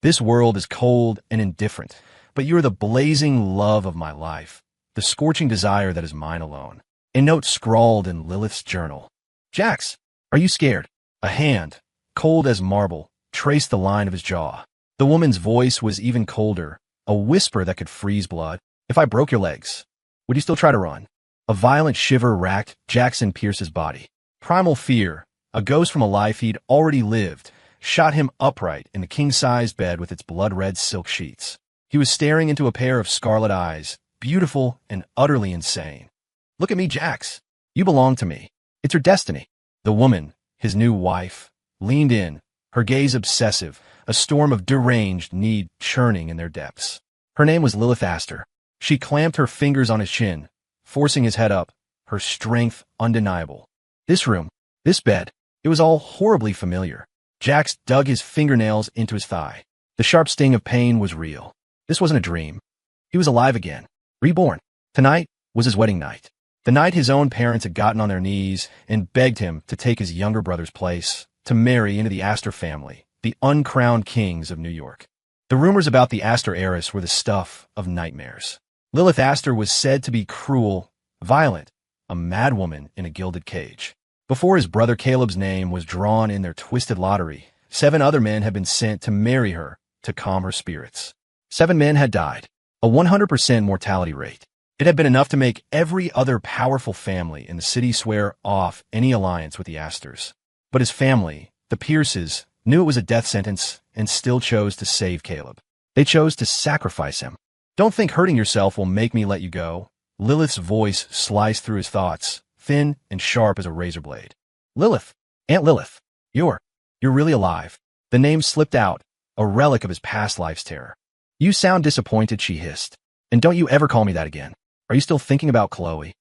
This world is cold and indifferent, but you are the blazing love of my life, the scorching desire that is mine alone. A note scrawled in Lilith's journal. Jax, are you scared? A hand, cold as marble, traced the line of his jaw. The woman's voice was even colder, a whisper that could freeze blood. If I broke your legs, would you still try to run? A violent shiver racked Jackson Pierce's body. Primal fear, a ghost from a life he'd already lived, shot him upright in the king-sized bed with its blood-red silk sheets. He was staring into a pair of scarlet eyes, beautiful and utterly insane. Look at me, Jax. You belong to me. It's your destiny. The woman, his new wife, leaned in, her gaze obsessive, a storm of deranged need churning in their depths. Her name was Lilith Astor. She clamped her fingers on his chin, forcing his head up, her strength undeniable. This room, this bed, it was all horribly familiar. Jax dug his fingernails into his thigh. The sharp sting of pain was real. This wasn't a dream. He was alive again, reborn. Tonight was his wedding night. The night his own parents had gotten on their knees and begged him to take his younger brother's place, to marry into the Astor family, the uncrowned kings of New York. The rumors about the Astor heiress were the stuff of nightmares. Lilith Astor was said to be cruel, violent, a mad woman in a gilded cage. Before his brother Caleb's name was drawn in their twisted lottery, 7 other men had been sent to marry her, to calm her spirits. 7 men had died, a 100% mortality rate. It had been enough to make every other powerful family in the city swear off any alliance with the Astors. But his family, the Pierces, knew it was a death sentence and still chose to save Caleb. They chose to sacrifice him. Don't think hurting yourself will make me let you go. Lilith's voice sliced through his thoughts, thin and sharp as a razor blade. Lilith, Aunt Lilith, you're really alive. The name slipped out, a relic of his past life's terror. You sound disappointed, she hissed. And don't you ever call me that again. Are you still thinking about Chloe?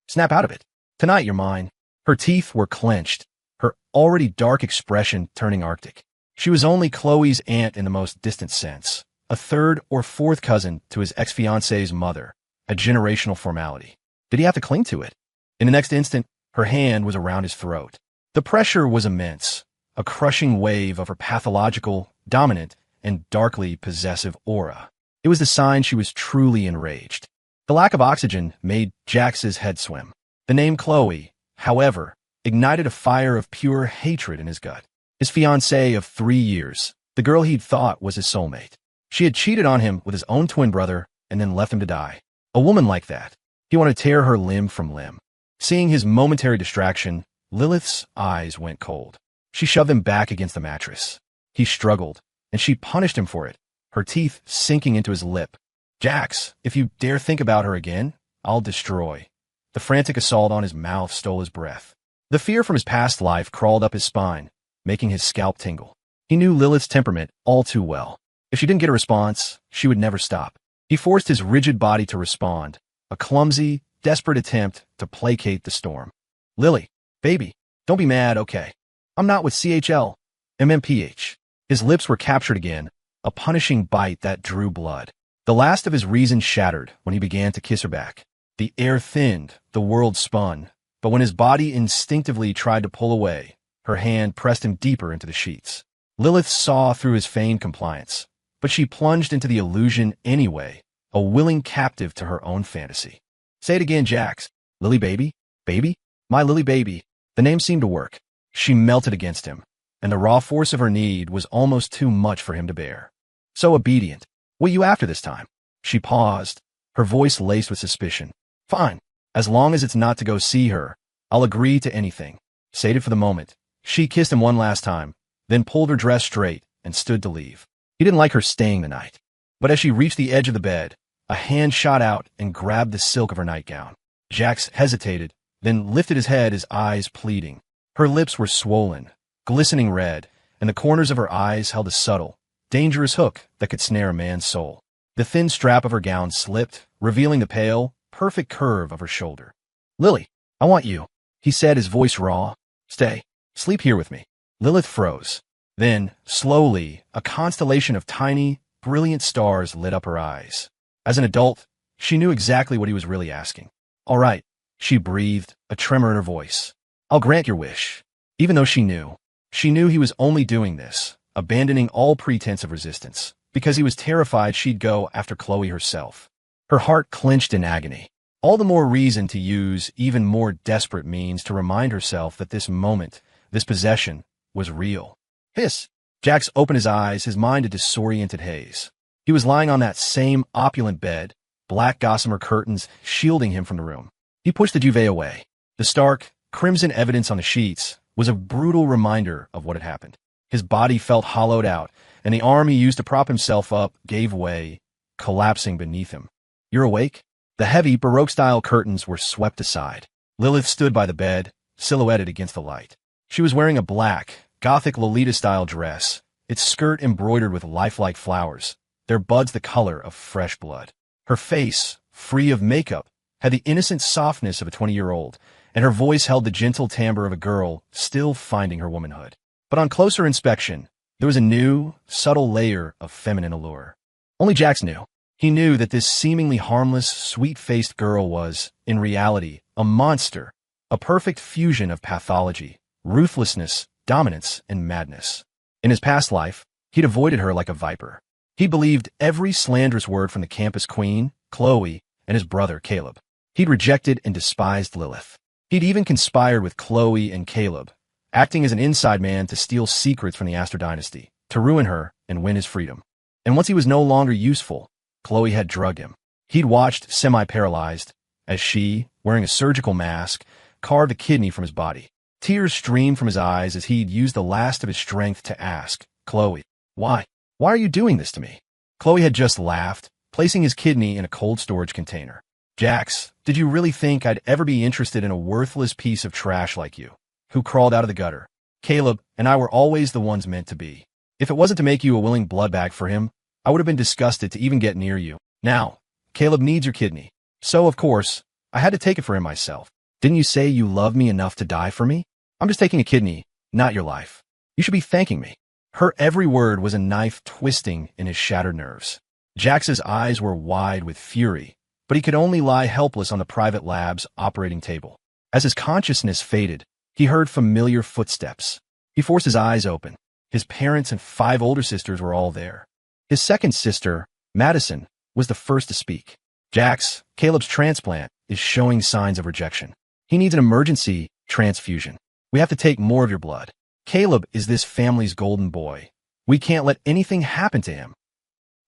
Snap out of it. Tonight you're mine. Her teeth were clenched, her already dark expression turning arctic. She was only Chloe's aunt in the most distant sense, a 3rd or 4th cousin to his ex-fiancée's mother, a generational formality. Did he have to cling to it? In the next instant, her hand was around his throat. The pressure was immense, a crushing wave of her pathological, dominant, and darkly possessive aura. It was the sign she was truly enraged. The lack of oxygen made Jax's head swim. The name Chloe, however, ignited a fire of pure hatred in his gut. His fiancée of 3 years, the girl he'd thought was his soulmate. She had cheated on him with his own twin brother and then left him to die. A woman like that, he wanted to tear her limb from limb. Seeing his momentary distraction, Lilith's eyes went cold. She shoved him back against the mattress. He struggled, and she punished him for it, her teeth sinking into his lip. Jax, if you dare think about her again, I'll destroy. The frantic assault on his mouth stole his breath. The fear from his past life crawled up his spine, making his scalp tingle. He knew Lilith's temperament all too well. If she didn't get a response, she would never stop. He forced his rigid body to respond, a clumsy, desperate attempt to placate the storm. Lily, baby, don't be mad, okay? I'm not with CHL, MMPH. His lips were captured again, a punishing bite that drew blood. The last of his reason shattered when he began to kiss her back. The air thinned, the world spun, but when his body instinctively tried to pull away, her hand pressed him deeper into the sheets. Lilith saw through his feigned compliance, but she plunged into the illusion anyway, a willing captive to her own fantasy. Say it again, Jax. Lily baby? Baby? My Lily baby. The name seemed to work. She melted against him, and the raw force of her need was almost too much for him to bear. So obedient. What are you after this time? She paused, her voice laced with suspicion. Fine. As long as it's not to go see her, I'll agree to anything. Sated for the moment, she kissed him one last time, then pulled her dress straight and stood to leave. He didn't like her staying the night. But as she reached the edge of the bed, a hand shot out and grabbed the silk of her nightgown. Jax hesitated, then lifted his head, his eyes pleading. Her lips were swollen, glistening red, and the corners of her eyes held a subtle, dangerous hook that could snare a man's soul. The thin strap of her gown slipped, revealing the pale, perfect curve of her shoulder. Lily, I want you, he said, his voice raw. Stay. Sleep here with me. Lilith froze. Then, slowly, a constellation of tiny, brilliant stars lit up her eyes. As an adult, she knew exactly what he was really asking. All right, she breathed, a tremor in her voice. I'll grant your wish. Even though she knew he was only doing this, abandoning all pretense of resistance, because he was terrified she'd go after Chloe herself. Her heart clenched in agony. All the more reason to use even more desperate means to remind herself that this moment, this possession, was real. Hiss! Jax opened his eyes, his mind a disoriented haze. He was lying on that same opulent bed, black gossamer curtains shielding him from the room. He pushed the duvet away. The stark, crimson evidence on the sheets was a brutal reminder of what had happened. His body felt hollowed out, and the arm he used to prop himself up gave way, collapsing beneath him. "You're awake?" The heavy, Baroque-style curtains were swept aside. Lilith stood by the bed, silhouetted against the light. She was wearing a black, Gothic Lolita-style dress, its skirt embroidered with lifelike flowers, their buds the color of fresh blood. Her face, free of makeup, had the innocent softness of a 20-year-old, and her voice held the gentle timbre of a girl still finding her womanhood. But on closer inspection, there was a new, subtle layer of feminine allure. Only Jax knew. He knew that this seemingly harmless, sweet-faced girl was, in reality, a monster, a perfect fusion of pathology, ruthlessness, dominance, and madness. In his past life, he'd avoided her like a viper. He believed every slanderous word from the campus queen, Chloe, and his brother, Caleb. He'd rejected and despised Lilith. He'd even conspired with Chloe and Caleb, acting as an inside man to steal secrets from the Astor dynasty, to ruin her and win his freedom. And once he was no longer useful, Chloe had drugged him. He'd watched, semi-paralyzed, as she, wearing a surgical mask, carved a kidney from his body. Tears streamed from his eyes as he'd used the last of his strength to ask, "Chloe, why? Why are you doing this to me?" Chloe had just laughed, placing his kidney in a cold storage container. "Jax, did you really think I'd ever be interested in a worthless piece of trash like you, who crawled out of the gutter? Caleb and I were always the ones meant to be. If it wasn't to make you a willing blood bag for him, I would have been disgusted to even get near you. Now, Caleb needs your kidney. So, of course, I had to take it for him myself. Didn't you say you love me enough to die for me? I'm just taking a kidney, not your life. You should be thanking me." Her every word was a knife twisting in his shattered nerves. Jax's eyes were wide with fury, but he could only lie helpless on the private lab's operating table. As his consciousness faded, he heard familiar footsteps. He forced his eyes open. His parents and 5 older sisters were all there. His second sister, Madison, was the first to speak. "Jax, Caleb's transplant is showing signs of rejection. He needs an emergency transfusion. We have to take more of your blood. Caleb is this family's golden boy. We can't let anything happen to him."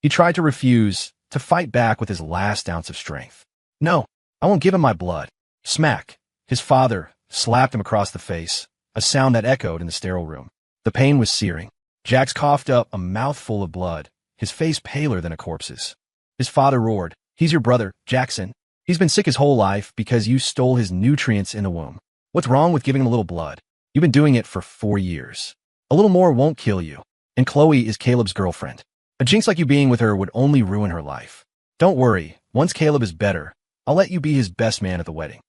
He tried to refuse, to fight back with his last ounce of strength. "No, I won't give him my blood." Smack. His father slapped him across the face, a sound that echoed in the sterile room. The pain was searing. Jax coughed up a mouthful of blood, his face paler than a corpse's. His father roared, "He's your brother, Jackson. He's been sick his whole life because you stole his nutrients in the womb. What's wrong with giving him a little blood? You've been doing it for 4 years. A little more won't kill you. And Chloe is Caleb's girlfriend. A jinx like you being with her would only ruin her life. Don't worry, once Caleb is better, I'll let you be his best man at the wedding."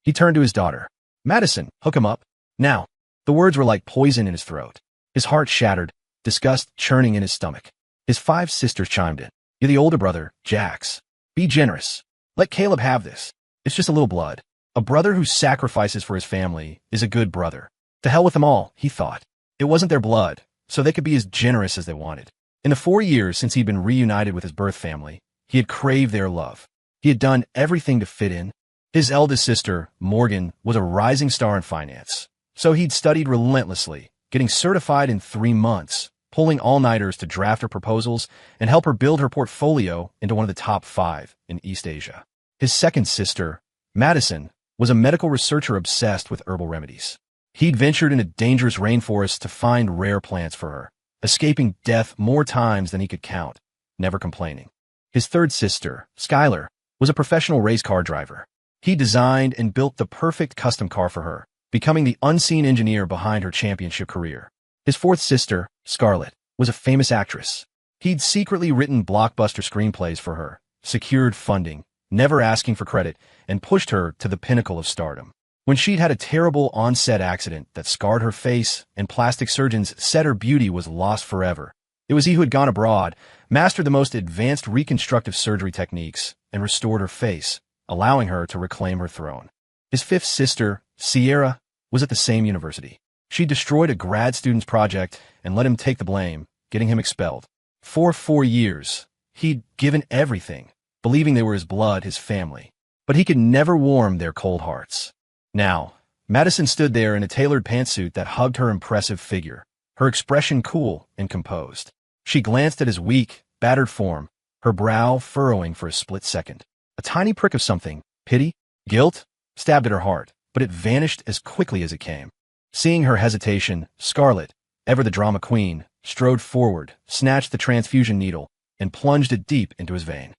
He turned to his daughter. "Madison, hook him up. Now." The words were like poison in his throat. His heart shattered, disgust churning in his stomach. His 5 sisters chimed in. "You're the older brother, Jax. Be generous. Let Caleb have this. It's just a little blood. A brother who sacrifices for his family is a good brother. To hell with them all," he thought. It wasn't their blood, so they could be as generous as they wanted. In the 4 years since he'd been reunited with his birth family, he had craved their love. He had done everything to fit in. His eldest sister, Morgan, was a rising star in finance, so he'd studied relentlessly, getting certified in 3 months, pulling all-nighters to draft her proposals and help her build her portfolio into one of the top 5 in East Asia. His second sister, Madison, was a medical researcher obsessed with herbal remedies. He'd ventured into dangerous rainforests to find rare plants for her, escaping death more times than he could count, never complaining. His third sister, Skylar, was a professional race car driver. He designed and built the perfect custom car for her, becoming the unseen engineer behind her championship career. His fourth sister, Scarlett, was a famous actress. He'd secretly written blockbuster screenplays for her, secured funding, never asking for credit, and pushed her to the pinnacle of stardom. When she'd had a terrible on-set accident that scarred her face and plastic surgeons said her beauty was lost forever, it was he who had gone abroad, mastered the most advanced reconstructive surgery techniques, and restored her face, allowing her to reclaim her throne. His fifth sister, Sierra, was at the same university. She destroyed a grad student's project and let him take the blame, getting him expelled. For 4 years, he'd given everything, believing they were his blood, his family. But he could never warm their cold hearts. Now, Madison stood there in a tailored pantsuit that hugged her impressive figure, her expression cool and composed. She glanced at his weak, battered form, her brow furrowing for a split second. A tiny prick of something, pity, guilt, stabbed at her heart, but it vanished as quickly as it came. Seeing her hesitation, Scarlett, ever the drama queen, strode forward, snatched the transfusion needle, and plunged it deep into his vein.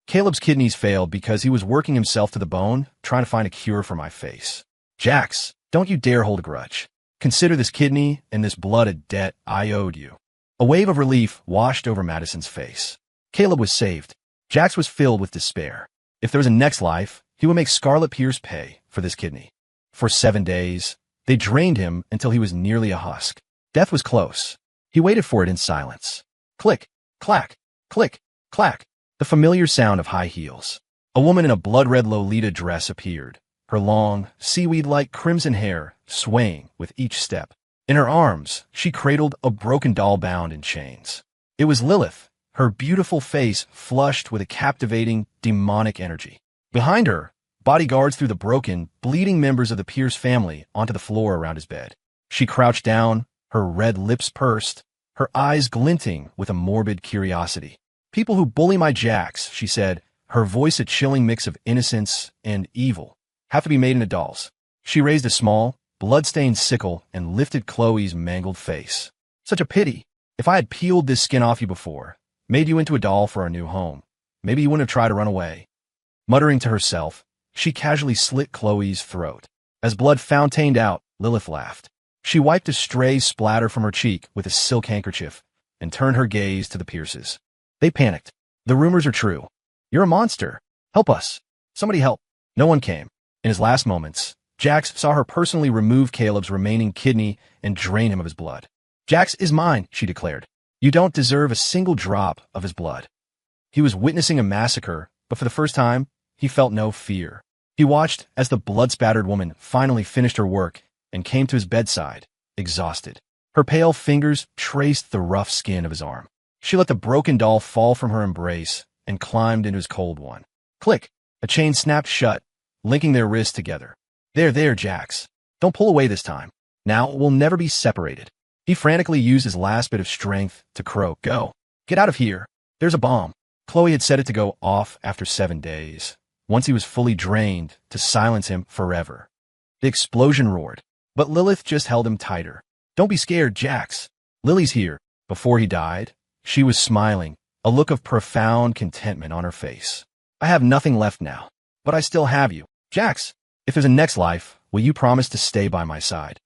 Caleb's kidneys failed because he was working himself to the bone, trying to find a cure for my face. Jax, don't you dare hold a grudge. Consider this kidney and this blood a debt I owed you. A wave of relief washed over Madison's face. Caleb was saved. Jax was filled with despair. If there was a next life, he would make Scarlett Pierce pay for this kidney. For 7 days, they drained him until he was nearly a husk. Death was close. He waited for it in silence. Click, clack, click, clack. The familiar sound of high heels. A woman in a blood-red Lolita dress appeared, her long, seaweed-like crimson hair swaying with each step. In her arms, she cradled a broken doll bound in chains. It was Lilith, her beautiful face flushed with a captivating, demonic energy. Behind her, bodyguards threw the broken, bleeding members of the Pierce family onto the floor around his bed. She crouched down, her red lips pursed, her eyes glinting with a morbid curiosity. People who bully my Jax, she said, her voice a chilling mix of innocence and evil, have to be made into dolls. She raised a small, blood-stained sickle and lifted Chloe's mangled face. Such a pity. If I had peeled this skin off you before, made you into a doll for our new home, maybe you wouldn't have tried to run away. Muttering to herself, she casually slit Chloe's throat. As blood fountained out, Lilith laughed. She wiped a stray splatter from her cheek with a silk handkerchief and turned her gaze to the Pierces. They panicked. The rumors are true. You're a monster. Help us. Somebody help. No one came. In his last moments, Jax saw her personally remove Caleb's remaining kidney and drain him of his blood. Jax is mine, she declared. You don't deserve a single drop of his blood. He was witnessing a massacre, but for the first time, he felt no fear. He watched as the blood-spattered woman finally finished her work and came to his bedside, exhausted. Her pale fingers traced the rough skin of his arm. She let the broken doll fall from her embrace and climbed into his cold one. Click! A chain snapped shut, linking their wrists together. There, Jax. Don't pull away this time. Now we'll never be separated. He frantically used his last bit of strength to croak. Go. Get out of here. There's a bomb. Chloe had set it to go off after 7 days, once he was fully drained, to silence him forever. The explosion roared, but Lilith just held him tighter. Don't be scared, Jax. Lily's here. Before he died, she was smiling, a look of profound contentment on her face. I have nothing left now, but I still have you. Jax, if there's a next life, will you promise to stay by my side?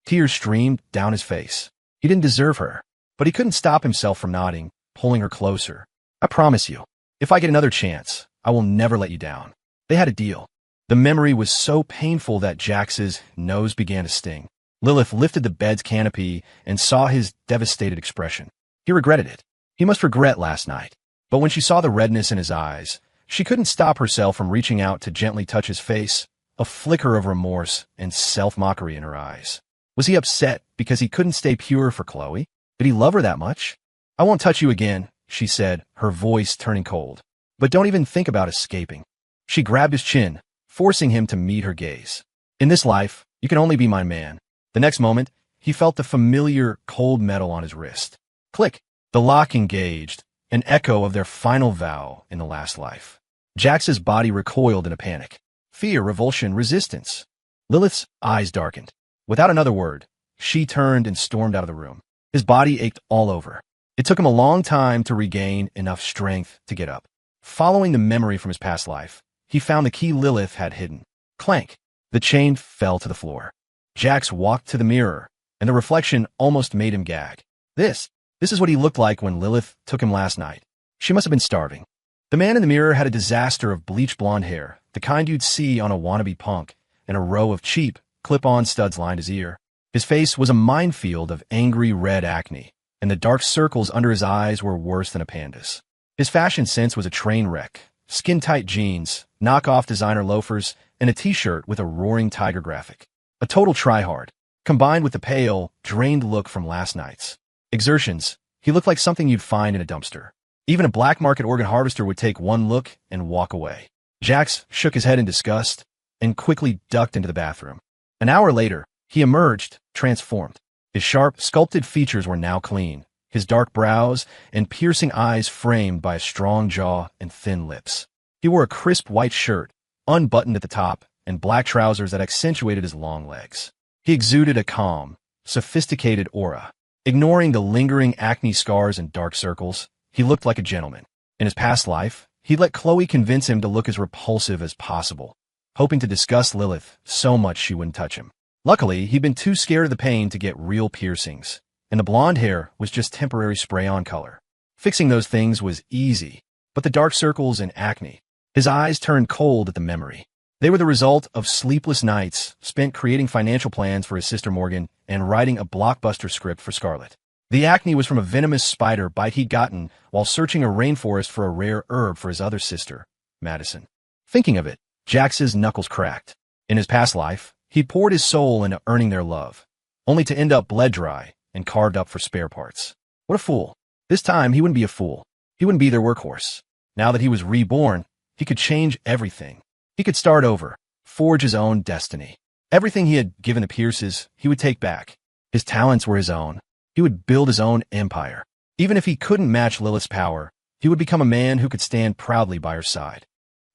Tears streamed down his face. He didn't deserve her, but he couldn't stop himself from nodding, pulling her closer. I promise you, if I get another chance, I will never let you down. They had a deal. The memory was so painful that Jax's nose began to sting. Lilith lifted the bed's canopy and saw his devastated expression. He regretted it. He must regret last night. But when she saw the redness in his eyes, she couldn't stop herself from reaching out to gently touch his face, a flicker of remorse and self-mockery in her eyes. Was he upset because he couldn't stay pure for Chloe? Did he love her that much? I won't touch you again, she said, her voice turning cold. But don't even think about escaping. She grabbed his chin, forcing him to meet her gaze. In this life, you can only be my man. The next moment, he felt the familiar cold metal on his wrist. Click! The lock engaged, an echo of their final vow in the last life. Jax's body recoiled in a panic. Fear, revulsion, resistance. Lilith's eyes darkened. Without another word, she turned and stormed out of the room. His body ached all over. It took him a long time to regain enough strength to get up. Following the memory from his past life, he found the key Lilith had hidden. Clank! The chain fell to the floor. Jax walked to the mirror, and the reflection almost made him gag. This is what he looked like when Lilith took him last night. She must have been starving. The man in the mirror had a disaster of bleached blonde hair, the kind you'd see on a wannabe punk, and a row of cheap, clip-on studs lined his ear. His face was a minefield of angry red acne, and the dark circles under his eyes were worse than a panda's. His fashion sense was a train wreck. Skin-tight jeans, knockoff designer loafers, and a t-shirt with a roaring tiger graphic. A total tryhard. combined with the pale, drained look from last night's exertions. He looked like something you'd find in a dumpster. Even a black market organ harvester would take one look and walk away. Jax shook his head in disgust and quickly ducked into the bathroom. An hour later, he emerged, transformed. His sharp, sculpted features were now clean, his dark brows and piercing eyes framed by a strong jaw and thin lips. He wore a crisp white shirt, unbuttoned at the top, and black trousers that accentuated his long legs. He exuded a calm, sophisticated aura. Ignoring the lingering acne scars and dark circles, he looked like a gentleman. In his past life, he let Chloe convince him to look as repulsive as possible, hoping to disgust Lilith so much she wouldn't touch him. Luckily, he'd been too scared of the pain to get real piercings, and the blonde hair was just temporary spray-on color. Fixing those things was easy, but the dark circles and acne, his eyes turned cold at the memory. They were the result of sleepless nights spent creating financial plans for his sister Morgan and writing a blockbuster script for Scarlett. The acne was from a venomous spider bite he'd gotten while searching a rainforest for a rare herb for his other sister, Madison. Thinking of it, Jax's knuckles cracked. In his past life, he'd poured his soul into earning their love, only to end up bled dry and carved up for spare parts. What a fool. This time, he wouldn't be a fool. He wouldn't be their workhorse. Now that he was reborn, he could change everything. He could start over, forge his own destiny. Everything he had given the Pierces, he would take back. His talents were his own. He would build his own empire. Even if he couldn't match Lilith's power, he would become a man who could stand proudly by her side.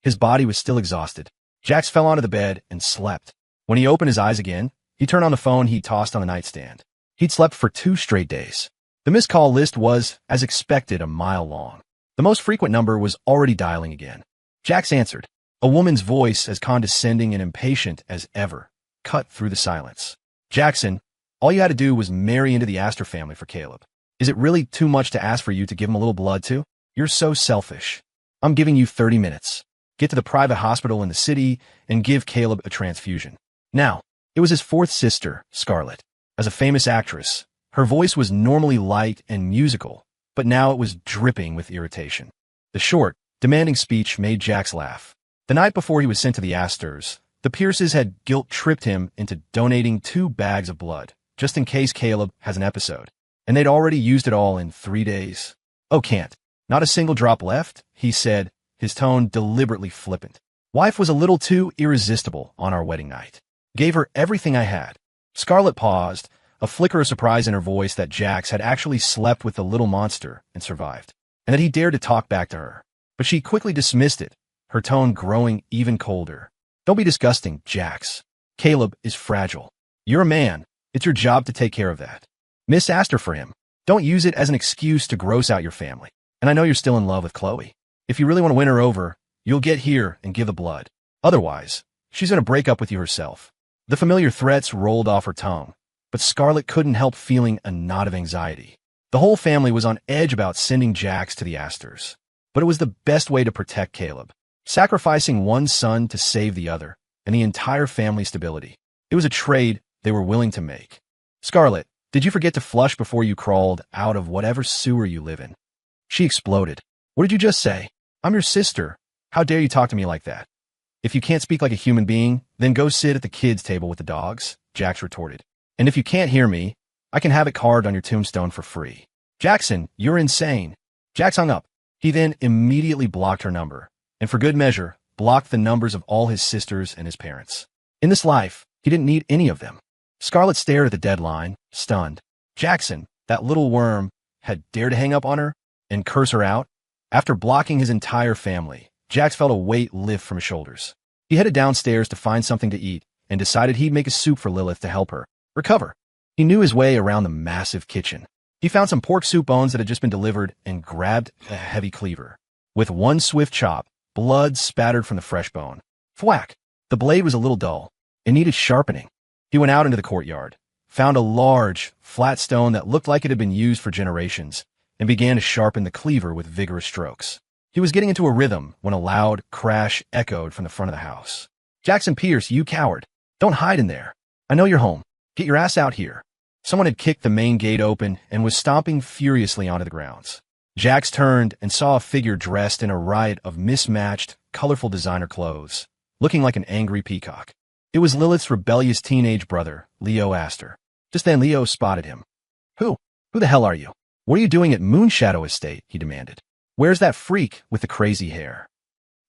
His body was still exhausted. Jax fell onto the bed and slept. When he opened his eyes again, he turned on the phone he'd tossed on the nightstand. He'd slept for 2 straight days. The missed call list was, as expected, a mile long. The most frequent number was already dialing again. Jax answered. A woman's voice, as condescending and impatient as ever, cut through the silence. Jackson, all you had to do was marry into the Astor family for Caleb. Is it really too much to ask for you to give him a little blood too? You're so selfish. I'm giving you 30 minutes. Get to the private hospital in the city and give Caleb a transfusion. Now, it was his 4th sister, Scarlett. As a famous actress, her voice was normally light and musical, but now it was dripping with irritation. The short, demanding speech made Jax laugh. The night before he was sent to the Astors, the Pierces had guilt-tripped him into donating 2 bags of blood, just in case Caleb has an episode. And they'd already used it all in 3 days. Oh, can't. Not a single drop left, he said, his tone deliberately flippant. Wife was a little too irresistible on our wedding night. Gave her everything I had. Scarlett paused, a flicker of surprise in her voice that Jax had actually slept with the little monster and survived, and that he dared to talk back to her. But she quickly dismissed it, her tone growing even colder. Don't be disgusting, Jax. Caleb is fragile. You're a man. It's your job to take care of that. Miss Astor for him. Don't use it as an excuse to gross out your family. And I know you're still in love with Chloe. If you really want to win her over, you'll get here and give the blood. Otherwise, she's going to break up with you herself. The familiar threats rolled off her tongue, but Scarlett couldn't help feeling a knot of anxiety. The whole family was on edge about sending Jax to the Astors. But it was the best way to protect Caleb. Sacrificing one son to save the other, and the entire family's stability. It was a trade they were willing to make. Scarlett, did you forget to flush before you crawled out of whatever sewer you live in? She exploded. What did you just say? I'm your sister. How dare you talk to me like that? If you can't speak like a human being, then go sit at the kids' table with the dogs, Jax retorted. And if you can't hear me, I can have it carved on your tombstone for free. Jackson, you're insane. Jax hung up. He then immediately blocked her number, and for good measure, blocked the numbers of all his sisters and his parents. In this life, he didn't need any of them. Scarlett stared at the deadline, stunned. Jackson, that little worm, had dared to hang up on her and curse her out? After blocking his entire family, Jax felt a weight lift from his shoulders. He headed downstairs to find something to eat and decided he'd make a soup for Lilith to help her recover. He knew his way around the massive kitchen. He found some pork soup bones that had just been delivered and grabbed a heavy cleaver. With one swift chop, blood spattered from the fresh bone. Thwack! The blade was a little dull. It needed sharpening. He went out into the courtyard, found a large, flat stone that looked like it had been used for generations, and began to sharpen the cleaver with vigorous strokes. He was getting into a rhythm when a loud crash echoed from the front of the house. Jackson Pierce, you coward. Don't hide in there. I know you're home. Get your ass out here. Someone had kicked the main gate open and was stomping furiously onto the grounds. Jax turned and saw a figure dressed in a riot of mismatched, colorful designer clothes, looking like an angry peacock. It was Lilith's rebellious teenage brother, Leo Astor. Just then Leo spotted him. Who? Who the hell are you? What are you doing at Moonshadow Estate? He demanded. Where's that freak with the crazy hair?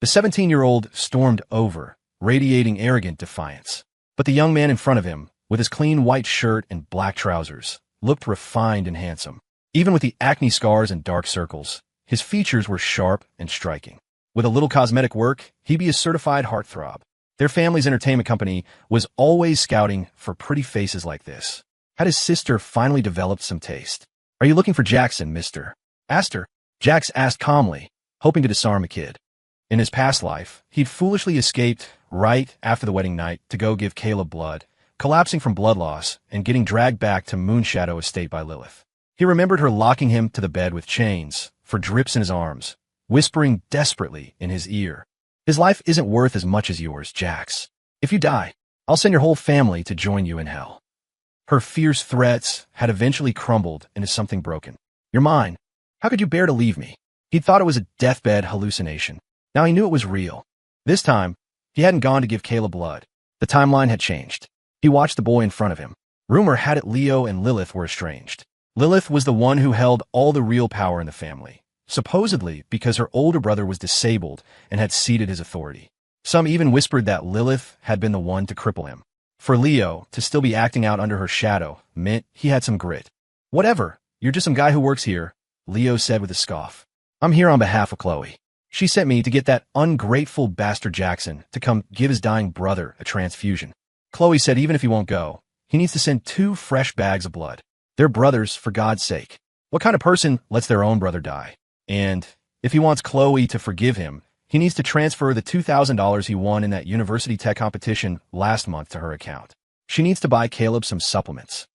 The 17-year-old stormed over, radiating arrogant defiance. But the young man in front of him, with his clean white shirt and black trousers, looked refined and handsome. Even with the acne scars and dark circles, his features were sharp and striking. With a little cosmetic work, he'd be a certified heartthrob. Their family's entertainment company was always scouting for pretty faces like this. Had his sister finally developed some taste? Are you looking for Jackson, mister? Aster? Jax asked calmly, hoping to disarm the kid. In his past life, he'd foolishly escaped right after the wedding night to go give Caleb blood, collapsing from blood loss and getting dragged back to Moonshadow Estate by Lilith. He remembered her locking him to the bed with chains for drips in his arms, whispering desperately in his ear, "His life isn't worth as much as yours, Jax. If you die, I'll send your whole family to join you in hell." Her fierce threats had eventually crumbled into something broken. "You're mine. How could you bear to leave me?" He'd thought it was a deathbed hallucination. Now he knew it was real. This time, he hadn't gone to give Caleb blood. The timeline had changed. He watched the boy in front of him. Rumor had it Leo and Lilith were estranged. Lilith was the one who held all the real power in the family, supposedly because her older brother was disabled and had ceded his authority. Some even whispered that Lilith had been the one to cripple him. For Leo to still be acting out under her shadow meant he had some grit. "Whatever, you're just some guy who works here," Leo said with a scoff. "I'm here on behalf of Chloe. She sent me to get that ungrateful bastard Jackson to come give his dying brother a transfusion. Chloe said even if he won't go, he needs to send 2 fresh bags of blood. They're brothers, for God's sake. What kind of person lets their own brother die? And if he wants Chloe to forgive him, he needs to transfer the $2,000 he won in that university tech competition last month to her account. She needs to buy Caleb some supplements."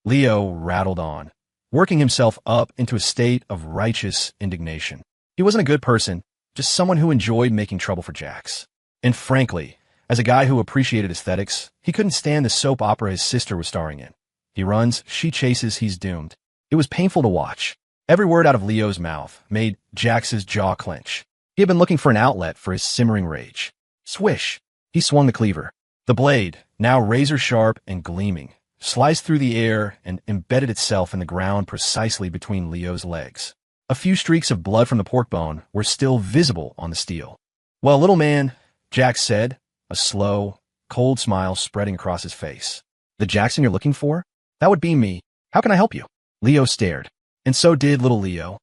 Leo rattled on, working himself up into a state of righteous indignation. He wasn't a good person, just someone who enjoyed making trouble for Jax. And frankly, as a guy who appreciated aesthetics, he couldn't stand the soap opera his sister was starring in. He runs, she chases, he's doomed. It was painful to watch. Every word out of Leo's mouth made Jax's jaw clench. He had been looking for an outlet for his simmering rage. Swish! He swung the cleaver. The blade, now razor-sharp and gleaming, sliced through the air and embedded itself in the ground precisely between Leo's legs. A few streaks of blood from the pork bone were still visible on the steel. "Well, little man," Jax said, a slow, cold smile spreading across his face. "The Jackson you're looking for? That would be me. How can I help you?" Leo stared. And so did little Leo.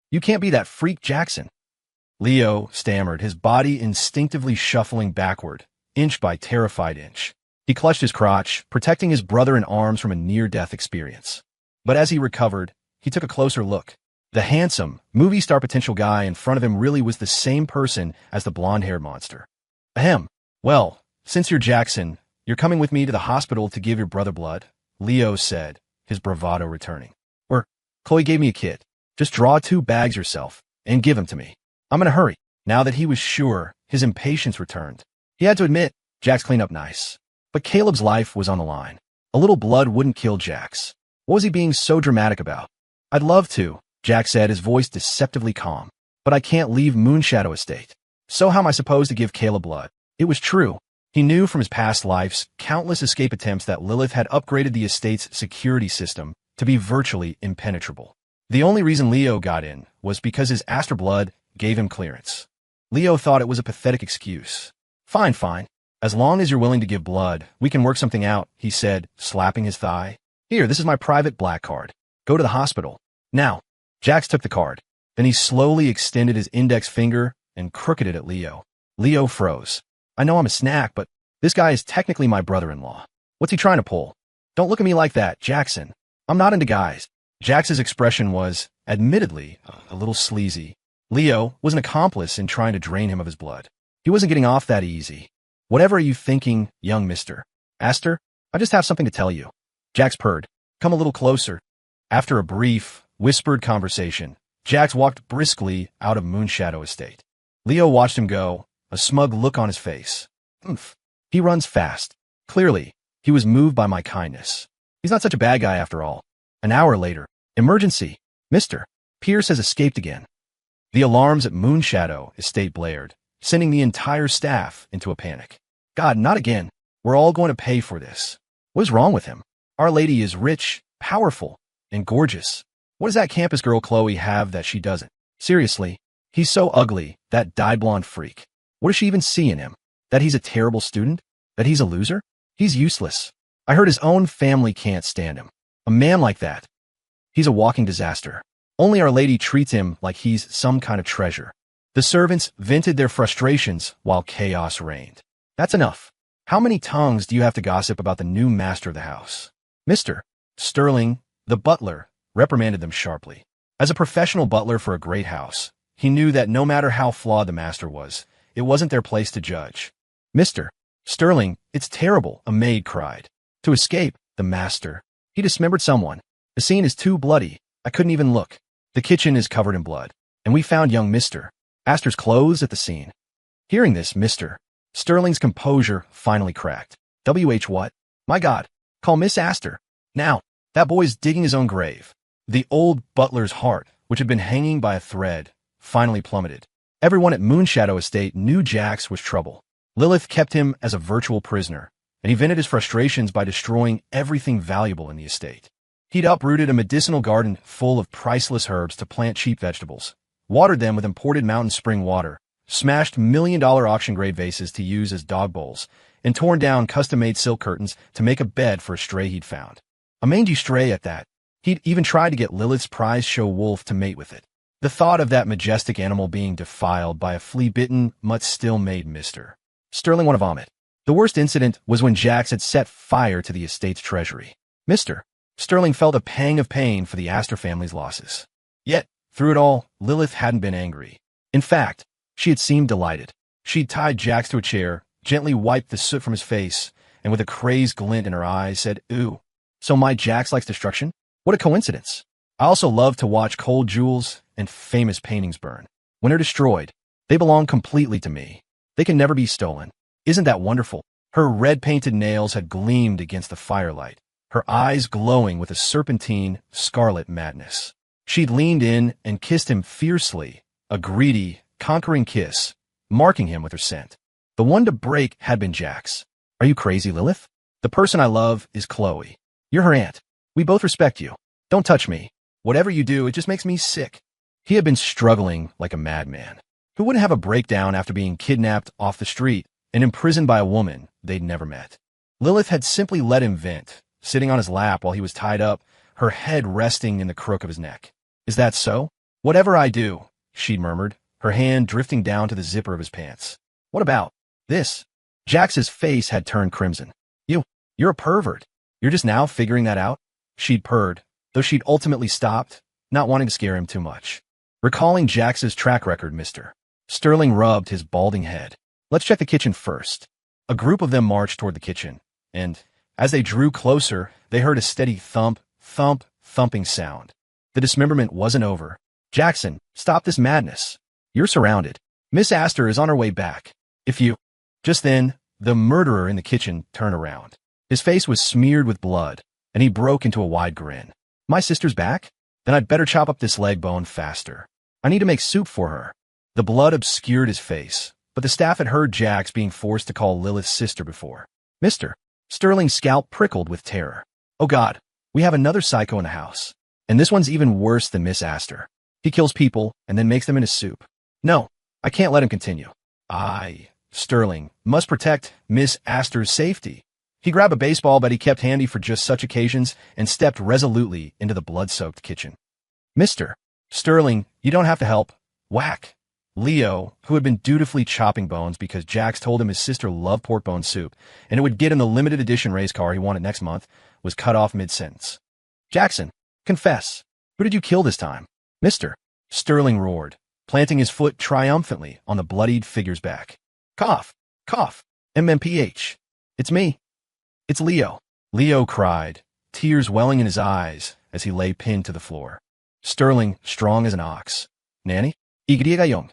You can't be that freak Jackson." Leo stammered, his body instinctively shuffling backward, inch by terrified inch. He clutched his crotch, protecting his brother in arms from a near-death experience. But as he recovered, he took a closer look. The handsome, movie star potential guy in front of him really was the same person as the blonde-haired monster. "Ahem. Well, since you're Jackson, you're coming with me to the hospital to give your brother blood," Leo said, his bravado returning. "Chloe gave me a kit. Just draw 2 bags yourself and give them to me. I'm in a hurry." Now that he was sure, his impatience returned. He had to admit, Jax cleaned up nice. But Caleb's life was on the line. A little blood wouldn't kill Jax. What was he being so dramatic about? "I'd love to," Jax said, his voice deceptively calm. "But I can't leave Moonshadow Estate. So how am I supposed to give Caleb blood?" It was true. He knew from his past life's countless escape attempts that Lilith had upgraded the estate's security system to be virtually impenetrable. The only reason Leo got in was because his Aster blood gave him clearance. Leo thought it was a pathetic excuse. Fine. As long as you're willing to give blood, we can work something out," he said, slapping his thigh. "Here, this is my private black card. Go to the hospital. Now." Jax took the card. Then he slowly extended his index finger and crooked it at Leo. Leo froze. "I know I'm a snack, but this guy is technically my brother-in-law. What's he trying to pull? Don't look at me like that, Jackson. I'm not into guys." Jax's expression was, admittedly, a little sleazy. Leo was an accomplice in trying to drain him of his blood. He wasn't getting off that easy. "Whatever are you thinking, young mister? Aster, I just have something to tell you." Jax purred. "Come a little closer." After a brief, whispered conversation, Jax walked briskly out of Moonshadow Estate. Leo watched him go, a smug look on his face. He runs fast. Clearly, he was moved by my kindness. He's not such a bad guy after all." An hour later, "Emergency, mister. Pierce has escaped again." The alarms at Moonshadow Estate blared, sending the entire staff into a panic. "God, not again. We're all going to pay for this. What is wrong with him?" Our Lady is rich, powerful, and gorgeous. What does that campus girl Chloe have that she doesn't? Seriously, he's so ugly, that dyed blonde freak. What does she even see in him? That he's a terrible student? That he's a loser? He's useless. I heard his own family can't stand him. A man like that. He's a walking disaster. Only Our Lady treats him like he's some kind of treasure. The servants vented their frustrations while chaos reigned. That's enough. How many tongues do you have to gossip about the new master of the house? Mr. Sterling, the butler, reprimanded them sharply. As a professional butler for a great house, he knew that no matter how flawed the master was, it wasn't their place to judge. Mr. Sterling, it's terrible, a maid cried. To escape, the master. He dismembered someone. The scene is too bloody. I couldn't even look. The kitchen is covered in blood, and we found young Mr. Astor's clothes at the scene. Hearing this, Mr. Sterling's composure finally cracked. What? My God, call Miss Astor. Now, that boy's digging his own grave. The old butler's heart, which had been hanging by a thread, finally plummeted. Everyone at Moonshadow Estate knew Jax was trouble. Lilith kept him as a virtual prisoner, and he vented his frustrations by destroying everything valuable in the estate. He'd uprooted a medicinal garden full of priceless herbs to plant cheap vegetables, watered them with imported mountain spring water, smashed million-dollar auction-grade vases to use as dog bowls, and torn down custom-made silk curtains to make a bed for a stray he'd found. A mangy stray at that. He'd even tried to get Lilith's prize show wolf to mate with it. The thought of that majestic animal being defiled by a flea-bitten mutt still made Mr. Sterling want to vomit. The worst incident was when Jax had set fire to the estate's treasury. Mr. Sterling felt a pang of pain for the Astor family's losses. Yet, through it all, Lilith hadn't been angry. In fact, she had seemed delighted. She'd tied Jax to a chair, gently wiped the soot from his face, and with a crazed glint in her eyes said, "Ooh, so my Jax likes destruction? What a coincidence. I also love to watch cold jewels and famous paintings burn. When they're destroyed, they belong completely to me. They can never be stolen. Isn't that wonderful?" Her red-painted nails had gleamed against the firelight, her eyes glowing with a serpentine, scarlet madness. She'd leaned in and kissed him fiercely, a greedy, conquering kiss, marking him with her scent. The one to break had been Jax. "Are you crazy, Lilith? The person I love is Chloe. You're her aunt. We both respect you. Don't touch me. Whatever you do, it just makes me sick." He had been struggling like a madman. Who wouldn't have a breakdown after being kidnapped off the street and imprisoned by a woman they'd never met? Lilith had simply let him vent, sitting on his lap while he was tied up, her head resting in the crook of his neck. "Is that so? Whatever I do," she'd murmured, her hand drifting down to the zipper of his pants. "What about this?" Jax's face had turned crimson. You're a pervert. You're just now figuring that out?" She'd purred, though she'd ultimately stopped, not wanting to scare him too much. Recalling Jax's track record, Mr. Sterling rubbed his balding head. "Let's check the kitchen first." A group of them marched toward the kitchen, and as they drew closer, they heard a steady thump, thump, thumping sound. The dismemberment wasn't over. "Jackson, stop this madness. You're surrounded. Miss Astor is on her way back. If you—" Just then, the murderer in the kitchen turned around. His face was smeared with blood, and he broke into a wide grin. "My sister's back? Then I'd better chop up this leg bone faster. I need to make soup for her." The blood obscured his face, but the staff had heard Jax being forced to call Lilith's sister before. Mr. Sterling's scalp prickled with terror. "Oh God, we have another psycho in the house. And this one's even worse than Miss Astor. He kills people and then makes them into soup. No, I can't let him continue. Sterling must protect Miss Astor's safety." He grabbed a baseball bat he kept handy for just such occasions and stepped resolutely into the blood-soaked kitchen. "Mr. Sterling, you don't have to help." Whack! Leo, who had been dutifully chopping bones because Jax told him his sister loved pork bone soup and it would get in the limited edition race car he wanted next month, was cut off mid-sentence. "Jackson, confess. Who did you kill this time?" "Mr. Sterling roared, planting his foot triumphantly on the bloodied figure's back. "Cough, cough, MMPH. It's me. It's Leo." Leo cried, tears welling in his eyes as he lay pinned to the floor. Sterling, strong as an ox. "Nanny? Igriega young.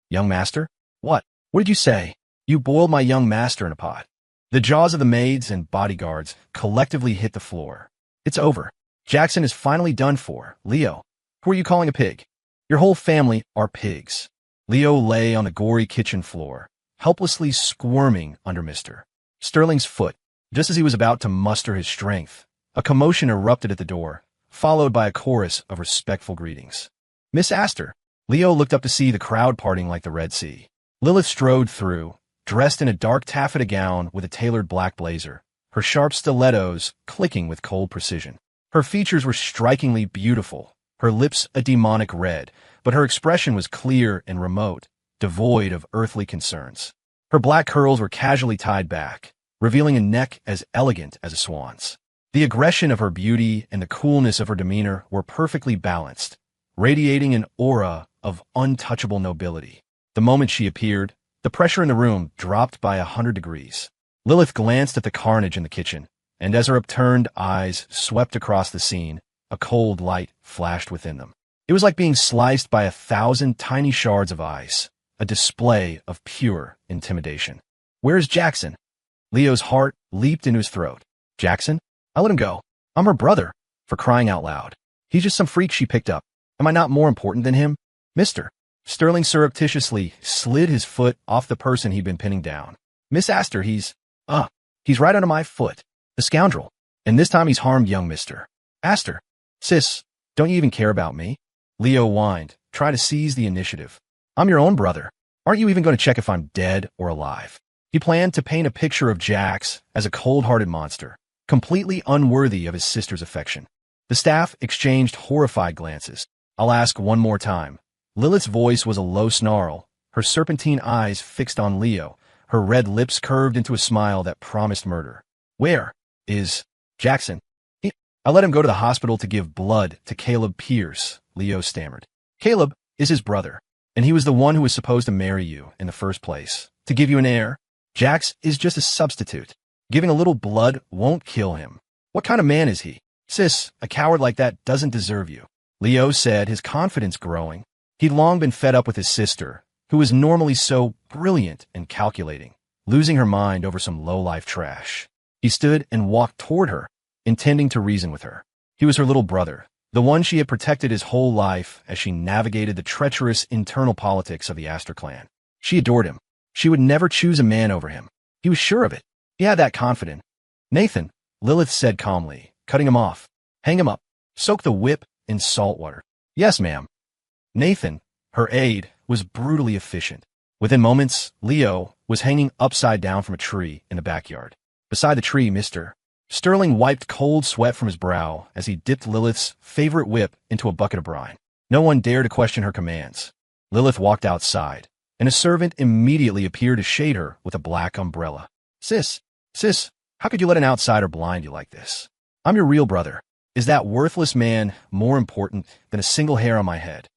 Young master? What? What did you say? You boiled my young master in a pot." The jaws of the maids and bodyguards collectively hit the floor. "It's over. Jackson is finally done for. Leo, who are you calling a pig? Your whole family are pigs." Leo lay on the gory kitchen floor, helplessly squirming under Mr. Sterling's foot, just as he was about to muster his strength. A commotion erupted at the door, followed by a chorus of respectful greetings. Miss Astor. Leo looked up to see the crowd parting like the Red Sea. Lilith strode through, dressed in a dark taffeta gown with a tailored black blazer, her sharp stilettos clicking with cold precision. Her features were strikingly beautiful, her lips a demonic red, but her expression was clear and remote, devoid of earthly concerns. Her black curls were casually tied back, revealing a neck as elegant as a swan's. The aggression of her beauty and the coolness of her demeanor were perfectly balanced, radiating an aura of untouchable nobility. The moment she appeared, the pressure in the room dropped by 100 degrees. Lilith glanced at the carnage in the kitchen, and as her upturned eyes swept across the scene, a cold light flashed within them. It was like being sliced by 1,000 tiny shards of ice, a display of pure intimidation. Where's Jackson? Leo's heart leaped into his throat. Jackson? I let him go. I'm her brother, for crying out loud. He's just some freak she picked up. Am I not more important than him? Mister. Sterling surreptitiously slid his foot off the person he'd been pinning down. Miss Astor, he's right under my foot. The scoundrel. And this time he's harmed young Mr. Astor. Sis, don't you even care about me? Leo whined, trying to seize the initiative. I'm your own brother. Aren't you even going to check if I'm dead or alive? He planned to paint a picture of Jax as a cold-hearted monster, completely unworthy of his sister's affection. The staff exchanged horrified glances. I'll ask one more time. Lilith's voice was a low snarl, her serpentine eyes fixed on Leo, her red lips curved into a smile that promised murder. Where is Jackson? I let him go to the hospital to give blood to Caleb Pierce, Leo stammered. Caleb is his brother, and he was the one who was supposed to marry you in the first place, to give you an heir. Jax is just a substitute. Giving a little blood won't kill him. What kind of man is he? Sis, a coward like that doesn't deserve you. Leo said, his confidence growing. He'd long been fed up with his sister, who was normally so brilliant and calculating, losing her mind over some low-life trash. He stood and walked toward her, intending to reason with her. He was her little brother, the one she had protected his whole life as she navigated the treacherous internal politics of the Astor clan. She adored him. She would never choose a man over him. He was sure of it. He had that confidence. Nathan, Lilith said calmly, cutting him off. Hang him up. Soak the whip in salt water. Yes, ma'am. Nathan, her aide, was brutally efficient. Within moments, Leo was hanging upside down from a tree in the backyard. Beside the tree, Mr. Sterling wiped cold sweat from his brow as he dipped Lilith's favorite whip into a bucket of brine. No one dared to question her commands. Lilith walked outside, and a servant immediately appeared to shade her with a black umbrella. Sis, how could you let an outsider blind you like this? I'm your real brother. Is that worthless man more important than a single hair on my head?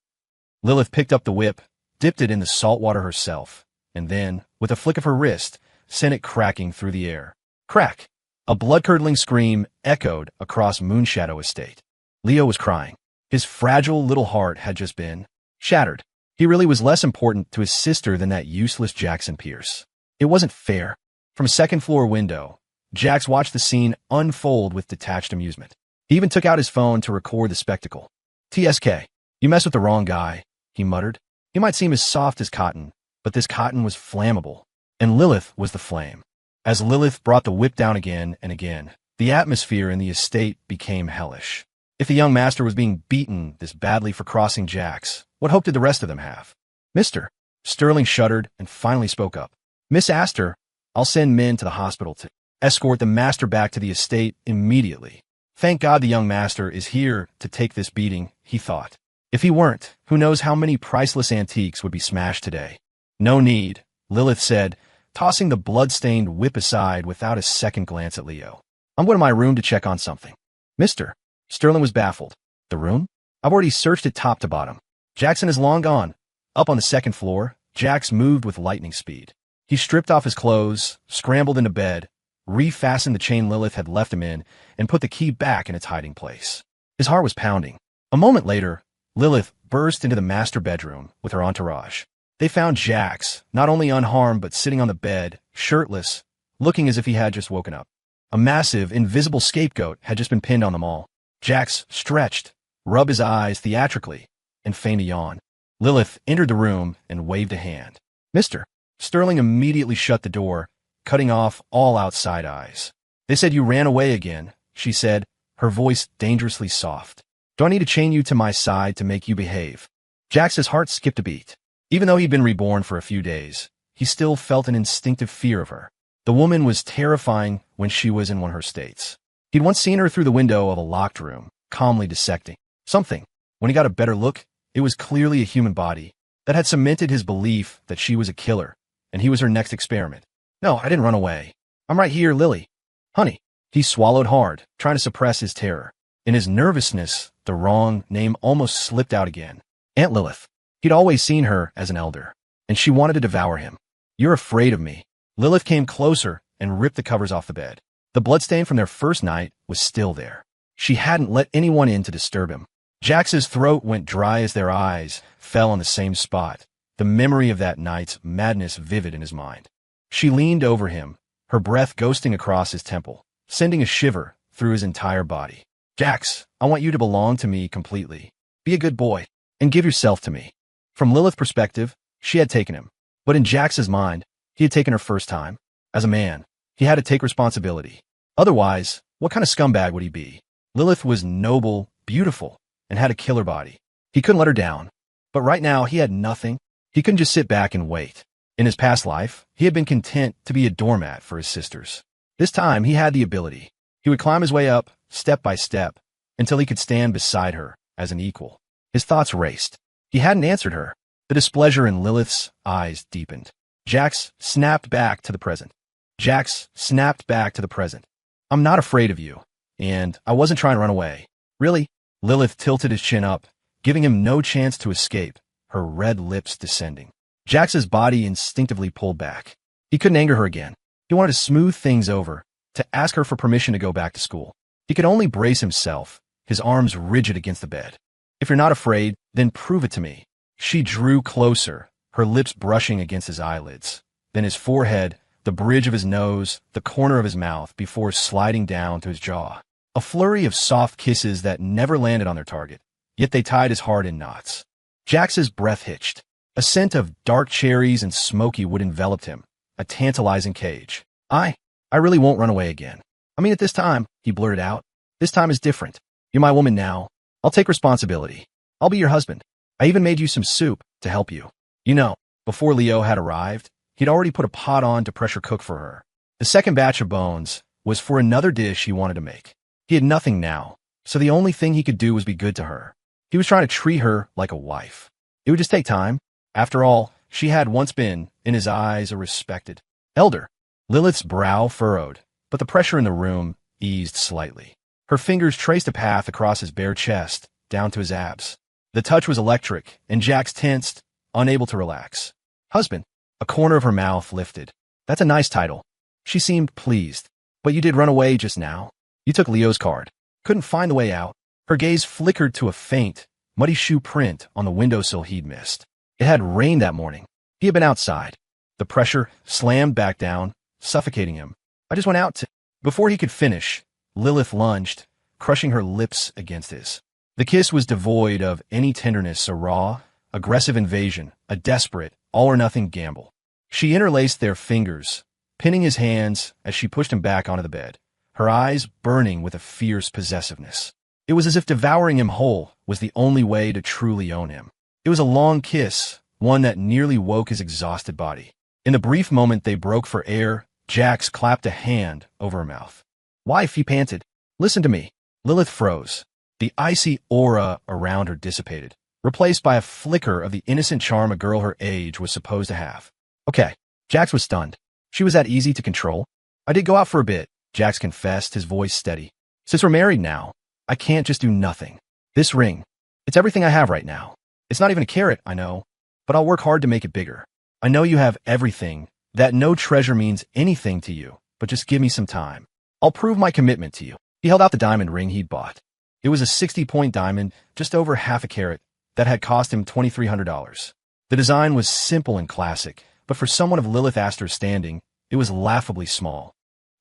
Lilith picked up the whip, dipped it in the salt water herself, and then, with a flick of her wrist, sent it cracking through the air. Crack! A blood-curdling scream echoed across Moonshadow Estate. Leo was crying. His fragile little heart had just been shattered. He really was less important to his sister than that useless Jackson Pierce. It wasn't fair. From a second-floor window, Jax watched the scene unfold with detached amusement. He even took out his phone to record the spectacle. TSK, you mess with the wrong guy, he muttered. He might seem as soft as cotton, but this cotton was flammable, and Lilith was the flame. As Lilith brought the whip down again and again, the atmosphere in the estate became hellish. If the young master was being beaten this badly for crossing Jax, what hope did the rest of them have? Mister. Sterling shuddered and finally spoke up. Miss Astor, I'll send men to the hospital to escort the master back to the estate immediately. Thank God the young master is here to take this beating, he thought. If he weren't, who knows how many priceless antiques would be smashed today. No need, Lilith said, tossing the blood-stained whip aside without a second glance at Leo. I'm going to my room to check on something. Mister. Sterling was baffled. The room? I've already searched it top to bottom. Jackson is long gone. Up on the second floor, Jax moved with lightning speed. He stripped off his clothes, scrambled into bed, refastened the chain Lilith had left him in, and put the key back in its hiding place. His heart was pounding. A moment later, Lilith burst into the master bedroom with her entourage. They found Jax, not only unharmed but sitting on the bed, shirtless, looking as if he had just woken up. A massive, invisible scapegoat had just been pinned on them all. Jax stretched, rubbed his eyes theatrically, and feigned a yawn. Lilith entered the room and waved a hand. Mister. Sterling immediately shut the door, cutting off all outside eyes. They said you ran away again, she said, her voice dangerously soft. Do I need to chain you to my side to make you behave? Jax's heart skipped a beat. Even though he'd been reborn for a few days, he still felt an instinctive fear of her. The woman was terrifying when she was in one of her states. He'd once seen her through the window of a locked room, calmly dissecting something. When he got a better look, it was clearly a human body that had cemented his belief that she was a killer, and he was her next experiment. No, I didn't run away. I'm right here, Lily. Honey. He swallowed hard, trying to suppress his terror. In his nervousness, the wrong name almost slipped out again. Aunt Lilith. He'd always seen her as an elder, and she wanted to devour him. You're afraid of me. Lilith came closer and ripped the covers off the bed. The bloodstain from their first night was still there. She hadn't let anyone in to disturb him. Jax's throat went dry as their eyes fell on the same spot, the memory of that night's madness vivid in his mind. She leaned over him, her breath ghosting across his temple, sending a shiver through his entire body. Jax, I want you to belong to me completely. Be a good boy, and give yourself to me. From Lilith's perspective, she had taken him. But in Jax's mind, he had taken her first time. As a man, he had to take responsibility. Otherwise, what kind of scumbag would he be? Lilith was noble, beautiful, and had a killer body. He couldn't let her down. But right now, he had nothing. He couldn't just sit back and wait. In his past life, he had been content to be a doormat for his sisters. This time, he had the ability. He would climb his way up, step by step, until he could stand beside her as an equal. His thoughts raced. He hadn't answered her. The displeasure in Lilith's eyes deepened. Jax snapped back to the present. Jax snapped back to the present. I'm not afraid of you, and I wasn't trying to run away. Really? Lilith tilted his chin up, giving him no chance to escape, her red lips descending. Jax's body instinctively pulled back. He couldn't anger her again. He wanted to smooth things over, to ask her for permission to go back to school. He could only brace himself, his arms rigid against the bed. If you're not afraid, then prove it to me. She drew closer, her lips brushing against his eyelids, then his forehead, the bridge of his nose, the corner of his mouth, before sliding down to his jaw. A flurry of soft kisses that never landed on their target, yet they tied his heart in knots. Jax's breath hitched. A scent of dark cherries and smoky wood enveloped him, a tantalizing cage. I really won't run away again. I mean, at this time, he blurted out. This time is different. You're my woman now. I'll take responsibility. I'll be your husband. I even made you some soup to help you. You know, before Leo had arrived, he'd already put a pot on to pressure cook for her. The second batch of bones was for another dish he wanted to make. He had nothing now, so the only thing he could do was be good to her. He was trying to treat her like a wife. It would just take time. After all, she had once been, in his eyes, a respected elder. Lilith's brow furrowed, but the pressure in the room eased slightly. Her fingers traced a path across his bare chest, down to his abs. The touch was electric, and Jax tensed, unable to relax. Husband. A corner of her mouth lifted. That's a nice title. She seemed pleased. But you did run away just now. You took Leo's card. Couldn't find the way out. Her gaze flickered to a faint, muddy shoe print on the windowsill he'd missed. It had rained that morning. He had been outside. The pressure slammed back down, suffocating him. I just went out to... Before he could finish, Lilith lunged, crushing her lips against his. The kiss was devoid of any tenderness, a raw, aggressive invasion, a desperate, all-or-nothing gamble. She interlaced their fingers, pinning his hands as she pushed him back onto the bed, her eyes burning with a fierce possessiveness. It was as if devouring him whole was the only way to truly own him. It was a long kiss, one that nearly woke his exhausted body. In the brief moment they broke for air, Jax clapped a hand over her mouth. Wife, he panted. Listen to me. Lilith froze. The icy aura around her dissipated, replaced by a flicker of the innocent charm a girl her age was supposed to have. Okay. Jax was stunned. She was that easy to control. I did go out for a bit, Jax confessed, his voice steady. Since we're married now, I can't just do nothing. This ring, it's everything I have right now. It's not even a carat, I know, but I'll work hard to make it bigger. I know you have everything, that no treasure means anything to you, but just give me some time. I'll prove my commitment to you. He held out the diamond ring he'd bought. It was a 60-point diamond, just over half a carat, that had cost him $2,300. The design was simple and classic, but for someone of Lilith Astor's standing, it was laughably small.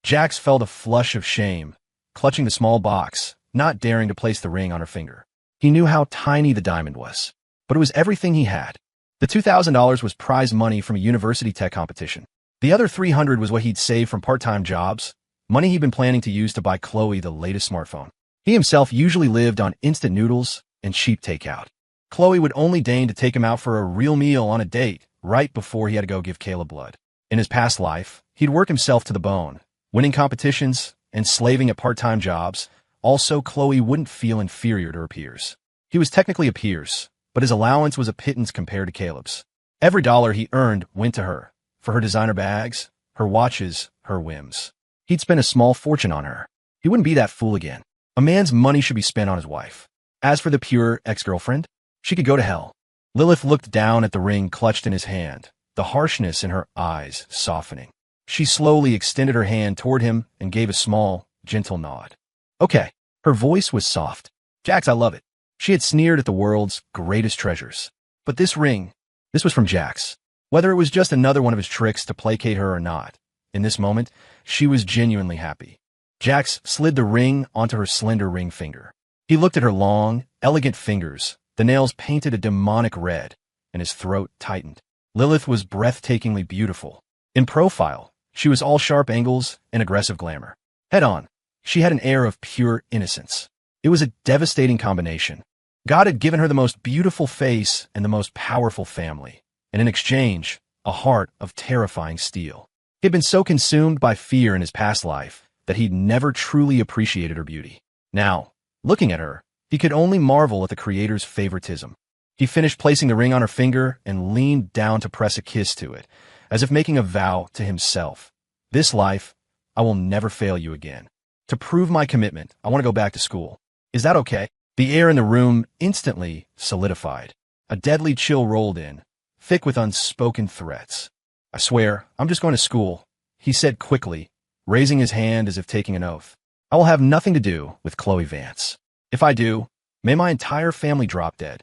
Jax felt a flush of shame, clutching the small box, not daring to place the ring on her finger. He knew how tiny the diamond was, but it was everything he had. The $2,000 was prize money from a university tech competition. The other $300 was what he'd saved from part-time jobs, money he'd been planning to use to buy Chloe the latest smartphone. He himself usually lived on instant noodles and cheap takeout. Chloe would only deign to take him out for a real meal on a date right before he had to go give Caleb blood. In his past life, he'd work himself to the bone, winning competitions and slaving at part-time jobs. Also, Chloe wouldn't feel inferior to her peers. He was technically a peers, but his allowance was a pittance compared to Caleb's. Every dollar he earned went to her, for her designer bags, her watches, her whims. He'd spend a small fortune on her. He wouldn't be that fool again. A man's money should be spent on his wife. As for the pure ex-girlfriend, she could go to hell. Lilith looked down at the ring clutched in his hand, the harshness in her eyes softening. She slowly extended her hand toward him and gave a small, gentle nod. Okay. Her voice was soft. Jax, I love it. She had sneered at the world's greatest treasures. But this ring, this was from Jax. Whether it was just another one of his tricks to placate her or not, in this moment, she was genuinely happy. Jax slid the ring onto her slender ring finger. He looked at her long, elegant fingers, the nails painted a demonic red, and his throat tightened. Lilith was breathtakingly beautiful. In profile, she was all sharp angles and aggressive glamour. Head on, she had an air of pure innocence. It was a devastating combination. God had given her the most beautiful face and the most powerful family, and in exchange, a heart of terrifying steel. He had been so consumed by fear in his past life that he'd never truly appreciated her beauty. Now, looking at her, he could only marvel at the Creator's favoritism. He finished placing the ring on her finger and leaned down to press a kiss to it, as if making a vow to himself. This life, I will never fail you again. To prove my commitment, I want to go back to school. Is that okay? The air in the room instantly solidified. A deadly chill rolled in, thick with unspoken threats. I swear, I'm just going to school, he said quickly, raising his hand as if taking an oath. I will have nothing to do with Chloe Vance. If I do, may my entire family drop dead.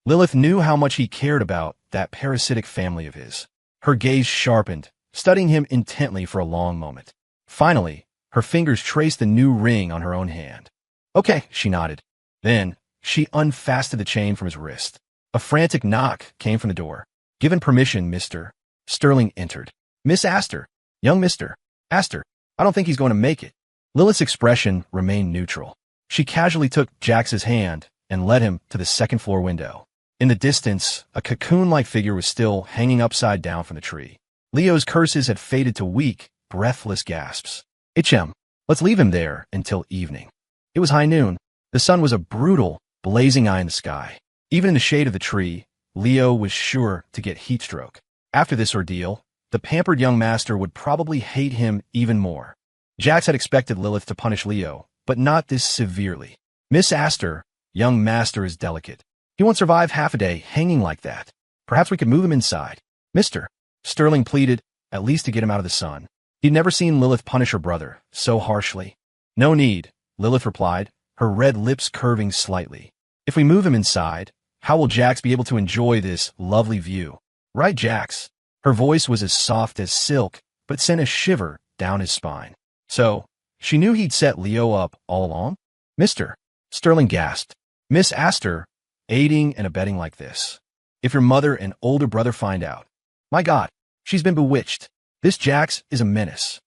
Lilith knew how much he cared about that parasitic family of his. Her gaze sharpened, studying him intently for a long moment. Finally, her fingers traced the new ring on her own hand. Okay, she nodded. Then, she unfastened the chain from his wrist. A frantic knock came from the door. Given permission, Mr. Sterling entered. Miss Astor. Young Mr. Astor. I don't think he's going to make it. Lilith's expression remained neutral. She casually took Jax's hand and led him to the second-floor window. In the distance, a cocoon-like figure was still hanging upside down from the tree. Leo's curses had faded to weak, breathless gasps. HM, let's leave him there until evening. It was high noon. The sun was a brutal, blazing eye in the sky. Even in the shade of the tree, Leo was sure to get heat stroke. After this ordeal, the pampered young master would probably hate him even more. Jax had expected Lilith to punish Leo, but not this severely. Miss Astor, young master is delicate. He won't survive half a day hanging like that. Perhaps we could move him inside. Mr. Sterling pleaded, at least to get him out of the sun. He'd never seen Lilith punish her brother so harshly. No need, Lilith replied, her red lips curving slightly. If we move him inside, how will Jax be able to enjoy this lovely view? Right, Jax? Her voice was as soft as silk, but sent a shiver down his spine. So, she knew he'd set Leo up all along? Mr. Sterling gasped. Miss Astor, aiding and abetting like this. If your mother and older brother find out. My God, she's been bewitched. This Jax is a menace.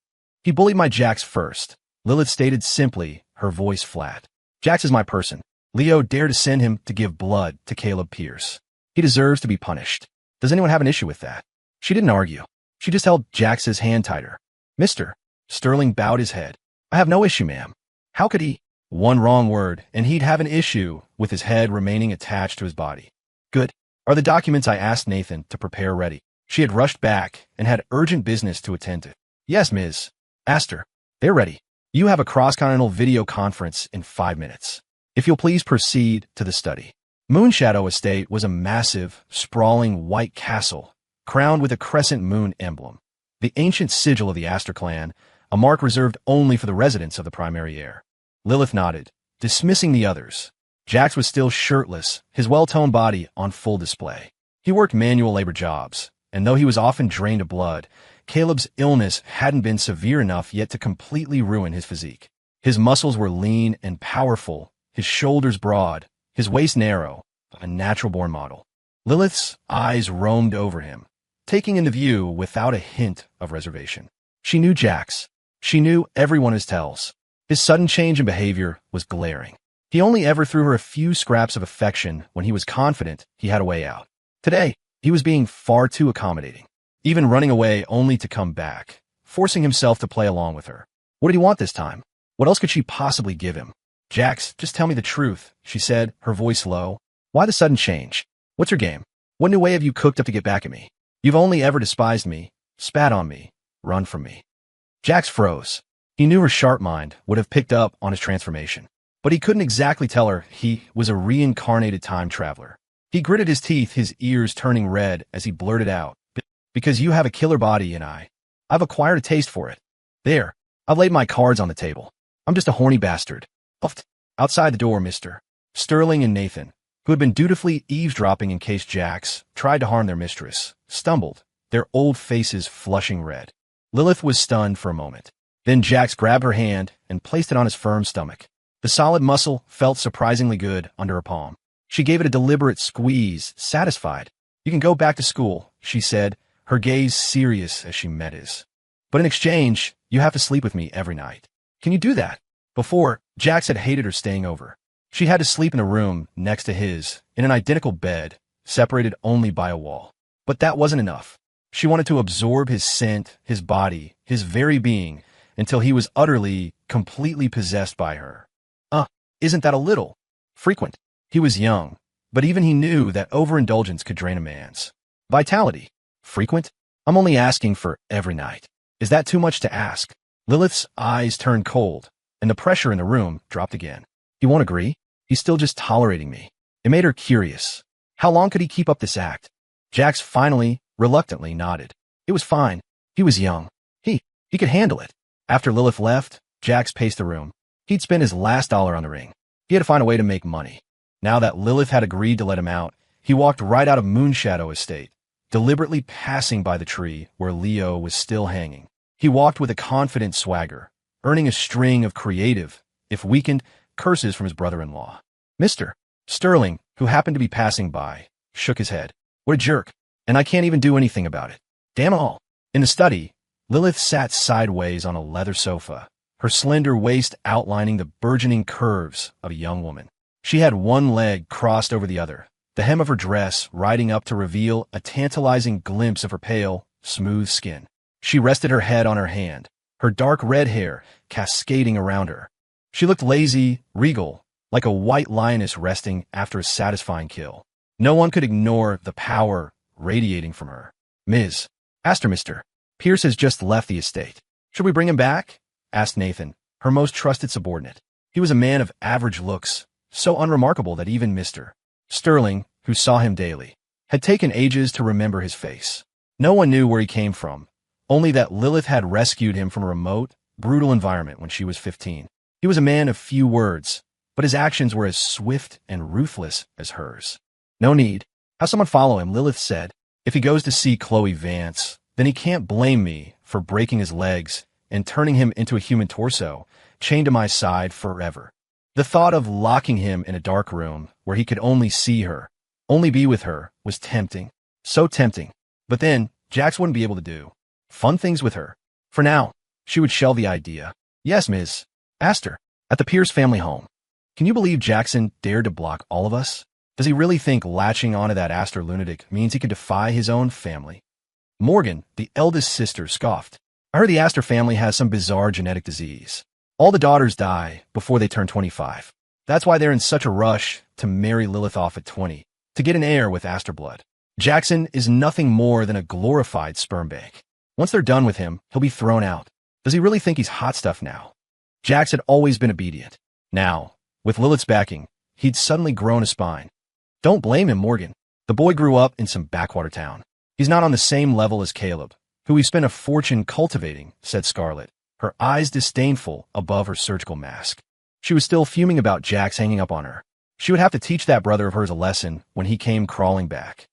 He bullied my Jax first, Lilith stated simply, her voice flat. Jax is my person. Leo dared to send him to give blood to Caleb Pierce. He deserves to be punished. Does anyone have an issue with that? She didn't argue. She just held Jax's hand tighter. Mr. Sterling bowed his head. I have no issue, ma'am. How could he? One wrong word, and he'd have an issue with his head remaining attached to his body. Good. Are the documents I asked Nathan to prepare ready? She had rushed back and had urgent business to attend to. Yes, Ms. Astor. They're ready. You have a cross-continental video conference in 5 minutes. If you'll please proceed to the study. Moonshadow Estate was a massive, sprawling white castle, crowned with a crescent moon emblem. The ancient sigil of the Astor clan, a mark reserved only for the residents of the primary heir. Lilith nodded, dismissing the others. Jax was still shirtless, his well-toned body on full display. He worked manual labor jobs, and though he was often drained of blood, Caleb's illness hadn't been severe enough yet to completely ruin his physique. His muscles were lean and powerful, his shoulders broad, his waist narrow, a natural-born model. Lilith's eyes roamed over him, taking into view without a hint of reservation. She knew Jax. She knew every one of his tells. His sudden change in behavior was glaring. He only ever threw her a few scraps of affection when he was confident he had a way out. Today, he was being far too accommodating, even running away only to come back, forcing himself to play along with her. What did he want this time? What else could she possibly give him? Jax, just tell me the truth, she said, her voice low. Why the sudden change? What's your game? What new way have you cooked up to get back at me? You've only ever despised me, spat on me, run from me. Jax froze. He knew her sharp mind would have picked up on his transformation, but he couldn't exactly tell her he was a reincarnated time traveler. He gritted his teeth, his ears turning red as he blurted out, because you have a killer body and I've acquired a taste for it. There, I've laid my cards on the table. I'm just a horny bastard. Outside the door, Mr. Sterling and Nathan, who had been dutifully eavesdropping in case Jax tried to harm their mistress, stumbled, their old faces flushing red. Lilith was stunned for a moment. Then Jax grabbed her hand and placed it on his firm stomach. The solid muscle felt surprisingly good under her palm. She gave it a deliberate squeeze, satisfied. You can go back to school, she said, her gaze serious as she met his. But in exchange, you have to sleep with me every night. Can you do that? Before, Jax had hated her staying over. She had to sleep in a room next to his, in an identical bed, separated only by a wall. But that wasn't enough. She wanted to absorb his scent, his body, his very being, until he was utterly, completely possessed by her. Isn't that a little frequent? He was young, but even he knew that overindulgence could drain a man's vitality. Frequent? I'm only asking for every night. Is that too much to ask? Lilith's eyes turned cold, and the pressure in the room dropped again. He won't agree? He's still just tolerating me. It made her curious. How long could he keep up this act? Jax finally, reluctantly nodded. It was fine. He was young. He could handle it. After Lilith left, Jax paced the room. He'd spent his last dollar on the ring. He had to find a way to make money. Now that Lilith had agreed to let him out, he walked right out of Moonshadow Estate, deliberately passing by the tree where Leo was still hanging. He walked with a confident swagger, earning a string of creative, if weakened, curses from his brother-in-law. Mr. Sterling, who happened to be passing by, shook his head. What a jerk. And I can't even do anything about it. Damn it all. In the study, Lilith sat sideways on a leather sofa, her slender waist outlining the burgeoning curves of a young woman. She had one leg crossed over the other, the hem of her dress riding up to reveal a tantalizing glimpse of her pale, smooth skin. She rested her head on her hand, her dark red hair cascading around her. She looked lazy, regal, like a white lioness resting after a satisfying kill. No one could ignore the power radiating from her. Ms. Asked Mr. Pierce has just left the estate. Should we bring him back? Asked Nathan, her most trusted subordinate. He was a man of average looks, so unremarkable that even Mr. Sterling, who saw him daily, had taken ages to remember his face. No one knew where he came from, only that Lilith had rescued him from a remote, brutal environment when she was 15. He was a man of few words, but his actions were as swift and ruthless as hers. No need. Have someone follow him, Lilith said. If he goes to see Chloe Vance, then he can't blame me for breaking his legs and turning him into a human torso, chained to my side forever. The thought of locking him in a dark room where he could only see her, only be with her, was tempting. So tempting. But then, Jax wouldn't be able to do fun things with her. For now, she would shelve the idea. Yes, Ms. Astor, at the Pierce family home. Can you believe Jackson dared to block all of us? Does he really think latching onto that Astor lunatic means he can defy his own family? Morgan, the eldest sister, scoffed. I heard the Astor family has some bizarre genetic disease. All the daughters die before they turn 25. That's why they're in such a rush to marry Lilith off at 20, to get an heir with Astor blood. Jackson is nothing more than a glorified sperm bank. Once they're done with him, he'll be thrown out. Does he really think he's hot stuff now? Jax had always been obedient. Now, with Lilith's backing, he'd suddenly grown a spine. Don't blame him, Morgan. The boy grew up in some backwater town. He's not on the same level as Caleb, who he spent a fortune cultivating, said Scarlett, her eyes disdainful above her surgical mask. She was still fuming about Jax hanging up on her. She would have to teach that brother of hers a lesson when he came crawling back.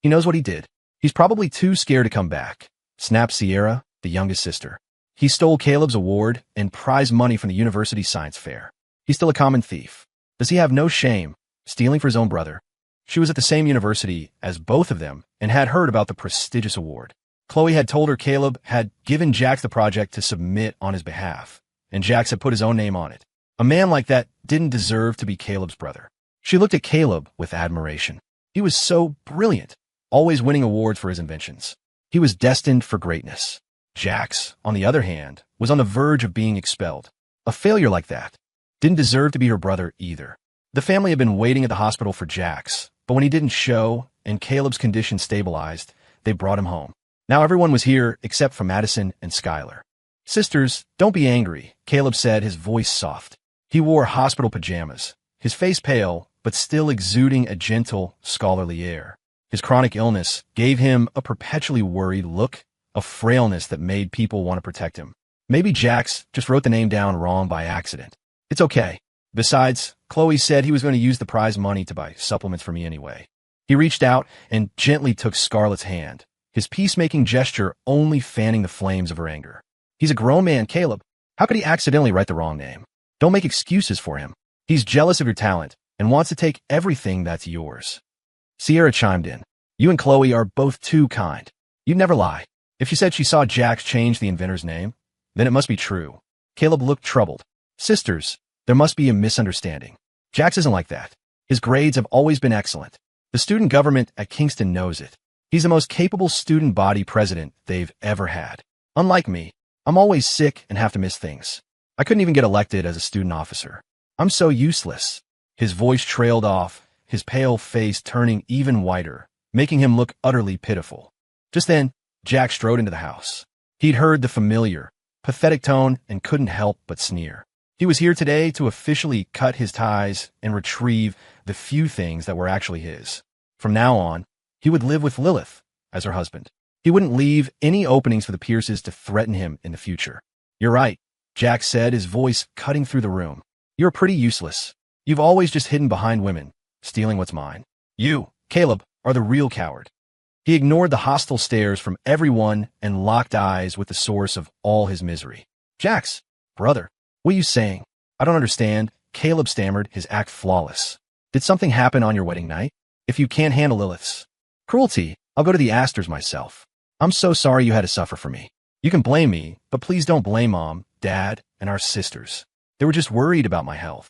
He knows what he did. He's probably too scared to come back, snapped Sierra, the youngest sister. He stole Caleb's award and prize money from the university science fair. He's still a common thief. Does he have no shame, stealing for his own brother? She was at the same university as both of them and had heard about the prestigious award. Chloe had told her Caleb had given Jax the project to submit on his behalf, and Jax had put his own name on it. A man like that didn't deserve to be Caleb's brother. She looked at Caleb with admiration. He was so brilliant, always winning awards for his inventions. He was destined for greatness. Jax, on the other hand, was on the verge of being expelled. A failure like that didn't deserve to be her brother either. The family had been waiting at the hospital for Jax, but when he didn't show and Caleb's condition stabilized, they brought him home. Now everyone was here except for Madison and Skylar. "Sisters, don't be angry," Caleb said, his voice soft. He wore hospital pajamas, his face pale, but still exuding a gentle, scholarly air. His chronic illness gave him a perpetually worried look, a frailness that made people want to protect him. Maybe Jax just wrote the name down wrong by accident. It's okay. Besides, Chloe said he was going to use the prize money to buy supplements for me anyway. He reached out and gently took Scarlett's hand, his peacemaking gesture only fanning the flames of her anger. He's a grown man, Caleb. How could he accidentally write the wrong name? Don't make excuses for him. He's jealous of your talent and wants to take everything that's yours. Sierra chimed in. You and Chloe are both too kind. You'd never lie. If she said she saw Jax change the inventor's name, then it must be true. Caleb looked troubled. Sisters, there must be a misunderstanding. Jax isn't like that. His grades have always been excellent. The student government at Kingston knows it. He's the most capable student body president they've ever had. Unlike me, I'm always sick and have to miss things. I couldn't even get elected as a student officer. I'm so useless. His voice trailed off, his pale face turning even whiter, making him look utterly pitiful. Just then, Jack strode into the house. He'd heard the familiar, pathetic tone and couldn't help but sneer. He was here today to officially cut his ties and retrieve the few things that were actually his. From now on, he would live with Lilith as her husband. He wouldn't leave any openings for the Pierces to threaten him in the future. You're right, Jack said, his voice cutting through the room. You're pretty useless. You've always just hidden behind women, stealing what's mine. You, Caleb, are the real coward. He ignored the hostile stares from everyone and locked eyes with the source of all his misery. Jax, brother, what are you saying? I don't understand, Caleb stammered, his act flawless. Did something happen on your wedding night? If you can't handle Lilith's cruelty, I'll go to the Astors myself. I'm so sorry you had to suffer for me. You can blame me, but please don't blame Mom, Dad, and our sisters. They were just worried about my health.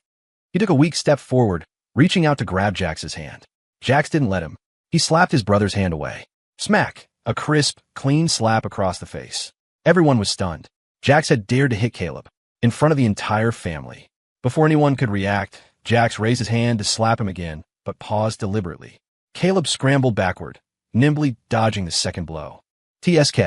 He took a weak step forward, reaching out to grab Jax's hand. Jax didn't let him. He slapped his brother's hand away. Smack! A crisp, clean slap across the face. Everyone was stunned. Jax had dared to hit Caleb, in front of the entire family. Before anyone could react, Jax raised his hand to slap him again, but paused deliberately. Caleb scrambled backward, nimbly dodging the second blow. TSK,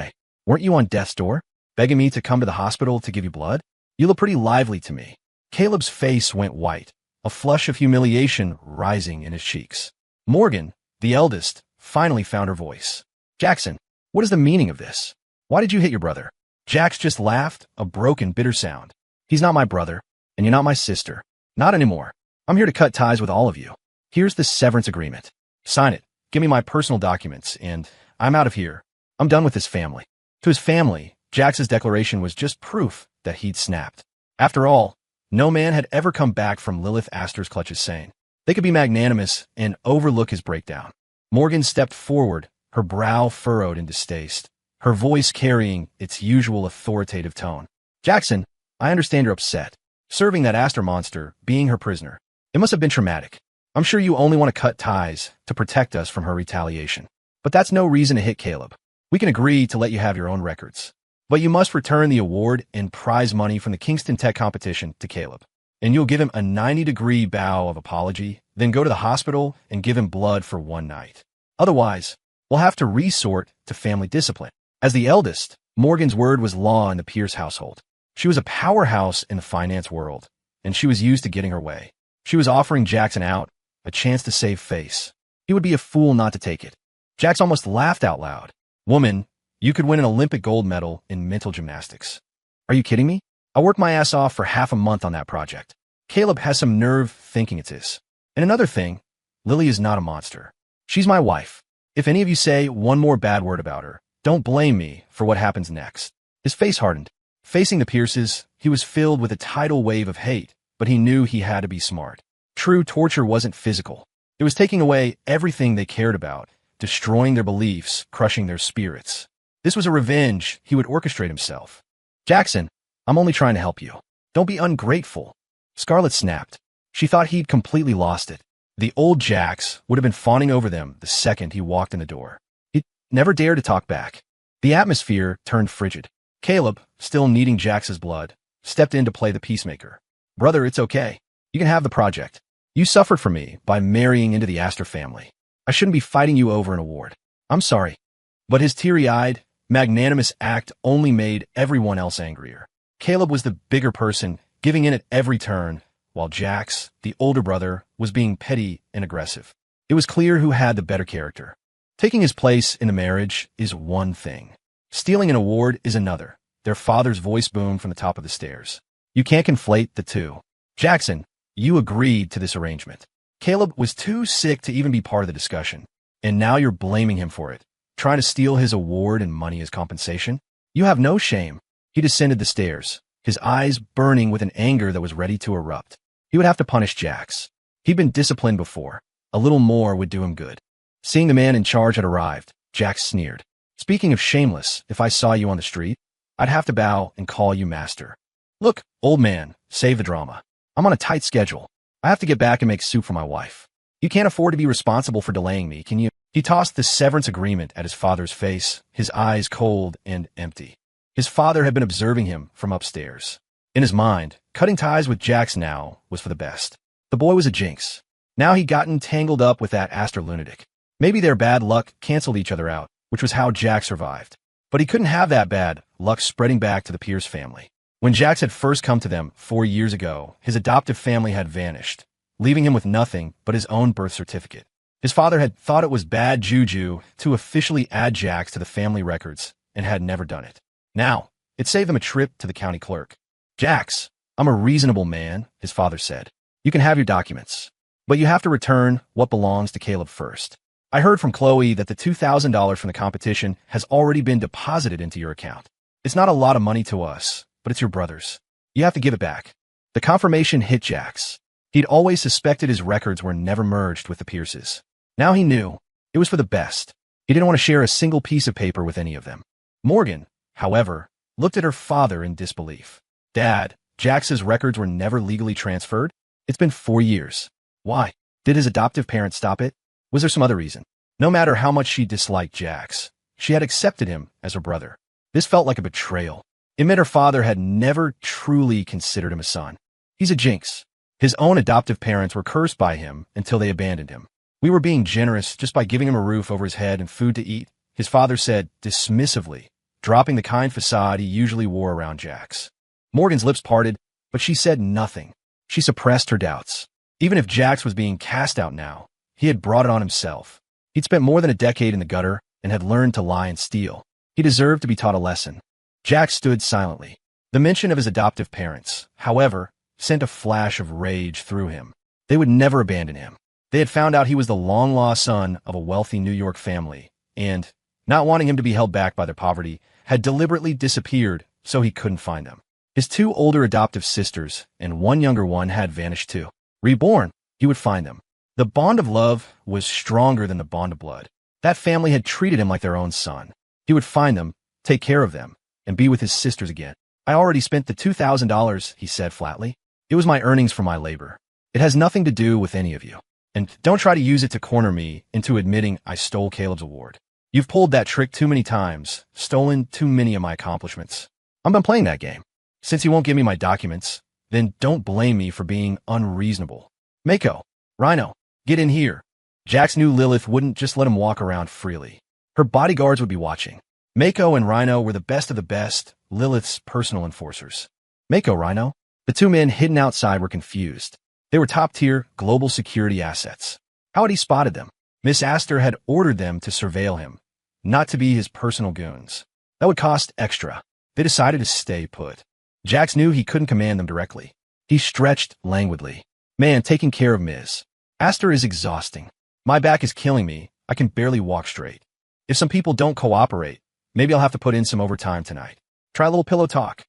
weren't you on death's door, begging me to come to the hospital to give you blood? You look pretty lively to me. Caleb's face went white, a flush of humiliation rising in his cheeks. Morgan, the eldest, finally found her voice. Jackson, what is the meaning of this? Why did you hit your brother? Jax just laughed, a broken, bitter sound. He's not my brother, and you're not my sister. Not anymore. I'm here to cut ties with all of you. Here's the severance agreement. Sign it, give me my personal documents, and I'm out of here. I'm done with this family. To his family, Jax's declaration was just proof that he'd snapped. After all, no man had ever come back from Lilith Astor's clutches sane. They could be magnanimous and overlook his breakdown. Morgan stepped forward, her brow furrowed in distaste, her voice carrying its usual authoritative tone. Jackson, I understand you're upset. Serving that Astor monster, being her prisoner. It must have been traumatic. I'm sure you only want to cut ties to protect us from her retaliation. But that's no reason to hit Caleb. We can agree to let you have your own records. But you must return the award and prize money from the Kingston Tech competition to Caleb. And you'll give him a 90-degree bow of apology, then go to the hospital and give him blood for one night. Otherwise, we'll have to resort to family discipline. As the eldest, Morgan's word was law in the Pierce household. She was a powerhouse in the finance world, and she was used to getting her way. She was offering Jackson out, a chance to save face. He would be a fool not to take it. Jax almost laughed out loud. Woman, you could win an Olympic gold medal in mental gymnastics. Are you kidding me? I worked my ass off for half a month on that project. Caleb has some nerve thinking it's his. And another thing, Lily is not a monster. She's my wife. If any of you say one more bad word about her, don't blame me for what happens next. His face hardened. Facing the Pierces, he was filled with a tidal wave of hate, but he knew he had to be smart. True torture wasn't physical. It was taking away everything they cared about, destroying their beliefs, crushing their spirits. This was a revenge he would orchestrate himself. Jackson, I'm only trying to help you. Don't be ungrateful. Scarlett snapped. She thought he'd completely lost it. The old Jax would have been fawning over them the second he walked in the door. He never dared to talk back. The atmosphere turned frigid. Caleb, still needing Jax's blood, stepped in to play the peacemaker. Brother, it's okay. You can have the project. You suffered for me by marrying into the Astor family. I shouldn't be fighting you over an award. I'm sorry. But his teary-eyed, magnanimous act only made everyone else angrier. Caleb was the bigger person, giving in at every turn, while Jax, the older brother, was being petty and aggressive. It was clear who had the better character. Taking his place in the marriage is one thing. Stealing an award is another. Their father's voice boomed from the top of the stairs. You can't conflate the two. Jackson, you agreed to this arrangement. Caleb was too sick to even be part of the discussion. And now you're blaming him for it. Trying to steal his award and money as compensation? You have no shame. He descended the stairs, his eyes burning with an anger that was ready to erupt. He would have to punish Jax. He'd been disciplined before. A little more would do him good. Seeing the man in charge had arrived, Jax sneered. Speaking of shameless, if I saw you on the street, I'd have to bow and call you master. Look, old man, save the drama. I'm on a tight schedule. I have to get back and make soup for my wife. You can't afford to be responsible for delaying me, can you? He tossed the severance agreement at his father's face, his eyes cold and empty. His father had been observing him from upstairs. In his mind, cutting ties with Jax now was for the best. The boy was a jinx. Now he'd gotten tangled up with that Astor lunatic. Maybe their bad luck canceled each other out, which was how Jax survived. But he couldn't have that bad luck spreading back to the Pierce family. When Jax had first come to them 4 years ago, his adoptive family had vanished, leaving him with nothing but his own birth certificate. His father had thought it was bad juju to officially add Jax to the family records and had never done it. Now, it saved them a trip to the county clerk. Jax, I'm a reasonable man, his father said. You can have your documents, but you have to return what belongs to Caleb first. I heard from Chloe that the $2,000 from the competition has already been deposited into your account. It's not a lot of money to us, but it's your brother's. You have to give it back. The confirmation hit Jax. He'd always suspected his records were never merged with the Pierces. Now he knew. It was for the best. He didn't want to share a single piece of paper with any of them. Morgan, however, looked at her father in disbelief. Dad, Jax's records were never legally transferred? It's been 4 years. Why? Did his adoptive parents stop it? Was there some other reason? No matter how much she disliked Jax, she had accepted him as her brother. This felt like a betrayal. It meant her father had never truly considered him a son. He's a jinx. His own adoptive parents were cursed by him until they abandoned him. We were being generous just by giving him a roof over his head and food to eat, his father said dismissively, dropping the kind facade he usually wore around Jax. Morgan's lips parted, but she said nothing. She suppressed her doubts. Even if Jax was being cast out now, he had brought it on himself. He'd spent more than a decade in the gutter and had learned to lie and steal. He deserved to be taught a lesson. Jax stood silently. The mention of his adoptive parents, however, sent a flash of rage through him. They would never abandon him. They had found out he was the long-lost son of a wealthy New York family, and, not wanting him to be held back by their poverty, had deliberately disappeared so he couldn't find them. His 2 older adoptive sisters and 1 younger one had vanished too. Reborn, he would find them. The bond of love was stronger than the bond of blood. That family had treated him like their own son. He would find them, take care of them, and be with his sisters again. I already spent the $2,000, he said flatly. It was my earnings from my labor. It has nothing to do with any of you. And don't try to use it to corner me into admitting I stole Caleb's award. You've pulled that trick too many times, stolen too many of my accomplishments. I'm done playing that game. Since you won't give me my documents, then don't blame me for being unreasonable. Mako, Rhino, get in here. Jax knew Lilith wouldn't just let him walk around freely. Her bodyguards would be watching. Mako and Rhino were the best of the best, Lilith's personal enforcers. Mako, Rhino. The 2 men hidden outside were confused. They were top-tier, global security assets. How had he spotted them? Miss Astor had ordered them to surveil him, not to be his personal goons. That would cost extra. They decided to stay put. Jax knew he couldn't command them directly. He stretched languidly. Man, taking care of Ms. Astor is exhausting. My back is killing me. I can barely walk straight. If some people don't cooperate, maybe I'll have to put in some overtime tonight. Try a little pillow talk.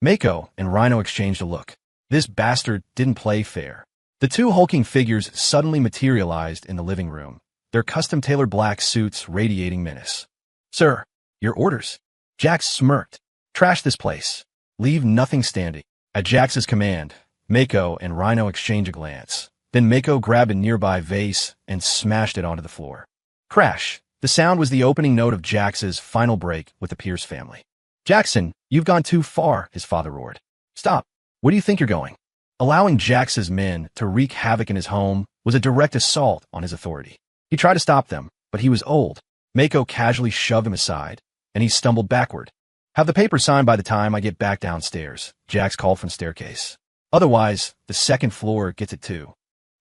Mako and Rhino exchanged a look. This bastard didn't play fair. The 2 hulking figures suddenly materialized in the living room, their custom-tailored black suits radiating menace. Sir, your orders. Jax smirked. Trash this place. Leave nothing standing. At Jax's command, Mako and Rhino exchange a glance. Then Mako grabbed a nearby vase and smashed it onto the floor. Crash! The sound was the opening note of Jax's final break with the Pierce family. "Jackson, you've gone too far," his father roared. "Stop. Where do you think you're going?" Allowing Jax's men to wreak havoc in his home was a direct assault on his authority. He tried to stop them, but he was old. Mako casually shoved him aside, and he stumbled backward. "Have the paper signed by the time I get back downstairs," Jax called from the staircase. "Otherwise, the second floor gets it too."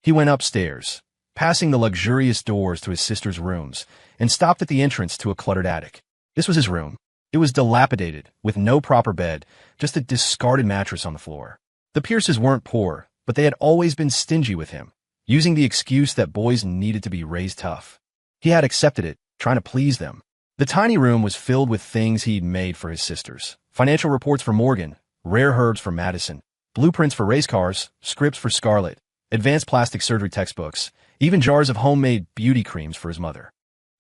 He went upstairs, passing the luxurious doors to his sister's rooms, and stopped at the entrance to a cluttered attic. This was his room. It was dilapidated, with no proper bed, just a discarded mattress on the floor. The Pierces weren't poor, but they had always been stingy with him, using the excuse that boys needed to be raised tough. He had accepted it, trying to please them. The tiny room was filled with things he'd made for his sisters. Financial reports for Morgan, rare herbs for Madison, blueprints for race cars, scripts for Scarlett, advanced plastic surgery textbooks, even jars of homemade beauty creams for his mother.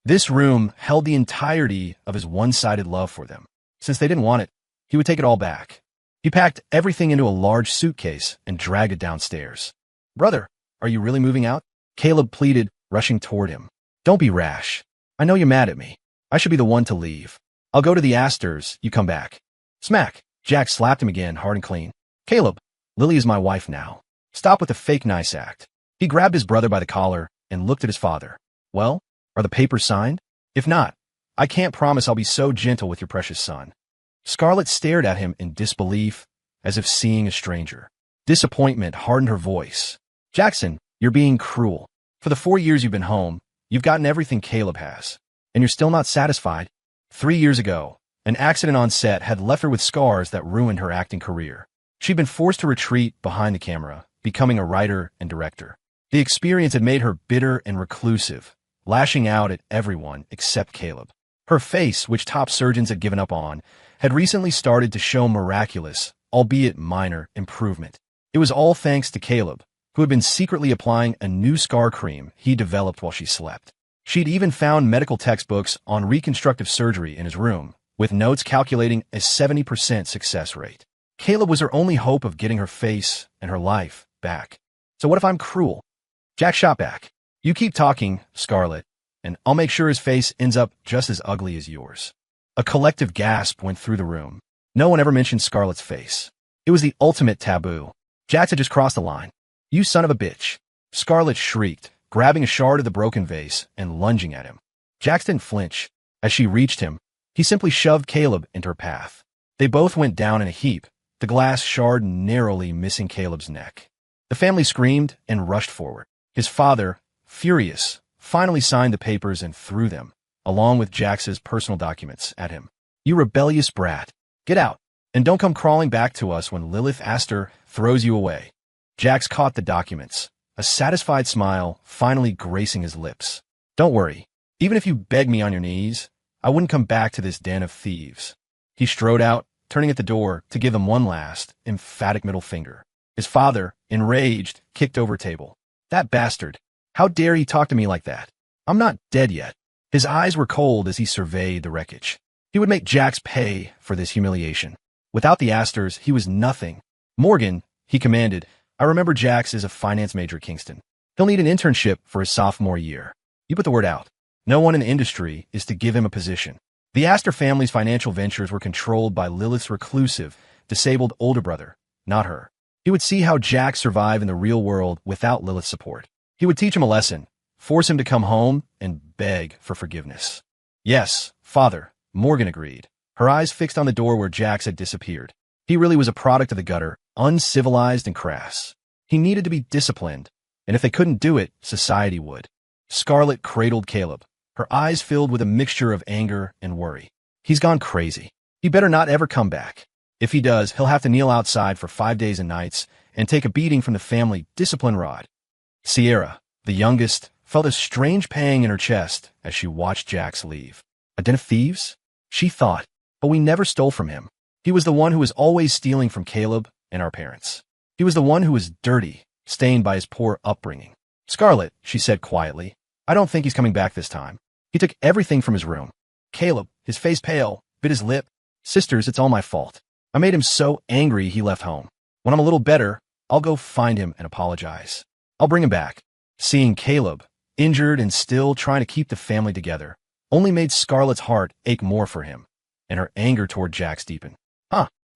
This room held the entirety of his one-sided love for them. Since they didn't want it, he would take it all back. He packed everything into a large suitcase and dragged it downstairs. "Brother, are you really moving out?" Caleb pleaded, rushing toward him. "Don't be rash. I know you're mad at me. I should be the one to leave. I'll go to the Astors, you come back." Smack! Jack slapped him again, hard and clean. "Caleb, Lily is my wife now. Stop with the fake nice act." He grabbed his brother by the collar and looked at his father. "Well, are the papers signed? If not, I can't promise I'll be so gentle with your precious son." Scarlett stared at him in disbelief, as if seeing a stranger. Disappointment hardened her voice. "Jackson, you're being cruel. For the 4 years you've been home, you've gotten everything Caleb has. And you're still not satisfied." 3 years ago, an accident on set had left her with scars that ruined her acting career. She'd been forced to retreat behind the camera, becoming a writer and director. The experience had made her bitter and reclusive, lashing out at everyone except Caleb. Her face, which top surgeons had given up on, had recently started to show miraculous, albeit minor, improvement. It was all thanks to Caleb, who had been secretly applying a new scar cream he developed while she slept. She'd even found medical textbooks on reconstructive surgery in his room, with notes calculating a 70% success rate. Caleb was her only hope of getting her face and her life back. "So what if I'm cruel?" Jack shot back. "You keep talking, Scarlett, and I'll make sure his face ends up just as ugly as yours." A collective gasp went through the room. No one ever mentioned Scarlett's face. It was the ultimate taboo. Jax had just crossed the line. "You son of a bitch!" Scarlett shrieked, grabbing a shard of the broken vase and lunging at him. Jax didn't flinch. As she reached him, he simply shoved Caleb into her path. They both went down in a heap, the glass shard narrowly missing Caleb's neck. The family screamed and rushed forward. His father, furious, finally signed the papers and threw them, along with Jax's personal documents, at him. "You rebellious brat. Get out, and don't come crawling back to us when Lilith Astor throws you away." Jax caught the documents, a satisfied smile finally gracing his lips. "Don't worry. Even if you beg me on your knees, I wouldn't come back to this den of thieves." He strode out, turning at the door to give them one last, emphatic middle finger. His father, enraged, kicked over a table. "That bastard. How dare he talk to me like that? I'm not dead yet." His eyes were cold as he surveyed the wreckage. He would make Jax pay for this humiliation. Without the Astors, he was nothing. "Morgan," he commanded, "I remember Jax is a finance major at Kingston. He'll need an internship for his sophomore year. You put the word out. No one in the industry is to give him a position." The Astor family's financial ventures were controlled by Lilith's reclusive, disabled older brother, not her. He would see how Jax survived in the real world without Lilith's support. He would teach him a lesson, force him to come home, and beg for forgiveness. "Yes, father," Morgan agreed, her eyes fixed on the door where Jax had disappeared. He really was a product of the gutter, uncivilized and crass. He needed to be disciplined, and if they couldn't do it, society would. Scarlett cradled Caleb, her eyes filled with a mixture of anger and worry. "He's gone crazy. He better not ever come back. If he does, he'll have to kneel outside for 5 days and nights and take a beating from the family discipline rod." Sierra, the youngest, felt a strange pang in her chest as she watched Jax leave. "A den of thieves?" she thought, "but we never stole from him. He was the one who was always stealing from Caleb and our parents. He was the one who was dirty, stained by his poor upbringing." "Scarlett," she said quietly, "I don't think he's coming back this time. He took everything from his room." Caleb, his face pale, bit his lip. "Sisters, it's all my fault. I made him so angry he left home. When I'm a little better, I'll go find him and apologize. I'll bring him back. Seeing Caleb, injured and still trying to keep the family together, only made Scarlett's heart ache more for him, and her anger toward Jax deepen.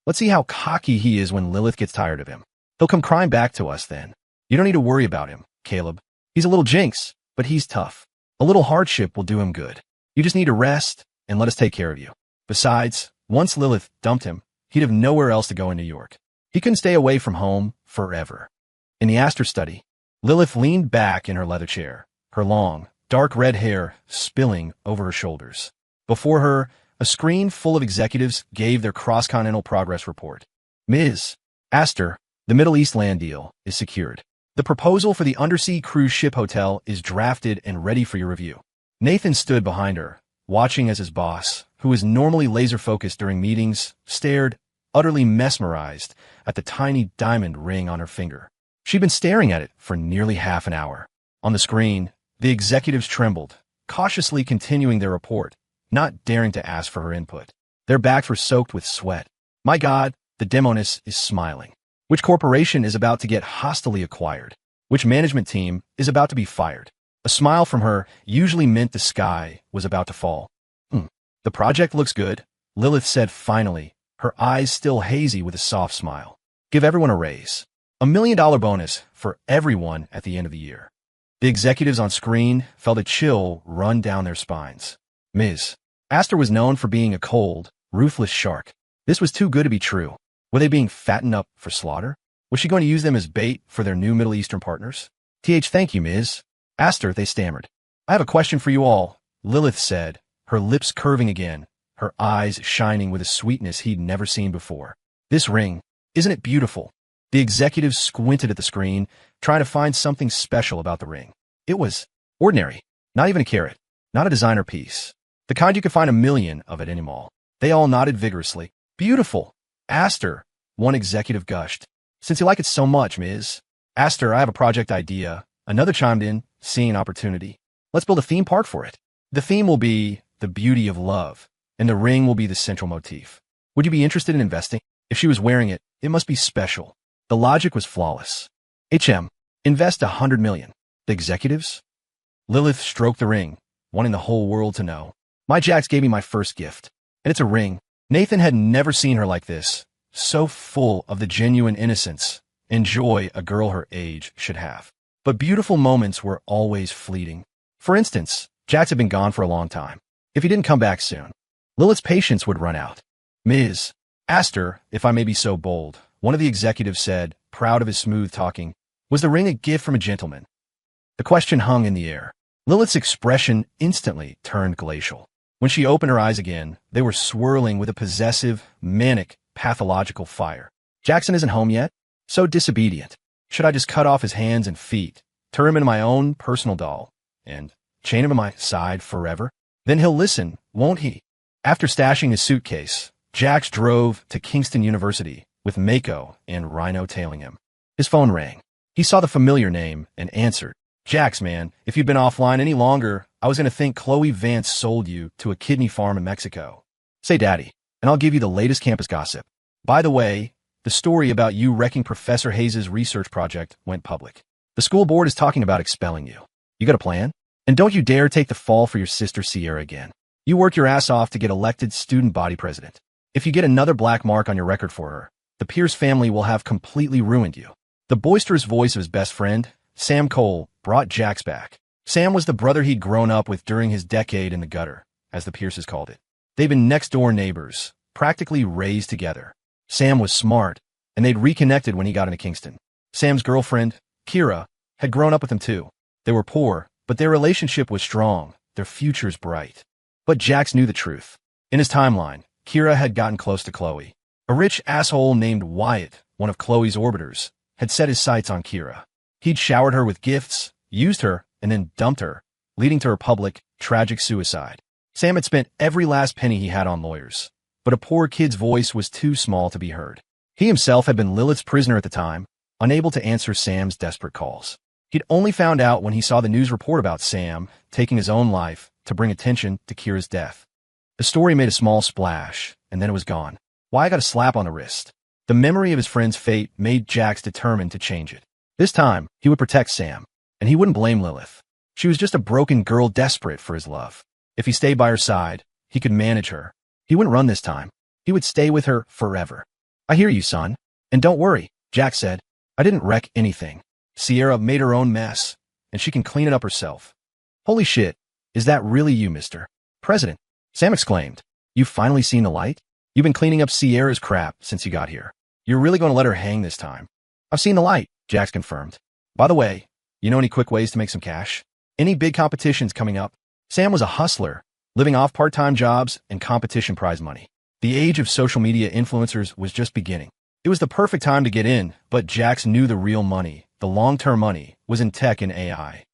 Let's see how cocky he is when Lilith gets tired of him. He'll come crying back to us then. You don't need to worry about him, Caleb. He's a little jinx, but he's tough. A little hardship will do him good. You just need to rest and let us take care of you. Besides, once Lilith dumped him, he'd have nowhere else to go in New York. He couldn't stay away from home forever. In the Astor study, Lilith leaned back in her leather chair, her long, dark red hair spilling over her shoulders. Before her, a screen full of executives gave their cross-continental progress report. Ms. Astor, the Middle East land deal is secured. The proposal for the undersea cruise ship hotel is drafted and ready for your review. Nathan stood behind her, watching as his boss, who was normally laser-focused during meetings, stared, utterly mesmerized, at the tiny diamond ring on her finger. She'd been staring at it for nearly half an hour. On the screen, the executives trembled, cautiously continuing their report, not daring to ask for her input. Their backs were soaked with sweat. My God, the demoness is smiling. Which corporation is about to get hostilely acquired? Which management team is about to be fired? A smile from her usually meant the sky was about to fall. The project looks good, Lilith said finally, her eyes still hazy with a soft smile. Give everyone a raise. $1 million bonus for everyone at the end of the year. The executives on screen felt a chill run down their spines. Ms. Astor was known for being a cold, ruthless shark. This was too good to be true. Were they being fattened up for slaughter? Was she going to use them as bait for their new Middle Eastern partners? Thank you, Ms. Astor, they stammered. I have a question for you all, Lilith said, her lips curving again, her eyes shining with a sweetness he'd never seen before. This ring, isn't it beautiful? The executives squinted at the screen, trying to find something special about the ring. It was ordinary, not even a carat, not a designer piece. The kind you could find 1 million of at any mall. They all nodded vigorously. Beautiful. Astor, one executive gushed. Since you like it so much, Ms. Astor, I have a project idea. Another chimed in, seeing an opportunity. Let's build a theme park for it. The theme will be the beauty of love, and the ring will be the central motif. Would you be interested in investing? If she was wearing it, it must be special. The logic was flawless. Invest 100 million. The executives? Lilith stroked the ring, wanting the whole world to know. My Jax gave me my first gift, and it's a ring. Nathan had never seen her like this, so full of the genuine innocence and joy a girl her age should have. But beautiful moments were always fleeting. For instance, Jax had been gone for a long time. If he didn't come back soon, Lilith's patience would run out. Ms. Astor, if I may be so bold, one of the executives said, proud of his smooth talking, was the ring a gift from a gentleman? The question hung in the air. Lilith's expression instantly turned glacial. When she opened her eyes again, they were swirling with a possessive, manic, pathological fire. Jackson isn't home yet? So disobedient. Should I just cut off his hands and feet, turn him into my own personal doll, and chain him to my side forever? Then he'll listen, won't he? After stashing his suitcase, Jax drove to Kingston University with Mako and Rhino tailing him. His phone rang. He saw the familiar name and answered. Jax, man, if you'd been offline any longer, I was going to think Chloe Vance sold you to a kidney farm in Mexico. Say daddy, and I'll give you the latest campus gossip. By the way, the story about you wrecking Professor Hayes' research project went public. The school board is talking about expelling you. You got a plan? And don't you dare take the fall for your sister Sierra again. You work your ass off to get elected student body president. If you get another black mark on your record for her, the Pierce family will have completely ruined you. The boisterous voice of his best friend, Sam Cole, brought Jax back. Sam was the brother he'd grown up with during his decade in the gutter, as the Pierces called it. They'd been next-door neighbors, practically raised together. Sam was smart, and they'd reconnected when he got into Kingston. Sam's girlfriend, Kira, had grown up with him too. They were poor, but their relationship was strong, their futures bright. But Jax knew the truth. In his timeline, Kira had gotten close to Chloe. A rich asshole named Wyatt, one of Chloe's orbiters, had set his sights on Kira. He'd showered her with gifts, used her, and then dumped her, leading to her public, tragic suicide. Sam had spent every last penny he had on lawyers, but a poor kid's voice was too small to be heard. He himself had been Lilith's prisoner at the time, unable to answer Sam's desperate calls. He'd only found out when he saw the news report about Sam taking his own life to bring attention to Kira's death. The story made a small splash, and then it was gone. Why I got a slap on the wrist? The memory of his friend's fate made Jax determined to change it. This time, he would protect Sam, and he wouldn't blame Lilith. She was just a broken girl desperate for his love. If he stayed by her side, he could manage her. He wouldn't run this time. He would stay with her forever. I hear you, son. And don't worry, Jax said. I didn't wreck anything. Sierra made her own mess, and she can clean it up herself. Holy shit, is that really you, Mr. President? Sam exclaimed. You've finally seen the light? You've been cleaning up Sierra's crap since you got here. You're really going to let her hang this time. I've seen the light, Jax confirmed. By the way, you know any quick ways to make some cash? Any big competitions coming up? Sam was a hustler, living off part-time jobs and competition prize money. The age of social media influencers was just beginning. It was the perfect time to get in, but Jax knew the real money, the long-term money, was in tech and AI.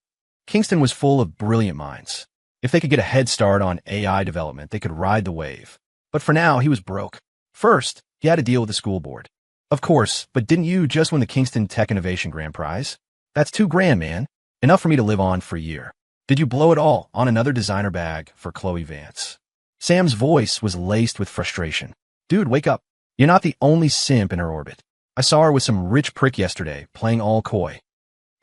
Kingston was full of brilliant minds. If they could get a head start on AI development, they could ride the wave. But for now, he was broke. First, he had to deal with the school board. Of course, but didn't you just win the Kingston Tech Innovation Grand Prize? That's $2,000, man. Enough for me to live on for a year. Did you blow it all on another designer bag for Chloe Vance? Sam's voice was laced with frustration. Dude, wake up. You're not the only simp in her orbit. I saw her with some rich prick yesterday, playing all coy.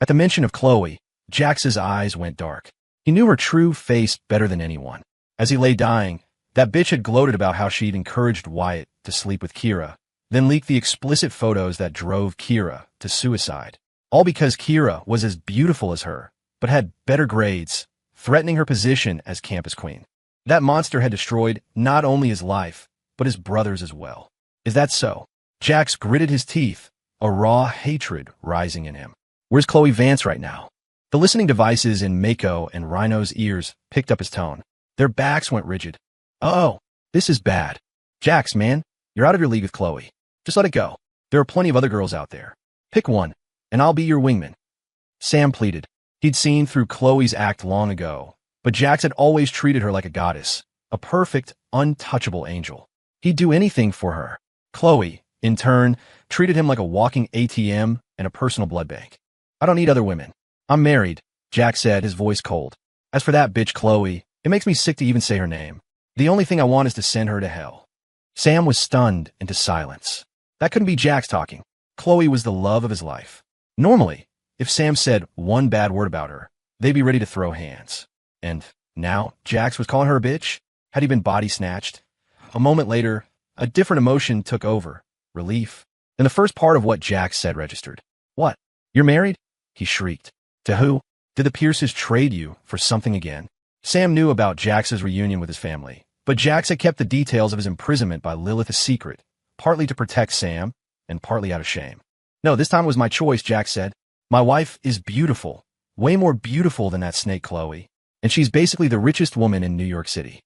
At the mention of Chloe, Jax's eyes went dark. He knew her true face better than anyone. As he lay dying, that bitch had gloated about how she'd encouraged Wyatt to sleep with Kira, then leaked the explicit photos that drove Kira to suicide. All because Kira was as beautiful as her, but had better grades, threatening her position as campus queen. That monster had destroyed not only his life, but his brother's as well. Is that so? Jax gritted his teeth, a raw hatred rising in him. Where's Chloe Vance right now? The listening devices in Mako and Rhino's ears picked up his tone. Their backs went rigid. Oh, this is bad. Jax, man, you're out of your league with Chloe. Just let it go. There are plenty of other girls out there. Pick one, and I'll be your wingman. Sam pleaded. He'd seen through Chloe's act long ago, but Jax had always treated her like a goddess, a perfect, untouchable angel. He'd do anything for her. Chloe, in turn, treated him like a walking ATM and a personal blood bank. I don't need other women. I'm married, Jax said, his voice cold. As for that bitch Chloe, it makes me sick to even say her name. The only thing I want is to send her to hell. Sam was stunned into silence. That couldn't be Jax talking. Chloe was the love of his life. Normally, if Sam said one bad word about her, they'd be ready to throw hands. And now, Jax was calling her a bitch? Had he been body snatched? A moment later, a different emotion took over. Relief. Then the first part of what Jax said registered. What? You're married? He shrieked. To who? Did the Pierces trade you for something again? Sam knew about Jax's reunion with his family, but Jax had kept the details of his imprisonment by Lilith a secret, partly to protect Sam, and partly out of shame. No, this time was my choice, Jax said. My wife is beautiful, way more beautiful than that snake Chloe, and she's basically the richest woman in New York City.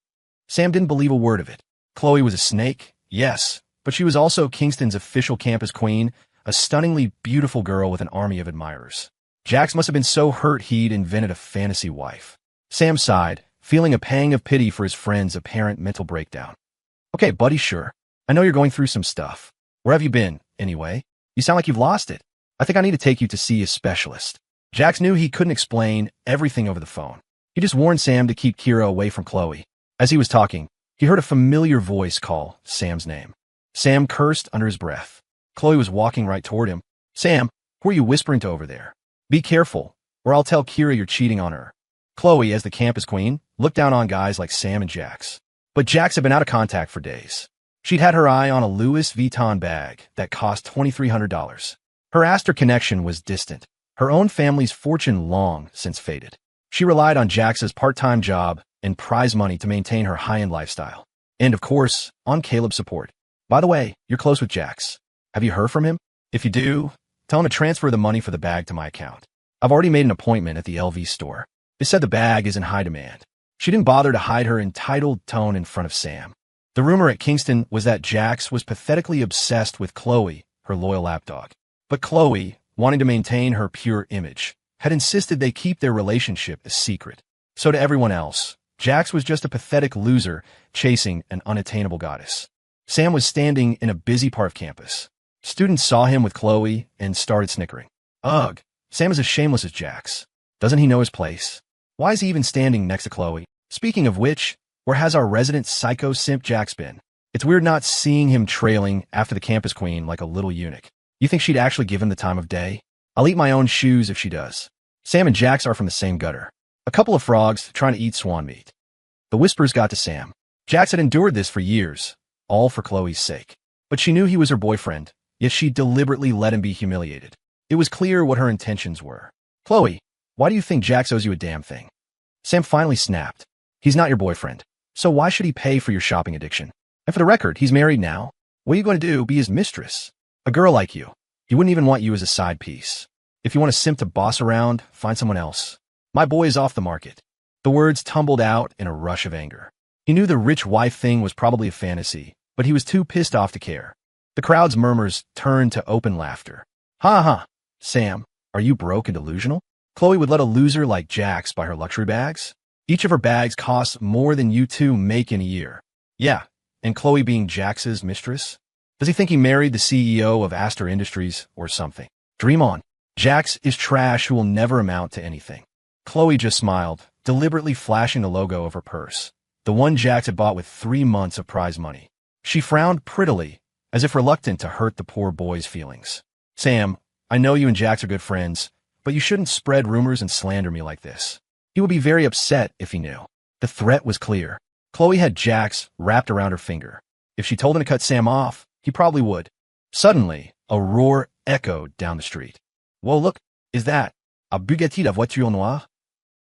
Sam didn't believe a word of it. Chloe was a snake, yes, but she was also Kingston's official campus queen, a stunningly beautiful girl with an army of admirers. Jax must have been so hurt he'd invented a fantasy wife. Sam sighed, feeling a pang of pity for his friend's apparent mental breakdown. Okay, buddy, sure. I know you're going through some stuff. Where have you been, anyway? You sound like you've lost it. I think I need to take you to see a specialist. Jax knew he couldn't explain everything over the phone. He just warned Sam to keep Kira away from Chloe. As he was talking, he heard a familiar voice call Sam's name. Sam cursed under his breath. Chloe was walking right toward him. Sam, who are you whispering to over there? Be careful, or I'll tell Kira you're cheating on her. Chloe, as the campus queen, looked down on guys like Sam and Jax. But Jax had been out of contact for days. She'd had her eye on a Louis Vuitton bag that cost $2,300. Her Astor connection was distant. Her own family's fortune long since faded. She relied on Jax's part-time job and prize money to maintain her high-end lifestyle. And, of course, on Caleb's support. By the way, you're close with Jax. Have you heard from him? If you do, tell him to transfer the money for the bag to my account. I've already made an appointment at the LV store. They said the bag is in high demand. She didn't bother to hide her entitled tone in front of Sam. The rumor at Kingston was that Jax was pathetically obsessed with Chloe, her loyal lapdog. But Chloe, wanting to maintain her pure image, had insisted they keep their relationship a secret. So to everyone else, Jax was just a pathetic loser chasing an unattainable goddess. Sam was standing in a busy part of campus. Students saw him with Chloe and started snickering. Ugh, Sam is as shameless as Jax. Doesn't he know his place? Why is he even standing next to Chloe? Speaking of which, where has our resident psycho simp Jax been? It's weird not seeing him trailing after the campus queen like a little eunuch. You think she'd actually give him the time of day? I'll eat my own shoes if she does. Sam and Jax are from the same gutter. A couple of frogs trying to eat swan meat. The whispers got to Sam. Jax had endured this for years, all for Chloe's sake. But she knew he was her boyfriend, yet she deliberately let him be humiliated. It was clear what her intentions were. Chloe, why do you think Jax owes you a damn thing? Sam finally snapped. He's not your boyfriend, so why should he pay for your shopping addiction? And for the record, he's married now. What are you going to do? Be his mistress? A girl like you. He wouldn't even want you as a side piece. If you want a simp to boss around, find someone else. My boy is off the market. The words tumbled out in a rush of anger. He knew the rich wife thing was probably a fantasy, but he was too pissed off to care. The crowd's murmurs turned to open laughter. Ha ha. Sam, are you broke and delusional? Chloe would let a loser like Jax buy her luxury bags? Each of her bags costs more than you two make in a year. Yeah. And Chloe being Jax's mistress? Does he think he married the CEO of Astor Industries or something? Dream on. Jax is trash who will never amount to anything. Chloe just smiled, deliberately flashing the logo of her purse, the one Jax had bought with 3 months of prize money. She frowned prettily, as if reluctant to hurt the poor boy's feelings. Sam, I know you and Jax are good friends, but you shouldn't spread rumors and slander me like this. He would be very upset if he knew. The threat was clear. Chloe had Jax wrapped around her finger. If she told him to cut Sam off, he probably would. Suddenly, a roar echoed down the street. Whoa, look, is that a Bugatti la voiture noire?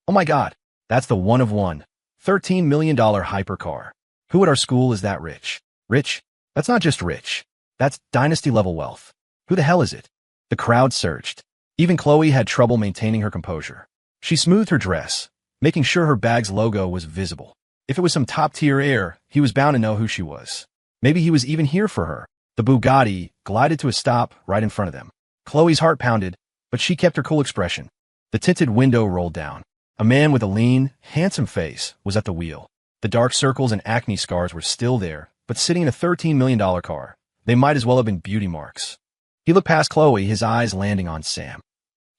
Oh my God, that's the one of one, $13 million hypercar. Who at our school is that rich? Rich? That's not just rich. That's dynasty-level wealth. Who the hell is it? The crowd surged. Even Chloe had trouble maintaining her composure. She smoothed her dress, making sure her bag's logo was visible. If it was some top-tier heir, he was bound to know who she was. Maybe he was even here for her. The Bugatti glided to a stop right in front of them. Chloe's heart pounded, but she kept her cool expression. The tinted window rolled down. A man with a lean, handsome face was at the wheel. The dark circles and acne scars were still there, but sitting in a $13 million car, they might as well have been beauty marks. He looked past Chloe, his eyes landing on Sam.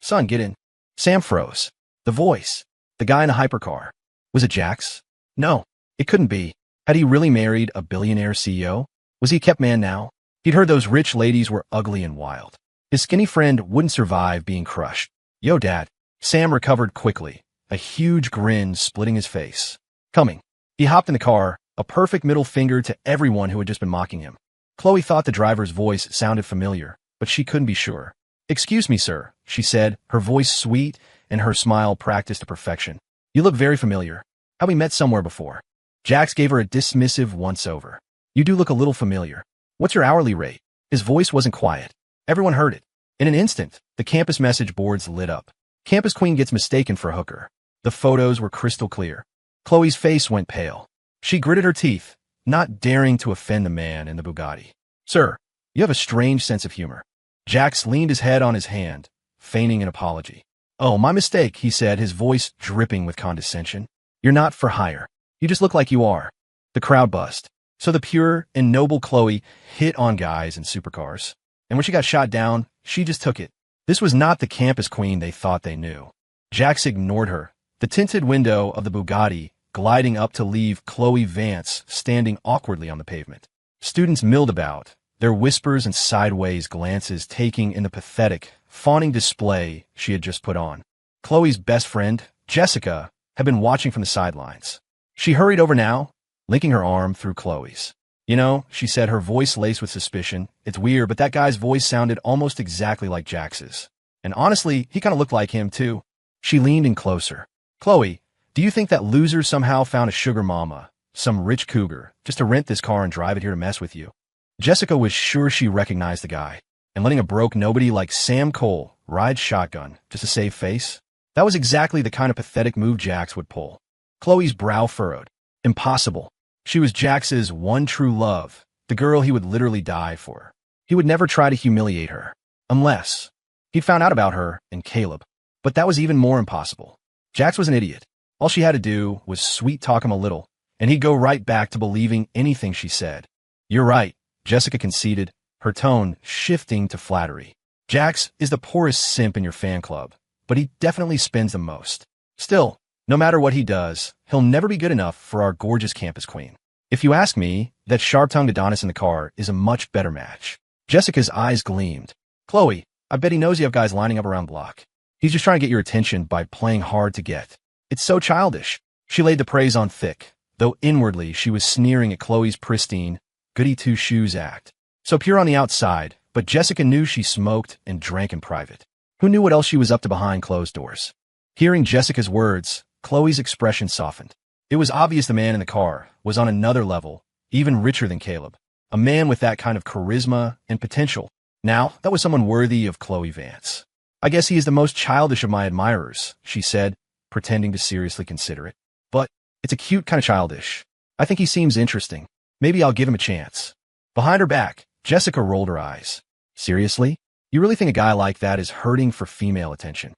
Son, get in. Sam froze. The voice. The guy in a hypercar. Was it Jax? No, it couldn't be. Had he really married a billionaire CEO? Was he a kept man now? He'd heard those rich ladies were ugly and wild. His skinny friend wouldn't survive being crushed. Yo, Dad. Sam recovered quickly, a huge grin splitting his face. Coming. He hopped in the car, a perfect middle finger to everyone who had just been mocking him. Chloe thought the driver's voice sounded familiar, but she couldn't be sure. Excuse me, sir, she said, her voice sweet and her smile practiced to perfection. You look very familiar. Have we met somewhere before? Jax gave her a dismissive once-over. You do look a little familiar. What's your hourly rate? His voice wasn't quiet. Everyone heard it. In an instant, the campus message boards lit up. Campus queen gets mistaken for a hooker. The photos were crystal clear. Chloe's face went pale. She gritted her teeth, not daring to offend the man in the Bugatti. Sir, you have a strange sense of humor. Jax leaned his head on his hand, feigning an apology. Oh, my mistake, he said, his voice dripping with condescension. You're not for hire. You just look like you are. The crowd buzzed. So the pure and noble Chloe hit on guys in supercars. And when she got shot down, she just took it. This was not the campus queen they thought they knew. Jax ignored her, the tinted window of the Bugatti gliding up to leave Chloe Vance standing awkwardly on the pavement. Students milled about, their whispers and sideways glances taking in the pathetic, fawning display she had just put on. Chloe's best friend, Jessica, had been watching from the sidelines. She hurried over now, linking her arm through Chloe's. You know, she said, her voice laced with suspicion. It's weird, but that guy's voice sounded almost exactly like Jax's. And honestly, he kind of looked like him, too. She leaned in closer. Chloe, do you think that loser somehow found a sugar mama, some rich cougar, just to rent this car and drive it here to mess with you? Jessica was sure she recognized the guy, and letting a broke nobody like Sam Cole ride shotgun just to save face? That was exactly the kind of pathetic move Jax would pull. Chloe's brow furrowed. Impossible. She was Jax's one true love, the girl he would literally die for. He would never try to humiliate her. Unless he'd found out about her and Caleb. But that was even more impossible. Jax was an idiot. All she had to do was sweet-talk him a little, and he'd go right back to believing anything she said. You're right, Jessica conceded, her tone shifting to flattery. Jax is the poorest simp in your fan club, but he definitely spends the most. Still, no matter what he does, he'll never be good enough for our gorgeous campus queen. If you ask me, that sharp-tongued Adonis in the car is a much better match. Jessica's eyes gleamed. Chloe, I bet he knows you have guys lining up around the block. He's just trying to get your attention by playing hard to get. It's so childish. She laid the praise on thick, though inwardly she was sneering at Chloe's pristine, goody-two-shoes act. So pure on the outside, but Jessica knew she smoked and drank in private. Who knew what else she was up to behind closed doors? Hearing Jessica's words, Chloe's expression softened. It was obvious the man in the car was on another level, even richer than Caleb. A man with that kind of charisma and potential. Now, that was someone worthy of Chloe Vance. I guess he is the most childish of my admirers, she said, pretending to seriously consider it. But it's a cute kind of childish. I think he seems interesting. Maybe I'll give him a chance. Behind her back, Jessica rolled her eyes. Seriously? You really think a guy like that is hurting for female attention?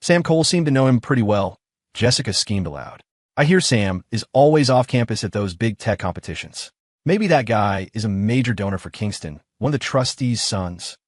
Sam Cole seemed to know him pretty well. Jessica schemed aloud. I hear Sam is always off campus at those big tech competitions. Maybe that guy is a major donor for Kingston, one of the trustees' sons.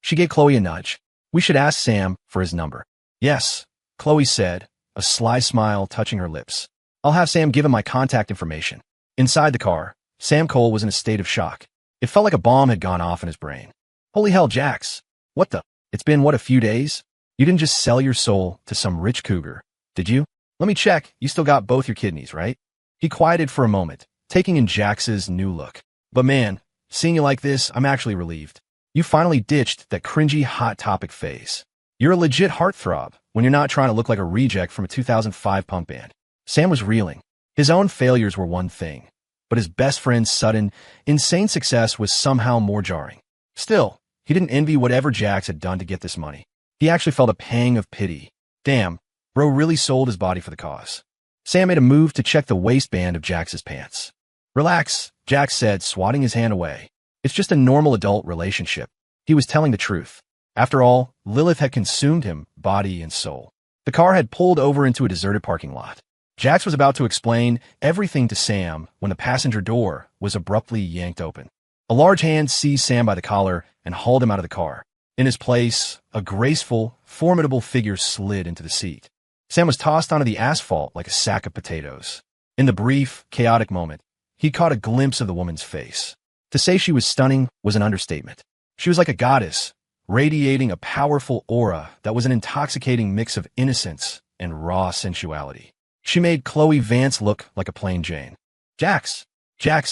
She gave Chloe a nudge. We should ask Sam for his number. Yes, Chloe said, a sly smile touching her lips. I'll have Sam give him my contact information. Inside the car, Sam Cole was in a state of shock. It felt like a bomb had gone off in his brain. Holy hell, Jax. What the? It's been, what, a few days? You didn't just sell your soul to some rich cougar, did you? Let me check. You still got both your kidneys, right? He quieted for a moment, taking in Jax's new look. But man, seeing you like this, I'm actually relieved. You finally ditched that cringy hot topic phase. You're a legit heartthrob when you're not trying to look like a reject from a 2005 punk band. Sam was reeling. His own failures were one thing, but his best friend's sudden, insane success was somehow more jarring. Still, he didn't envy whatever Jax had done to get this money. He actually felt a pang of pity. Damn, bro really sold his body for the cause. Sam made a move to check the waistband of Jax's pants. Relax, Jax said, swatting his hand away. It's just a normal adult relationship. He was telling the truth. After all, Lilith had consumed him, body and soul. The car had pulled over into a deserted parking lot. Jax was about to explain everything to Sam when the passenger door was abruptly yanked open. A large hand seized Sam by the collar and hauled him out of the car. In his place, a graceful, formidable figure slid into the seat. Sam was tossed onto the asphalt like a sack of potatoes. In the brief, chaotic moment, he caught a glimpse of the woman's face. To say she was stunning was an understatement. She was like a goddess, radiating a powerful aura that was an intoxicating mix of innocence and raw sensuality. She made Chloe Vance look like a plain Jane. Jax,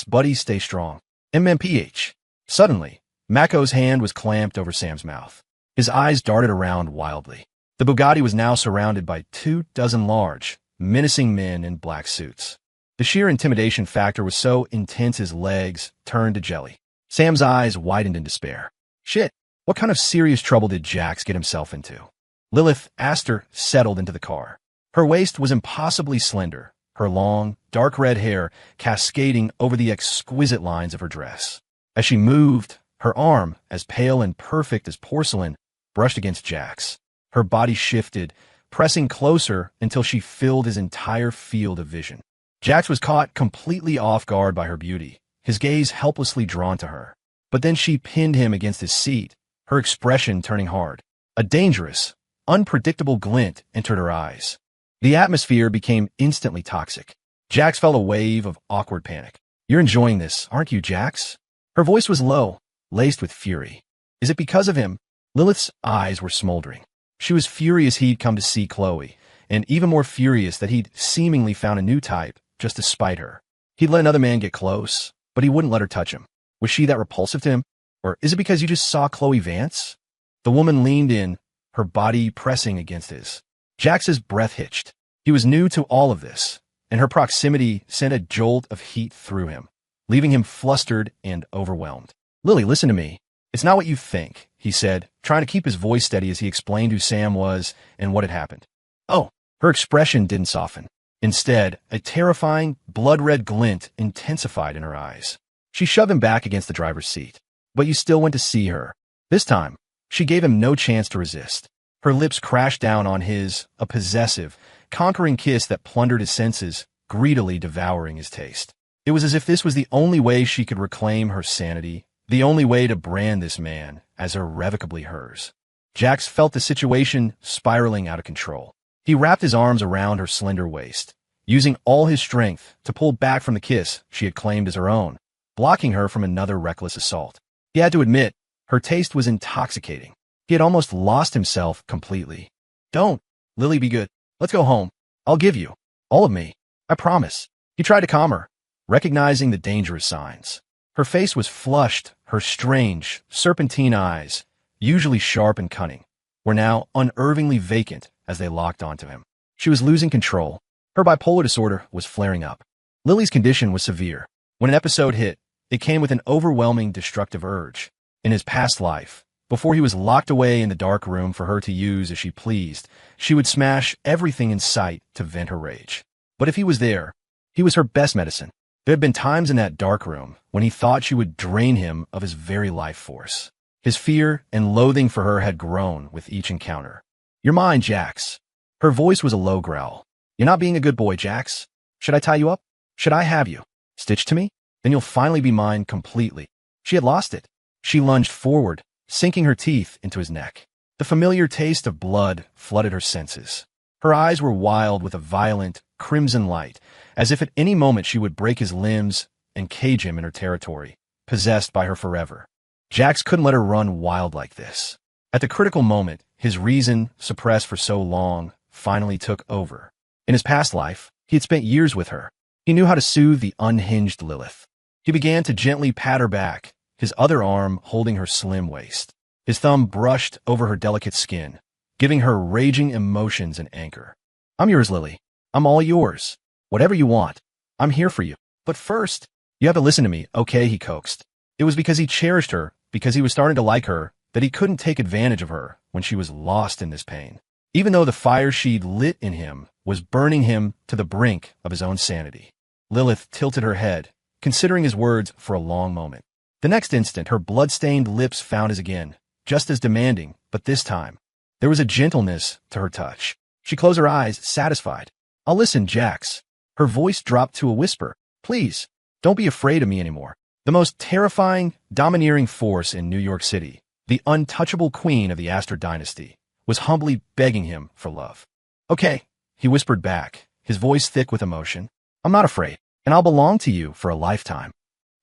buddy, stay strong. MMPH. Suddenly, Mako's hand was clamped over Sam's mouth. His eyes darted around wildly. The Bugatti was now surrounded by 24 large, menacing men in black suits. The sheer intimidation factor was so intense his legs turned to jelly. Sam's eyes widened in despair. Shit, what kind of serious trouble did Jax get himself into? Lilith Astor settled into the car. Her waist was impossibly slender, her long, dark red hair cascading over the exquisite lines of her dress. As she moved, her arm, as pale and perfect as porcelain, brushed against Jax. Her body shifted, pressing closer until she filled his entire field of vision. Jax was caught completely off guard by her beauty, his gaze helplessly drawn to her. But then she pinned him against his seat, her expression turning hard. A dangerous, unpredictable glint entered her eyes. The atmosphere became instantly toxic. Jax felt a wave of awkward panic. You're enjoying this, aren't you, Jax? Her voice was low, laced with fury. Is it because of him? Lilith's eyes were smoldering. She was furious he'd come to see Chloe, and even more furious that he'd seemingly found a new type just to spite her. He'd let another man get close, but he wouldn't let her touch him. Was she that repulsive to him? Or is it because you just saw Chloe Vance? The woman leaned in, her body pressing against his. Jax's breath hitched. He was new to all of this, and her proximity sent a jolt of heat through him, leaving him flustered and overwhelmed. Lily, listen to me. It's not what you think, he said, trying to keep his voice steady as he explained who Sam was and what had happened. Oh, her expression didn't soften. Instead, a terrifying, blood-red glint intensified in her eyes. She shoved him back against the driver's seat. But you still went to see her. This time, she gave him no chance to resist. Her lips crashed down on his, a possessive, conquering kiss that plundered his senses, greedily devouring his taste. It was as if this was the only way she could reclaim her sanity, the only way to brand this man as irrevocably hers. Jax felt the situation spiraling out of control. He wrapped his arms around her slender waist, using all his strength to pull back from the kiss she had claimed as her own, blocking her from another reckless assault. He had to admit, her taste was intoxicating. He had almost lost himself completely. Don't, Lily, be good. Let's go home. I'll give you all of me. I promise. He tried to calm her, recognizing the dangerous signs. Her face was flushed, her strange, serpentine eyes, usually sharp and cunning, were now unnervingly vacant as they locked onto him. She was losing control. Her bipolar disorder was flaring up. Lily's condition was severe. When an episode hit, it came with an overwhelming destructive urge. In his past life, before he was locked away in the dark room for her to use as she pleased, she would smash everything in sight to vent her rage. But if he was there, he was her best medicine. There had been times in that dark room when he thought she would drain him of his very life force. His fear and loathing for her had grown with each encounter. "You're mine, Jax." Her voice was a low growl. "You're not being a good boy, Jax. Should I tie you up? Should I have you stitched to me? Then you'll finally be mine completely." She had lost it. She lunged forward, sinking her teeth into his neck. The familiar taste of blood flooded her senses. Her eyes were wild with a violent, crimson light, as if at any moment she would break his limbs and cage him in her territory, possessed by her forever. Jax couldn't let her run wild like this. At the critical moment, his reason, suppressed for so long, finally took over. In his past life, he had spent years with her. He knew how to soothe the unhinged Lilith. He began to gently pat her back, his other arm holding her slim waist. His thumb brushed over her delicate skin, giving her raging emotions an anchor. "I'm yours, Lily. I'm all yours. Whatever you want. I'm here for you. But first, you have to listen to me, okay?" he coaxed. It was because he cherished her, because he was starting to like her, that he couldn't take advantage of her when she was lost in this pain. Even though the fire she'd lit in him was burning him to the brink of his own sanity. Lilith tilted her head, considering his words for a long moment. The next instant, her blood-stained lips found his again, just as demanding, but this time, there was a gentleness to her touch. She closed her eyes, satisfied. "I'll listen, Jax." Her voice dropped to a whisper. "Please, don't be afraid of me anymore." The most terrifying, domineering force in New York City, the untouchable queen of the Astor dynasty, was humbly begging him for love. "Okay," he whispered back, his voice thick with emotion. "I'm not afraid, and I'll belong to you for a lifetime."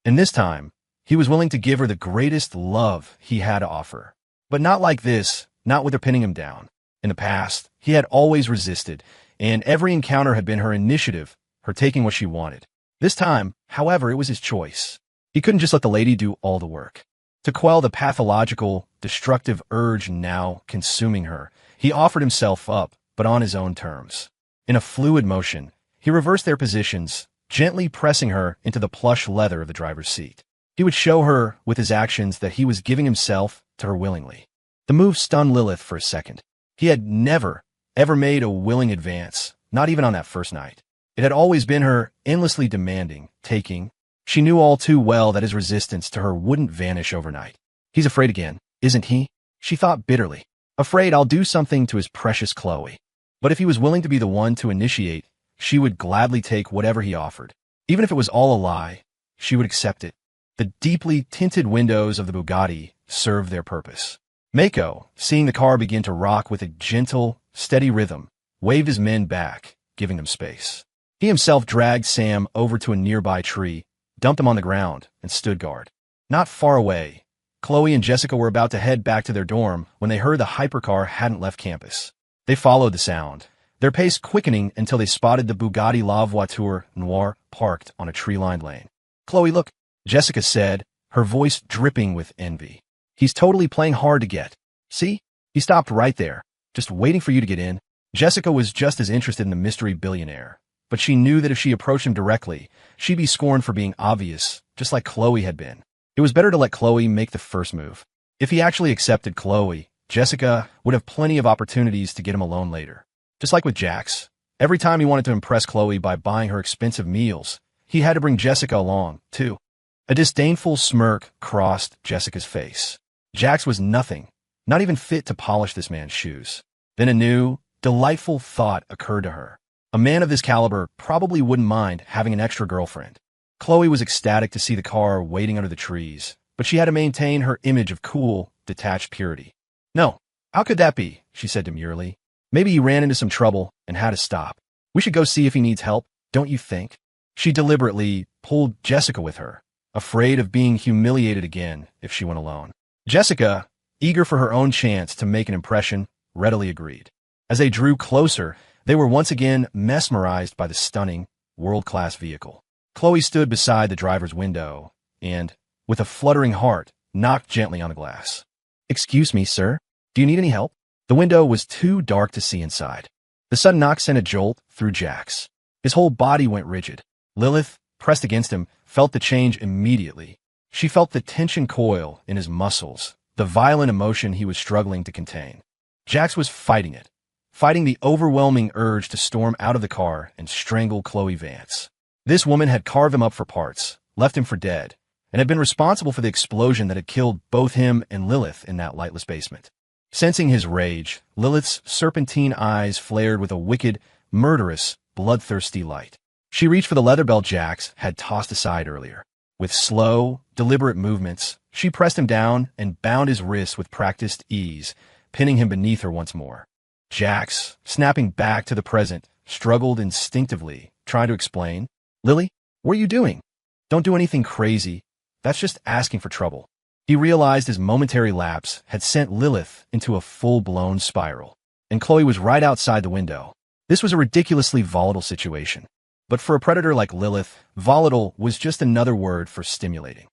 And this time, he was willing to give her the greatest love he had to offer. But not like this, not with her pinning him down. In the past, he had always resisted, and every encounter had been her initiative, her taking what she wanted. This time, however, it was his choice. He couldn't just let the lady do all the work. To quell the pathological, destructive urge now consuming her, he offered himself up, but on his own terms. In a fluid motion, he reversed their positions, gently pressing her into the plush leather of the driver's seat. He would show her with his actions that he was giving himself to her willingly. The move stunned Lilith for a second. He had never, ever made a willing advance, not even on that first night. It had always been her endlessly demanding, taking. She knew all too well that his resistance to her wouldn't vanish overnight. "He's afraid again, isn't he?" she thought bitterly. "Afraid I'll do something to his precious Chloe." But if he was willing to be the one to initiate, she would gladly take whatever he offered. Even if it was all a lie, she would accept it. The deeply tinted windows of the Bugatti served their purpose. Mako, seeing the car begin to rock with a gentle, steady rhythm, waved his men back, giving them space. He himself dragged Sam over to a nearby tree, dumped him on the ground, and stood guard. Not far away, Chloe and Jessica were about to head back to their dorm when they heard the hypercar hadn't left campus. They followed the sound, their pace quickening until they spotted the Bugatti La Voiture Noire parked on a tree-lined lane. "Chloe, look," Jessica said, her voice dripping with envy. "He's totally playing hard to get. See? He stopped right there, just waiting for you to get in." Jessica was just as interested in the mystery billionaire, but she knew that if she approached him directly, she'd be scorned for being obvious, just like Chloe had been. It was better to let Chloe make the first move. If he actually accepted Chloe, Jessica would have plenty of opportunities to get him alone later. Just like with Jax, every time he wanted to impress Chloe by buying her expensive meals, he had to bring Jessica along, too. A disdainful smirk crossed Jessica's face. Jax was nothing, not even fit to polish this man's shoes. Then a new, delightful thought occurred to her. A man of this caliber probably wouldn't mind having an extra girlfriend. Chloe was ecstatic to see the car waiting under the trees, but she had to maintain her image of cool, detached purity. "No, how could that be?" she said demurely. "Maybe he ran into some trouble and had to stop. We should go see if he needs help." don't you think? She deliberately pulled Jessica with her, afraid of being humiliated again if she went alone. Jessica, eager for her own chance to make an impression, readily agreed. As they drew closer, they were once again mesmerized by the stunning, world-class vehicle. Chloe stood beside the driver's window and, with a fluttering heart, knocked gently on the glass. "Excuse me, sir. Do you need any help?" The window was too dark to see inside. The sudden knock sent a jolt through Jax. His whole body went rigid. Lilith, pressed against him, felt the change immediately. She felt the tension coil in his muscles, the violent emotion he was struggling to contain. Jax was fighting it, fighting the overwhelming urge to storm out of the car and strangle Chloe Vance. This woman had carved him up for parts, left him for dead, and had been responsible for the explosion that had killed both him and Lilith in that lightless basement. Sensing his rage, Lilith's serpentine eyes flared with a wicked, murderous, bloodthirsty light. She reached for the leather belt Jax had tossed aside earlier. With slow, deliberate movements, she pressed him down and bound his wrists with practiced ease, pinning him beneath her once more. Jax, snapping back to the present, struggled instinctively, trying to explain. "Lily, what are you doing? Don't do anything crazy. That's just asking for trouble." He realized his momentary lapse had sent Lilith into a full-blown spiral, and Chloe was right outside the window. This was a ridiculously volatile situation. But for a predator like Lilith, volatile was just another word for stimulating.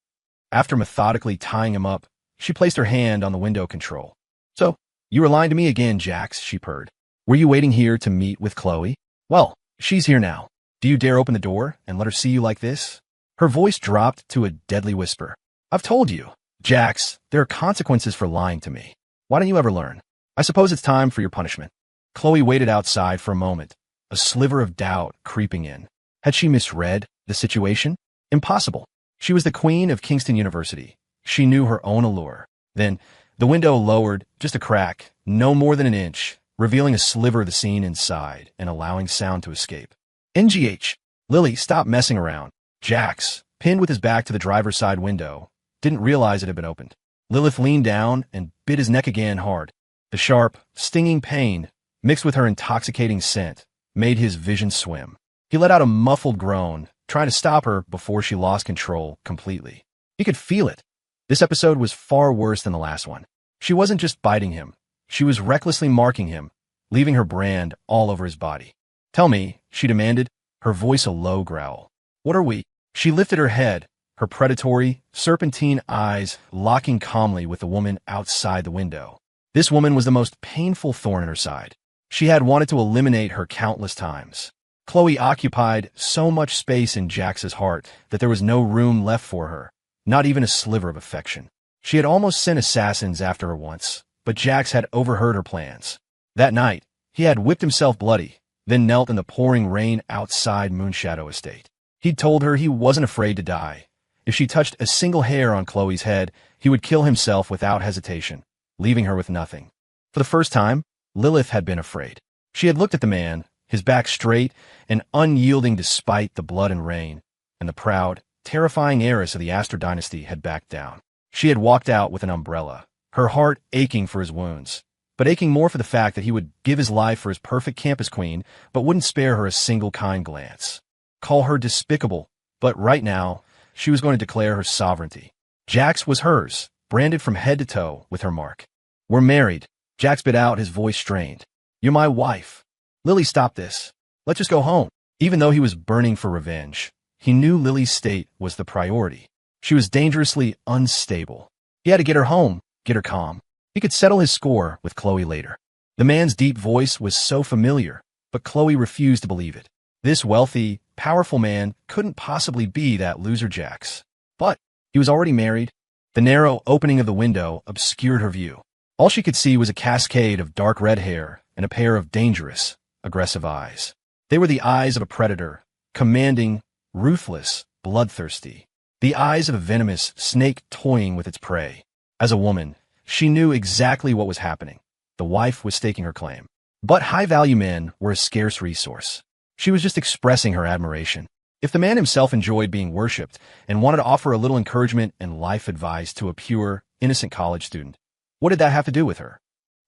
After methodically tying him up, she placed her hand on the window control. "So, you were lying to me again, Jax," she purred. "Were you waiting here to meet with Chloe? Well, she's here now. Do you dare open the door and let her see you like this?" Her voice dropped to a deadly whisper. "I've told you, Jax, there are consequences for lying to me. Why don't you ever learn? I suppose it's time for your punishment." Chloe waited outside for a moment, a sliver of doubt creeping in. Had she misread the situation? Impossible. She was the queen of Kingston University. She knew her own allure. Then, the window lowered just a crack, no more than an inch, revealing a sliver of the scene inside and allowing sound to escape. "NGH. Lily, stop messing around." Jax, pinned with his back to the driver's side window, didn't realize it had been opened. Lilith leaned down and bit his neck again hard. The sharp, stinging pain, mixed with her intoxicating scent, made his vision swim. He let out a muffled groan, trying to stop her before she lost control completely. He could feel it. This episode was far worse than the last one. She wasn't just biting him. She was recklessly marking him, leaving her brand all over his body. "Tell me," she demanded, her voice a low growl. "What are we?" She lifted her head, her predatory, serpentine eyes locking calmly with the woman outside the window. This woman was the most painful thorn in her side. She had wanted to eliminate her countless times. Chloe occupied so much space in Jax's heart that there was no room left for her, not even a sliver of affection. She had almost sent assassins after her once, but Jax had overheard her plans. That night, he had whipped himself bloody, then knelt in the pouring rain outside Moonshadow Estate. He'd told her he wasn't afraid to die. If she touched a single hair on Chloe's head, he would kill himself without hesitation, leaving her with nothing. For the first time, Lilith had been afraid. She had looked at the man, his back straight and unyielding despite the blood and rain, and the proud, terrifying heiress of the Astor dynasty had backed down. She had walked out with an umbrella, her heart aching for his wounds, but aching more for the fact that he would give his life for his perfect campus queen, but wouldn't spare her a single kind glance. Call her despicable, but right now, she was going to declare her sovereignty. Jax was hers, branded from head to toe with her mark. "We're married," Jax bit out, his voice strained. "You're my wife. Lily, stop this. Let's just go home." Even though he was burning for revenge, he knew Lily's state was the priority. She was dangerously unstable. He had to get her home, get her calm. He could settle his score with Chloe later. The man's deep voice was so familiar, but Chloe refused to believe it. This wealthy, powerful man couldn't possibly be that loser Jax. But he was already married. The narrow opening of the window obscured her view. All she could see was a cascade of dark red hair and a pair of dangerous, aggressive eyes. They were the eyes of a predator, commanding, ruthless, bloodthirsty. The eyes of a venomous snake toying with its prey. As a woman, she knew exactly what was happening. The wife was staking her claim. But high-value men were a scarce resource. She was just expressing her admiration. If the man himself enjoyed being worshipped and wanted to offer a little encouragement and life advice to a pure, innocent college student, what did that have to do with her?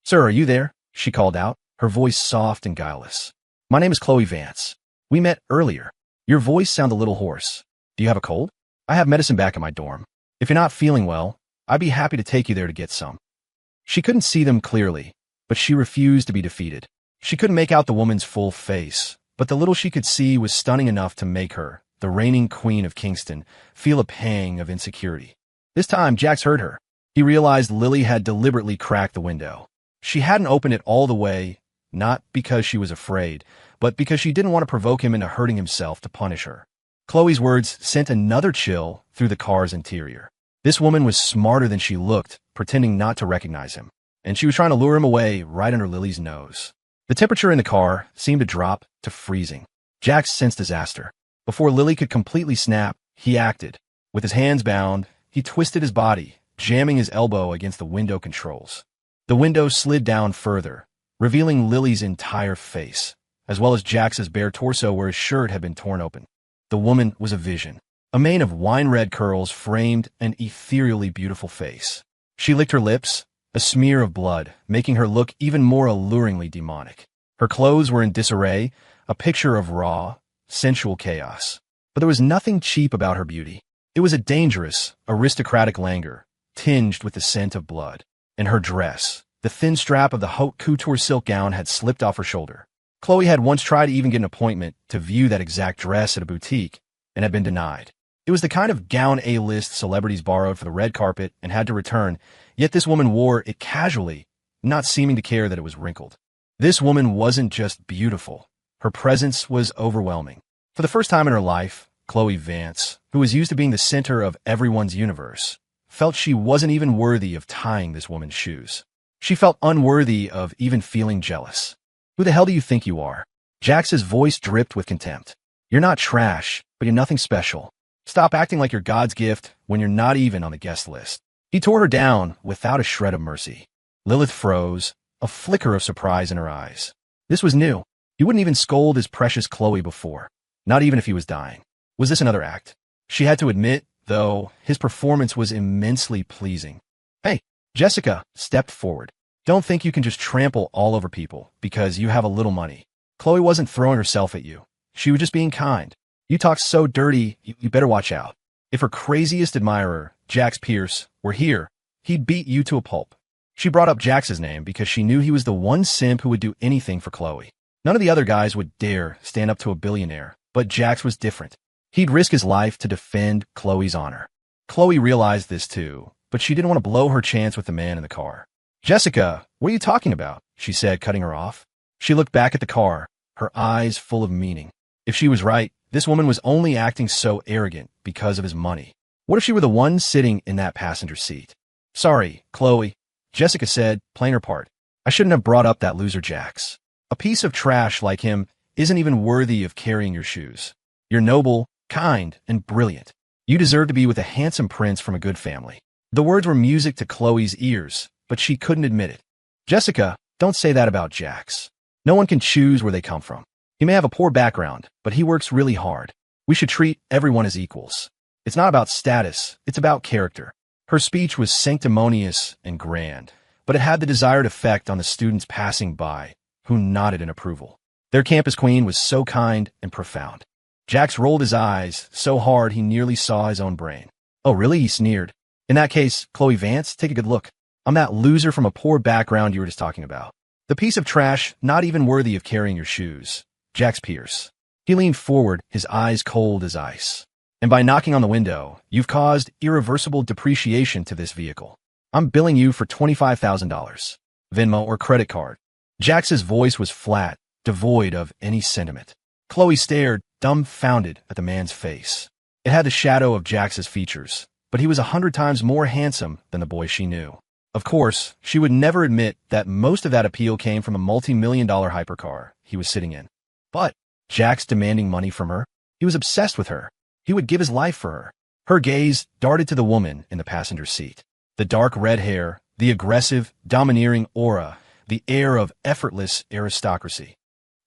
"Sir, are you there?" she called out, her voice soft and guileless. "My name is Chloe Vance. We met earlier." Your voice sounds a little hoarse. Do you have a cold? I have medicine back in my dorm. If you're not feeling well, I'd be happy to take you there to get some. She couldn't see them clearly, but she refused to be defeated. She couldn't make out the woman's full face, but the little she could see was stunning enough to make her, the reigning queen of Kingston, feel a pang of insecurity. This time, Jax heard her. He realized Lily had deliberately cracked the window. She hadn't opened it all the way, not because she was afraid, but because she didn't want to provoke him into hurting himself to punish her. Chloe's words sent another chill through the car's interior. This woman was smarter than she looked, pretending not to recognize him, and she was trying to lure him away right under Lily's nose. The temperature in the car seemed to drop to freezing. Jax sensed disaster. Before Lily could completely snap, he acted. With his hands bound, he twisted his body, jamming his elbow against the window controls. The window slid down further, revealing Lily's entire face, as well as Jax's bare torso where his shirt had been torn open. The woman was a vision. A mane of wine-red curls framed an ethereally beautiful face. She licked her lips, a smear of blood, making her look even more alluringly demonic. Her clothes were in disarray, a picture of raw, sensual chaos. But there was nothing cheap about her beauty. It was a dangerous, aristocratic languor, tinged with the scent of blood. And her dress, the thin strap of the haute couture silk gown, had slipped off her shoulder. Chloe had once tried to even get an appointment to view that exact dress at a boutique, and had been denied. It was the kind of gown A-list celebrities borrowed for the red carpet and had to return, yet this woman wore it casually, not seeming to care that it was wrinkled. This woman wasn't just beautiful. Her presence was overwhelming. For the first time in her life, Chloe Vance, who was used to being the center of everyone's universe, felt she wasn't even worthy of tying this woman's shoes. She felt unworthy of even feeling jealous. Who the hell do you think you are? Jax's voice dripped with contempt. You're not trash, but you're nothing special. Stop acting like you're God's gift when you're not even on the guest list. He tore her down without a shred of mercy. Lilith froze, a flicker of surprise in her eyes. This was new. He wouldn't even scold his precious Chloe before, not even if he was dying. Was this another act? She had to admit, though, his performance was immensely pleasing. Hey, Jessica stepped forward. Don't think you can just trample all over people because you have a little money. Chloe wasn't throwing herself at you. She was just being kind. You talk so dirty, you better watch out. If her craziest admirer, Jax Pierce, were here, he'd beat you to a pulp. She brought up Jax's name because she knew he was the one simp who would do anything for Chloe. None of the other guys would dare stand up to a billionaire, but Jax was different. He'd risk his life to defend Chloe's honor. Chloe realized this too, but she didn't want to blow her chance with the man in the car. Jessica, what are you talking about? She said, cutting her off. She looked back at the car, her eyes full of meaning. If she was right, this woman was only acting so arrogant because of his money. What if she were the one sitting in that passenger seat? Sorry, Chloe, Jessica said, playing her part. I shouldn't have brought up that loser Jax. A piece of trash like him isn't even worthy of carrying your shoes. You're noble, kind, and brilliant. You deserve to be with a handsome prince from a good family. The words were music to Chloe's ears, but she couldn't admit it. Jessica, don't say that about Jax. No one can choose where they come from. He may have a poor background, but he works really hard. We should treat everyone as equals. It's not about status, it's about character. Her speech was sanctimonious and grand, but it had the desired effect on the students passing by, who nodded in approval. Their campus queen was so kind and profound. Jax rolled his eyes so hard he nearly saw his own brain. Oh, really? He sneered. In that case, Chloe Vance, take a good look. I'm that loser from a poor background you were just talking about. The piece of trash not even worthy of carrying your shoes. Jax Pierce. He leaned forward, his eyes cold as ice. And by knocking on the window, you've caused irreversible depreciation to this vehicle. I'm billing you for $25,000. Venmo or credit card. Jax's voice was flat, devoid of any sentiment. Chloe stared, dumbfounded, at the man's face. It had the shadow of Jax's features, but he was 100 times more handsome than the boy she knew. Of course, she would never admit that most of that appeal came from a multi-million-dollar hypercar he was sitting in. But Jax demanding money from her, he was obsessed with her. He would give his life for her. Her gaze darted to the woman in the passenger seat. The dark red hair, the aggressive, domineering aura, the air of effortless aristocracy.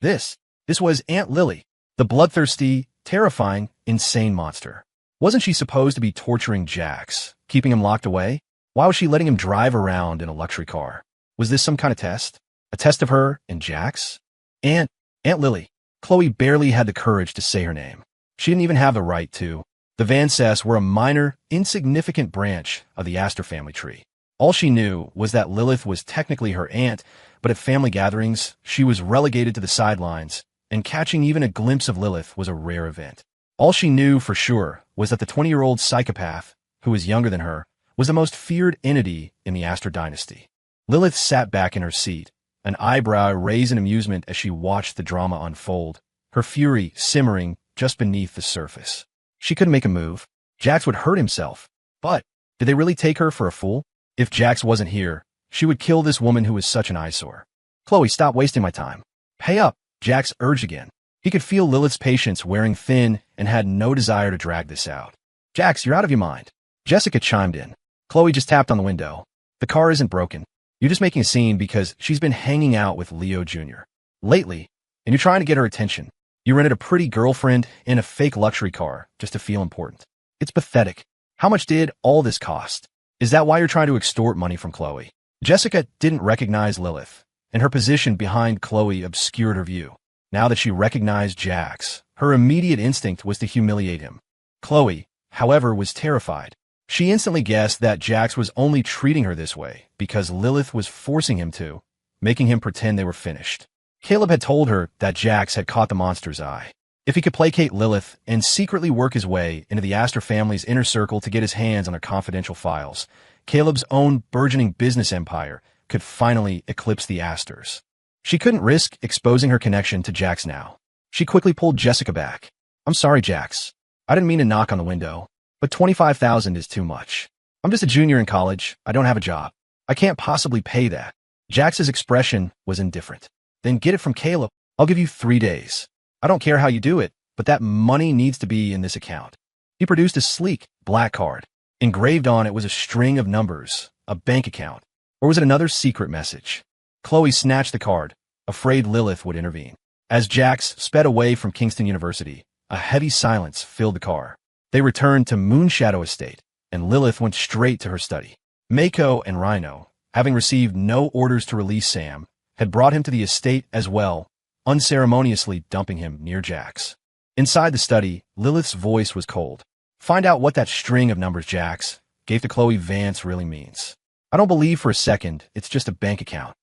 This was Aunt Lily, the bloodthirsty, terrifying, insane monster. Wasn't she supposed to be torturing Jax, keeping him locked away? Why was she letting him drive around in a luxury car? Was this some kind of test? A test of her and Jax? Aunt Lily. Chloe barely had the courage to say her name. She didn't even have the right to. The Van Cess were a minor, insignificant branch of the Astor family tree. All she knew was that Lilith was technically her aunt, but at family gatherings, she was relegated to the sidelines, and catching even a glimpse of Lilith was a rare event. All she knew for sure was that the 20-year-old psychopath, who was younger than her, was the most feared entity in the Astor dynasty. Lilith sat back in her seat, an eyebrow raised in amusement as she watched the drama unfold, her fury simmering just beneath the surface. She couldn't make a move. Jax would hurt himself. But did they really take her for a fool? If Jax wasn't here, she would kill this woman who was such an eyesore. Chloe, stop wasting my time. Pay up, Jax urged again. He could feel Lilith's patience wearing thin and had no desire to drag this out. Jax, you're out of your mind. Jessica chimed in. Chloe just tapped on the window. The car isn't broken. You're just making a scene because she's been hanging out with Leo Jr. lately, and you're trying to get her attention. You rented a pretty girlfriend in a fake luxury car just to feel important. It's pathetic. How much did all this cost? Is that why you're trying to extort money from Chloe? Jessica didn't recognize Lilith, and her position behind Chloe obscured her view. Now that she recognized Jax, her immediate instinct was to humiliate him. Chloe, however, was terrified. She instantly guessed that Jax was only treating her this way because Lilith was forcing him to, making him pretend they were finished. Caleb had told her that Jax had caught the monster's eye. If he could placate Lilith and secretly work his way into the Astor family's inner circle to get his hands on their confidential files, Caleb's own burgeoning business empire could finally eclipse the Astors. She couldn't risk exposing her connection to Jax now. She quickly pulled Jessica back. I'm sorry, Jax. I didn't mean to knock on the window, but $25,000 is too much. I'm just a junior in college. I don't have a job. I can't possibly pay that. Jax's expression was indifferent. Then get it from Caleb. I'll give you 3 days. I don't care how you do it, but that money needs to be in this account. He produced a sleek, black card. Engraved on it was a string of numbers, a bank account. Or was it another secret message? Chloe snatched the card, afraid Lilith would intervene. As Jax sped away from Kingston University, a heavy silence filled the car. They returned to Moonshadow Estate, and Lilith went straight to her study. Mako and Rhino, having received no orders to release Sam, had brought him to the estate as well, unceremoniously dumping him near Jax. Inside the study, Lilith's voice was cold. Find out what that string of numbers Jax gave to Chloe Vance really means. I don't believe for a second it's just a bank account.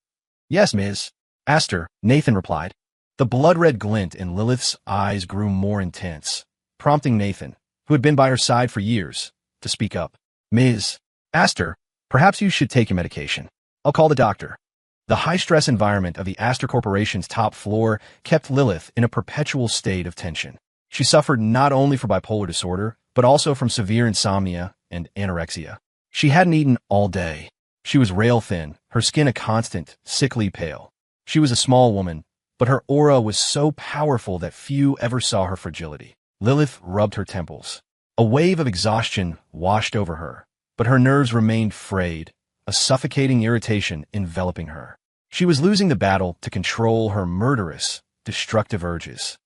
Yes, Ms. Astor, Nathan replied. The blood-red glint in Lilith's eyes grew more intense, prompting Nathan, who had been by her side for years, to speak up. Ms. Astor, perhaps you should take your medication. I'll call the doctor. The high-stress environment of the Astor Corporation's top floor kept Lilith in a perpetual state of tension. She suffered not only from bipolar disorder, but also from severe insomnia and anorexia. She hadn't eaten all day. She was rail-thin, her skin a constant, sickly pale. She was a small woman, but her aura was so powerful that few ever saw her fragility. Lilith rubbed her temples. A wave of exhaustion washed over her, but her nerves remained frayed, a suffocating irritation enveloping her. She was losing the battle to control her murderous, destructive urges.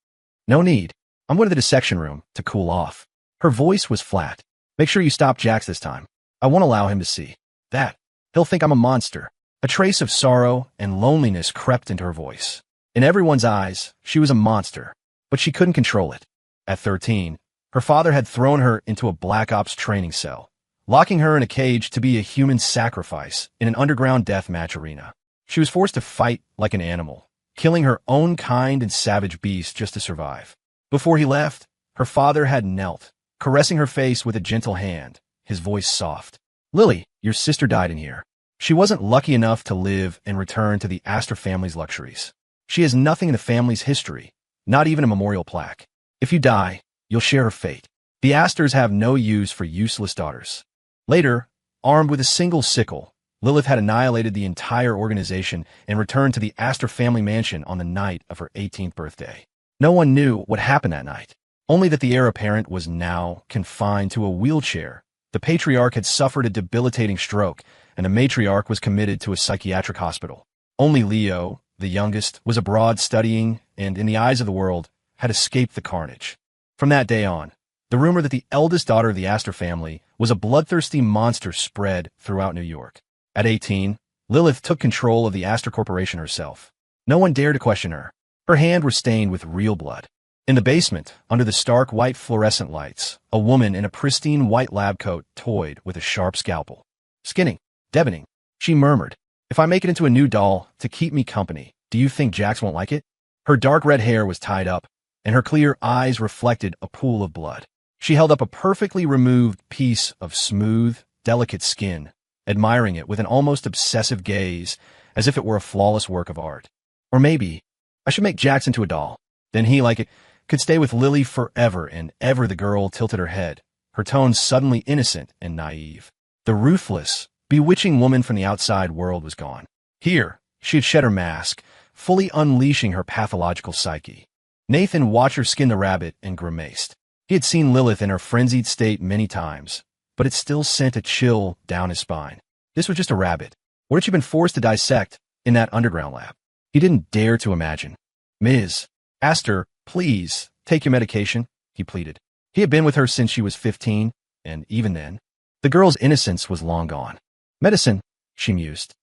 No need. I'm going to the dissection room to cool off. Her voice was flat. Make sure you stop Jax this time. I won't allow him to see that. He'll think I'm a monster. A trace of sorrow and loneliness crept into her voice. In everyone's eyes, she was a monster, but she couldn't control it. At 13, her father had thrown her into a Black Ops training cell, locking her in a cage to be a human sacrifice in an underground deathmatch arena. She was forced to fight like an animal, killing her own kind and savage beast just to survive. Before he left, her father had knelt, caressing her face with a gentle hand, his voice soft. Lily, your sister died in here. She wasn't lucky enough to live and return to the Astor family's luxuries. She has nothing in the family's history, not even a memorial plaque. If you die, you'll share her fate. The Astors have no use for useless daughters. Later, armed with a single sickle, Lilith had annihilated the entire organization and returned to the Astor family mansion on the night of her 18th birthday. No one knew what happened that night, only that the heir apparent was now confined to a wheelchair. The patriarch had suffered a debilitating stroke, and the matriarch was committed to a psychiatric hospital. Only Leo, the youngest, was abroad studying and, in the eyes of the world, had escaped the carnage. From that day on, the rumor that the eldest daughter of the Astor family was a bloodthirsty monster spread throughout New York. At 18, Lilith took control of the Astor Corporation herself. No one dared to question her. Her hands were stained with real blood. In the basement, under the stark white fluorescent lights, a woman in a pristine white lab coat toyed with a sharp scalpel. Skinning, deboning, she murmured, "If I make it into a new doll to keep me company, do you think Jax won't like it?" Her dark red hair was tied up, and her clear eyes reflected a pool of blood. She held up a perfectly removed piece of smooth, delicate skin, admiring it with an almost obsessive gaze, as if it were a flawless work of art. Or maybe, I should make Jax into a doll. Then he, like it, could stay with Lily forever and ever. The girl tilted her head, her tone suddenly innocent and naive. The ruthless, bewitching woman from the outside world was gone. Here, she had shed her mask, fully unleashing her pathological psyche. Nathan watched her skin the rabbit and grimaced. He had seen Lilith in her frenzied state many times, but it still sent a chill down his spine. This was just a rabbit. What had she been forced to dissect in that underground lab? He didn't dare to imagine. "Ms. Astor, please, take your medication," he pleaded. He had been with her since she was 15, and even then, the girl's innocence was long gone. "Medicine," she mused.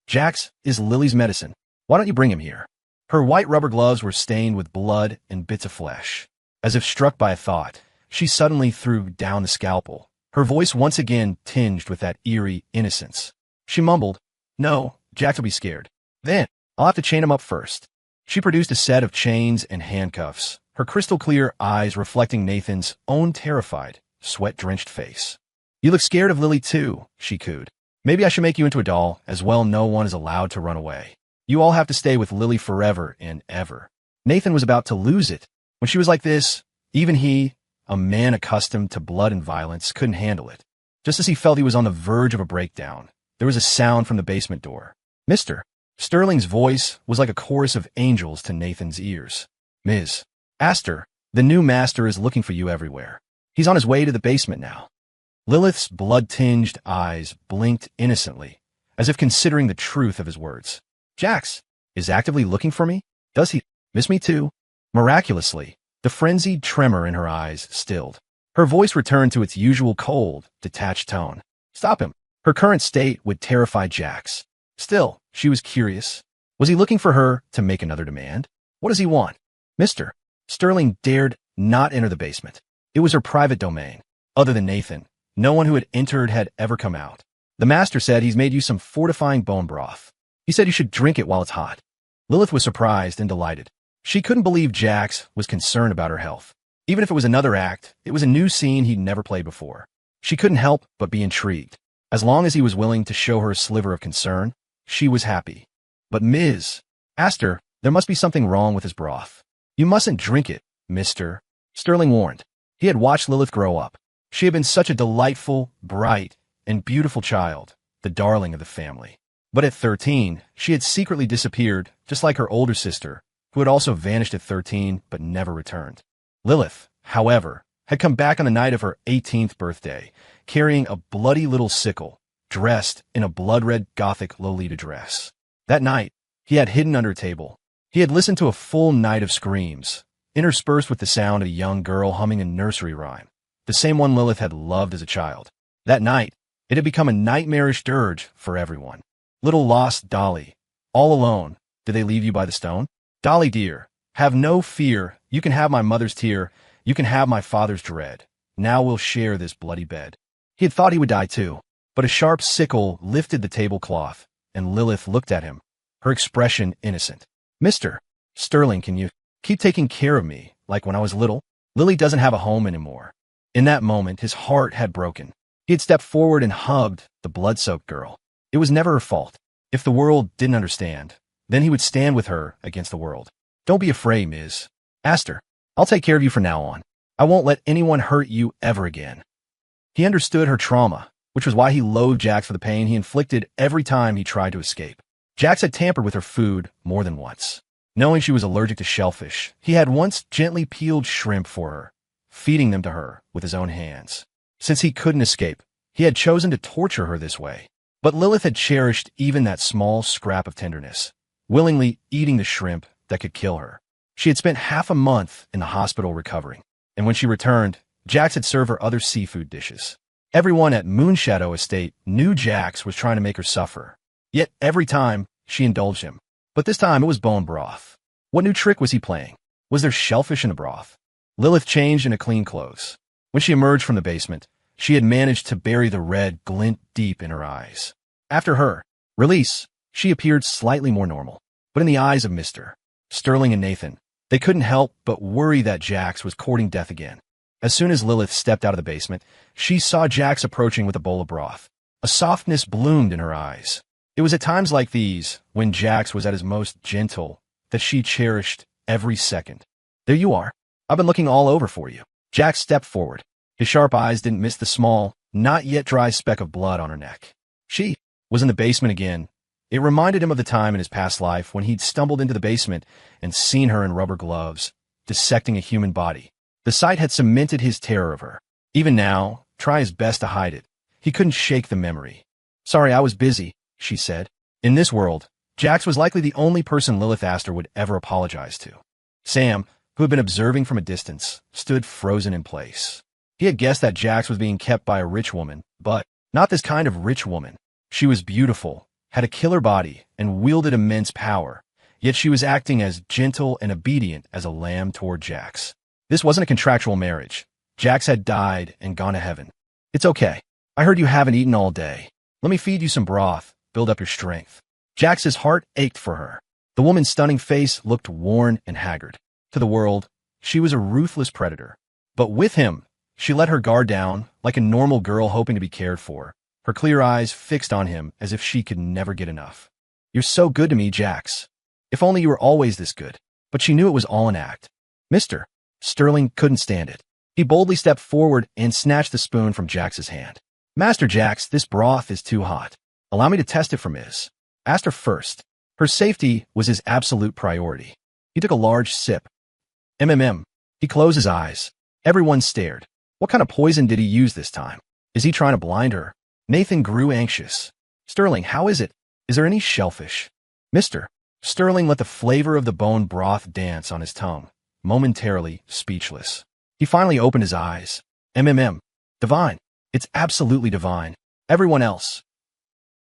Jax is Lily's medicine. Why don't you bring him here?" Her white rubber gloves were stained with blood and bits of flesh. As if struck by a thought, she suddenly threw down the scalpel, her voice once again tinged with that eerie innocence. She mumbled, "No, Jax will be scared. Then, I'll have to chain him up first." She produced a set of chains and handcuffs, her crystal-clear eyes reflecting Nathan's own terrified, sweat-drenched face. "You look scared of Lily too," she cooed. "Maybe I should make you into a doll, as well no one is allowed to run away. You all have to stay with Lily forever and ever." Nathan was about to lose it. When she was like this, even he, a man accustomed to blood and violence, couldn't handle it. Just as he felt he was on the verge of a breakdown, there was a sound from the basement door. "Mr." Sterling's voice was like a chorus of angels to Nathan's ears. "Ms. Astor, the new master is looking for you everywhere. He's on his way to the basement now." Lilith's blood-tinged eyes blinked innocently, as if considering the truth of his words. "Jax is actively looking for me? Does he miss me too?" Miraculously, the frenzied tremor in her eyes stilled. Her voice returned to its usual cold, detached tone. "Stop him." Her current state would terrify Jax. Still, she was curious. Was he looking for her to make another demand? What does he want? "Mr." Sterling dared not enter the basement. It was her private domain. Other than Nathan, no one who had entered had ever come out. "The master said he's made you some fortifying bone broth. He said you should drink it while it's hot." Lilith was surprised and delighted. She couldn't believe Jax was concerned about her health. Even if it was another act, it was a new scene he'd never played before. She couldn't help but be intrigued. As long as he was willing to show her a sliver of concern, she was happy. "But Ms. Astor, there must be something wrong with his broth. You mustn't drink it, Mr." Sterling warned. He had watched Lilith grow up. She had been such a delightful, bright, and beautiful child, the darling of the family. But at 13, she had secretly disappeared, just like her older sister, who had also vanished at 13 but never returned. Lilith, however, had come back on the night of her 18th birthday, carrying a bloody little sickle, dressed in a blood-red Gothic Lolita dress. That night, he had hidden under a table. He had listened to a full night of screams, interspersed with the sound of a young girl humming a nursery rhyme, the same one Lilith had loved as a child. That night, it had become a nightmarish dirge for everyone. "Little lost Dolly, all alone, did they leave you by the stone? Dolly dear, have no fear, you can have my mother's tear, you can have my father's dread. Now we'll share this bloody bed." He had thought he would die too, but a sharp sickle lifted the tablecloth, and Lilith looked at him, her expression innocent. "Mr. Sterling, can you keep taking care of me like when I was little? Lily doesn't have a home anymore." In that moment, his heart had broken. He had stepped forward and hugged the blood-soaked girl. It was never her fault. If the world didn't understand, then he would stand with her against the world. "Don't be afraid, Ms. Astor. I'll take care of you from now on. I won't let anyone hurt you ever again." He understood her trauma, which was why he loathed Jax for the pain he inflicted every time he tried to escape. Jax had tampered with her food more than once. Knowing she was allergic to shellfish, he had once gently peeled shrimp for her, feeding them to her with his own hands. Since he couldn't escape, he had chosen to torture her this way. But Lilith had cherished even that small scrap of tenderness, willingly eating the shrimp that could kill her. She had spent half a month in the hospital recovering, and when she returned, Jax had served her other seafood dishes. Everyone at Moonshadow Estate knew Jax was trying to make her suffer. Yet every time, she indulged him. But this time it was bone broth. What new trick was he playing? Was there shellfish in the broth? Lilith changed into clean clothes. When she emerged from the basement, she had managed to bury the red glint deep in her eyes. After her release, she appeared slightly more normal. But in the eyes of Mr. Sterling and Nathan, they couldn't help but worry that Jax was courting death again. As soon as Lilith stepped out of the basement, she saw Jax approaching with a bowl of broth. A softness bloomed in her eyes. It was at times like these, when Jax was at his most gentle, that she cherished every second. There you are. I've been looking all over for you. Jax stepped forward. His sharp eyes didn't miss the small, not yet dry speck of blood on her neck. She was in the basement again. It reminded him of the time in his past life when he'd stumbled into the basement and seen her in rubber gloves, dissecting a human body. The sight had cemented his terror of her. Even now, try his best to hide it, he couldn't shake the memory. Sorry, I was busy, she said. In this world, Jax was likely the only person Lilith Astor would ever apologize to. Sam, who had been observing from a distance, stood frozen in place. He had guessed that Jax was being kept by a rich woman, but not this kind of rich woman. She was beautiful, had a killer body, and wielded immense power, yet she was acting as gentle and obedient as a lamb toward Jax. This wasn't a contractual marriage. Jax had died and gone to heaven. It's okay. I heard you haven't eaten all day. Let me feed you some broth, build up your strength. Jax's heart ached for her. The woman's stunning face looked worn and haggard. To the world, she was a ruthless predator. But with him, she let her guard down, like a normal girl hoping to be cared for, her clear eyes fixed on him as if she could never get enough. You're so good to me, Jax. If only you were always this good. But she knew it was all an act. Mr. Sterling couldn't stand it. He boldly stepped forward and snatched the spoon from Jax's hand. Master Jax, this broth is too hot. Allow me to test it for Ms. Astor first. Her safety was his absolute priority. He took a large sip. He closed his eyes. Everyone stared. What kind of poison did he use this time? Is he trying to blind her? Nathan grew anxious. Sterling, how is it? Is there any shellfish? Mr. Sterling let the flavor of the bone broth dance on his tongue, momentarily speechless. He finally opened his eyes. Divine. It's absolutely divine. Everyone else.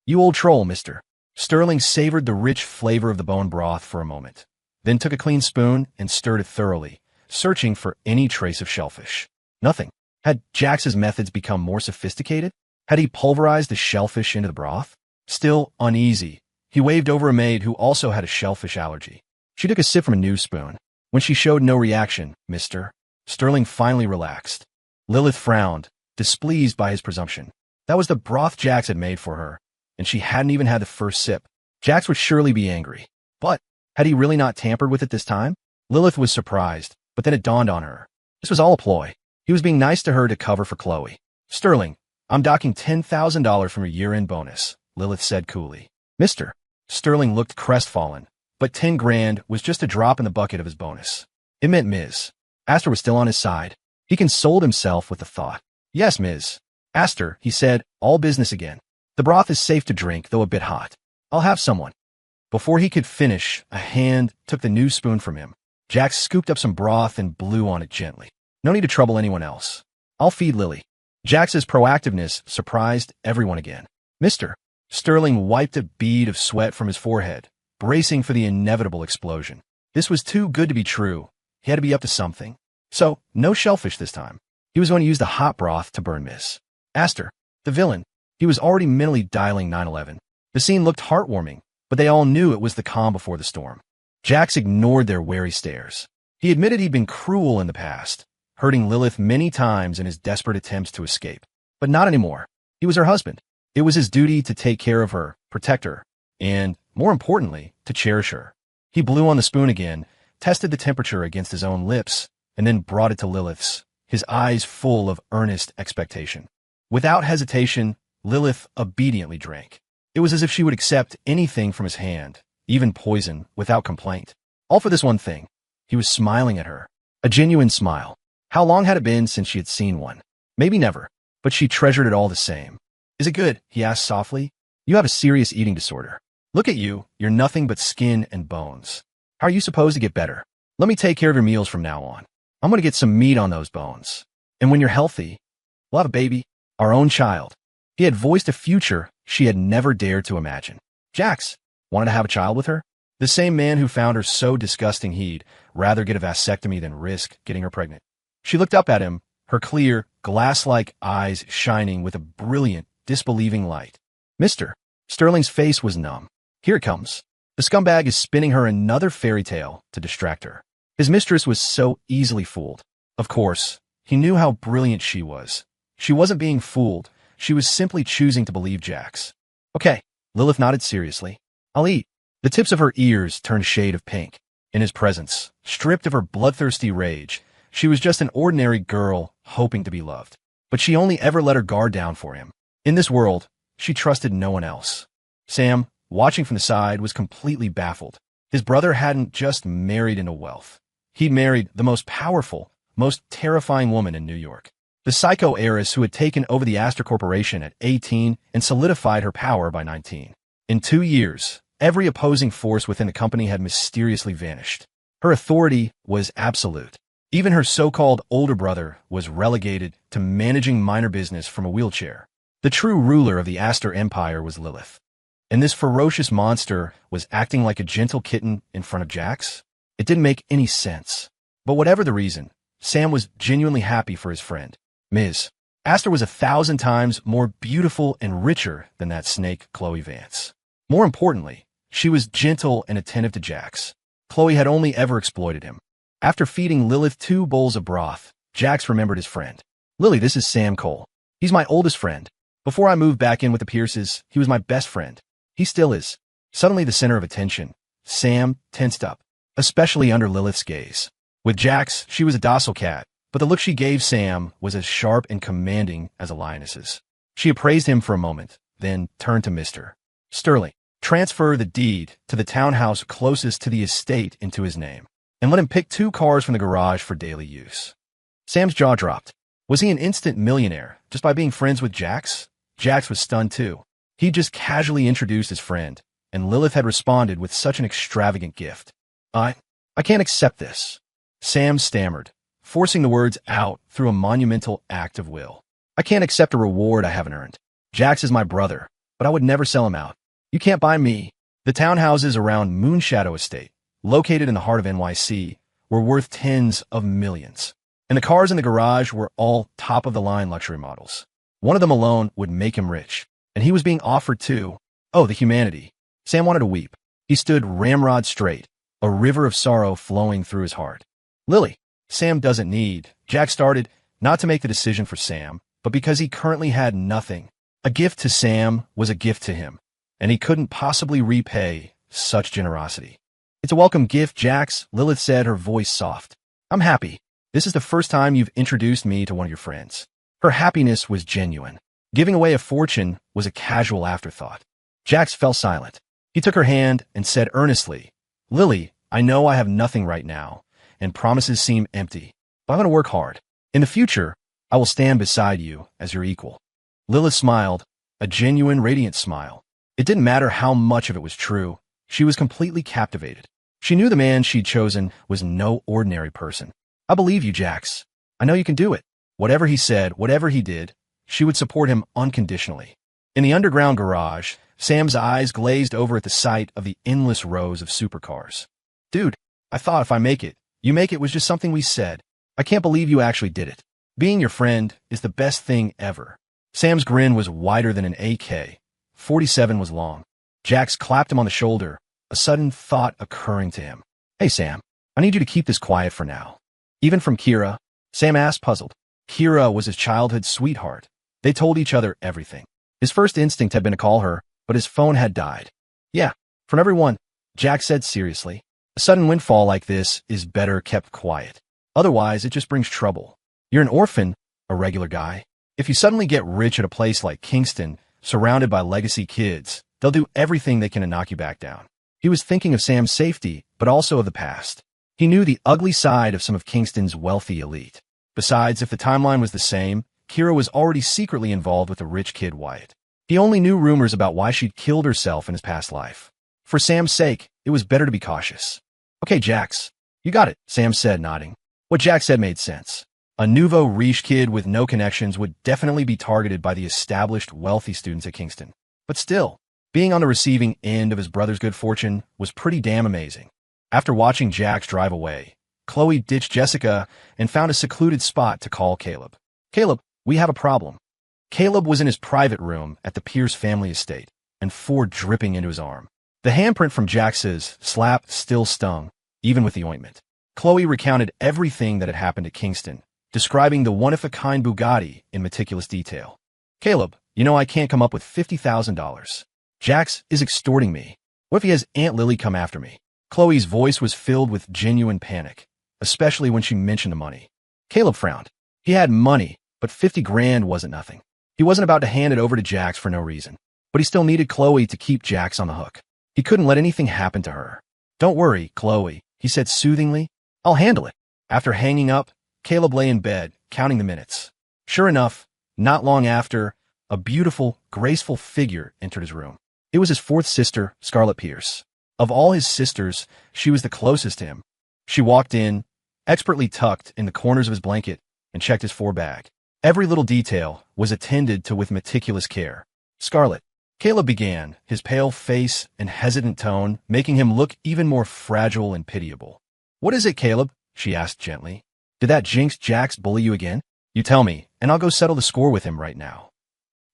You old troll, Mr. Sterling savored the rich flavor of the bone broth for a moment, then took a clean spoon and stirred it thoroughly, searching for any trace of shellfish. Nothing. Had Jax's methods become more sophisticated? Had he pulverized the shellfish into the broth? Still uneasy, he waved over a maid who also had a shellfish allergy. She took a sip from a new spoon. When she showed no reaction, Mr. Sterling finally relaxed. Lilith frowned, displeased by his presumption. That was the broth Jax had made for her, and she hadn't even had the first sip. Jax would surely be angry. But had he really not tampered with it this time? Lilith was surprised, but then it dawned on her. This was all a ploy. He was being nice to her to cover for Chloe. Sterling, I'm docking $10,000 from your year-end bonus, Lilith said coolly. Mr. Sterling looked crestfallen, but 10 grand was just a drop in the bucket of his bonus. It meant Ms. Astor was still on his side. He consoled himself with the thought. Yes, Ms. Astor, he said, all business again. The broth is safe to drink, though a bit hot. I'll have someone. Before he could finish, a hand took the new spoon from him. Jax scooped up some broth and blew on it gently. No need to trouble anyone else. I'll feed Lily. Jax's proactiveness surprised everyone again. Mr. Sterling wiped a bead of sweat from his forehead, bracing for the inevitable explosion. This was too good to be true. He had to be up to something. So, no shellfish this time. He was going to use the hot broth to burn Miss Astor, the villain. He was already mentally dialing 9/11. The scene looked heartwarming, but they all knew it was the calm before the storm. Jax ignored their wary stares. He admitted he'd been cruel in the past, hurting Lilith many times in his desperate attempts to escape. But not anymore. He was her husband. It was his duty to take care of her, protect her, and, more importantly, to cherish her. He blew on the spoon again, tested the temperature against his own lips, and then brought it to Lilith's, his eyes full of earnest expectation. Without hesitation, Lilith obediently drank. It was as if she would accept anything from his hand, even poison, without complaint. All for this one thing. He was smiling at her. A genuine smile. How long had it been since she had seen one? Maybe never, but she treasured it all the same. Is it good? He asked softly. You have a serious eating disorder. Look at you. You're nothing but skin and bones. How are you supposed to get better? Let me take care of your meals from now on. I'm going to get some meat on those bones. And when you're healthy, we'll have a baby, our own child. He had voiced a future she had never dared to imagine. Jax wanted to have a child with her? The same man who found her so disgusting he'd rather get a vasectomy than risk getting her pregnant. She looked up at him, her clear, glass-like eyes shining with a brilliant, disbelieving light. Mister. Sterling's face was numb. Here it comes. The scumbag is spinning her another fairy tale to distract her. His mistress was so easily fooled. Of course, he knew how brilliant she was. She wasn't being fooled. She was simply choosing to believe Jax. Okay, Lilith nodded seriously. I'll eat. The tips of her ears turned a shade of pink. In his presence, stripped of her bloodthirsty rage, she was just an ordinary girl hoping to be loved. But she only ever let her guard down for him. In this world, she trusted no one else. Sam, watching from the side, was completely baffled. His brother hadn't just married into wealth. He'd married the most powerful, most terrifying woman in New York. The psycho heiress who had taken over the Astor Corporation at 18 and solidified her power by 19. In 2 years, every opposing force within the company had mysteriously vanished. Her authority was absolute. Even her so-called older brother was relegated to managing minor business from a wheelchair. The true ruler of the Astor Empire was Lilith. And this ferocious monster was acting like a gentle kitten in front of Jax? It didn't make any sense. But whatever the reason, Sam was genuinely happy for his friend. Ms. Astor was 1,000 times more beautiful and richer than that snake, Chloe Vance. More importantly, she was gentle and attentive to Jax. Chloe had only ever exploited him. After feeding Lilith 2 bowls of broth, Jax remembered his friend. Lily, this is Sam Cole. He's my oldest friend. Before I moved back in with the Pierces, he was my best friend. He still is. Suddenly the center of attention, Sam tensed up, especially under Lilith's gaze. With Jax, she was a docile cat, but the look she gave Sam was as sharp and commanding as a lioness's. She appraised him for a moment, then turned to Mr. Sterling. Transfer the deed to the townhouse closest to the estate into his name, and let him pick 2 cars from the garage for daily use. Sam's jaw dropped. Was he an instant millionaire just by being friends with Jax? Jax was stunned too. He just casually introduced his friend, and Lilith had responded with such an extravagant gift. I can't accept this. Sam stammered, forcing the words out through a monumental act of will. I can't accept a reward I haven't earned. Jax is my brother, but I would never sell him out. You can't buy me. The townhouses around Moonshadow Estate, located in the heart of NYC, were worth tens of millions. And the cars in the garage were all top-of-the-line luxury models. One of them alone would make him rich. And he was being offered too. Oh, the humanity. Sam wanted to weep. He stood ramrod straight, a river of sorrow flowing through his heart. Lily, Sam doesn't need. Jack started, not to make the decision for Sam, but because he currently had nothing. A gift to Sam was a gift to him, and he couldn't possibly repay such generosity. It's a welcome gift, Jax, Lilith said, her voice soft. I'm happy. This is the first time you've introduced me to one of your friends. Her happiness was genuine. Giving away a fortune was a casual afterthought. Jax fell silent. He took her hand and said earnestly, Lily, I know I have nothing right now, and promises seem empty, but I'm going to work hard. In the future, I will stand beside you as your equal. Lilith smiled, a genuine, radiant smile. It didn't matter how much of it was true. She was completely captivated. She knew the man she'd chosen was no ordinary person. I believe you, Jax. I know you can do it. Whatever he said, whatever he did, she would support him unconditionally. In the underground garage, Sam's eyes glazed over at the sight of the endless rows of supercars. Dude, I thought if I make it, you make it was just something we said. I can't believe you actually did it. Being your friend is the best thing ever. Sam's grin was wider than an AK-47 was long. Jax clapped him on the shoulder, a sudden thought occurring to him. Hey, Sam, I need you to keep this quiet for now. Even from Kira? Sam asked, puzzled. Kira was his childhood sweetheart. They told each other everything. His first instinct had been to call her, but his phone had died. Yeah, from everyone, Jack said seriously. A sudden windfall like this is better kept quiet. Otherwise, it just brings trouble. You're an orphan, a regular guy. If you suddenly get rich at a place like Kingston, surrounded by legacy kids, they'll do everything they can to knock you back down. He was thinking of Sam's safety, but also of the past. He knew the ugly side of some of Kingston's wealthy elite. Besides, if the timeline was the same, Kira was already secretly involved with the rich kid Wyatt. He only knew rumors about why she'd killed herself in his past life. For Sam's sake, it was better to be cautious. Okay, Jax. You got it, Sam said, nodding. What Jack said made sense. A nouveau riche kid with no connections would definitely be targeted by the established wealthy students at Kingston. But still, Being on the receiving end of his brother's good fortune was pretty damn amazing. After watching Jax drive away, Chloe ditched Jessica and found a secluded spot to call Caleb. Caleb, we have a problem. Caleb was in his private room at the Pierce family estate, and Ford dripping into his arm. The handprint from Jax's slap still stung, even with the ointment. Chloe recounted everything that had happened at Kingston, describing the one-of-a-kind Bugatti in meticulous detail. Caleb, you know I can't come up with $50,000. Jax is extorting me. What if he has Aunt Lily come after me? Chloe's voice was filled with genuine panic, especially when she mentioned the money. Caleb frowned. He had money, but 50 grand wasn't nothing. He wasn't about to hand it over to Jax for no reason, but he still needed Chloe to keep Jax on the hook. He couldn't let anything happen to her. Don't worry, Chloe, he said soothingly. I'll handle it. After hanging up, Caleb lay in bed, counting the minutes. Sure enough, not long after, a beautiful, graceful figure entered his room. It was his fourth sister, Scarlett Pierce. Of all his sisters, she was the closest to him. She walked in, expertly tucked in the corners of his blanket, and checked his bag. Every little detail was attended to with meticulous care. Scarlett, Caleb began, his pale face and hesitant tone making him look even more fragile and pitiable. What is it, Caleb? She asked gently. Did that jinx Jax bully you again? You tell me, and I'll go settle the score with him right now.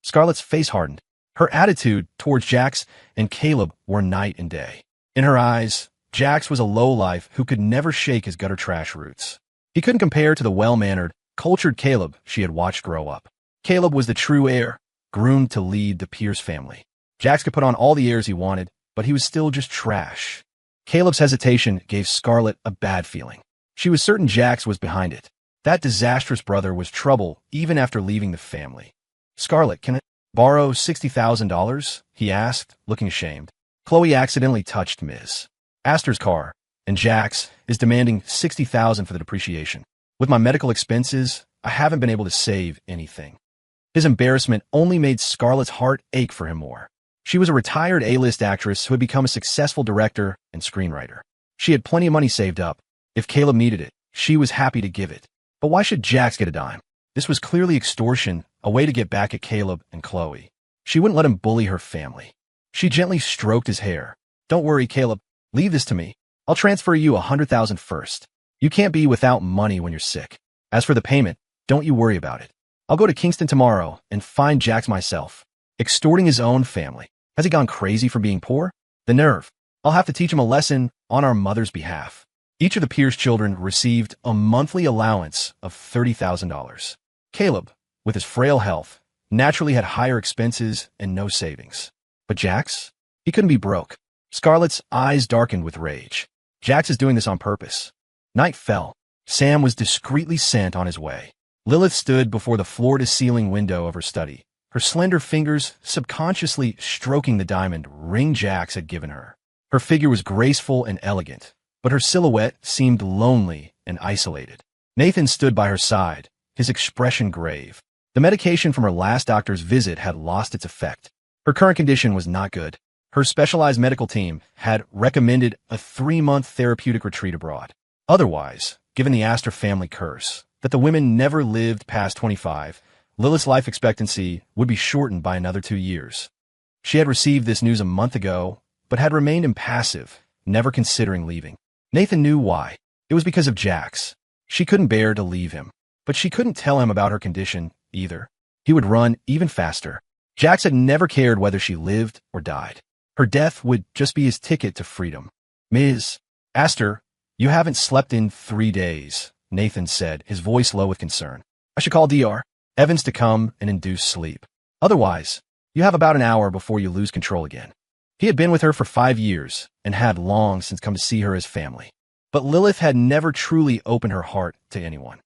Scarlett's face hardened. Her attitude towards Jax and Caleb were night and day. In her eyes, Jax was a lowlife who could never shake his gutter trash roots. He couldn't compare to the well-mannered, cultured Caleb she had watched grow up. Caleb was the true heir, groomed to lead the Pierce family. Jax could put on all the airs he wanted, but he was still just trash. Caleb's hesitation gave Scarlett a bad feeling. She was certain Jax was behind it. That disastrous brother was trouble even after leaving the family. Scarlett, can I borrow $60,000? He asked, looking ashamed. Chloe accidentally touched Ms. Astor's car, and Jax is demanding $60,000 for the depreciation. With my medical expenses, I haven't been able to save anything. His embarrassment only made Scarlett's heart ache for him more. She was a retired A-list actress who had become a successful director and screenwriter. She had plenty of money saved up. If Caleb needed it, she was happy to give it. But why should Jax get a dime? This was clearly extortion, a way to get back at Caleb and Chloe. She wouldn't let him bully her family. She gently stroked his hair. Don't worry, Caleb. Leave this to me. I'll transfer you $100,000 first. You can't be without money when you're sick. As for the payment, don't you worry about it. I'll go to Kingston tomorrow and find Jax myself. Extorting his own family. Has he gone crazy for being poor? The nerve. I'll have to teach him a lesson on our mother's behalf. Each of the Pierce children received a monthly allowance of $30,000. Caleb, with his frail health, naturally had higher expenses and no savings. But Jax? He couldn't be broke. Scarlett's eyes darkened with rage. Jax is doing this on purpose. Night fell. Sam was discreetly sent on his way. Lilith stood before the floor-to-ceiling window of her study, her slender fingers subconsciously stroking the diamond ring Jax had given her. Her figure was graceful and elegant, but her silhouette seemed lonely and isolated. Nathan stood by her side, his expression grave. The medication from her last doctor's visit had lost its effect. Her current condition was not good. Her specialized medical team had recommended a 3-month therapeutic retreat abroad. Otherwise, given the Astor family curse, that the women never lived past 25, Lilith's life expectancy would be shortened by another 2 years. She had received this news a month ago, but had remained impassive, never considering leaving. Nathan knew why. It was because of Jax. She couldn't bear to leave him, but she couldn't tell him about her condition, either. He would run even faster. Jax had never cared whether she lived or died. Her death would just be his ticket to freedom. Ms. Astor, you haven't slept in 3 days, Nathan said, his voice low with concern. I should call Dr. Evans to come and induce sleep. Otherwise, you have about an hour before you lose control again. He had been with her for 5 years and had long since come to see her as family. But Lilith had never truly opened her heart to anyone.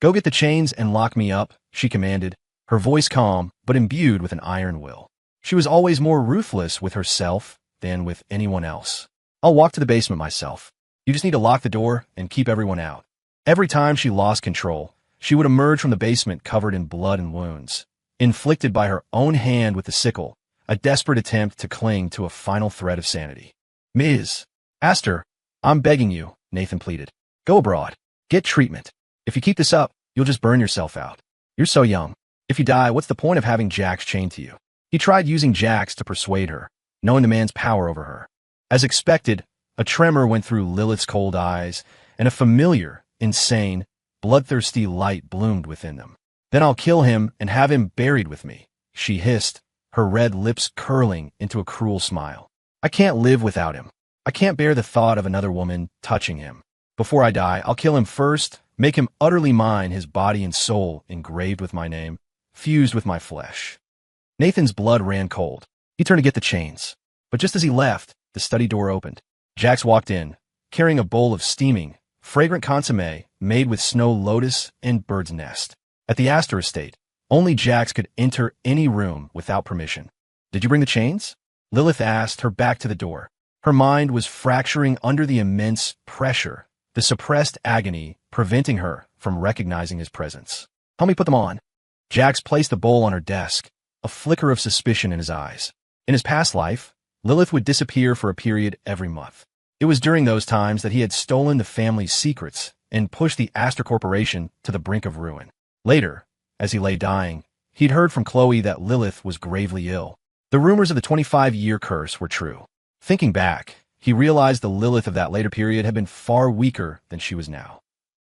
Go get the chains and lock me up, she commanded, her voice calm but imbued with an iron will. She was always more ruthless with herself than with anyone else. I'll walk to the basement myself. You just need to lock the door and keep everyone out. Every time she lost control, she would emerge from the basement covered in blood and wounds, inflicted by her own hand with the sickle, a desperate attempt to cling to a final thread of sanity. Ms. Astor, I'm begging you, Nathan pleaded. Go abroad. Get treatment. If you keep this up, you'll just burn yourself out. You're so young. If you die, what's the point of having Jax chained to you? He tried using Jax to persuade her, knowing the man's power over her. As expected, a tremor went through Lilith's cold eyes, and a familiar, insane, bloodthirsty light bloomed within them. "Then I'll kill him and have him buried with me," she hissed, her red lips curling into a cruel smile. "I can't live without him. I can't bear the thought of another woman touching him. Before I die, I'll kill him first, make him utterly mine, his body and soul engraved with my name, fused with my flesh." Nathan's blood ran cold. He turned to get the chains. But just as he left, the study door opened. Jax walked in, carrying a bowl of steaming, fragrant consommé made with snow lotus and bird's nest. At the Astor estate, only Jax could enter any room without permission. "Did you bring the chains?" Lilith asked, her back to the door. Her mind was fracturing under the immense pressure, the suppressed agony preventing her from recognizing his presence. "Help me put them on." Jax placed the bowl on her desk, a flicker of suspicion in his eyes. In his past life, Lilith would disappear for a period every month. It was during those times that he had stolen the family's secrets and pushed the Astor Corporation to the brink of ruin. Later, as he lay dying, he'd heard from Chloe that Lilith was gravely ill. The rumors of the 25-year curse were true. Thinking back, he realized the Lilith of that later period had been far weaker than she was now.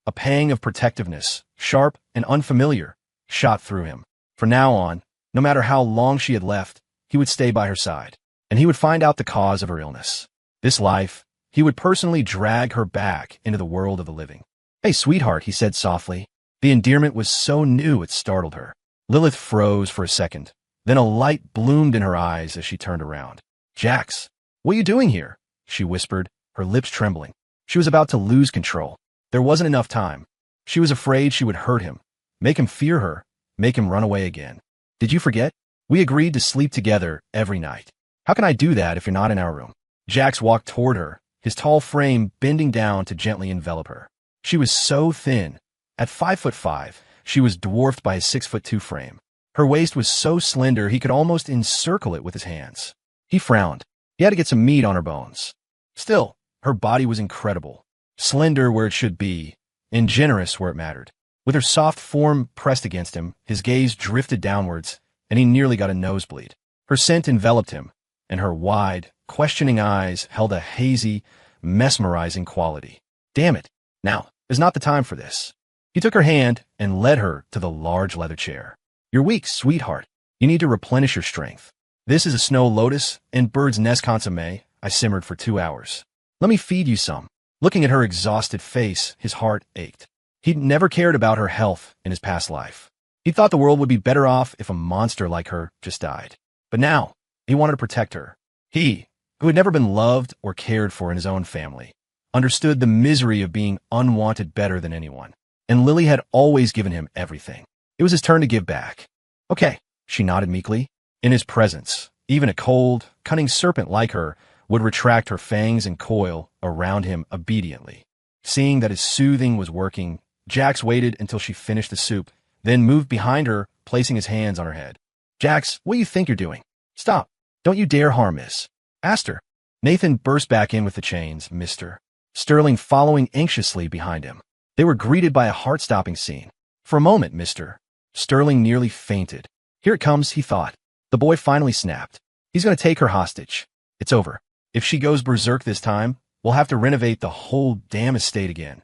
A pang of protectiveness, sharp and unfamiliar, shot through him. From now on, no matter how long she had left, he would stay by her side, and he would find out the cause of her illness. This life, he would personally drag her back into the world of the living. "Hey, sweetheart," he said softly. The endearment was so new it startled her. Lilith froze for a second. Then a light bloomed in her eyes as she turned around. "Jax, what are you doing here?" she whispered, her lips trembling. She was about to lose control. There wasn't enough time. She was afraid she would hurt him, make him fear her, make him run away again. "Did you forget? We agreed to sleep together every night. How can I do that if you're not in our room?" Jax walked toward her, his tall frame bending down to gently envelop her. She was so thin. At 5'5", she was dwarfed by his 6'2" frame. Her waist was so slender he could almost encircle it with his hands. He frowned. He had to get some meat on her bones. Still, her body was incredible. Slender where it should be, and generous where it mattered. With her soft form pressed against him, his gaze drifted downwards, and he nearly got a nosebleed. Her scent enveloped him, and her wide, questioning eyes held a hazy, mesmerizing quality. "Damn it, now is not the time for this." He took her hand and led her to the large leather chair. "You're weak, sweetheart. You need to replenish your strength. This is a snow lotus and bird's nest consommé I simmered for 2 hours. Let me feed you some." Looking at her exhausted face, his heart ached. He'd never cared about her health in his past life. He thought the world would be better off if a monster like her just died. But now, he wanted to protect her. He, who had never been loved or cared for in his own family, understood the misery of being unwanted better than anyone. And Lily had always given him everything. It was his turn to give back. "Okay," she nodded meekly. In his presence, even a cold, cunning serpent like her would retract her fangs and coil around him obediently. Seeing that his soothing was working, Jax waited until she finished the soup, then moved behind her, placing his hands on her head. "Jax, what do you think you're doing? Stop. Don't you dare harm Miss Astor." Nathan burst back in with the chains, "Mr." Sterling following anxiously behind him. They were greeted by a heart-stopping scene. For a moment, Mr. Sterling nearly fainted. Here it comes, he thought. The boy finally snapped. He's going to take her hostage. It's over. If she goes berserk this time, we'll have to renovate the whole damn estate again.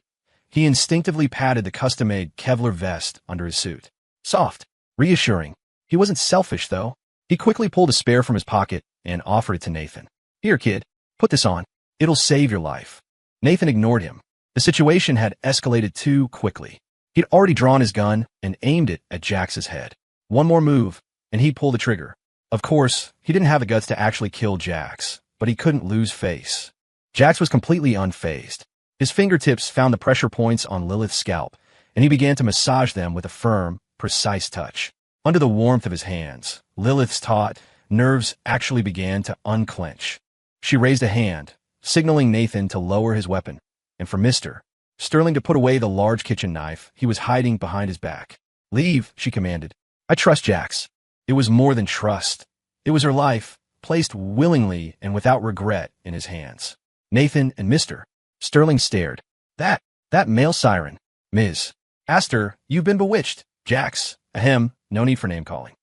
He instinctively patted the custom-made Kevlar vest under his suit. Soft, reassuring. He wasn't selfish, though. He quickly pulled a spare from his pocket and offered it to Nathan. "Here, kid, put this on. It'll save your life." Nathan ignored him. The situation had escalated too quickly. He'd already drawn his gun and aimed it at Jax's head. One more move, and he'd pull the trigger. Of course, he didn't have the guts to actually kill Jax, but he couldn't lose face. Jax was completely unfazed. His fingertips found the pressure points on Lilith's scalp, and he began to massage them with a firm, precise touch. Under the warmth of his hands, Lilith's taut nerves actually began to unclench. She raised a hand, signaling Nathan to lower his weapon, and for Mr. Sterling to put away the large kitchen knife he was hiding behind his back. "Leave," she commanded. "I trust Jax." It was more than trust. It was her life, placed willingly and without regret in his hands. Nathan and Mr. Sterling stared. That male siren. "Ms. Astor, you've been bewitched." "Jax, ahem, no need for name-calling."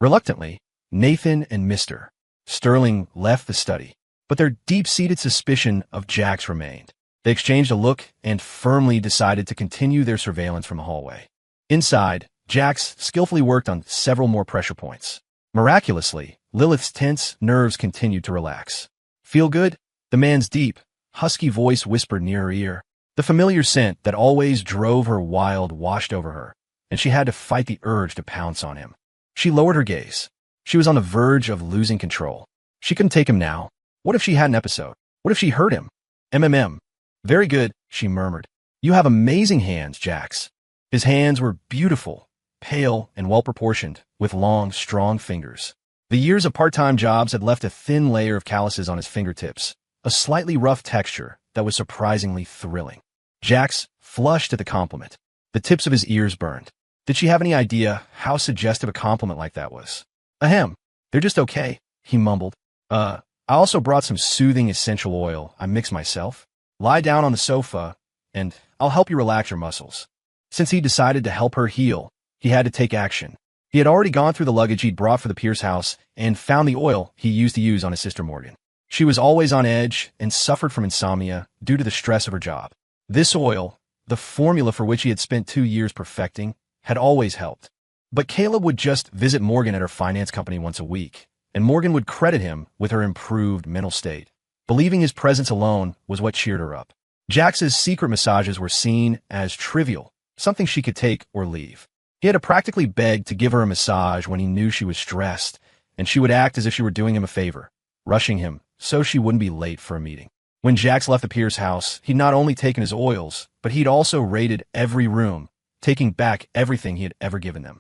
Reluctantly, Nathan and Mr. Sterling left the study, but their deep-seated suspicion of Jax remained. They exchanged a look and firmly decided to continue their surveillance from the hallway. Inside, Jax skillfully worked on several more pressure points. Miraculously, Lilith's tense nerves continued to relax. "Feel good?" The man's deep, husky voice whispered near her ear. The familiar scent that always drove her wild washed over her, and she had to fight the urge to pounce on him. She lowered her gaze. She was on the verge of losing control. She couldn't take him now. What if she had an episode? What if she hurt him? MMM. "Very good," she murmured. "You have amazing hands, Jax." His hands were beautiful, pale and well-proportioned, with long, strong fingers. The years of part-time jobs had left a thin layer of calluses on his fingertips, a slightly rough texture that was surprisingly thrilling. Jax flushed at the compliment. The tips of his ears burned. Did she have any idea how suggestive a compliment like that was? "Ahem, they're just okay," he mumbled. I also brought some soothing essential oil I mixed myself. Lie down on the sofa, and I'll help you relax your muscles." Since he decided to help her heal, he had to take action. He had already gone through the luggage he'd brought for the Pierce house and found the oil he used to use on his sister Morgan. She was always on edge and suffered from insomnia due to the stress of her job. This oil, the formula for which he had spent 2 years perfecting, had always helped. But Caleb would just visit Morgan at her finance company once a week, and Morgan would credit him with her improved mental state. Believing his presence alone was what cheered her up. Jax's secret massages were seen as trivial, something she could take or leave. He had to practically beg to give her a massage when he knew she was stressed, and she would act as if she were doing him a favor, rushing him so she wouldn't be late for a meeting. When Jax left the Pierce house, he'd not only taken his oils, but he'd also raided every room, taking back everything he had ever given them.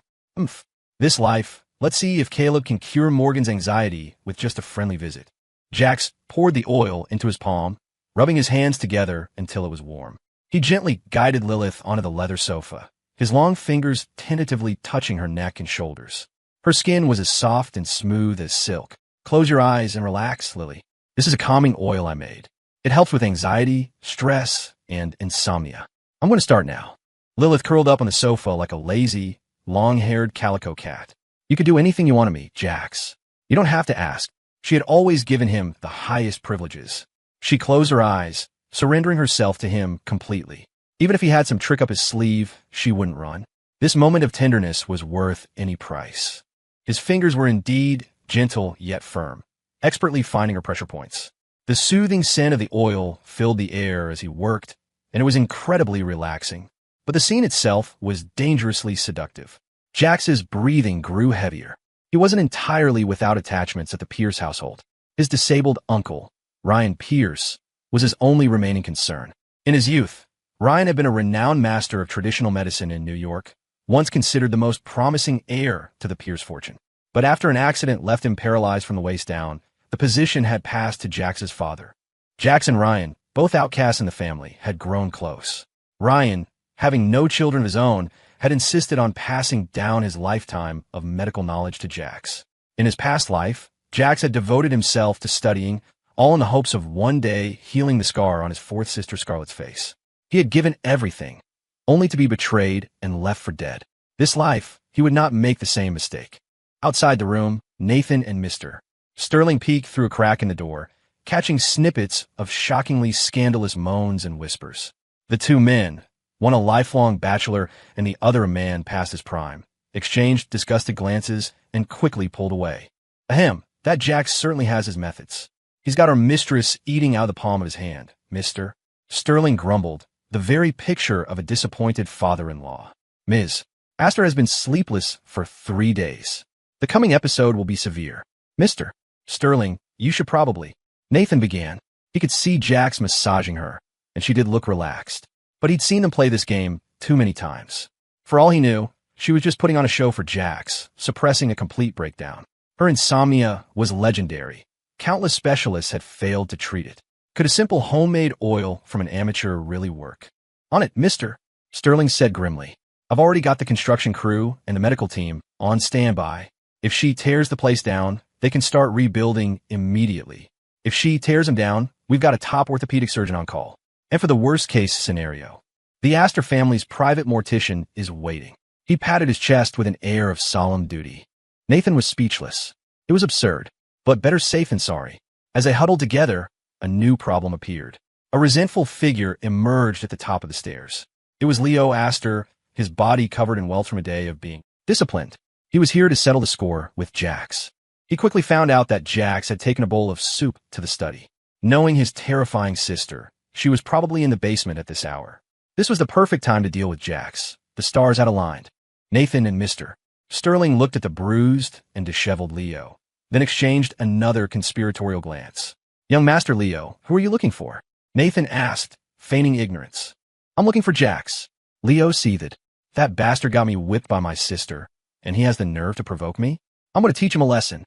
This life, let's see if Caleb can cure Morgan's anxiety with just a friendly visit. Jax poured the oil into his palm, rubbing his hands together until it was warm. He gently guided Lilith onto the leather sofa, his long fingers tentatively touching her neck and shoulders. Her skin was as soft and smooth as silk. "Close your eyes and relax, Lily. This is a calming oil I made. It helps with anxiety, stress, and insomnia. I'm going to start now." Lilith curled up on the sofa like a lazy, long-haired calico cat. "You could do anything you want of me, Jax. You don't have to ask." She had always given him the highest privileges. She closed her eyes, surrendering herself to him completely. Even if he had some trick up his sleeve, she wouldn't run. This moment of tenderness was worth any price. His fingers were indeed gentle yet firm, expertly finding her pressure points. The soothing scent of the oil filled the air as he worked, and it was incredibly relaxing. But the scene itself was dangerously seductive. Jax's breathing grew heavier. He wasn't entirely without attachments at the Pierce household. His disabled uncle, Ryan Pierce, was his only remaining concern. In his youth, Ryan had been a renowned master of traditional medicine in New York, once considered the most promising heir to the Pierce fortune. But after an accident left him paralyzed from the waist down, the position had passed to Jax's father. Jax and Ryan, both outcasts in the family, had grown close. Ryan, having no children of his own, had insisted on passing down his lifetime of medical knowledge to Jax. In his past life, Jax had devoted himself to studying, all in the hopes of one day healing the scar on his fourth sister Scarlett's face. He had given everything, only to be betrayed and left for dead. This life, he would not make the same mistake. Outside the room, Nathan and Mr. Sterling peeked through a crack in the door, catching snippets of shockingly scandalous moans and whispers. The two men, one a lifelong bachelor and the other a man past his prime, exchanged disgusted glances and quickly pulled away. Ahem, that Jax certainly has his methods. He's got our mistress eating out of the palm of his hand, Mr. Sterling grumbled, the very picture of a disappointed father-in-law. Ms. Astor has been sleepless for 3 days. The coming episode will be severe. Mr. Sterling, you should probably. Nathan began. He could see Jax massaging her, and she did look relaxed. But he'd seen them play this game too many times. For all he knew, she was just putting on a show for Jax, suppressing a complete breakdown. Her insomnia was legendary. Countless specialists had failed to treat it. Could a simple homemade oil from an amateur really work? On it, Mr. Sterling said grimly. I've already got the construction crew and the medical team on standby. If she tears the place down, they can start rebuilding immediately. If she tears them down, we've got a top orthopedic surgeon on call. And for the worst-case scenario, the Astor family's private mortician is waiting. He patted his chest with an air of solemn duty. Nathan was speechless. It was absurd, But better safe than sorry. As they huddled together, a new problem appeared. A resentful figure emerged at the top of the stairs. It was Leo Astor, his body covered in welts from a day of being disciplined. He was here to settle the score with Jax. He quickly found out that Jax had taken a bowl of soup to the study. Knowing his terrifying sister, she was probably in the basement at this hour. This was the perfect time to deal with Jax. The stars had aligned. Nathan and Mr. Sterling looked at the bruised and disheveled Leo, then exchanged another conspiratorial glance. "Young Master Leo, who are you looking for?" Nathan asked, feigning ignorance. "I'm looking for Jax." Leo seethed. "That bastard got me whipped by my sister, and he has the nerve to provoke me? I'm going to teach him a lesson."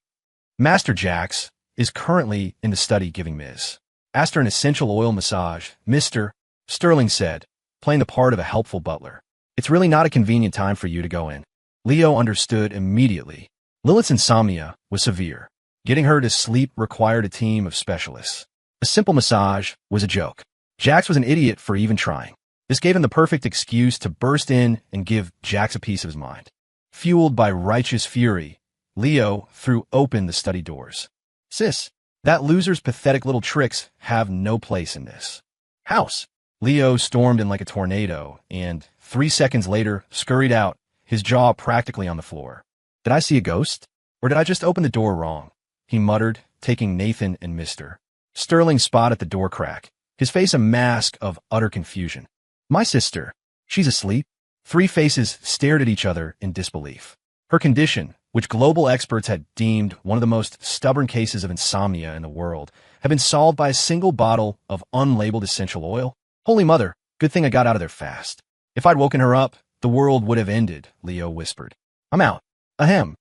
Master Jax is currently in the study giving Ms. Astor an essential oil massage, Mr. Sterling said, playing the part of a helpful butler. "It's really not a convenient time for you to go in." Leo understood immediately. Lilith's insomnia was severe. Getting her to sleep required a team of specialists. A simple massage was a joke. Jax was an idiot for even trying. This gave him the perfect excuse to burst in and give Jax a piece of his mind. Fueled by righteous fury, Leo threw open the study doors. "Sis, that loser's pathetic little tricks have no place in this house." Leo stormed in like a tornado and, 3 seconds later, scurried out, his jaw practically on the floor. "Did I see a ghost? Or did I just open the door wrong?" he muttered, taking Nathan and Mr. Sterling's spot at the door crack, his face a mask of utter confusion. "My sister. She's asleep." 3 faces stared at each other in disbelief. Her condition, which global experts had deemed one of the most stubborn cases of insomnia in the world, had been solved by a single bottle of unlabeled essential oil. "Holy Mother, good thing I got out of there fast. If I'd woken her up, the world would have ended," Leo whispered. "I'm out." Ahem.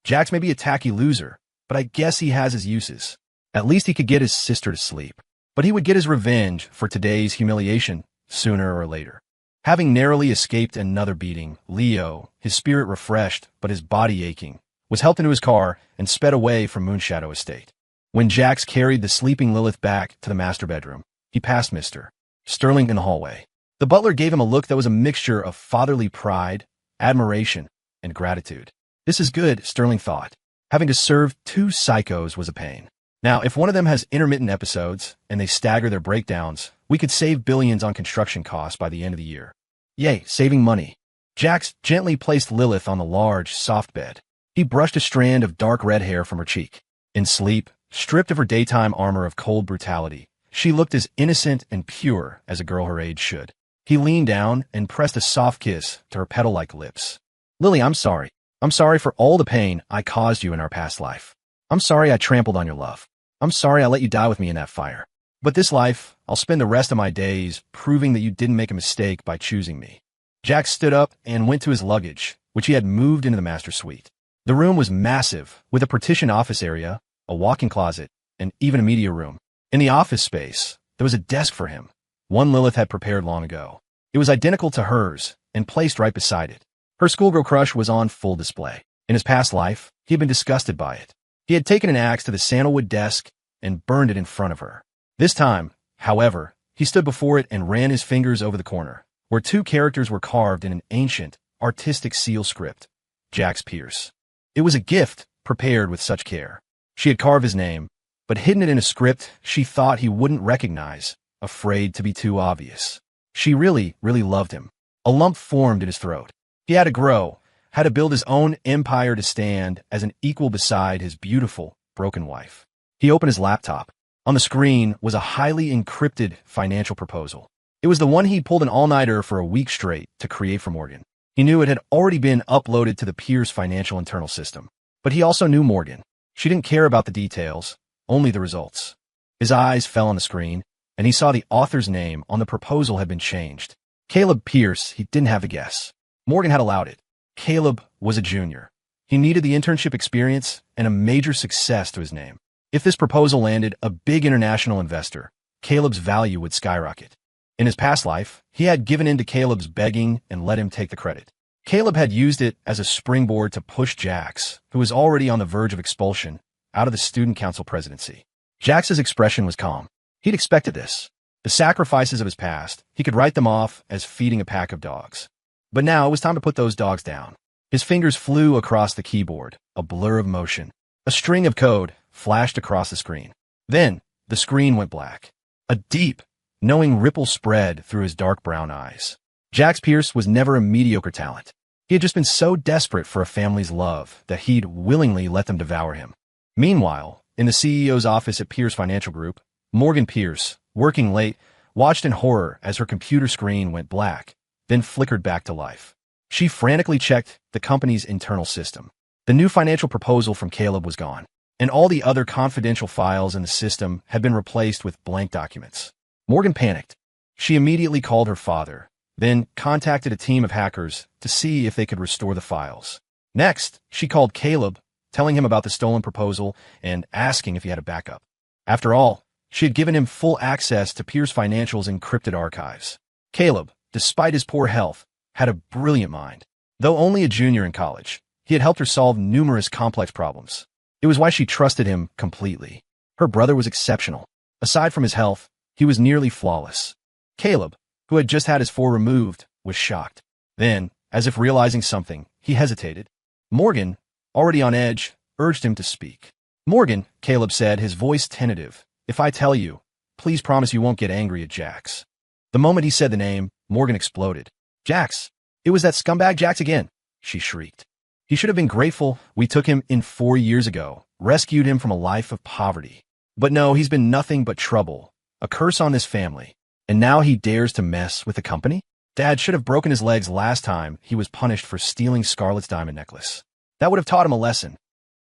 Jax may be a tacky loser, but I guess he has his uses. At least he could get his sister to sleep. But he would get his revenge for today's humiliation sooner or later. Having narrowly escaped another beating, Leo, his spirit refreshed but his body aching, was helped into his car and sped away from Moonshadow Estate. When Jax carried the sleeping Lilith back to the master bedroom, he passed Mr. Sterling in the hallway. The butler gave him a look that was a mixture of fatherly pride, admiration, and gratitude. This is good, Sterling thought. Having to serve 2 psychos was a pain. Now, if one of them has intermittent episodes and they stagger their breakdowns, we could save billions on construction costs by the end of the year. Yay, saving money. Jax gently placed Lilith on the large, soft bed. He brushed a strand of dark red hair from her cheek. In sleep, stripped of her daytime armor of cold brutality, she looked as innocent and pure as a girl her age should. He leaned down and pressed a soft kiss to her petal-like lips. "Lily, I'm sorry. I'm sorry for all the pain I caused you in our past life. I'm sorry I trampled on your love. I'm sorry I let you die with me in that fire. But this life, I'll spend the rest of my days proving that you didn't make a mistake by choosing me." Jax stood up and went to his luggage, which he had moved into the master suite. The room was massive, with a partitioned office area, a walk-in closet, and even a media room. In the office space, there was a desk for him, one Lilith had prepared long ago. It was identical to hers and placed right beside it. Her schoolgirl crush was on full display. In his past life, he had been disgusted by it. He had taken an axe to the sandalwood desk and burned it in front of her. This time, however, he stood before it and ran his fingers over the corner, where 2 characters were carved in an ancient, artistic seal script. Jax Pierce. It was a gift prepared with such care. She had carved his name, but hidden it in a script she thought he wouldn't recognize, afraid to be too obvious. She really, really loved him. A lump formed in his throat. He had to grow, had to build his own empire to stand as an equal beside his beautiful, broken wife. He opened his laptop. On the screen was a highly encrypted financial proposal. It was the one he'd pulled an all-nighter for a week straight to create for Morgan. He knew it had already been uploaded to the Pierce financial internal system. But he also knew Morgan. She didn't care about the details, only the results. His eyes fell on the screen, and he saw the author's name on the proposal had been changed. Caleb Pierce, he didn't have a guess. Morgan had allowed it. Caleb was a junior. He needed the internship experience and a major success to his name. If this proposal landed a big international investor, Caleb's value would skyrocket. In his past life, he had given in to Caleb's begging and let him take the credit. Caleb had used it as a springboard to push Jax, who was already on the verge of expulsion, out of the student council presidency. Jax's expression was calm. He'd expected this. The sacrifices of his past, he could write them off as feeding a pack of dogs. But now it was time to put those dogs down. His fingers flew across the keyboard, a blur of motion. A string of code, flashed across the screen. Then, the screen went black. A deep, knowing ripple spread through his dark brown eyes. Jax Pierce was never a mediocre talent. He had just been so desperate for a family's love that he'd willingly let them devour him. Meanwhile, in the CEO's office at Pierce Financial Group, Morgan Pierce, working late, watched in horror as her computer screen went black, then flickered back to life. She frantically checked the company's internal system. The new financial proposal from Caleb was gone, and all the other confidential files in the system had been replaced with blank documents. Morgan panicked. She immediately called her father, then contacted a team of hackers to see if they could restore the files. Next, she called Caleb, telling him about the stolen proposal and asking if he had a backup. After all, she had given him full access to Pierce Financial's encrypted archives. Caleb, despite his poor health, had a brilliant mind. Though only a junior in college, he had helped her solve numerous complex problems. It was why she trusted him completely. Her brother was exceptional. Aside from his health, he was nearly flawless. Caleb, who had just had his 4 removed, was shocked. Then, as if realizing something, he hesitated. Morgan, already on edge, urged him to speak. Morgan, Caleb said, his voice tentative, if I tell you, please promise you won't get angry at Jax. The moment he said the name, Morgan exploded. Jax! It was that scumbag Jax again, she shrieked. He should have been grateful we took him in 4 years ago, rescued him from a life of poverty. But no, he's been nothing but trouble, a curse on this family. And now he dares to mess with the company? Dad should have broken his legs last time he was punished for stealing Scarlett's diamond necklace. That would have taught him a lesson.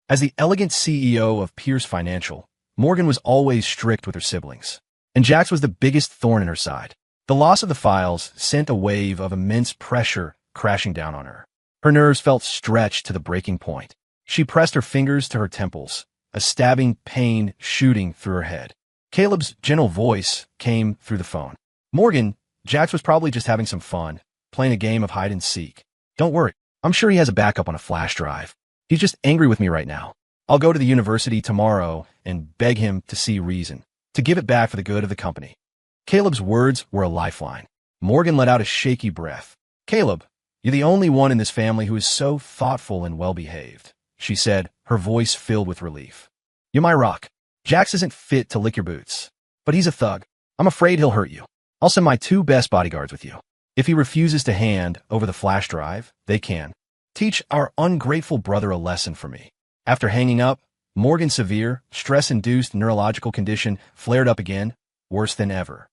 As the elegant CEO of Pierce Financial, Morgan was always strict with her siblings. And Jax was the biggest thorn in her side. The loss of the files sent a wave of immense pressure crashing down on her. Her nerves felt stretched to the breaking point. She pressed her fingers to her temples, a stabbing pain shooting through her head. Caleb's gentle voice came through the phone. Morgan, Jax was probably just having some fun, playing a game of hide and seek. Don't worry, I'm sure he has a backup on a flash drive. He's just angry with me right now. I'll go to the university tomorrow and beg him to see reason, to give it back for the good of the company. Caleb's words were a lifeline. Morgan let out a shaky breath. Caleb, you're the only one in this family who is so thoughtful and well-behaved, she said, her voice filled with relief. You're my rock. Jax isn't fit to lick your boots, but he's a thug. I'm afraid he'll hurt you. I'll send my 2 best bodyguards with you. If he refuses to hand over the flash drive, they can. Teach our ungrateful brother a lesson for me. After hanging up, Morgan's severe, stress-induced neurological condition flared up again, worse than ever.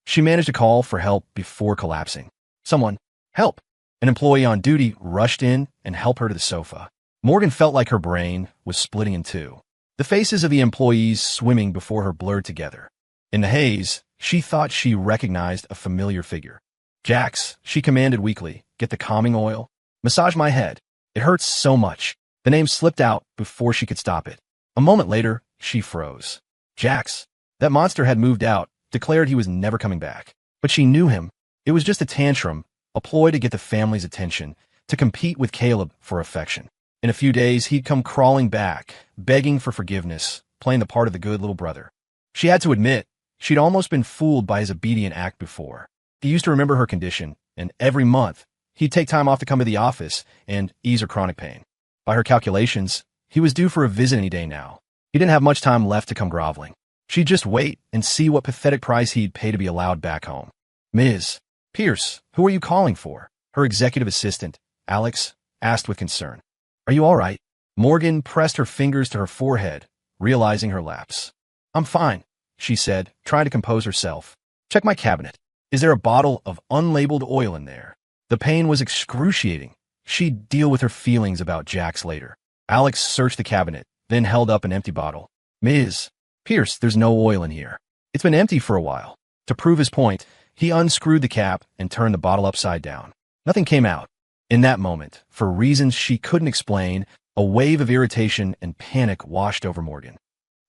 She managed to call for help before collapsing. Someone, help! An employee on duty rushed in and helped her to the sofa. Morgan felt like her brain was splitting in two. The faces of the employees swimming before her blurred together. In the haze, she thought she recognized a familiar figure. Jax, she commanded weakly, get the calming oil. Massage my head. It hurts so much. The name slipped out before she could stop it. A moment later, she froze. Jax. That monster had moved out, declared he was never coming back. But she knew him. It was just a tantrum, a ploy to get the family's attention, to compete with Caleb for affection. In a few days, he'd come crawling back, begging for forgiveness, playing the part of the good little brother. She had to admit, she'd almost been fooled by his obedient act before. He used to remember her condition, and every month, he'd take time off to come to the office and ease her chronic pain. By her calculations, he was due for a visit any day now. He didn't have much time left to come groveling. She'd just wait and see what pathetic price he'd pay to be allowed back home. Ms. Pierce, who are you calling for? Her executive assistant, Alex, asked with concern. Are you all right? Morgan pressed her fingers to her forehead, realizing her lapse. I'm fine, she said, trying to compose herself. Check my cabinet. Is there a bottle of unlabeled oil in there? The pain was excruciating. She'd deal with her feelings about Jax later. Alex searched the cabinet, then held up an empty bottle. Ms. Pierce, there's no oil in here. It's been empty for a while. To prove his point, he unscrewed the cap and turned the bottle upside down. Nothing came out. In that moment, for reasons she couldn't explain, a wave of irritation and panic washed over Morgan.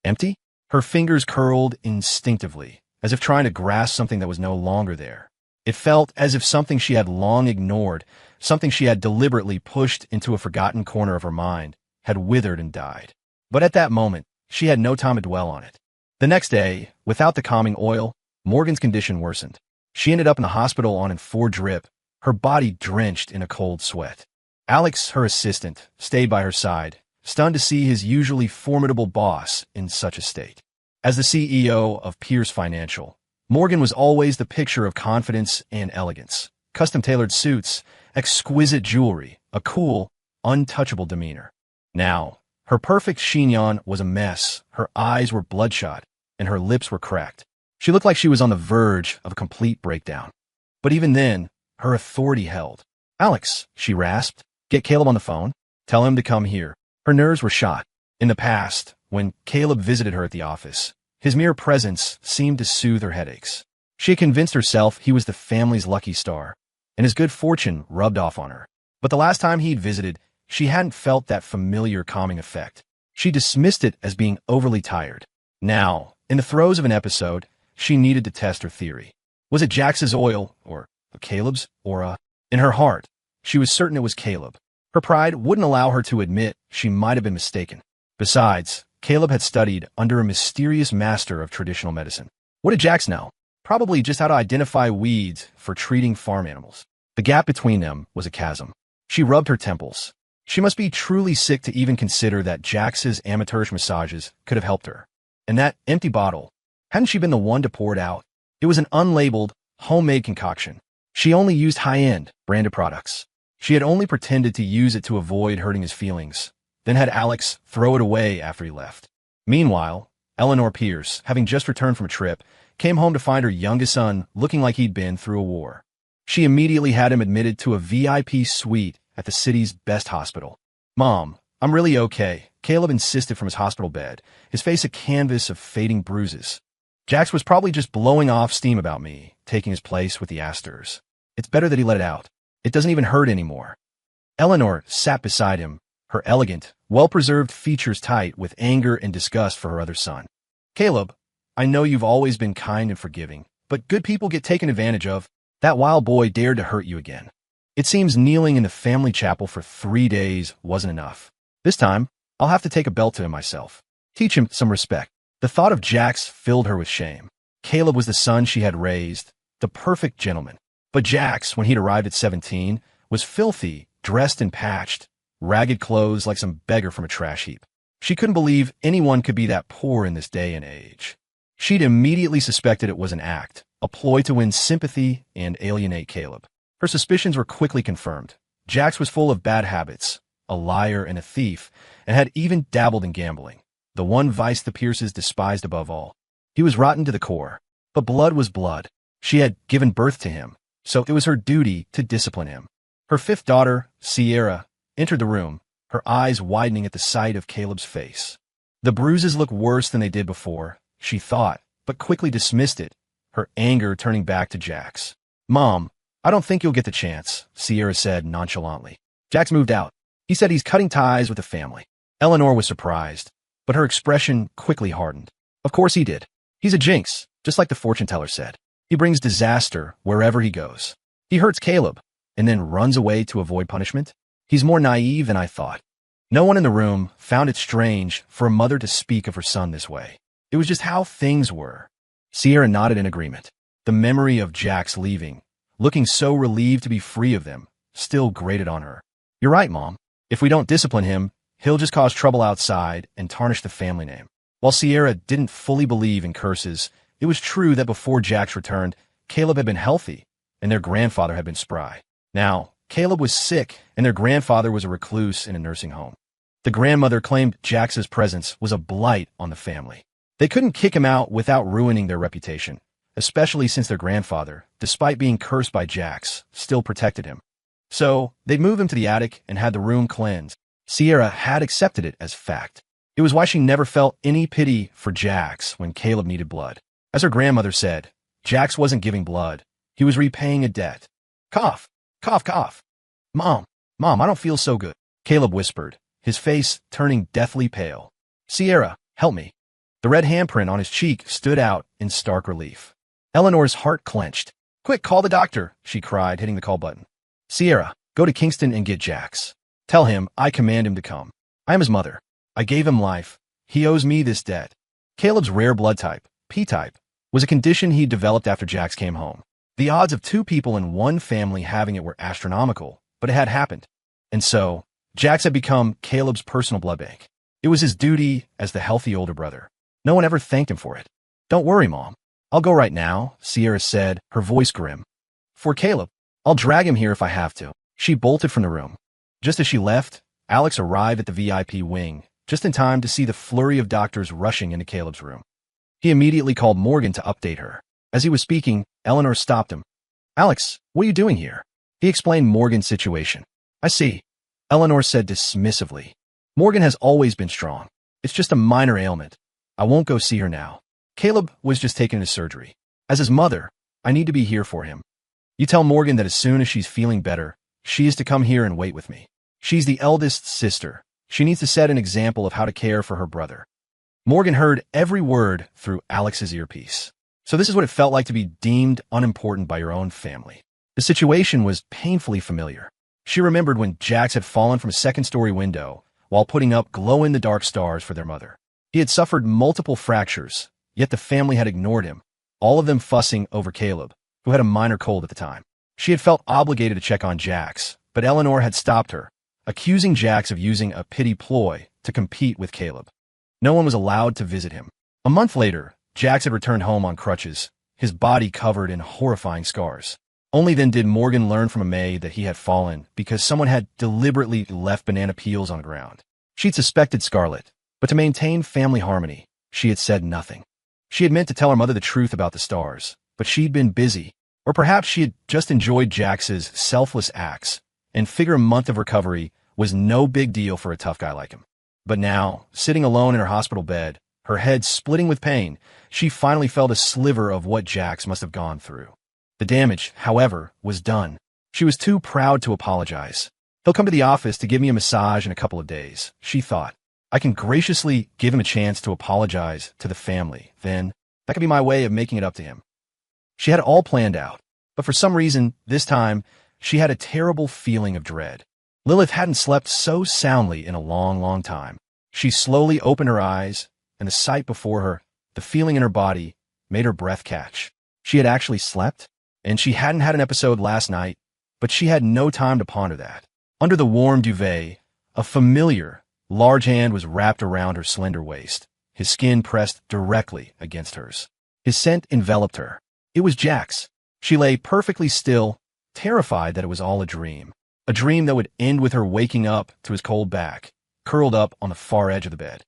Empty? Her fingers curled instinctively, as if trying to grasp something that was no longer there. It felt as if something she had long ignored, something she had deliberately pushed into a forgotten corner of her mind, had withered and died. But at that moment, she had no time to dwell on it. The next day, without the calming oil, Morgan's condition worsened. She ended up in the hospital on N4 drip, her body drenched in a cold sweat. Alex, her assistant, stayed by her side, stunned to see his usually formidable boss in such a state. As the CEO of Pierce Financial, Morgan was always the picture of confidence and elegance. Custom-tailored suits, exquisite jewelry, a cool, untouchable demeanor. Now, her perfect chignon was a mess, her eyes were bloodshot, and her lips were cracked. She looked like she was on the verge of a complete breakdown. But even then, her authority held. "Alex," she rasped, "get Caleb on the phone. Tell him to come here." Her nerves were shot. In the past, when Caleb visited her at the office, his mere presence seemed to soothe her headaches. She had convinced herself he was the family's lucky star, and his good fortune rubbed off on her. But the last time he'd visited, she hadn't felt that familiar calming effect. She dismissed it as being overly tired. Now, in the throes of an episode, she needed to test her theory. Was it Jax's oil, or Caleb's aura? In her heart, she was certain it was Caleb. Her pride wouldn't allow her to admit she might have been mistaken. Besides, Caleb had studied under a mysterious master of traditional medicine. What did Jax know? Probably just how to identify weeds for treating farm animals. The gap between them was a chasm. She rubbed her temples. She must be truly sick to even consider that Jax's amateurish massages could have helped her. And that empty bottle, hadn't she been the one to pour it out? It was an unlabeled, homemade concoction. She only used high-end, branded products. She had only pretended to use it to avoid hurting his feelings, then had Alex throw it away after he left. Meanwhile, Eleanor Pierce, having just returned from a trip, came home to find her youngest son looking like he'd been through a war. She immediately had him admitted to a VIP suite at the city's best hospital. "Mom, I'm really okay," Caleb insisted from his hospital bed, his face a canvas of fading bruises. "Jax was probably just blowing off steam about me, taking his place with the Astors. It's better that he let it out. It doesn't even hurt anymore." Eleanor sat beside him, her elegant, well-preserved features tight with anger and disgust for her other son. "Caleb, I know you've always been kind and forgiving, but good people get taken advantage of. That wild boy dared to hurt you again. It seems kneeling in the family chapel for 3 days wasn't enough. This time, I'll have to take a belt to him myself. Teach him some respect." The thought of Jax filled her with shame. Caleb was the son she had raised, the perfect gentleman. But Jax, when he'd arrived at 17, was filthy, dressed and patched, ragged clothes like some beggar from a trash heap. She couldn't believe anyone could be that poor in this day and age. She'd immediately suspected it was an act, a ploy to win sympathy and alienate Caleb. Her suspicions were quickly confirmed. Jax was full of bad habits, a liar and a thief, and had even dabbled in gambling, the one vice the Pierces despised above all. He was rotten to the core. But blood was blood. She had given birth to him, so it was her duty to discipline him. Her fifth daughter, Sierra, entered the room, her eyes widening at the sight of Caleb's face. The bruises looked worse than they did before, she thought, but quickly dismissed it, her anger turning back to Jax. "Mom, I don't think you'll get the chance," Sierra said nonchalantly. Jax moved out. He said he's cutting ties with the family. Eleanor was surprised, but her expression quickly hardened. Of course he did. He's a jinx, just like the fortune teller said. He brings disaster wherever he goes. He hurts Caleb, and then runs away to avoid punishment. He's more naive than I thought. No one in the room found it strange for a mother to speak of her son this way. It was just how things were. Sierra nodded in agreement. The memory of Jax leaving, looking so relieved to be free of them, still grated on her. "You're right, Mom. If we don't discipline him, he'll just cause trouble outside and tarnish the family name." While Sierra didn't fully believe in curses, it was true that before Jax returned, Caleb had been healthy, and their grandfather had been spry. Now, Caleb was sick, and their grandfather was a recluse in a nursing home. The grandmother claimed Jax's presence was a blight on the family. They couldn't kick him out without ruining their reputation, especially since their grandfather, despite being cursed by Jax, still protected him. So, they'd move him to the attic and had the room cleansed. Sierra had accepted it as fact. It was why she never felt any pity for Jax when Caleb needed blood. As her grandmother said, Jax wasn't giving blood. He was repaying a debt. "Cough, cough, cough. Mom, I don't feel so good," Caleb whispered, his face turning deathly pale. "Sierra, help me." The red handprint on his cheek stood out in stark relief. Eleanor's heart clenched. "Quick, call the doctor," she cried, hitting the call button. "Sierra, go to Kingston and get Jax. Tell him I command him to come. I am his mother. I gave him life. He owes me this debt." Caleb's rare blood type, P-type, was a condition he developed after Jax came home. The odds of 2 people in one family having it were astronomical, but it had happened. And so, Jax had become Caleb's personal blood bank. It was his duty as the healthy older brother. No one ever thanked him for it. Don't worry, Mom. I'll go right now, Sierra said, her voice grim. For Caleb, I'll drag him here if I have to. She bolted from the room. Just as she left, Alex arrived at the VIP wing, just in time to see the flurry of doctors rushing into Caleb's room. He immediately called Morgan to update her. As he was speaking, Eleanor stopped him. Alex, what are you doing here? He explained Morgan's situation. I see, Eleanor said dismissively. Morgan has always been strong. It's just a minor ailment. I won't go see her now. Caleb was just taken to surgery. As his mother, I need to be here for him. You tell Morgan that as soon as she's feeling better, she is to come here and wait with me. She's the eldest sister. She needs to set an example of how to care for her brother. Morgan heard every word through Alex's earpiece. So this is what it felt like to be deemed unimportant by your own family. The situation was painfully familiar. She remembered when Jax had fallen from a second-story window while putting up glow-in-the-dark stars for their mother. He had suffered multiple fractures, yet the family had ignored him, all of them fussing over Caleb, who had a minor cold at the time. She had felt obligated to check on Jax, but Eleanor had stopped her, accusing Jax of using a pity ploy to compete with Caleb. No one was allowed to visit him. A month later, Jax had returned home on crutches, his body covered in horrifying scars. Only then did Morgan learn from a maid that he had fallen because someone had deliberately left banana peels on the ground. She'd suspected Scarlett, but to maintain family harmony, she had said nothing. She had meant to tell her mother the truth about the stars, but she'd been busy, or perhaps she had just enjoyed Jax's selfless acts and figured a month of recovery was no big deal for a tough guy like him. But now, sitting alone in her hospital bed, her head splitting with pain, she finally felt a sliver of what Jax must have gone through. The damage, however, was done. She was too proud to apologize. He'll come to the office to give me a massage in a couple of days, she thought. I can graciously give him a chance to apologize to the family. Then, that could be my way of making it up to him. She had it all planned out, but for some reason, this time, she had a terrible feeling of dread. Lilith hadn't slept so soundly in a long, long time. She slowly opened her eyes, and the sight before her, the feeling in her body, made her breath catch. She had actually slept, and she hadn't had an episode last night, but she had no time to ponder that. Under the warm duvet, a familiar, large hand was wrapped around her slender waist, his skin pressed directly against hers. His scent enveloped her. It was Jax. She lay perfectly still, terrified that it was all a dream that would end with her waking up to his cold back, curled up on the far edge of the bed.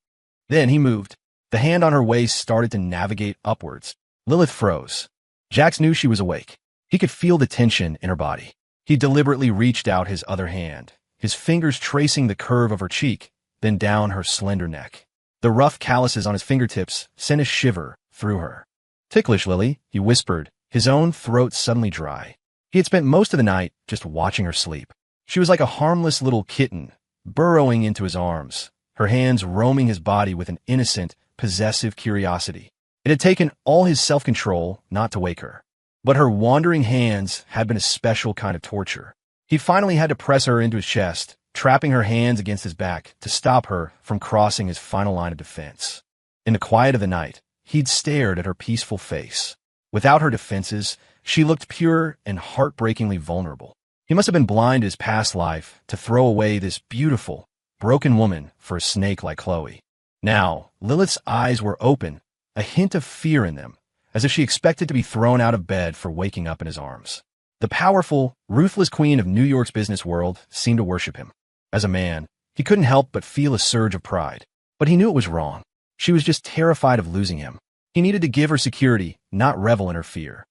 Then he moved. The hand on her waist started to navigate upwards. Lilith froze. Jax knew she was awake. He could feel the tension in her body. He deliberately reached out his other hand, his fingers tracing the curve of her cheek, then down her slender neck. The rough calluses on his fingertips sent a shiver through her. Ticklish, Lily, he whispered, his own throat suddenly dry. He had spent most of the night just watching her sleep. She was like a harmless little kitten, burrowing into his arms, her hands roaming his body with an innocent, possessive curiosity. It had taken all his self-control not to wake her. But her wandering hands had been a special kind of torture. He finally had to press her into his chest, trapping her hands against his back to stop her from crossing his final line of defense. In the quiet of the night, he'd stared at her peaceful face. Without her defenses, she looked pure and heartbreakingly vulnerable. He must have been blind to his past life to throw away this beautiful, broken woman for a snake like Chloe. Now, Lilith's eyes were open, a hint of fear in them, as if she expected to be thrown out of bed for waking up in his arms. The powerful, ruthless queen of New York's business world seemed to worship him. As a man, he couldn't help but feel a surge of pride. But he knew it was wrong. She was just terrified of losing him. He needed to give her security, not revel in her fear.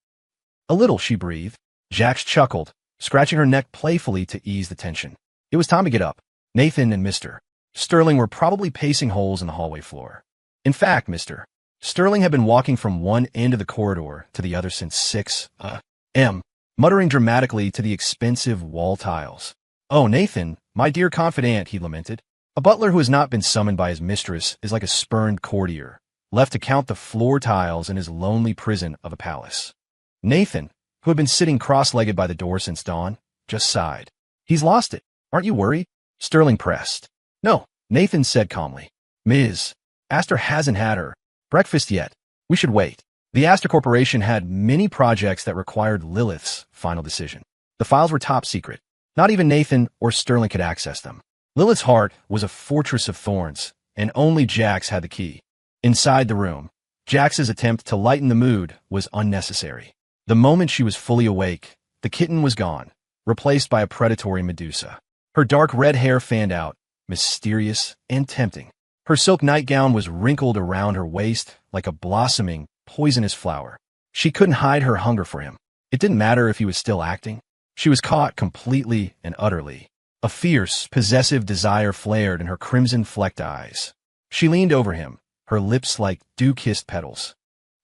A little, she breathed. Jax chuckled, scratching her neck playfully to ease the tension. It was time to get up. Nathan and Mr. Sterling were probably pacing holes in the hallway floor. In fact, Mr. Sterling had been walking from one end of the corridor to the other since 6 a.m., muttering dramatically to the expensive wall tiles. Oh, Nathan, my dear confidant, he lamented. A butler who has not been summoned by his mistress is like a spurned courtier, left to count the floor tiles in his lonely prison of a palace. Nathan, who had been sitting cross-legged by the door since dawn, just sighed. He's lost it. Aren't you worried? Sterling pressed. No, Nathan said calmly. Ms. Astor hasn't had her breakfast yet. We should wait. The Astor Corporation had many projects that required Lilith's final decision. The files were top secret. Not even Nathan or Sterling could access them. Lilith's heart was a fortress of thorns, and only Jax had the key. Inside the room, Jax's attempt to lighten the mood was unnecessary. The moment she was fully awake, the kitten was gone, replaced by a predatory Medusa. Her dark red hair fanned out, mysterious and tempting. Her silk nightgown was wrinkled around her waist like a blossoming, poisonous flower. She couldn't hide her hunger for him. It didn't matter if he was still acting. She was caught completely and utterly. A fierce, possessive desire flared in her crimson-flecked eyes. She leaned over him, her lips like dew-kissed petals.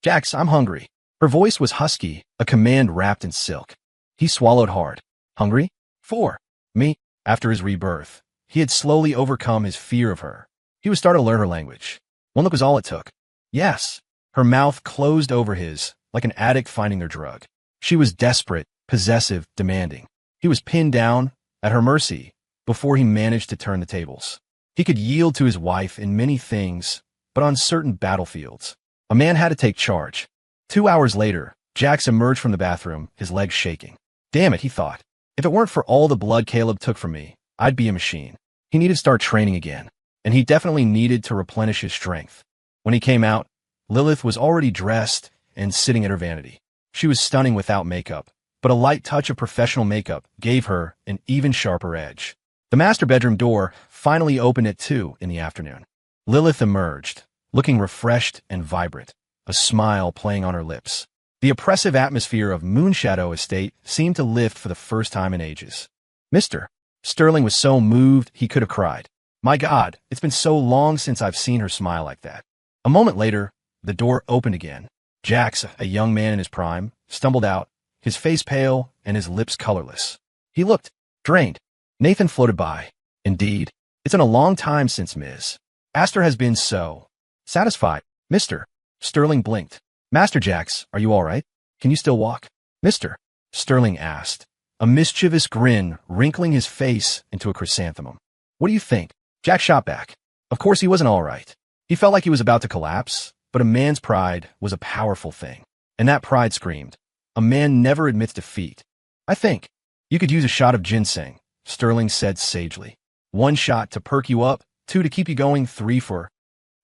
"Jax, I'm hungry." Her voice was husky, a command wrapped in silk. He swallowed hard. "Hungry? For me?" After his rebirth, he had slowly overcome his fear of her. He was starting to learn her language. One look was all it took. "Yes." Her mouth closed over his, like an addict finding their drug. She was desperate, possessive, demanding. He was pinned down, at her mercy, before he managed to turn the tables. He could yield to his wife in many things, but on certain battlefields, a man had to take charge. 2 hours later, Jax emerged from the bathroom, his legs shaking. Damn it, he thought. If it weren't for all the blood Caleb took from me, I'd be a machine. He needed to start training again, and he definitely needed to replenish his strength. When he came out, Lilith was already dressed and sitting at her vanity. She was stunning without makeup, but a light touch of professional makeup gave her an even sharper edge. The master bedroom door finally opened at 2 in the afternoon. Lilith emerged, looking refreshed and vibrant, a smile playing on her lips. The oppressive atmosphere of Moonshadow Estate seemed to lift for the first time in ages. "Mr." Sterling was so moved he could have cried. "My God, it's been so long since I've seen her smile like that." A moment later, the door opened again. Jax, a young man in his prime, stumbled out, his face pale and his lips colorless. He looked drained. Nathan floated by. "Indeed, it's been a long time since Ms. Astor has been so satisfied." "Mr." Sterling blinked. "Master Jax, are you all right? Can you still walk?" "Mr." Sterling asked, a mischievous grin wrinkling his face into a chrysanthemum. "What do you think?" Jax shot back. Of course he wasn't all right. He felt like he was about to collapse, but a man's pride was a powerful thing. And that pride screamed, "A man never admits defeat." "I think you could use a shot of ginseng," Sterling said sagely. "1 shot to perk you up, 2 to keep you going, 3 for—"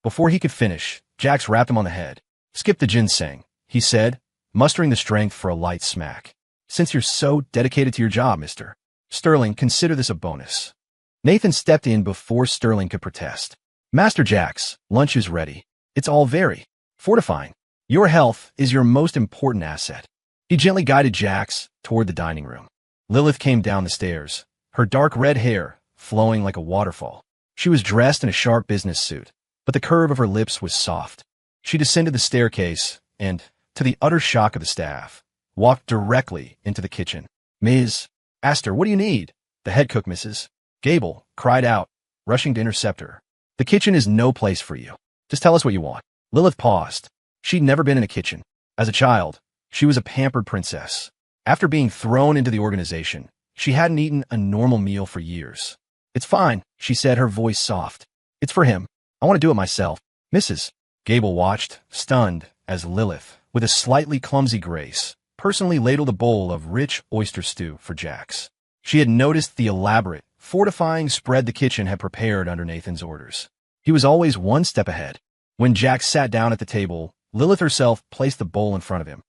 Before he could finish, Jax rapped him on the head. "Skip the ginseng," he said, mustering the strength for a light smack. "Since you're so dedicated to your job, Mr. Sterling, consider this a bonus." Nathan stepped in before Sterling could protest. "Master Jax, lunch is ready. It's all very fortifying. Your health is your most important asset." He gently guided Jax toward the dining room. Lilith came down the stairs, her dark red hair flowing like a waterfall. She was dressed in a sharp business suit, but the curve of her lips was soft. She descended the staircase and, to the utter shock of the staff, walked directly into the kitchen. "Ms. Astor, what do you need?" The head cook, Mrs. Gable, cried out, rushing to intercept her. "The kitchen is no place for you. Just tell us what you want." Lilith paused. She'd never been in a kitchen. As a child, she was a pampered princess. After being thrown into the organization, she hadn't eaten a normal meal for years. "It's fine," she said, her voice soft. "It's for him. I want to do it myself." Mrs. Gable watched, stunned, as Lilith, with a slightly clumsy grace, personally ladled a bowl of rich oyster stew for Jax. She had noticed the elaborate, fortifying spread the kitchen had prepared under Nathan's orders. He was always 1 step ahead. When Jax sat down at the table, Lilith herself placed the bowl in front of him.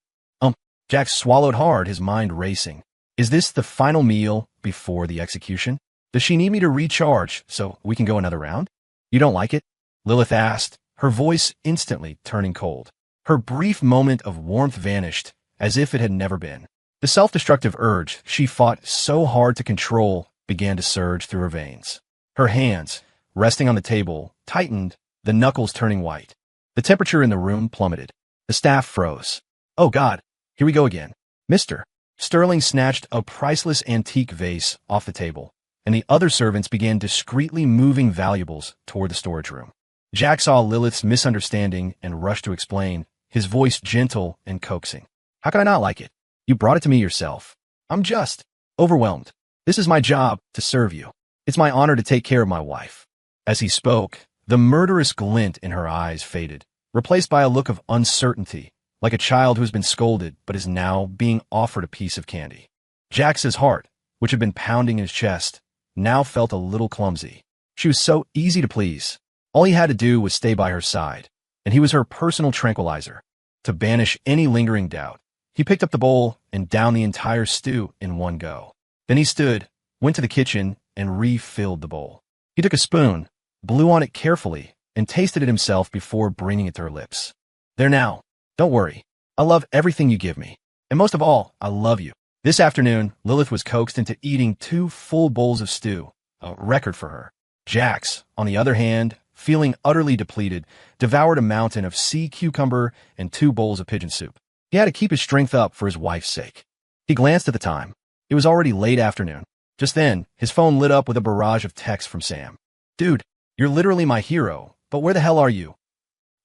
Jax swallowed hard, his mind racing. Is this the final meal before the execution? Does she need me to recharge so we can go another round? "You don't like it?" Lilith asked, her voice instantly turning cold. Her brief moment of warmth vanished, as if it had never been. The self-destructive urge she fought so hard to control began to surge through her veins. Her hands, resting on the table, tightened, the knuckles turning white. The temperature in the room plummeted. The staff froze. "Oh God, here we go again." "Mr." Sterling snatched a priceless antique vase off the table, and the other servants began discreetly moving valuables toward the storage room. Jack saw Lilith's misunderstanding and rushed to explain, his voice gentle and coaxing. "How could I not like it? You brought it to me yourself. I'm just overwhelmed. This is my job, to serve you. It's my honor to take care of my wife." As he spoke, the murderous glint in her eyes faded, replaced by a look of uncertainty, like a child who's been scolded but is now being offered a piece of candy. Jax's heart, which had been pounding in his chest, now felt a little clumsy. She was so easy to please. All he had to do was stay by her side, and he was her personal tranquilizer. To banish any lingering doubt, he picked up the bowl and downed the entire stew in one go. Then he stood, went to the kitchen, and refilled the bowl. He took a spoon, blew on it carefully, and tasted it himself before bringing it to her lips. There now. Don't worry. I love everything you give me. And most of all, I love you. This afternoon, Lilith was coaxed into eating 2 full bowls of stew, a record for her. Jax, on the other hand, feeling utterly depleted, devoured a mountain of sea cucumber and 2 bowls of pigeon soup. He had to keep his strength up for his wife's sake. He glanced at the time. It was already late afternoon. Just then, his phone lit up with a barrage of texts from Sam. Dude, you're literally my hero, but where the hell are you?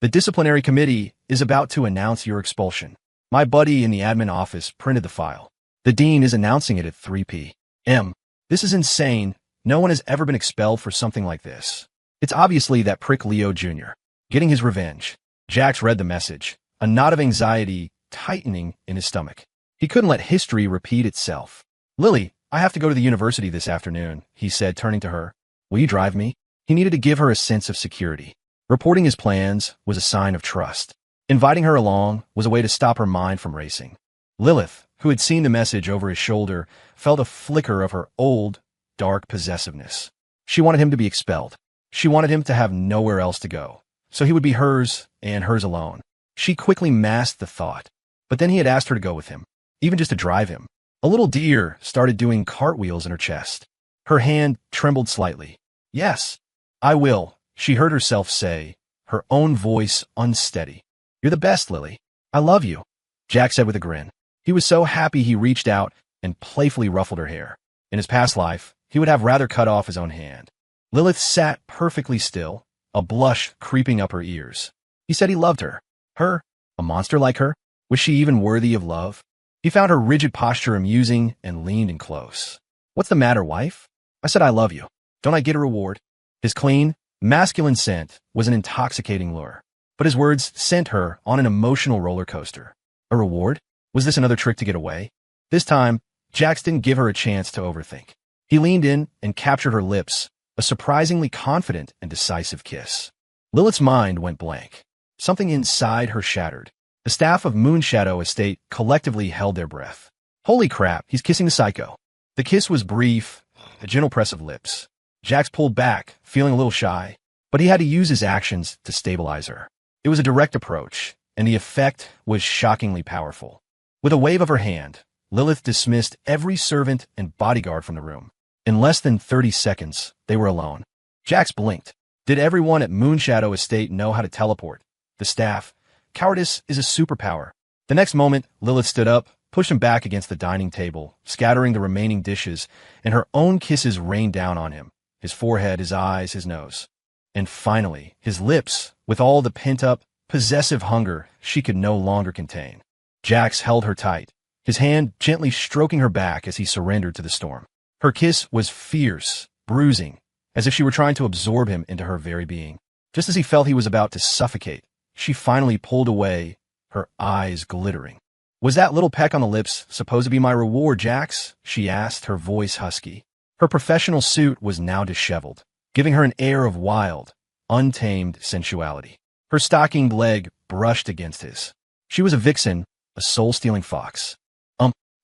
The disciplinary committee is about to announce your expulsion. My buddy in the admin office printed the file. The dean is announcing it at 3 p.m. This is insane. No one has ever been expelled for something like this. It's obviously that prick Leo Jr. getting his revenge. Jax read the message, a knot of anxiety tightening in his stomach. He couldn't let history repeat itself. Lily, I have to go to the university this afternoon, he said, turning to her. Will you drive me? He needed to give her a sense of security. Reporting his plans was a sign of trust. Inviting her along was a way to stop her mind from racing. Lilith, who had seen the message over his shoulder, felt a flicker of her old, dark possessiveness. She wanted him to be expelled. She wanted him to have nowhere else to go, so he would be hers and hers alone. She quickly masked the thought, but then he had asked her to go with him, even just to drive him. A little deer started doing cartwheels in her chest. Her hand trembled slightly. Yes, I will, she heard herself say, her own voice unsteady. You're the best, Lily. I love you, Jack said with a grin. He was so happy he reached out and playfully ruffled her hair. In his past life, he would have rather cut off his own hand. Lilith sat perfectly still, a blush creeping up her ears. He said he loved her. Her? A monster like her? Was she even worthy of love? He found her rigid posture amusing and leaned in close. What's the matter, wife? I said I love you. Don't I get a reward? His clean, masculine scent was an intoxicating lure, but his words sent her on an emotional roller coaster. A reward? Was this another trick to get away? This time, Jax didn't give her a chance to overthink. He leaned in and captured her lips, a surprisingly confident and decisive kiss. Lilith's mind went blank. Something inside her shattered. The staff of Moonshadow Estate collectively held their breath. Holy crap, he's kissing the psycho. The kiss was brief, a gentle press of lips. Jax pulled back, feeling a little shy, but he had to use his actions to stabilize her. It was a direct approach, and the effect was shockingly powerful. With a wave of her hand, Lilith dismissed every servant and bodyguard from the room. In less than 30 seconds, they were alone. Jax blinked. Did everyone at Moonshadow Estate know how to teleport? The staff. Cowardice is a superpower. The next moment, Lilith stood up, pushed him back against the dining table, scattering the remaining dishes, and her own kisses rained down on him. His forehead, his eyes, his nose. And finally, his lips, with all the pent-up, possessive hunger she could no longer contain. Jax held her tight, his hand gently stroking her back as he surrendered to the storm. Her kiss was fierce, bruising, as if she were trying to absorb him into her very being. Just as he felt he was about to suffocate, she finally pulled away, her eyes glittering. Was that little peck on the lips supposed to be my reward, Jax? She asked, her voice husky. Her professional suit was now disheveled, giving her an air of wild, untamed sensuality. Her stockinged leg brushed against his. She was a vixen, a soul-stealing fox.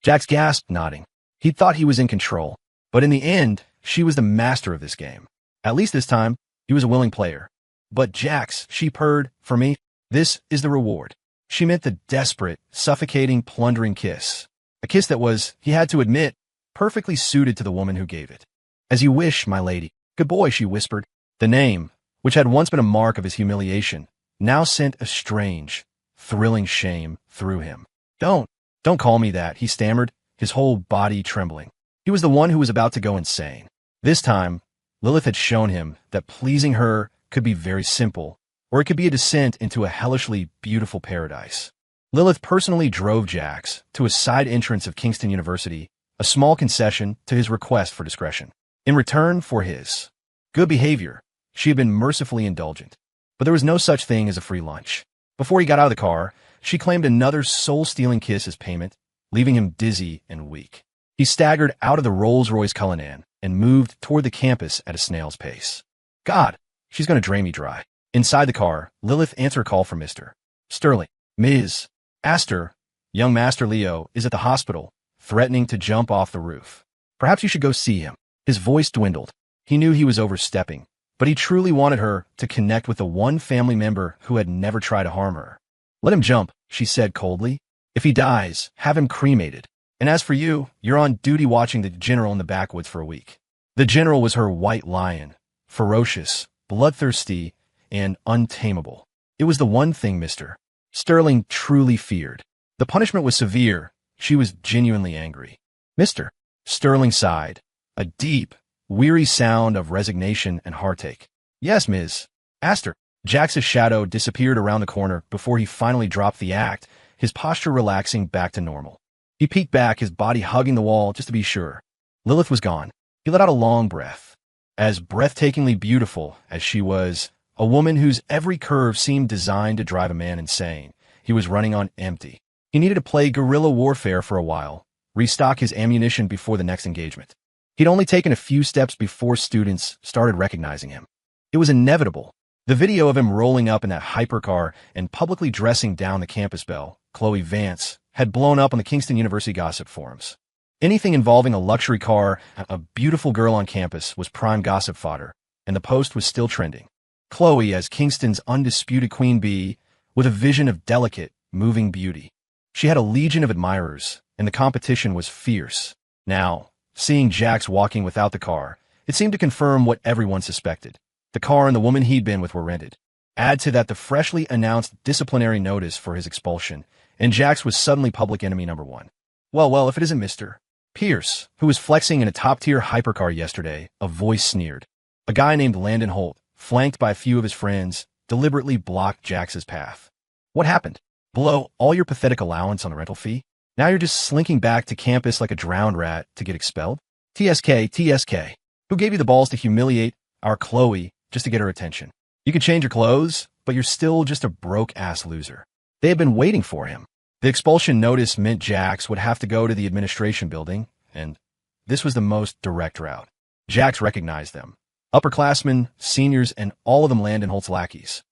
Jax gasped, nodding. He thought he was in control, but in the end, she was the master of this game. At least this time, he was a willing player. But Jax, she purred, for me, this is the reward. She meant the desperate, suffocating, plundering kiss. A kiss that was, he had to admit, perfectly suited to the woman who gave it. As you wish, my lady. Good boy, she whispered. The name, which had once been a mark of his humiliation, now sent a strange, thrilling shame through him. Don't call me that, he stammered, his whole body trembling. He was the one who was about to go insane. This time, Lilith had shown him that pleasing her could be very simple, or it could be a descent into a hellishly beautiful paradise. Lilith personally drove Jax to a side entrance of Kingston University, a small concession to his request for discretion. In return for his good behavior, she had been mercifully indulgent. But there was no such thing as a free lunch. Before he got out of the car, she claimed another soul-stealing kiss as payment, leaving him dizzy and weak. He staggered out of the Rolls-Royce Cullinan and moved toward the campus at a snail's pace. God, she's going to drain me dry. Inside the car, Lilith answered a call from Mr. Sterling. Ms. Astor, young Master Leo is at the hospital, threatening to jump off the roof. Perhaps you should go see him. His voice dwindled. He knew he was overstepping, but he truly wanted her to connect with the one family member who had never tried to harm her. Let him jump, she said coldly. If he dies, have him cremated. And as for you, you're on duty watching the general in the backwoods for a week. The general was her white lion, ferocious, bloodthirsty, and untamable. It was the one thing Mr. Sterling truly feared. The punishment was severe. She was genuinely angry. Mr. Sterling sighed, a deep, weary sound of resignation and heartache. Yes, Ms. Astor. Jax's shadow disappeared around the corner before he finally dropped the act, his posture relaxing back to normal. He peeked back, his body hugging the wall just to be sure. Lilith was gone. He let out a long breath. As breathtakingly beautiful as she was, a woman whose every curve seemed designed to drive a man insane, he was running on empty. He needed to play guerrilla warfare for a while, restock his ammunition before the next engagement. He'd only taken a few steps before students started recognizing him. It was inevitable. The video of him rolling up in that hypercar and publicly dressing down the campus belle, Chloe Vance, had blown up on the Kingston University gossip forums. Anything involving a luxury car, a beautiful girl on campus, was prime gossip fodder, and the post was still trending. Chloe as Kingston's undisputed queen bee, with a vision of delicate, moving beauty. She had a legion of admirers, and the competition was fierce. Now, seeing Jax walking without the car, it seemed to confirm what everyone suspected. The car and the woman he'd been with were rented. Add to that the freshly announced disciplinary notice for his expulsion, and Jax was suddenly public enemy number one. Well, if it isn't Mr. Pierce, who was flexing in a top-tier hypercar yesterday, a voice sneered. A guy named Landon Holt, flanked by a few of his friends, deliberately blocked Jax's path. What happened? Blow all your pathetic allowance on the rental fee? Now you're just slinking back to campus like a drowned rat to get expelled? TSK. Who gave you the balls to humiliate our Chloe just to get her attention? You can change your clothes, but you're still just a broke-ass loser. They had been waiting for him. The expulsion notice meant Jax would have to go to the administration building, and this was the most direct route. Jax recognized them. Upperclassmen, seniors, and all of them Landon Holt's lackeys.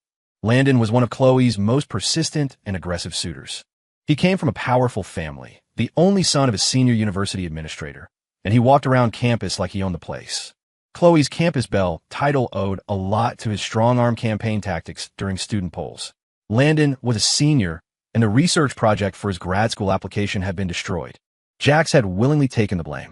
Landon was one of Chloe's most persistent and aggressive suitors. He came from a powerful family, the only son of a senior university administrator, and he walked around campus like he owned the place. Chloe's campus belle title owed a lot to his strong-arm campaign tactics during student polls. Landon was a senior, and the research project for his grad school application had been destroyed. Jax had willingly taken the blame.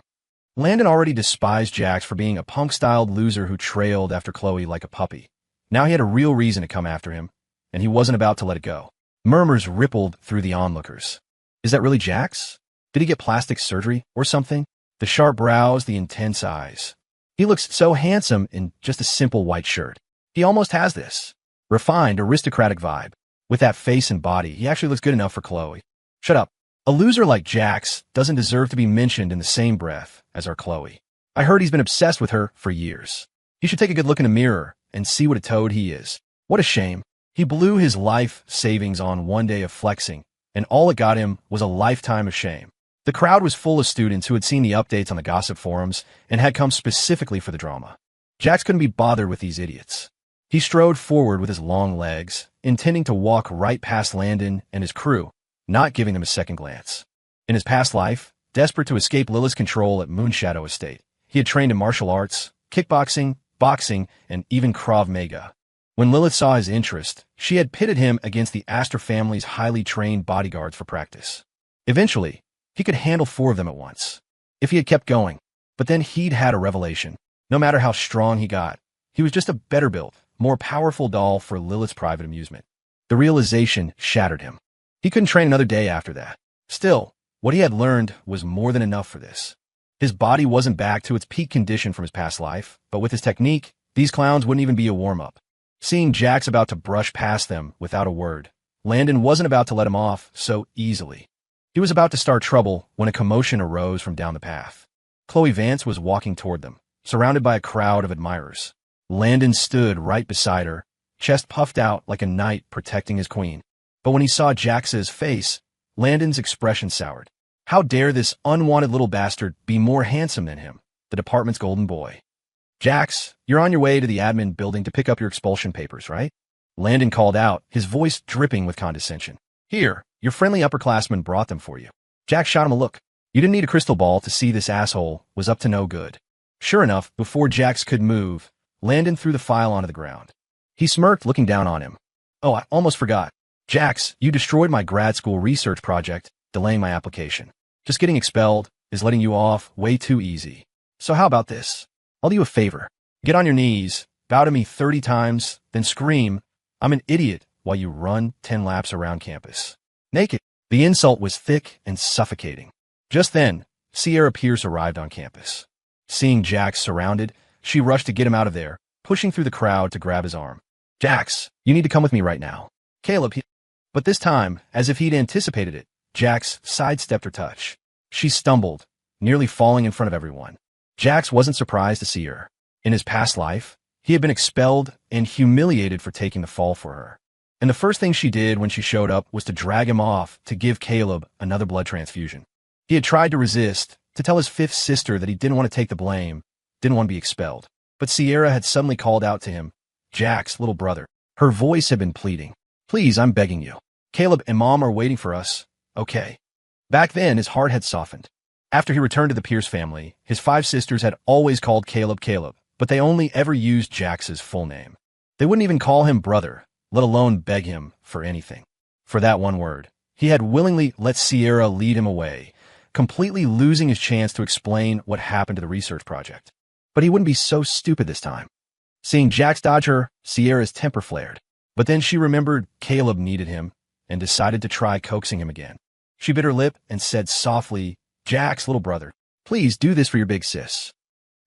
Landon already despised Jax for being a punk-styled loser who trailed after Chloe like a puppy. Now he had a real reason to come after him, and he wasn't about to let it go. Murmurs rippled through the onlookers. Is that really Jax? Did he get plastic surgery or something? The sharp brows, the intense eyes. He looks so handsome in just a simple white shirt. He almost has this refined, aristocratic vibe. With that face and body, he actually looks good enough for Chloe. Shut up. A loser like Jax doesn't deserve to be mentioned in the same breath as our Chloe. I heard he's been obsessed with her for years. He should take a good look in the mirror and see what a toad he is. What a shame. He blew his life savings on one day of flexing, and all it got him was a lifetime of shame. The crowd was full of students who had seen the updates on the gossip forums and had come specifically for the drama. Jax couldn't be bothered with these idiots. He strode forward with his long legs, intending to walk right past Landon and his crew, not giving them a second glance. In his past life, desperate to escape Lilith's control at Moonshadow Estate, he had trained in martial arts, kickboxing, boxing, and even Krav Maga. When Lilith saw his interest, she had pitted him against the Astor family's highly trained bodyguards for practice. Eventually, he could handle 4 of them at once, if he had kept going. But then he'd had a revelation. No matter how strong he got, he was just a better-built, more powerful doll for Lilith's private amusement. The realization shattered him. He couldn't train another day after that. Still, what he had learned was more than enough for this. His body wasn't back to its peak condition from his past life, but with his technique, these clowns wouldn't even be a warm-up. Seeing Jax about to brush past them without a word, Landon wasn't about to let him off so easily. He was about to start trouble when a commotion arose from down the path. Chloe Vance was walking toward them, surrounded by a crowd of admirers. Landon stood right beside her, chest puffed out like a knight protecting his queen. But when he saw Jax's face, Landon's expression soured. How dare this unwanted little bastard be more handsome than him, the department's golden boy? Jax, you're on your way to the admin building to pick up your expulsion papers, right? Landon called out, his voice dripping with condescension. Here, your friendly upperclassman brought them for you. Jax shot him a look. You didn't need a crystal ball to see this asshole was up to no good. Sure enough, before Jax could move, Landon threw the file onto the ground. He smirked, looking down on him. Oh, I almost forgot. Jax, you destroyed my grad school research project, delaying my application. Just getting expelled is letting you off way too easy. So how about this? I'll do you a favor. Get on your knees, bow to me 30 times, then scream, I'm an idiot, while you run 10 laps around campus. Naked. The insult was thick and suffocating. Just then, Sierra Pierce arrived on campus. Seeing Jax surrounded, she rushed to get him out of there, pushing through the crowd to grab his arm. Jax, you need to come with me right now. Caleb, But this time, as if he'd anticipated it, Jax sidestepped her touch. She stumbled, nearly falling in front of everyone. Jax wasn't surprised to see her. In his past life, he had been expelled and humiliated for taking the fall for her. And the first thing she did when she showed up was to drag him off to give Caleb another blood transfusion. He had tried to resist, to tell his fifth sister that he didn't want to take the blame, didn't want to be expelled. But Sierra had suddenly called out to him, Jax, little brother. Her voice had been pleading. Please, I'm begging you. Caleb and Mom are waiting for us. Okay. Back then, his heart had softened. After he returned to the Pierce family, his 5 sisters had always called Caleb Caleb, but they only ever used Jax's full name. They wouldn't even call him brother, let alone beg him for anything. For that one word, he had willingly let Sierra lead him away, completely losing his chance to explain what happened to the research project. But he wouldn't be so stupid this time. Seeing Jax dodge her, Sierra's temper flared. But then she remembered Caleb needed him and decided to try coaxing him again. She bit her lip and said softly, Jax, little brother, please do this for your big sis.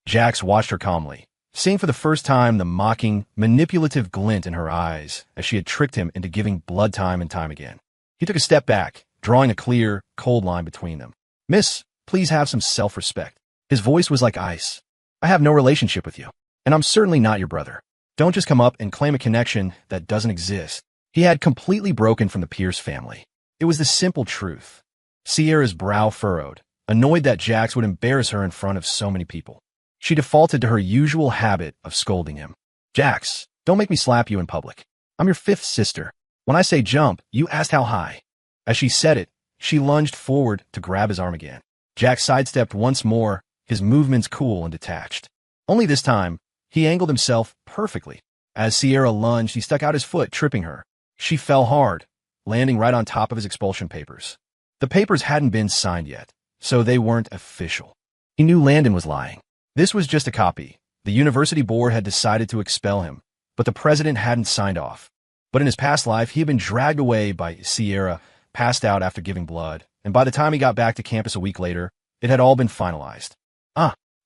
Jax watched her calmly, seeing for the first time the mocking, manipulative glint in her eyes as she had tricked him into giving blood time and time again. He took a step back, drawing a clear, cold line between them. Miss, please have some self-respect. His voice was like ice. I have no relationship with you, and I'm certainly not your brother. Don't just come up and claim a connection that doesn't exist. He had completely broken from the Pierce family. It was the simple truth. Sierra's brow furrowed, annoyed that Jax would embarrass her in front of so many people. She defaulted to her usual habit of scolding him. Jax, don't make me slap you in public. I'm your 5th sister. When I say jump, you asked how high. As she said it, she lunged forward to grab his arm again. Jax sidestepped once more, his movements cool and detached. Only this time, he angled himself perfectly. As Sierra lunged, he stuck out his foot, tripping her. She fell hard, landing right on top of his expulsion papers. The papers hadn't been signed yet, so they weren't official. He knew Landon was lying. This was just a copy. The university board had decided to expel him, but the president hadn't signed off. But in his past life, he had been dragged away by Sierra, passed out after giving blood, and by the time he got back to campus a week later, it had all been finalized.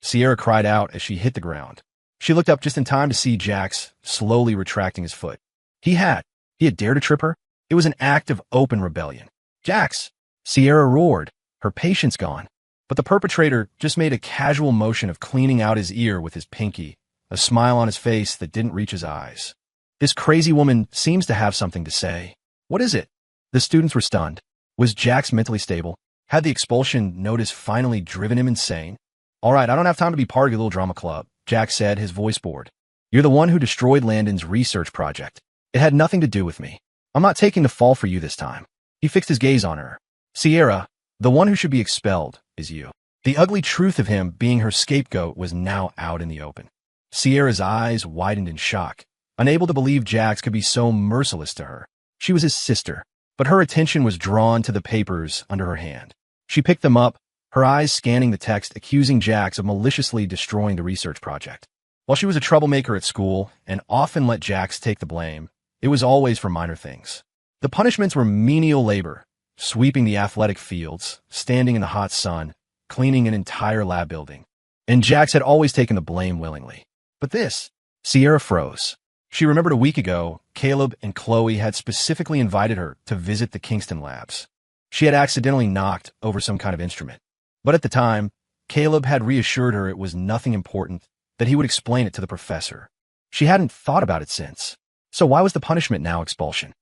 Sierra cried out as she hit the ground. She looked up just in time to see Jax slowly retracting his foot. He had dared to trip her? It was an act of open rebellion. Jax! Sierra roared, her patience gone. But the perpetrator just made a casual motion of cleaning out his ear with his pinky, a smile on his face that didn't reach his eyes. This crazy woman seems to have something to say. What is it? The students were stunned. Was Jax mentally stable? Had the expulsion notice finally driven him insane? All right, I don't have time to be part of your little drama club, Jax said, his voice bored. You're the one who destroyed Landon's research project. It had nothing to do with me. I'm not taking the fall for you this time. He fixed his gaze on her. Sierra, the one who should be expelled, is you. The ugly truth of him being her scapegoat was now out in the open. Sierra's eyes widened in shock, unable to believe Jax could be so merciless to her. She was his sister, but her attention was drawn to the papers under her hand. She picked them up, her eyes scanning the text accusing Jax of maliciously destroying the research project. While she was a troublemaker at school and often let Jax take the blame, it was always for minor things. The punishments were menial labor, sweeping the athletic fields, standing in the hot sun, cleaning an entire lab building. And Jax had always taken the blame willingly. But this, Sierra froze. She remembered a week ago, Caleb and Chloe had specifically invited her to visit the Kingston labs. She had accidentally knocked over some kind of instrument. But at the time, Caleb had reassured her it was nothing important, that he would explain it to the professor. She hadn't thought about it since. So why was the punishment now expulsion?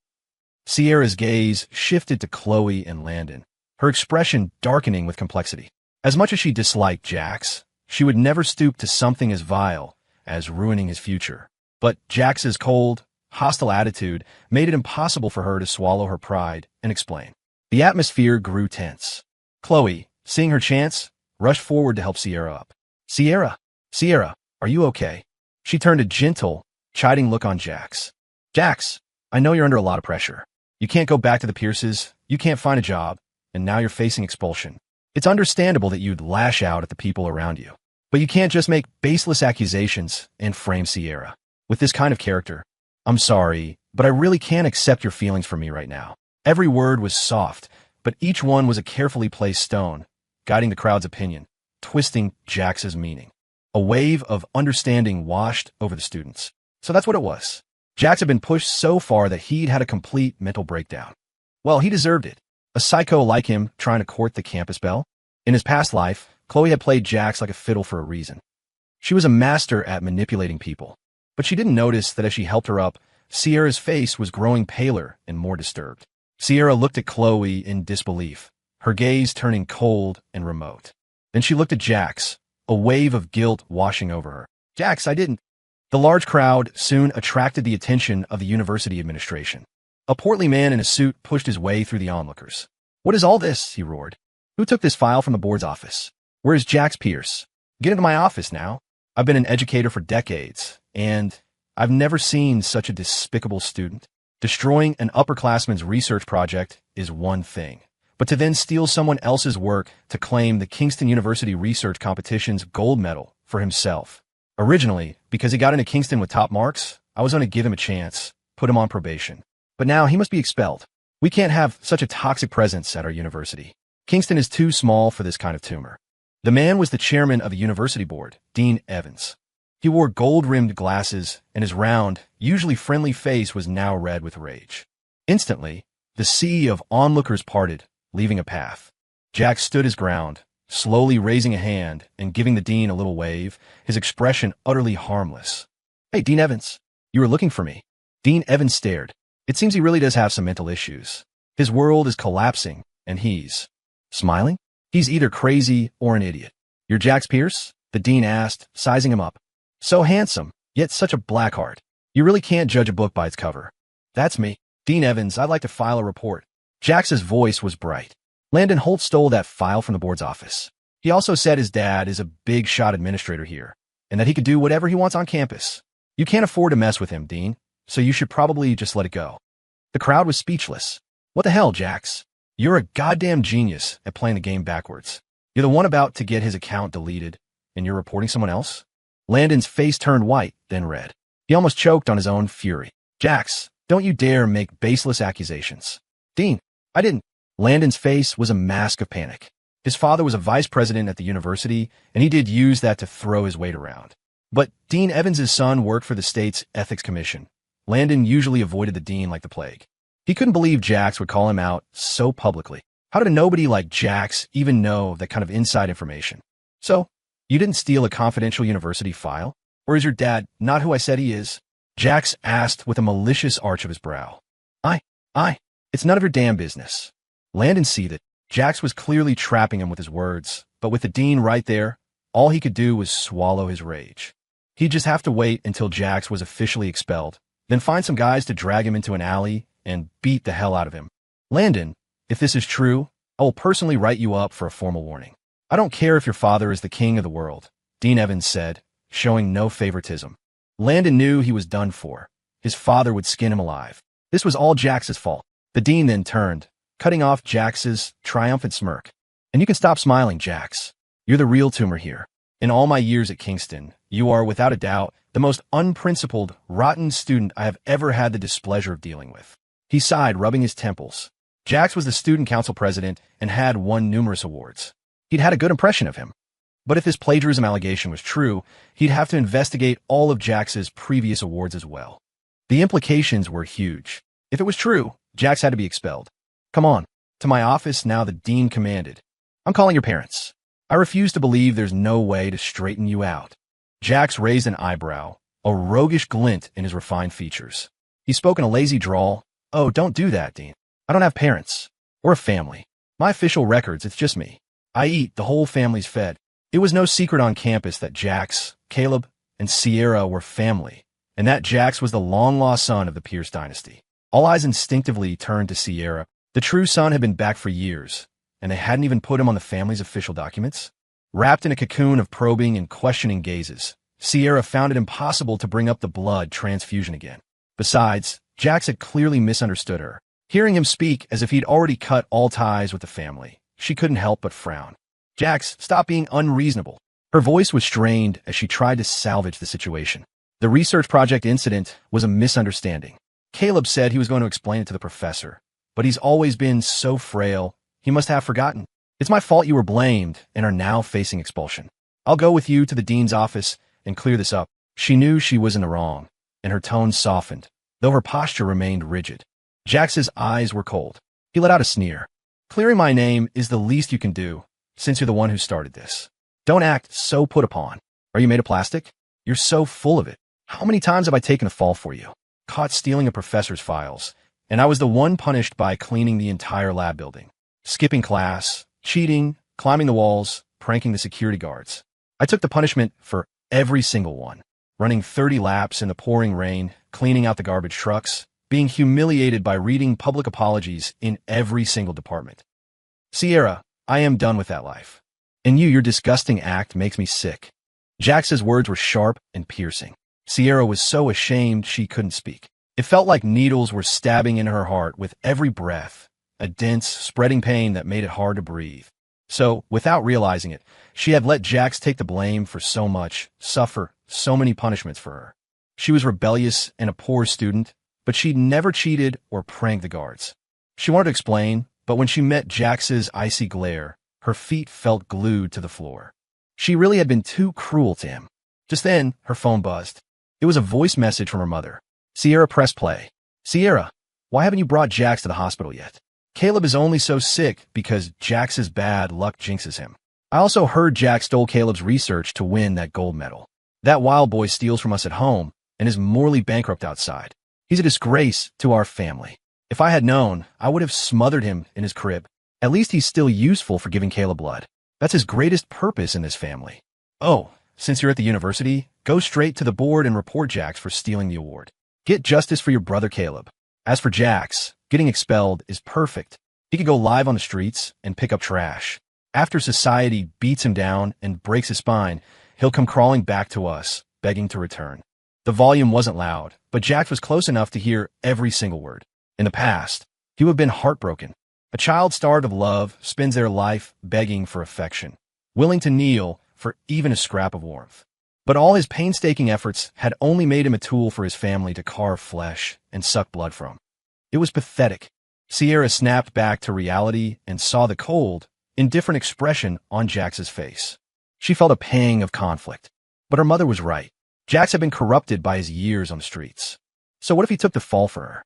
Sierra's gaze shifted to Chloe and Landon, her expression darkening with complexity. As much as she disliked Jax, she would never stoop to something as vile as ruining his future. But Jax's cold, hostile attitude made it impossible for her to swallow her pride and explain. The atmosphere grew tense. Chloe, seeing her chance, rushed forward to help Sierra up. Sierra, are you okay? She turned a gentle, chiding look on Jax. Jax, I know you're under a lot of pressure. You can't go back to the Pierces, you can't find a job, and now you're facing expulsion. It's understandable that you'd lash out at the people around you. But you can't just make baseless accusations and frame Sierra. With this kind of character, I'm sorry, but I really can't accept your feelings for me right now. Every word was soft, but each one was a carefully placed stone, guiding the crowd's opinion, twisting Jax's meaning. A wave of understanding washed over the students. So that's what it was. Jax had been pushed so far that he'd had a complete mental breakdown. Well, he deserved it. A psycho like him trying to court the campus belle? In his past life, Chloe had played Jax like a fiddle for a reason. She was a master at manipulating people. But she didn't notice that as she helped her up, Sierra's face was growing paler and more disturbed. Sierra looked at Chloe in disbelief, her gaze turning cold and remote. Then she looked at Jax, a wave of guilt washing over her. Jax, I didn't. The large crowd soon attracted the attention of the university administration. A portly man in a suit pushed his way through the onlookers. What is all this? He roared. Who took this file from the board's office? Where is Jax Pierce? Get into my office now. I've been an educator for decades, and I've never seen such a despicable student. Destroying an upperclassman's research project is one thing, but to then steal someone else's work to claim the Kingston University Research Competition's gold medal for himself. Originally, because he got into Kingston with top marks, I was going to give him a chance, put him on probation. But now he must be expelled. We can't have such a toxic presence at our university. Kingston is too small for this kind of tumor. The man was the chairman of the university board, Dean Evans. He wore gold-rimmed glasses, and his round, usually friendly face was now red with rage. Instantly, the sea of onlookers parted, leaving a path. Jack stood his ground, slowly raising a hand and giving the dean a little wave, his expression utterly harmless. Hey, Dean Evans, you were looking for me. Dean Evans stared. It seems he really does have some mental issues. His world is collapsing, and he's smiling? He's either crazy or an idiot. You're Jax Pierce? The dean asked, sizing him up. So handsome, yet such a black heart. You really can't judge a book by its cover. That's me. Dean Evans, I'd like to file a report. Jax's voice was bright. Landon Holt stole that file from the board's office. He also said his dad is a big-shot administrator here, and that he could do whatever he wants on campus. You can't afford to mess with him, Dean, so you should probably just let it go. The crowd was speechless. What the hell, Jax? You're a goddamn genius at playing the game backwards. You're the one about to get his account deleted, and you're reporting someone else? Landon's face turned white, then red. He almost choked on his own fury. Jax, don't you dare make baseless accusations. Dean, I didn't. Landon's face was a mask of panic. His father was a vice president at the university, and he did use that to throw his weight around. But Dean Evans' son worked for the state's ethics commission. Landon usually avoided the dean like the plague. He couldn't believe Jax would call him out so publicly. How did a nobody like Jax even know that kind of inside information? So, you didn't steal a confidential university file? Or is your dad not who I said he is? Jax asked with a malicious arch of his brow. It's none of your damn business. Landon seethed. Jax was clearly trapping him with his words, but with the dean right there, all he could do was swallow his rage. He'd just have to wait until Jax was officially expelled, then find some guys to drag him into an alley and beat the hell out of him. Landon, if this is true, I will personally write you up for a formal warning. I don't care if your father is the king of the world, Dean Evans said, showing no favoritism. Landon knew he was done for. His father would skin him alive. This was all Jax's fault. The dean then turned, cutting off Jax's triumphant smirk. And you can stop smiling, Jax. You're the real tumor here. In all my years at Kingston, you are, without a doubt, the most unprincipled, rotten student I have ever had the displeasure of dealing with. He sighed, rubbing his temples. Jax was the student council president and had won numerous awards. He'd had a good impression of him. But if this plagiarism allegation was true, he'd have to investigate all of Jax's previous awards as well. The implications were huge. If it was true, Jax had to be expelled. Come on, to my office now, the dean commanded. I'm calling your parents. I refuse to believe there's no way to straighten you out. Jax raised an eyebrow, a roguish glint in his refined features. He spoke in a lazy drawl. Oh, don't do that, Dean. I don't have parents. Or a family. My official records, it's just me. I eat, the whole family's fed. It was no secret on campus that Jax, Caleb, and Sierra were family, and that Jax was the long-lost son of the Pierce dynasty. All eyes instinctively turned to Sierra. The true son had been back for years, and they hadn't even put him on the family's official documents. Wrapped in a cocoon of probing and questioning gazes, Sierra found it impossible to bring up the blood transfusion again. Besides, Jax had clearly misunderstood her. Hearing him speak as if he'd already cut all ties with the family, she couldn't help but frown. Jax, stop being unreasonable. Her voice was strained as she tried to salvage the situation. The research project incident was a misunderstanding. Caleb said he was going to explain it to the professor, but he's always been so frail, he must have forgotten. It's my fault you were blamed and are now facing expulsion. I'll go with you to the dean's office and clear this up. She knew she was in the wrong, and her tone softened, though her posture remained rigid. Jax's eyes were cold. He let out a sneer. Clearing my name is the least you can do, since you're the one who started this. Don't act so put upon. Are you made of plastic? You're so full of it. How many times have I taken a fall for you? Caught stealing a professor's files, and I was the one punished by cleaning the entire lab building. Skipping class, cheating, climbing the walls, pranking the security guards. I took the punishment for every single one. Running 30 laps in the pouring rain, cleaning out the garbage trucks, being humiliated by reading public apologies in every single department. Sierra, I am done with that life. And your disgusting act makes me sick. Jax's words were sharp and piercing. Sierra was so ashamed she couldn't speak. It felt like needles were stabbing in her heart with every breath, a dense, spreading pain that made it hard to breathe. So, without realizing it, she had let Jax take the blame for so much, suffer so many punishments for her. She was rebellious and a poor student, but she'd never cheated or pranked the guards. She wanted to explain, but when she met Jax's icy glare, her feet felt glued to the floor. She really had been too cruel to him. Just then, her phone buzzed. It was a voice message from her mother. Sierra pressed play. Sierra, why haven't you brought Jax to the hospital yet? Caleb is only so sick because Jax's bad luck jinxes him. I also heard Jax stole Caleb's research to win that gold medal. That wild boy steals from us at home and is morally bankrupt outside. He's a disgrace to our family. If I had known, I would have smothered him in his crib. At least he's still useful for giving Caleb blood. That's his greatest purpose in this family. Oh, since you're at the university, go straight to the board and report Jax for stealing the award. Get justice for your brother Caleb. As for Jax, getting expelled is perfect. He could go live on the streets and pick up trash. After society beats him down and breaks his spine, he'll come crawling back to us, begging to return. The volume wasn't loud, but Jax was close enough to hear every single word. In the past, he would have been heartbroken. A child starved of love spends their life begging for affection, willing to kneel for even a scrap of warmth. But all his painstaking efforts had only made him a tool for his family to carve flesh and suck blood from. It was pathetic. Sierra snapped back to reality and saw the cold, indifferent expression on Jax's face. She felt a pang of conflict. But her mother was right. Jax had been corrupted by his years on the streets. So what if he took the fall for her?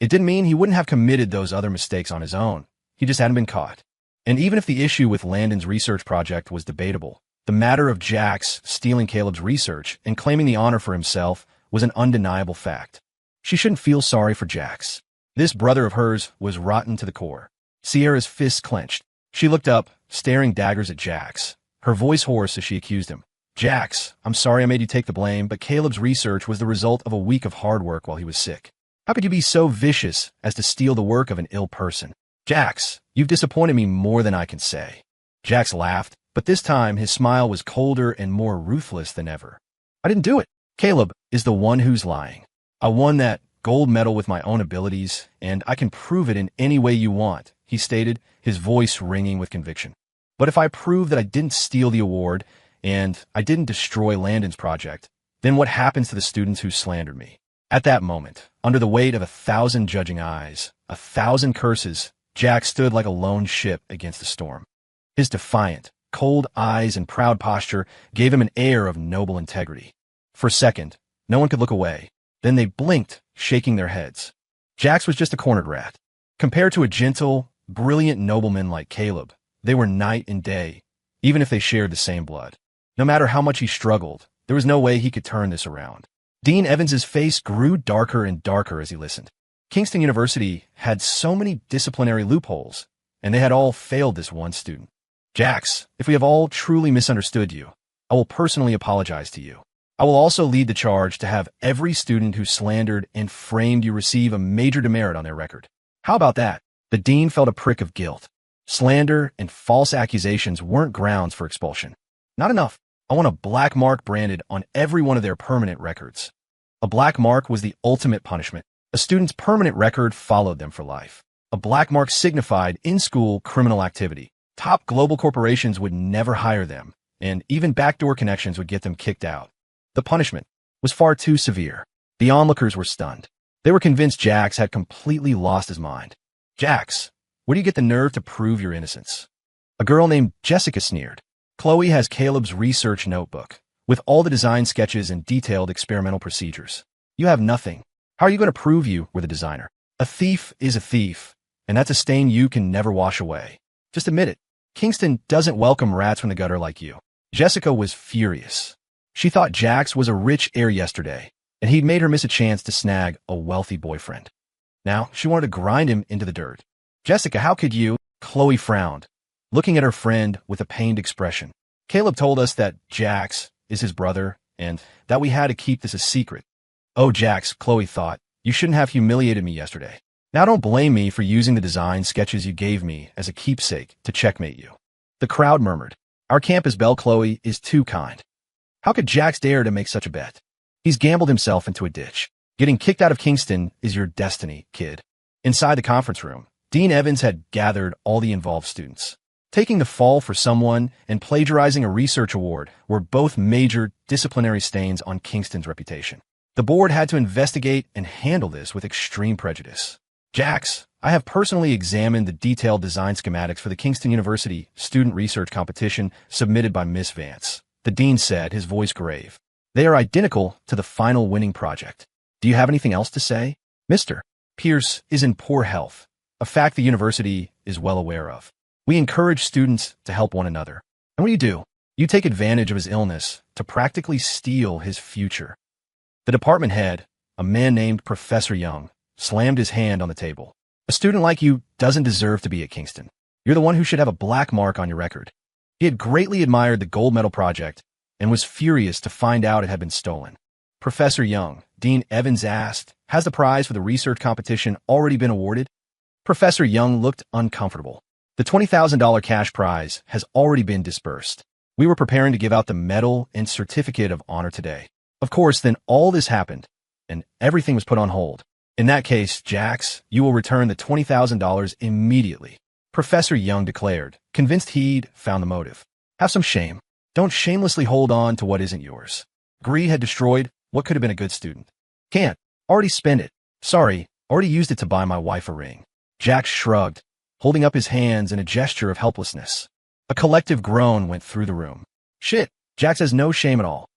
It didn't mean he wouldn't have committed those other mistakes on his own. He just hadn't been caught. And even if the issue with Landon's research project was debatable, the matter of Jax stealing Caleb's research and claiming the honor for himself was an undeniable fact. She shouldn't feel sorry for Jax. This brother of hers was rotten to the core. Sierra's fists clenched. She looked up, staring daggers at Jax, her voice hoarse as she accused him. Jax, I'm sorry I made you take the blame, but Caleb's research was the result of a week of hard work while he was sick. How could you be so vicious as to steal the work of an ill person? Jax, you've disappointed me more than I can say. Jax laughed, but this time his smile was colder and more ruthless than ever. I didn't do it. Caleb is the one who's lying. I won that gold medal with my own abilities, and I can prove it in any way you want, he stated, his voice ringing with conviction. But if I prove that I didn't steal the award, and I didn't destroy Landon's project, then what happens to the students who slandered me? At that moment, under the weight of 1,000 judging eyes, 1,000 curses, Jax stood like a lone ship against the storm. His defiant, cold eyes and proud posture gave him an air of noble integrity. For a second, no one could look away. Then they blinked, shaking their heads. Jax was just a cornered rat. Compared to a gentle, brilliant nobleman like Caleb, they were night and day, even if they shared the same blood. No matter how much he struggled, there was no way he could turn this around. Dean Evans's face grew darker and darker as he listened. Kingston University had so many disciplinary loopholes, and they had all failed this one student. Jax, if we have all truly misunderstood you, I will personally apologize to you. I will also lead the charge to have every student who slandered and framed you receive a major demerit on their record. How about that? The dean felt a prick of guilt. Slander and false accusations weren't grounds for expulsion. Not enough. I want a black mark branded on every one of their permanent records. A black mark was the ultimate punishment. A student's permanent record followed them for life. A black mark signified in-school criminal activity. Top global corporations would never hire them, and even backdoor connections would get them kicked out. The punishment was far too severe. The onlookers were stunned. They were convinced Jax had completely lost his mind. Jax, where do you get the nerve to prove your innocence? A girl named Jessica sneered. Chloe has Caleb's research notebook, with all the design sketches and detailed experimental procedures. You have nothing. How are you going to prove you were the designer? A thief is a thief, and that's a stain you can never wash away. Just admit it. Kingston doesn't welcome rats from the gutter like you. Jessica was furious. She thought Jax was a rich heir yesterday, and he'd made her miss a chance to snag a wealthy boyfriend. Now, she wanted to grind him into the dirt. Jessica, how could you? Chloe frowned, looking at her friend with a pained expression. Caleb told us that Jax is his brother, and that we had to keep this a secret. Oh, Jax, Chloe thought, you shouldn't have humiliated me yesterday. Now don't blame me for using the design sketches you gave me as a keepsake to checkmate you. The crowd murmured. Our campus belle Chloe is too kind. How could Jax dare to make such a bet? He's gambled himself into a ditch. Getting kicked out of Kingston is your destiny, kid. Inside the conference room, Dean Evans had gathered all the involved students. Taking the fall for someone and plagiarizing a research award were both major disciplinary stains on Kingston's reputation. The board had to investigate and handle this with extreme prejudice. Jax, I have personally examined the detailed design schematics for the Kingston University student research competition submitted by Miss Vance. The dean said, his voice grave. They are identical to the final winning project. Do you have anything else to say? Mr. Pierce is in poor health, a fact the university is well aware of. We encourage students to help one another. And what do? You take advantage of his illness to practically steal his future. The department head, a man named Professor Young, slammed his hand on the table. A student like you doesn't deserve to be at Kingston. You're the one who should have a black mark on your record. He had greatly admired the gold medal project and was furious to find out it had been stolen. Professor Young, Dean Evans asked, has the prize for the research competition already been awarded? Professor Young looked uncomfortable. The $20,000 cash prize has already been dispersed. We were preparing to give out the medal and certificate of honor today. Of course, then all this happened, and everything was put on hold. In that case, Jax, you will return the $20,000 immediately, Professor Young declared, convinced he'd found the motive. Have some shame. Don't shamelessly hold on to what isn't yours. Greed had destroyed what could have been a good student. Can't. Already spent it. Sorry, already used it to buy my wife a ring. Jax shrugged, holding up his hands in a gesture of helplessness. A collective groan went through the room. Shit, Jax has no shame at all.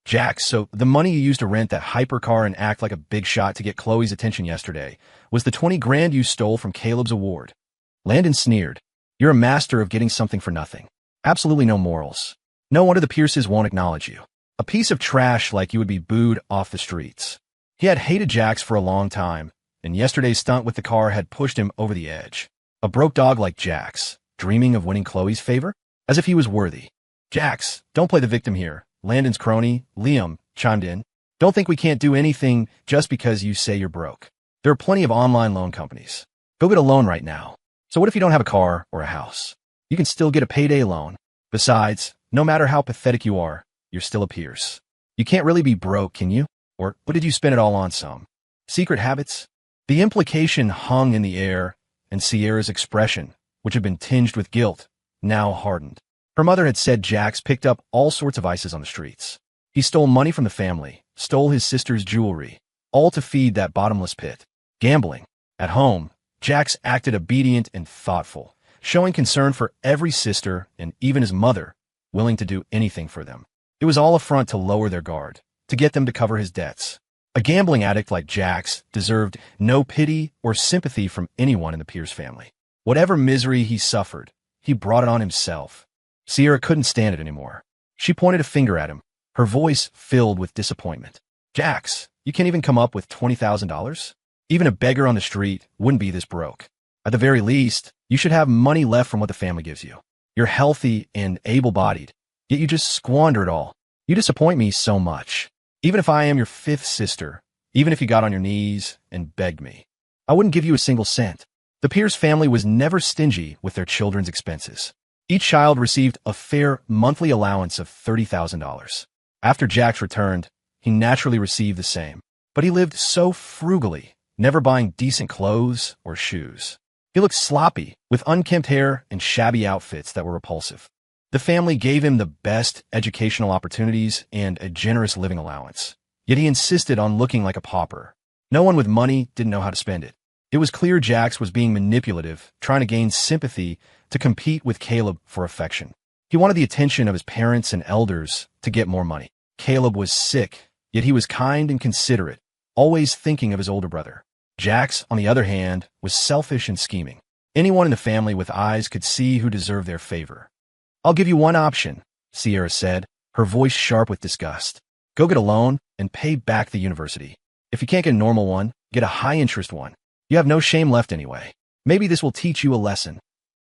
Jax, so the money you used to rent that hypercar and act like a big shot to get Chloe's attention yesterday was the 20 grand you stole from Caleb's award. Landon sneered. You're a master of getting something for nothing. Absolutely no morals. No wonder the Pierces won't acknowledge you. A piece of trash like you would be booed off the streets. He had hated Jax for a long time, and yesterday's stunt with the car had pushed him over the edge. A broke dog like Jax, dreaming of winning Chloe's favor? As if he was worthy. Jax, don't play the victim here. Landon's crony, Liam, chimed in. Don't think we can't do anything just because you say you're broke. There are plenty of online loan companies. Go get a loan right now. So what if you don't have a car or a house? You can still get a payday loan. Besides, no matter how pathetic you are, you're still a Pierce. You can't really be broke, can you? Or what did you spend it all on some? Secret habits? The implication hung in the air, and Sierra's expression, which had been tinged with guilt, now hardened. Her mother had said Jax picked up all sorts of vices on the streets. He stole money from the family, stole his sister's jewelry, all to feed that bottomless pit. Gambling. At home, Jax acted obedient and thoughtful, showing concern for every sister and even his mother, willing to do anything for them. It was all a front to lower their guard, to get them to cover his debts. A gambling addict like Jax deserved no pity or sympathy from anyone in the Pierce family. Whatever misery he suffered, he brought it on himself. Sierra couldn't stand it anymore. She pointed a finger at him, her voice filled with disappointment. Jax, you can't even come up with $20,000? Even a beggar on the street wouldn't be this broke. At the very least, you should have money left from what the family gives you. You're healthy and able-bodied, yet you just squander it all. You disappoint me so much. Even if I am your fifth sister, even if you got on your knees and begged me, I wouldn't give you a single cent. The Pierce family was never stingy with their children's expenses. Each child received a fair monthly allowance of $30,000. After Jax returned, he naturally received the same. But he lived so frugally, never buying decent clothes or shoes. He looked sloppy, with unkempt hair and shabby outfits that were repulsive. The family gave him the best educational opportunities and a generous living allowance. Yet he insisted on looking like a pauper. No one with money didn't know how to spend it. It was clear Jax was being manipulative, trying to gain sympathy to compete with Caleb for affection. He wanted the attention of his parents and elders to get more money. Caleb was sick, yet he was kind and considerate, always thinking of his older brother. Jax, on the other hand, was selfish and scheming. Anyone in the family with eyes could see who deserved their favor. I'll give you one option, Sierra said, her voice sharp with disgust. Go get a loan and pay back the university. If you can't get a normal one, get a high-interest one. You have no shame left anyway. Maybe this will teach you a lesson.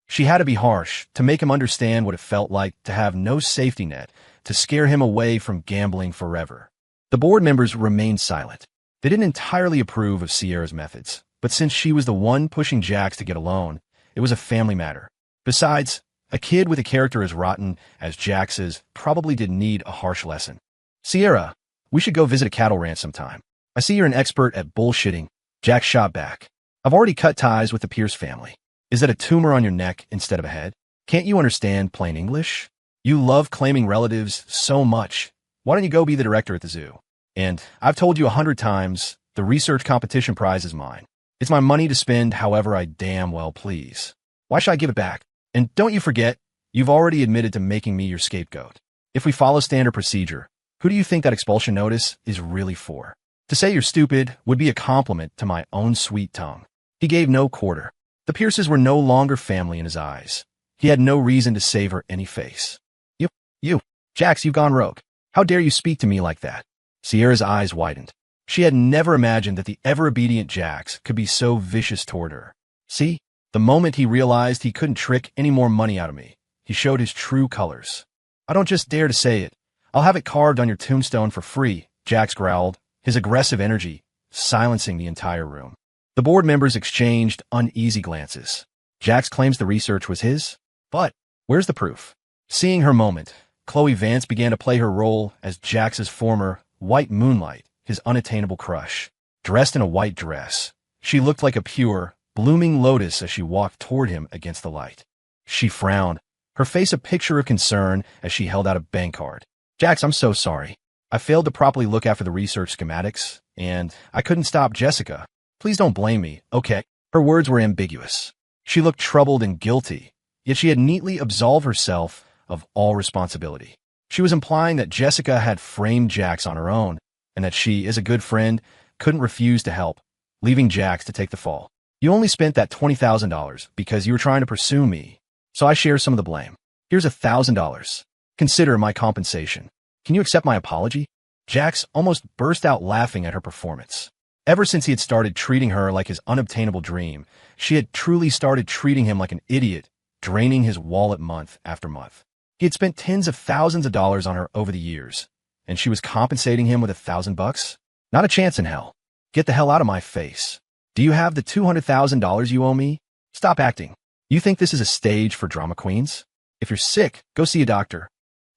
She had to be harsh to make him understand what it felt like to have no safety net, to scare him away from gambling forever. The board members remained silent. They didn't entirely approve of Sierra's methods, but since she was the one pushing Jax to get a loan, it was a family matter. Besides, a kid with a character as rotten as Jax's probably did need a harsh lesson. Sierra, we should go visit a cattle ranch sometime. I see you're an expert at bullshitting. Jax shot back. I've already cut ties with the Pierce family. Is that a tumor on your neck instead of a head? Can't you understand plain English? You love claiming relatives so much. Why don't you go be the director at the zoo? And I've told you 100 times, the research competition prize is mine. It's my money to spend however I damn well please. Why should I give it back? And don't you forget, you've already admitted to making me your scapegoat. If we follow standard procedure, who do you think that expulsion notice is really for? To say you're stupid would be a compliment to my own sweet tongue. He gave no quarter. The Pierces were no longer family in his eyes. He had no reason to save her any face. You, Jax, you've gone rogue. How dare you speak to me like that? Sierra's eyes widened. She had never imagined that the ever-obedient Jax could be so vicious toward her. See, the moment he realized he couldn't trick any more money out of me, he showed his true colors. I don't just dare to say it. I'll have it carved on your tombstone for free, Jax growled, his aggressive energy silencing the entire room. The board members exchanged uneasy glances. Jax claims the research was his, but where's the proof? Seeing her moment, Chloe Vance began to play her role as Jax's former white moonlight, his unattainable crush. Dressed in a white dress, she looked like a pure, blooming lotus as she walked toward him against the light. She frowned, her face a picture of concern as she held out a bank card. Jax, I'm so sorry. I failed to properly look after the research schematics, and I couldn't stop Jessica. Please don't blame me, okay? Her words were ambiguous. She looked troubled and guilty, yet she had neatly absolved herself of all responsibility. She was implying that Jessica had framed Jax on her own, and that she, as a good friend, couldn't refuse to help, leaving Jax to take the fall. You only spent that $20,000 because you were trying to pursue me, so I share some of the blame. Here's $1,000. Consider my compensation. Can you accept my apology? Jax almost burst out laughing at her performance. Ever since he had started treating her like his unobtainable dream, she had truly started treating him like an idiot, draining his wallet month after month. He had spent tens of thousands of dollars on her over the years, and she was compensating him with $1,000? Not a chance in hell. Get the hell out of my face. Do you have the $200,000 you owe me? Stop acting. You think this is a stage for drama queens? If you're sick, go see a doctor.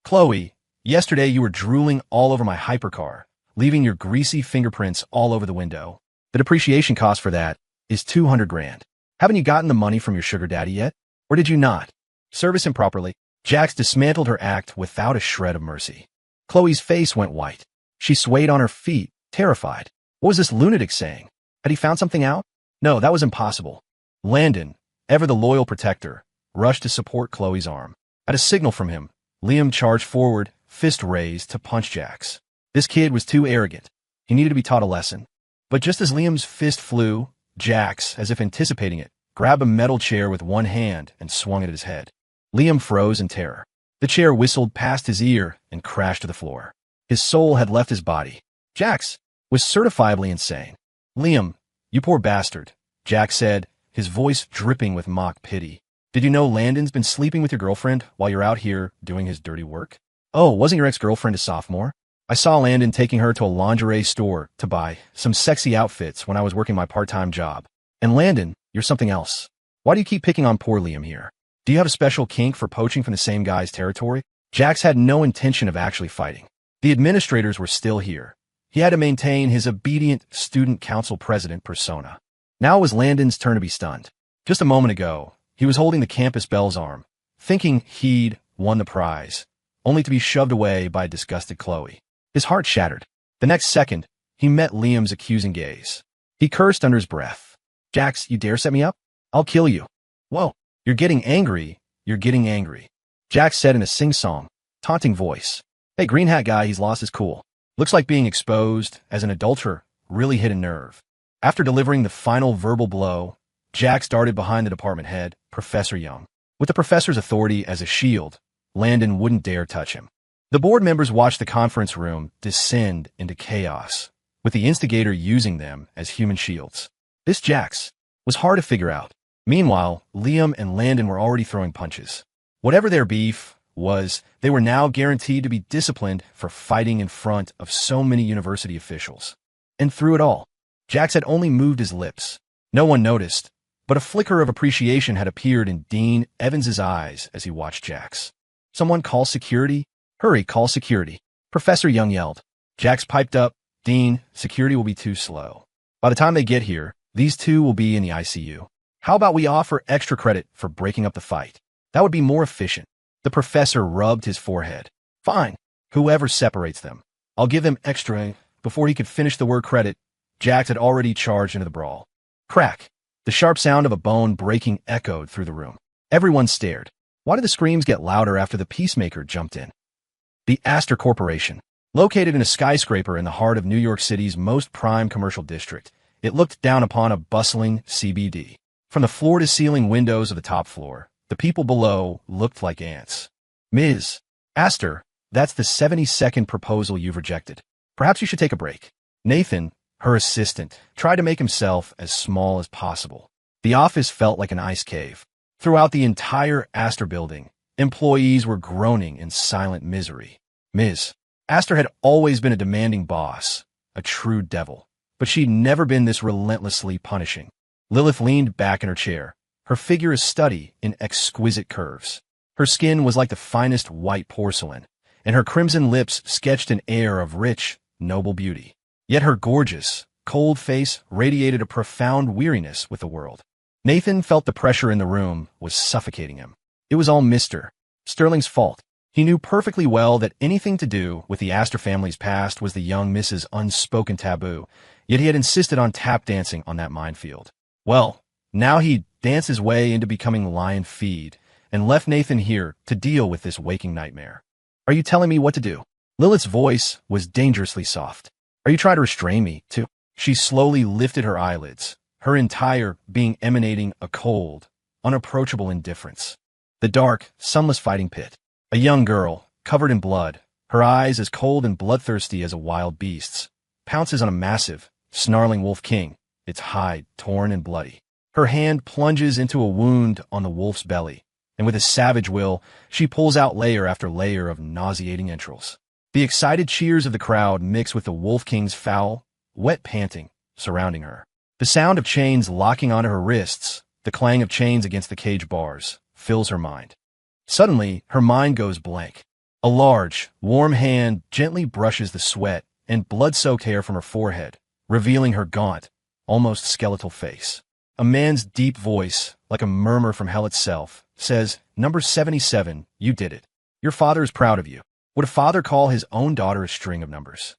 Chloe, yesterday you were drooling all over my hypercar, leaving your greasy fingerprints all over the window. The depreciation cost for that is $200,000. Haven't you gotten the money from your sugar daddy yet? Or did you not? Service him properly. Jax dismantled her act without a shred of mercy. Chloe's face went white. She swayed on her feet, terrified. What was this lunatic saying? Had he found something out? No, that was impossible. Landon, ever the loyal protector, rushed to support Chloe's arm. At a signal from him, Liam charged forward, fist raised to punch Jax. This kid was too arrogant. He needed to be taught a lesson. But just as Liam's fist flew, Jax, as if anticipating it, grabbed a metal chair with one hand and swung it at his head. Liam froze in terror. The chair whistled past his ear and crashed to the floor. His soul had left his body. Jax was certifiably insane. Liam, you poor bastard, Jax said, his voice dripping with mock pity. Did you know Landon's been sleeping with your girlfriend while you're out here doing his dirty work? Oh, wasn't your ex-girlfriend a sophomore? I saw Landon taking her to a lingerie store to buy some sexy outfits when I was working my part-time job. And Landon, you're something else. Why do you keep picking on poor Liam here? Do you have a special kink for poaching from the same guy's territory? Jax had no intention of actually fighting. The administrators were still here. He had to maintain his obedient student council president persona. Now it was Landon's turn to be stunned. Just a moment ago, he was holding the campus belle's arm, thinking he'd won the prize, only to be shoved away by a disgusted Chloe. His heart shattered. The next second, he met Liam's accusing gaze. He cursed under his breath. Jax, you dare set me up? I'll kill you. Whoa, you're getting angry. You're getting angry. Jax said in a sing-song, taunting voice. Hey, green hat guy, he's lost his cool. Looks like being exposed as an adulterer really hit a nerve. After delivering the final verbal blow, Jax darted behind the department head, Professor Young. With the professor's authority as a shield, Landon wouldn't dare touch him. The board members watched the conference room descend into chaos, with the instigator using them as human shields. This Jax was hard to figure out. Meanwhile, Liam and Landon were already throwing punches. Whatever their beef was, they were now guaranteed to be disciplined for fighting in front of so many university officials. And through it all, Jax had only moved his lips. No one noticed, but a flicker of appreciation had appeared in Dean Evans's eyes as he watched Jax. Someone call security? Hurry, call security. Professor Young yelled. Jax piped up, Dean, security will be too slow. By the time they get here, these two will be in the ICU. How about we offer extra credit for breaking up the fight? That would be more efficient. The professor rubbed his forehead. Fine. Whoever separates them. I'll give them extra. Before he could finish the word credit, Jax had already charged into the brawl. Crack. The sharp sound of a bone breaking echoed through the room. Everyone stared. Why did the screams get louder after the peacemaker jumped in? The Astor Corporation. Located in a skyscraper in the heart of New York City's most prime commercial district, it looked down upon a bustling CBD. From the floor-to-ceiling windows of the top floor, the people below looked like ants. Ms. Astor, that's the 72nd proposal you've rejected. Perhaps you should take a break. Nathan, her assistant, tried to make himself as small as possible. The office felt like an ice cave. Throughout the entire Astor building, employees were groaning in silent misery. Ms. Astor had always been a demanding boss, a true devil, but she'd never been this relentlessly punishing. Lilith leaned back in her chair, her figure a study in exquisite curves. Her skin was like the finest white porcelain, and her crimson lips sketched an air of rich, noble beauty. Yet her gorgeous, cold face radiated a profound weariness with the world. Nathan felt the pressure in the room was suffocating him. It was all Mr. Sterling's fault. He knew perfectly well that anything to do with the Astor family's past was the young Mrs. unspoken taboo, yet he had insisted on tap dancing on that minefield. Well, now he'd danced his way into becoming lion feed and left Nathan here to deal with this waking nightmare. Are you telling me what to do? Lilith's voice was dangerously soft. Are you trying to restrain me, too? She slowly lifted her eyelids, her entire being emanating a cold, unapproachable indifference. The dark, sunless fighting pit. A young girl, covered in blood, her eyes as cold and bloodthirsty as a wild beast's, pounces on a massive, snarling wolf king, its hide torn and bloody. Her hand plunges into a wound on the wolf's belly, and with a savage will, she pulls out layer after layer of nauseating entrails. The excited cheers of the crowd mix with the wolf king's foul, wet panting surrounding her. The sound of chains locking onto her wrists, the clang of chains against the cage bars, fills her mind. Suddenly, her mind goes blank. A large, warm hand gently brushes the sweat and blood-soaked hair from her forehead, revealing her gaunt, almost skeletal face. A man's deep voice, like a murmur from hell itself, says, "Number 77, you did it. Your father is proud of you." Would a father call his own daughter a string of numbers?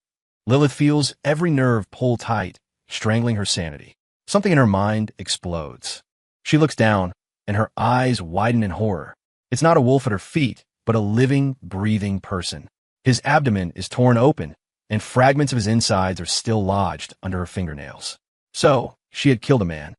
Lilith feels every nerve pull tight, strangling her sanity. Something in her mind explodes. She looks down, and her eyes widen in horror. It's not a wolf at her feet, but a living, breathing person. His abdomen is torn open, and fragments of his insides are still lodged under her fingernails. So, she had killed a man.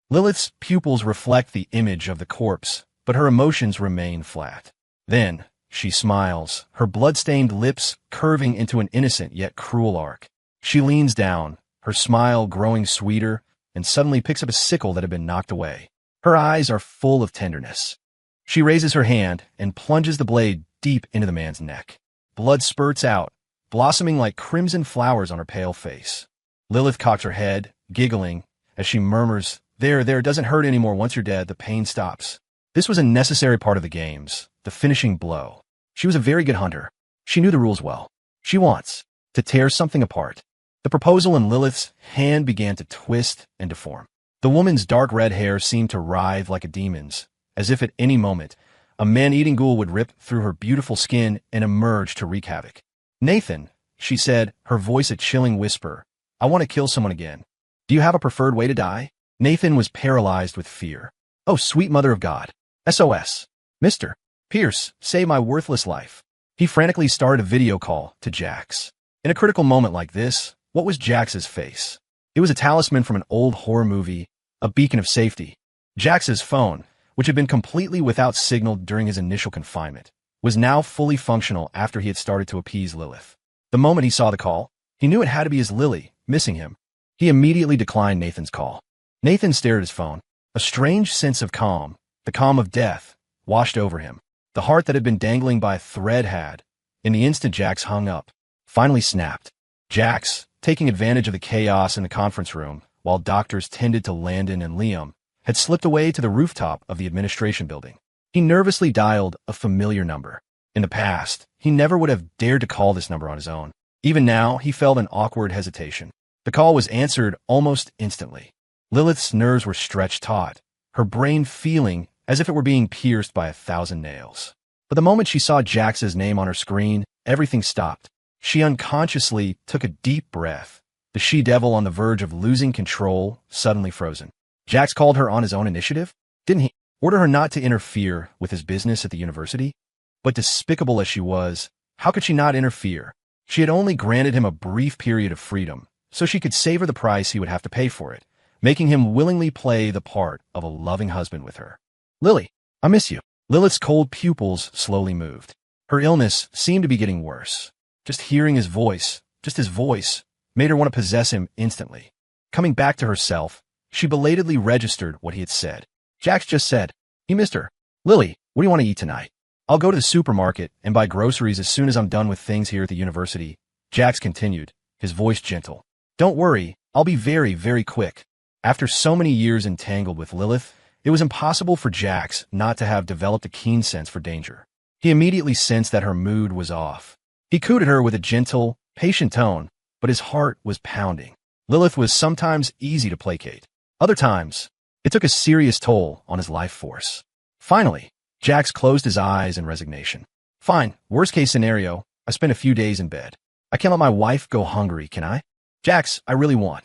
Lilith's pupils reflect the image of the corpse, but her emotions remain flat. Then, she smiles, her blood-stained lips curving into an innocent yet cruel arc. She leans down, her smile growing sweeter, and suddenly picks up a sickle that had been knocked away. Her eyes are full of tenderness. She raises her hand and plunges the blade deep into the man's neck. Blood spurts out, blossoming like crimson flowers on her pale face. Lilith cocks her head, giggling, as she murmurs, there, it doesn't hurt anymore once you're dead, the pain stops. This was a necessary part of the games, the finishing blow. She was a very good hunter. She knew the rules well. She wants to tear something apart. The proposal in Lilith's hand began to twist and deform. The woman's dark red hair seemed to writhe like a demon's, as if at any moment, a man-eating ghoul would rip through her beautiful skin and emerge to wreak havoc. Nathan, she said, her voice a chilling whisper, I want to kill someone again. Do you have a preferred way to die? Nathan was paralyzed with fear. Oh, sweet mother of God. SOS. Mr. Pierce, save my worthless life. He frantically started a video call to Jax. In a critical moment like this, what was Jax's face? It was a talisman from an old horror movie, a beacon of safety. Jax's phone, which had been completely without signal during his initial confinement, was now fully functional after he had started to appease Lilith. The moment he saw the call, he knew it had to be his Lily, missing him. He immediately declined Nathan's call. Nathan stared at his phone. A strange sense of calm, the calm of death, washed over him. The heart that had been dangling by a thread had, in the instant Jax hung up, finally snapped. Jax, taking advantage of the chaos in the conference room, while doctors tended to Landon and Liam, had slipped away to the rooftop of the administration building. He nervously dialed a familiar number. In the past, he never would have dared to call this number on his own. Even now, he felt an awkward hesitation. The call was answered almost instantly. Lilith's nerves were stretched taut, her brain feeling as if it were being pierced by 1,000 nails. But the moment she saw Jax's name on her screen, everything stopped. She unconsciously took a deep breath, the she-devil on the verge of losing control, suddenly frozen. Jax called her on his own initiative? Didn't he order her not to interfere with his business at the university? But despicable as she was, how could she not interfere? She had only granted him a brief period of freedom, so she could savor the price he would have to pay for it, making him willingly play the part of a loving husband with her. Lily, I miss you. Lilith's cold pupils slowly moved. Her illness seemed to be getting worse. Just hearing his voice, made her want to possess him instantly. Coming back to herself, she belatedly registered what he had said. Jax just said, he missed her. Lily, what do you want to eat tonight? I'll go to the supermarket and buy groceries as soon as I'm done with things here at the university. Jax continued, his voice gentle. Don't worry, I'll be very, very quick. After so many years entangled with Lilith, it was impossible for Jax not to have developed a keen sense for danger. He immediately sensed that her mood was off. He cooed at her with a gentle, patient tone, but his heart was pounding. Lilith was sometimes easy to placate. Other times, it took a serious toll on his life force. Finally, Jax closed his eyes in resignation. Fine, worst case scenario, I spend a few days in bed. I can't let my wife go hungry, can I? Jax, I really want.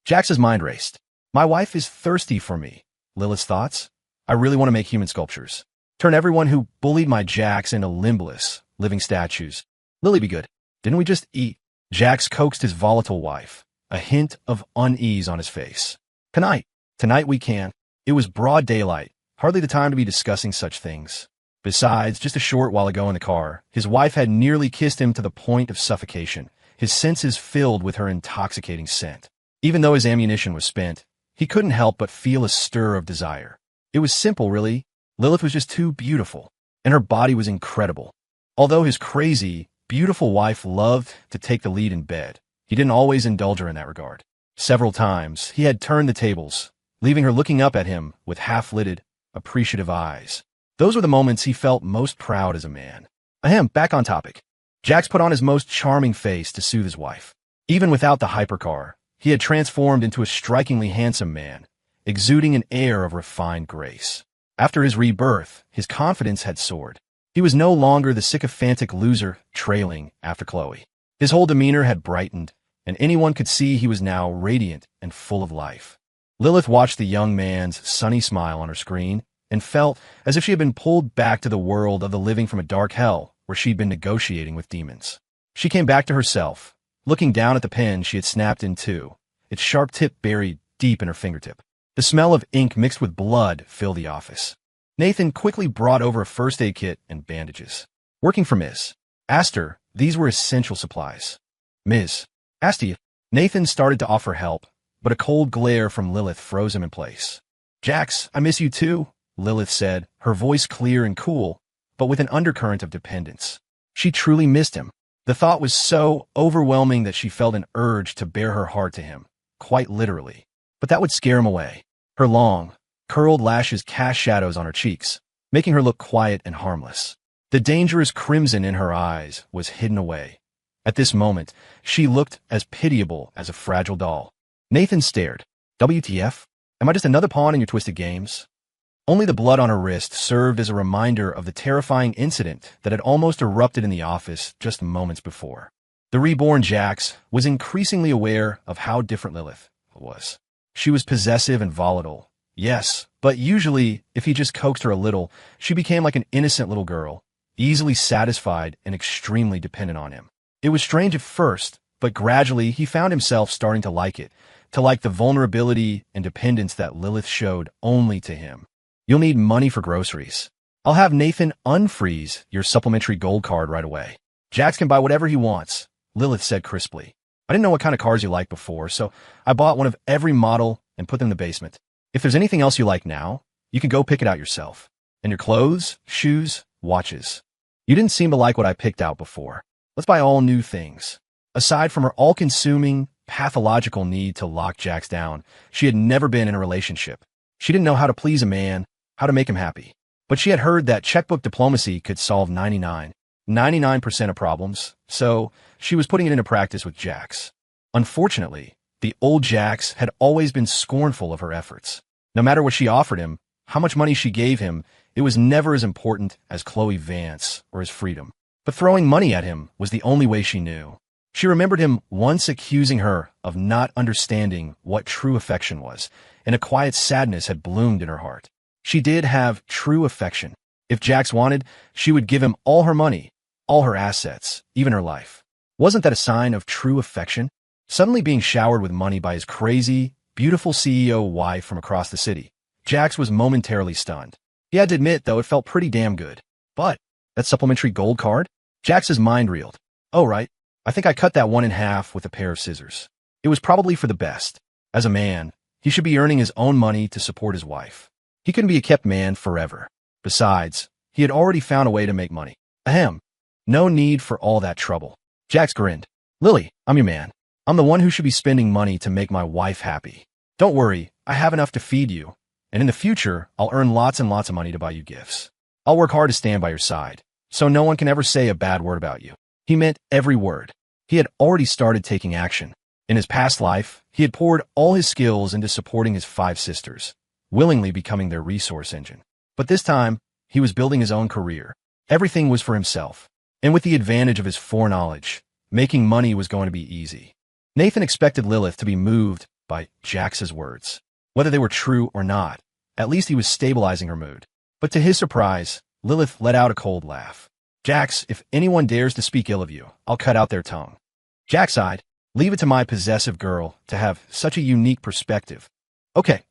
Jax's mind raced. My wife is thirsty for me. Lilith's thoughts? I really want to make human sculptures. Turn everyone who bullied my Jax into limbless, living statues. Lily, be good. Didn't we just eat? Jax coaxed his volatile wife, a hint of unease on his face. Tonight we can. It was broad daylight, hardly the time to be discussing such things. Besides, just a short while ago in the car, his wife had nearly kissed him to the point of suffocation, his senses filled with her intoxicating scent. Even though his ammunition was spent, he couldn't help but feel a stir of desire. It was simple, really. Lilith was just too beautiful, and her body was incredible. Although his crazy, beautiful wife loved to take the lead in bed, he didn't always indulge her in that regard. Several times, he had turned the tables, leaving her looking up at him with half-lidded, appreciative eyes. Those were the moments he felt most proud as a man. Ahem, back on topic. Jax put on his most charming face to soothe his wife. Even without the hypercar, he had transformed into a strikingly handsome man, exuding an air of refined grace. After his rebirth, his confidence had soared. He was no longer the sycophantic loser trailing after Chloe. His whole demeanor had brightened, and anyone could see he was now radiant and full of life. Lilith watched the young man's sunny smile on her screen and felt as if she had been pulled back to the world of the living from a dark hell where she'd been negotiating with demons. She came back to herself, looking down at the pen she had snapped in two, its sharp tip buried deep in her fingertip. The smell of ink mixed with blood filled the office. Nathan quickly brought over a first aid kit and bandages. Working for Ms. Astor, these were essential supplies. Ms. Astor. Nathan started to offer help, but a cold glare from Lilith froze him in place. Jax, I miss you too, Lilith said, her voice clear and cool, but with an undercurrent of dependence. She truly missed him. The thought was so overwhelming that she felt an urge to bare her heart to him, quite literally. But that would scare him away. Her long, curled lashes cast shadows on her cheeks, making her look quiet and harmless. The dangerous crimson in her eyes was hidden away. At this moment, she looked as pitiable as a fragile doll. Nathan stared. WTF? Am I just another pawn in your twisted games? Only the blood on her wrist served as a reminder of the terrifying incident that had almost erupted in the office just moments before. The reborn Jax was increasingly aware of how different Lilith was. She was possessive and volatile, yes, but usually, if he just coaxed her a little, she became like an innocent little girl, easily satisfied and extremely dependent on him. It was strange at first, but gradually he found himself starting to like it, to like the vulnerability and dependence that Lilith showed only to him. You'll need money for groceries. I'll have Nathan unfreeze your supplementary gold card right away. Jax can buy whatever he wants, Lilith said crisply. I didn't know what kind of cars you liked before, so I bought one of every model and put them in the basement. If there's anything else you like now, you can go pick it out yourself. And your clothes, shoes, watches. You didn't seem to like what I picked out before. Let's buy all new things. Aside from her all-consuming, pathological need to lock Jax down, she had never been in a relationship. She didn't know how to please a man, how to make him happy. But she had heard that checkbook diplomacy could solve 99% of problems, so she was putting it into practice with Jax. Unfortunately, the old Jax had always been scornful of her efforts. No matter what she offered him, how much money she gave him, it was never as important as Chloe Vance or his freedom. But throwing money at him was the only way she knew. She remembered him once accusing her of not understanding what true affection was, and a quiet sadness had bloomed in her heart. She did have true affection. If Jax wanted, she would give him all her money, all her assets, even her life. Wasn't that a sign of true affection? Suddenly being showered with money by his crazy, beautiful CEO wife from across the city. Jax was momentarily stunned. He had to admit, though, it felt pretty damn good. But that supplementary gold card? Jax's mind reeled. Oh, right. I think I cut that one in half with a pair of scissors. It was probably for the best. As a man, he should be earning his own money to support his wife. He couldn't be a kept man forever. Besides, he had already found a way to make money. Ahem. No need for all that trouble. Jax grinned. Lily, I'm your man. I'm the one who should be spending money to make my wife happy. Don't worry, I have enough to feed you. And in the future, I'll earn lots and lots of money to buy you gifts. I'll work hard to stand by your side, so no one can ever say a bad word about you. He meant every word. He had already started taking action. In his past life, he had poured all his skills into supporting his 5 sisters, willingly becoming their resource engine. But this time, he was building his own career. Everything was for himself. And with the advantage of his foreknowledge, making money was going to be easy. Nathan expected Lilith to be moved by Jax's words. Whether they were true or not, at least he was stabilizing her mood. But to his surprise, Lilith let out a cold laugh. Jax, if anyone dares to speak ill of you, I'll cut out their tongue. Jax sighed. Leave it to my possessive girl to have such a unique perspective. Okay.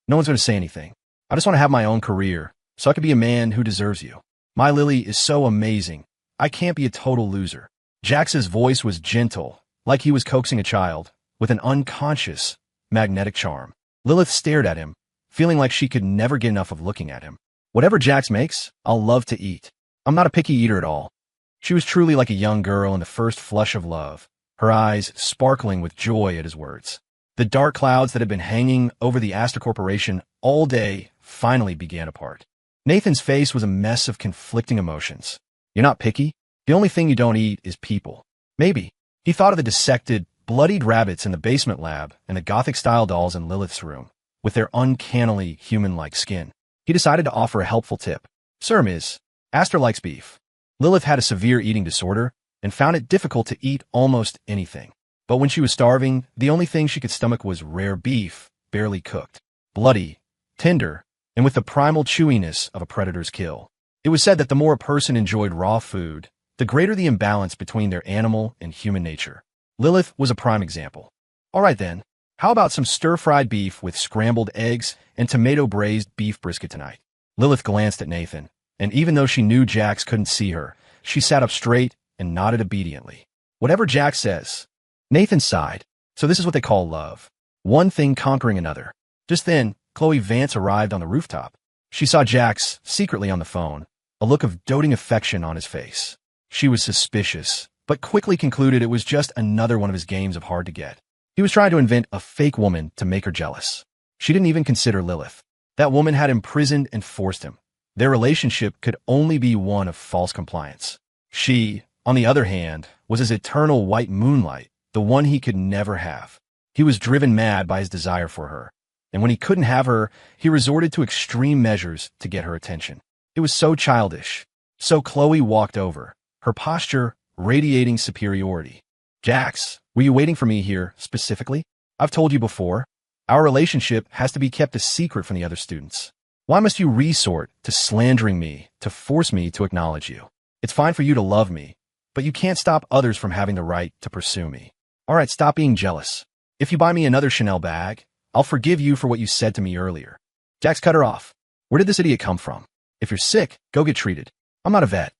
No one's going to say anything. I just want to have my own career, so I can be a man who deserves you. My Lily is so amazing. I can't be a total loser. Jax's voice was gentle, like he was coaxing a child, with an unconscious, magnetic charm. Lilith stared at him, feeling like she could never get enough of looking at him. Whatever Jax makes, I'll love to eat. I'm not a picky eater at all. She was truly like a young girl in the first flush of love, her eyes sparkling with joy at his words. The dark clouds that had been hanging over the Astor Corporation all day finally began to part. Nathan's face was a mess of conflicting emotions. You're not picky? The only thing you don't eat is people. Maybe. He thought of the dissected, bloodied rabbits in the basement lab and the Gothic-style dolls in Lilith's room, with their uncannily human-like skin. He decided to offer a helpful tip. Sir, Miss, Astor likes beef. Lilith had a severe eating disorder and found it difficult to eat almost anything. But when she was starving, the only thing she could stomach was rare beef, barely cooked, bloody, tender, and with the primal chewiness of a predator's kill. It was said that the more a person enjoyed raw food, the greater the imbalance between their animal and human nature. Lilith was a prime example. All right then, how about some stir-fried beef with scrambled eggs and tomato-braised beef brisket tonight? Lilith glanced at Nathan, and even though she knew Jax couldn't see her, she sat up straight and nodded obediently. Whatever Jax says. Nathan sighed. So this is what they call love. One thing conquering another. Just then, Chloe Vance arrived on the rooftop. She saw Jax secretly on the phone, a look of doting affection on his face. She was suspicious, but quickly concluded it was just another one of his games of hard to get. He was trying to invent a fake woman to make her jealous. She didn't even consider Lilith. That woman had imprisoned and forced him. Their relationship could only be one of false compliance. She, on the other hand, was his eternal white moonlight, the one he could never have. He was driven mad by his desire for her, and when he couldn't have her, he resorted to extreme measures to get her attention. It was so childish. So Chloe walked over, her posture radiating superiority. Jax, were you waiting for me here specifically? I've told you before, our relationship has to be kept a secret from the other students. Why must you resort to slandering me to force me to acknowledge you? It's fine for you to love me, but you can't stop others from having the right to pursue me. All right, stop being jealous. If you buy me another Chanel bag, I'll forgive you for what you said to me earlier. Jax cut her off. Where did this idiot come from? If you're sick, go get treated. I'm not a vet.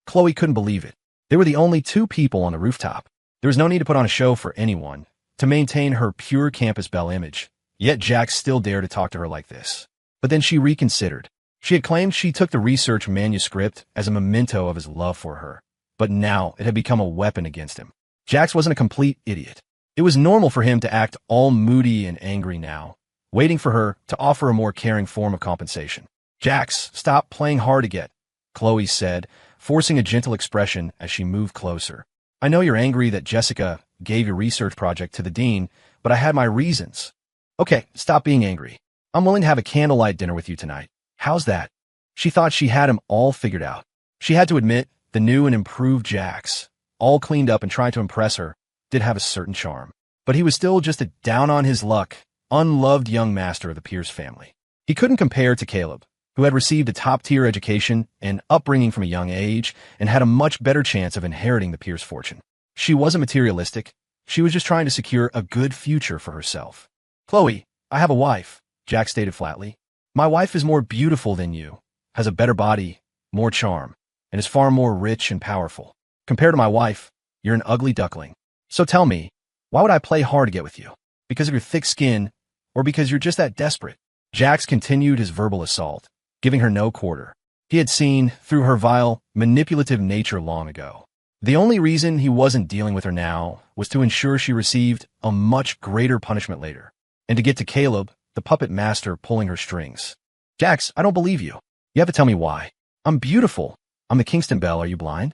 Chloe couldn't believe it. They were the only two people on the rooftop. There was no need to put on a show for anyone to maintain her pure campus belle image, yet Jax still dared to talk to her like this. But then she reconsidered. She had claimed she took the research manuscript as a memento of his love for her, but now it had become a weapon against him. Jax wasn't a complete idiot. It was normal for him to act all moody and angry now, waiting for her to offer a more caring form of compensation. Jax, stop playing hard to get, Chloe said, forcing a gentle expression as she moved closer. I know you're angry that Jessica gave your research project to the dean, but I had my reasons. Okay, stop being angry. I'm willing to have a candlelight dinner with you tonight. How's that? She thought she had him all figured out. She had to admit the new and improved Jax, all cleaned up and trying to impress her, did have a certain charm. But he was still just a down-on-his-luck, unloved young master of the Pierce family. He couldn't compare to Caleb, who had received a top-tier education and upbringing from a young age and had a much better chance of inheriting the Pierce fortune. She wasn't materialistic. She was just trying to secure a good future for herself. Chloe, I have a wife, Jax stated flatly. My wife is more beautiful than you, has a better body, more charm, and is far more rich and powerful. Compared to my wife, you're an ugly duckling. So tell me, why would I play hard to get with you? Because of your thick skin, or because you're just that desperate? Jax continued his verbal assault, giving her no quarter. He had seen through her vile, manipulative nature long ago. The only reason he wasn't dealing with her now was to ensure she received a much greater punishment later, and to get to Caleb, the puppet master pulling her strings. Jax, I don't believe you. You have to tell me why. I'm beautiful. I'm the Kingston Belle, are you blind?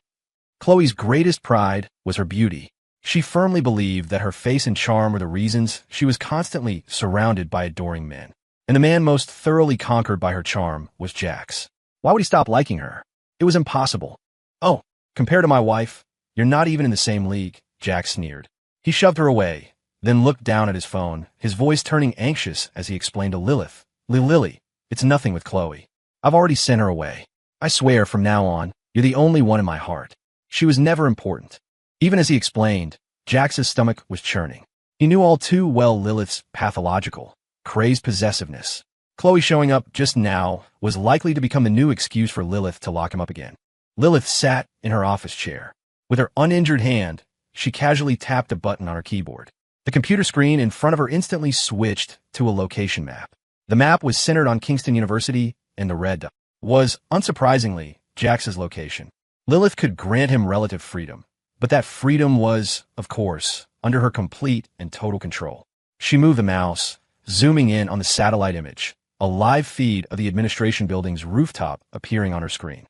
Chloe's greatest pride was her beauty. She firmly believed that her face and charm were the reasons she was constantly surrounded by adoring men. And the man most thoroughly conquered by her charm was Jax. Why would he stop liking her? It was impossible. Oh, compared to my wife, you're not even in the same league, Jax sneered. He shoved her away, then looked down at his phone, his voice turning anxious as he explained to Lilith. Lily, it's nothing with Chloe. I've already sent her away. I swear from now on, you're the only one in my heart. She was never important. Even as he explained, Jax's stomach was churning. He knew all too well Lilith's pathological, crazed possessiveness. Chloe showing up just now was likely to become the new excuse for Lilith to lock him up again. Lilith sat in her office chair. With her uninjured hand, she casually tapped a button on her keyboard. The computer screen in front of her instantly switched to a location map. The map was centered on Kingston University, and the red dot was, unsurprisingly, Jax's location. Lilith could grant him relative freedom, but that freedom was, of course, under her complete and total control. She moved the mouse, zooming in on the satellite image, a live feed of the administration building's rooftop appearing on her screen.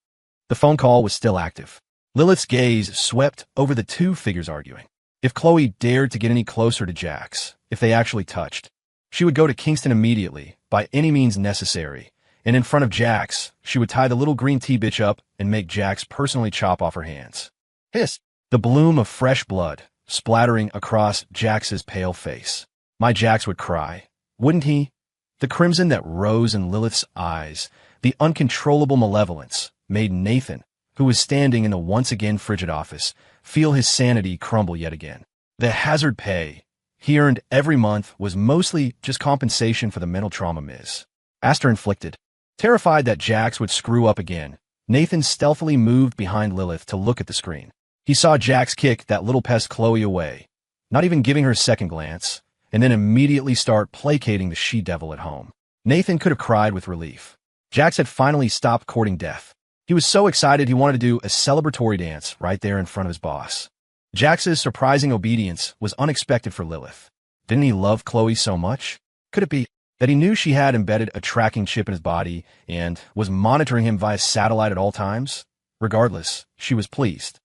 The phone call was still active. Lilith's gaze swept over the two figures arguing. If Chloe dared to get any closer to Jax, if they actually touched, she would go to Kingston immediately, by any means necessary, and in front of Jax, she would tie the little green tea bitch up and make Jax personally chop off her hands. Hiss! The bloom of fresh blood, splattering across Jax's pale face. My Jax would cry, wouldn't he? The crimson that rose in Lilith's eyes, the uncontrollable malevolence, made Nathan, who was standing in the once again frigid office, feel his sanity crumble yet again. The hazard pay he earned every month was mostly just compensation for the mental trauma Ms. Astor inflicted. Terrified that Jax would screw up again, Nathan stealthily moved behind Lilith to look at the screen. He saw Jax kick that little pest Chloe away, not even giving her a second glance, and then immediately start placating the she-devil at home. Nathan could have cried with relief. Jax had finally stopped courting death. He was so excited he wanted to do a celebratory dance right there in front of his boss. Jax's surprising obedience was unexpected for Lilith. Didn't he love Chloe so much? Could it be that he knew she had embedded a tracking chip in his body and was monitoring him via satellite at all times? Regardless, she was pleased.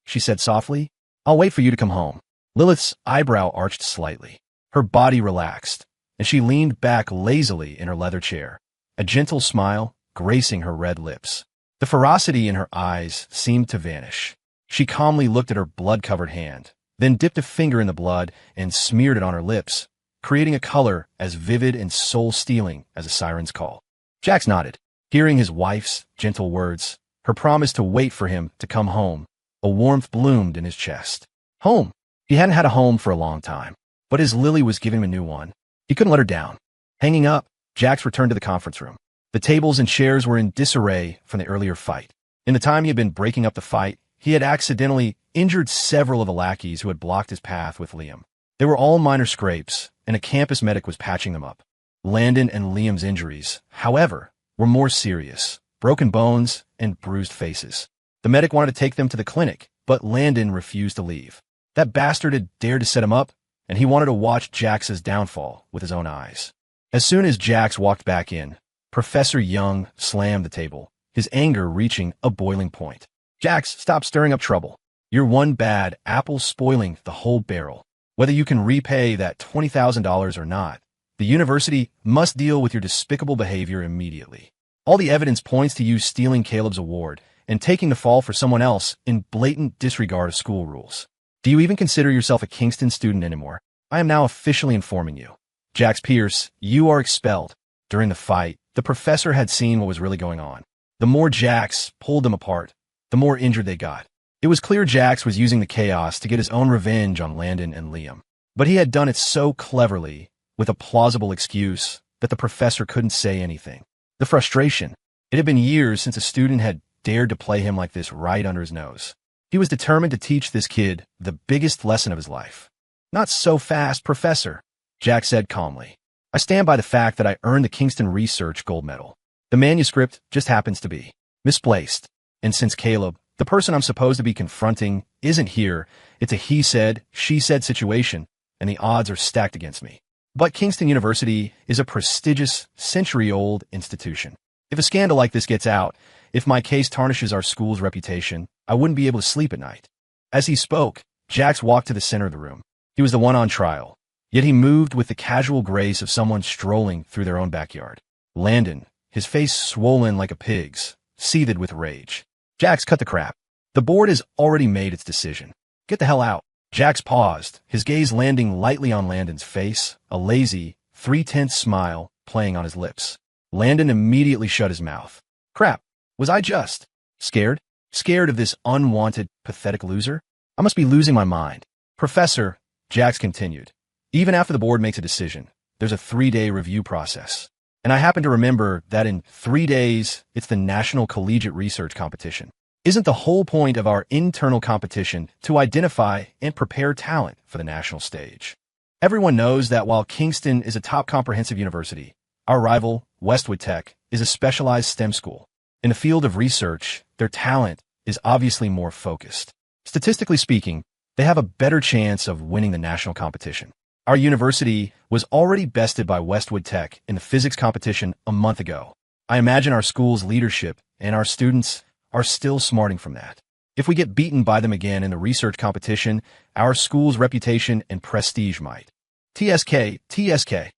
She said softly, I'll wait for you to come home. Lilith's eyebrow arched slightly. Her body relaxed, and she leaned back lazily in her leather chair, a gentle smile gracing her red lips. The ferocity in her eyes seemed to vanish. She calmly looked at her blood-covered hand, then dipped a finger in the blood and smeared it on her lips, creating a color as vivid and soul-stealing as a siren's call. Jax nodded, hearing his wife's gentle words, her promise to wait for him to come home. A warmth bloomed in his chest. Home. He hadn't had a home for a long time, but his Lily was giving him a new one. He couldn't let her down. Hanging up, Jax returned to the conference room. The tables and chairs were in disarray from the earlier fight. In the time he had been breaking up the fight, he had accidentally injured several of the lackeys who had blocked his path with Liam. They were all minor scrapes, and a campus medic was patching them up. Landon and Liam's injuries, however, were more serious, broken bones and bruised faces. The medic wanted to take them to the clinic, but Landon refused to leave. That bastard had dared to set him up, and he wanted to watch Jax's downfall with his own eyes. As soon as Jax walked back in, Professor Young slammed the table, his anger reaching a boiling point. Jax, stop stirring up trouble. You're one bad apple spoiling the whole barrel. Whether you can repay that $20,000 or not, the university must deal with your despicable behavior immediately. All the evidence points to you stealing Caleb's award and taking the fall for someone else in blatant disregard of school rules. Do you even consider yourself a Kingston student anymore? I am now officially informing you. Jax Pierce, you are expelled. During the fight, the professor had seen what was really going on. The more Jax pulled them apart, the more injured they got. It was clear Jax was using the chaos to get his own revenge on Landon and Liam. But he had done it so cleverly, with a plausible excuse, that the professor couldn't say anything. The frustration. It had been years since a student had dared to play him like this right under his nose. He was determined to teach this kid the biggest lesson of his life. Not so fast, Professor, Jax said calmly. I stand by the fact that I earned the Kingston Research Gold Medal. The manuscript just happens to be misplaced. And since Caleb, the person I'm supposed to be confronting, isn't here, it's a he said, she said situation, and the odds are stacked against me. But Kingston University is a prestigious, century-old institution. If a scandal like this gets out, if my case tarnishes our school's reputation, I wouldn't be able to sleep at night. As he spoke, Jax walked to the center of the room. He was the one on trial, yet he moved with the casual grace of someone strolling through their own backyard. Landon, his face swollen like a pig's, seethed with rage. Jax, cut the crap. The board has already made its decision. Get the hell out. Jax paused, his gaze landing lightly on Landon's face, a lazy, 3/10 smile playing on his lips. Landon immediately shut his mouth. Crap, was I just scared? Scared of this unwanted, pathetic loser? I must be losing my mind. Professor, Jax continued, even after the board makes a decision, there's a 3-day review process. And I happen to remember that in 3 days, it's the National Collegiate Research Competition. Isn't the whole point of our internal competition to identify and prepare talent for the national stage? Everyone knows that while Kingston is a top comprehensive university, our rival, Westwood Tech, is a specialized STEM school. In the field of research, their talent is obviously more focused. Statistically speaking, they have a better chance of winning the national competition. Our university was already bested by Westwood Tech in the physics competition a month ago. I imagine our school's leadership and our students are still smarting from that. If we get beaten by them again in the research competition, our school's reputation and prestige might. TSK.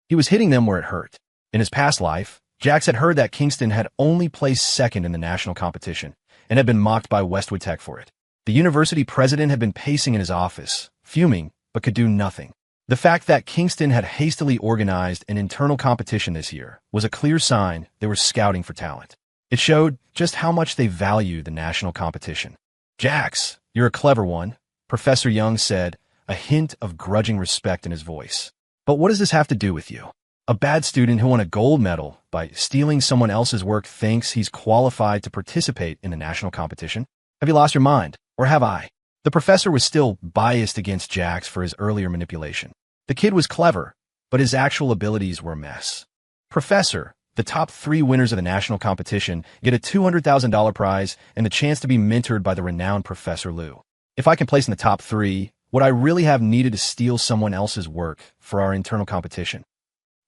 He was hitting them where it hurt. In his past life, Jax had heard that Kingston had only placed second in the national competition and had been mocked by Westwood Tech for it. The university president had been pacing in his office, fuming, but could do nothing. The fact that Kingston had hastily organized an internal competition this year was a clear sign they were scouting for talent. It showed just how much they value the national competition. Jax, you're a clever one, Professor Young said, a hint of grudging respect in his voice. But what does this have to do with you? A bad student who won a gold medal by stealing someone else's work thinks he's qualified to participate in the national competition? Have you lost your mind? Or have I? The professor was still biased against Jax for his earlier manipulation. The kid was clever, but his actual abilities were a mess. Professor, the top 3 winners of the national competition get a $200,000 prize and the chance to be mentored by the renowned Professor Liu. If I can place in the top 3, would I really have needed to steal someone else's work for our internal competition?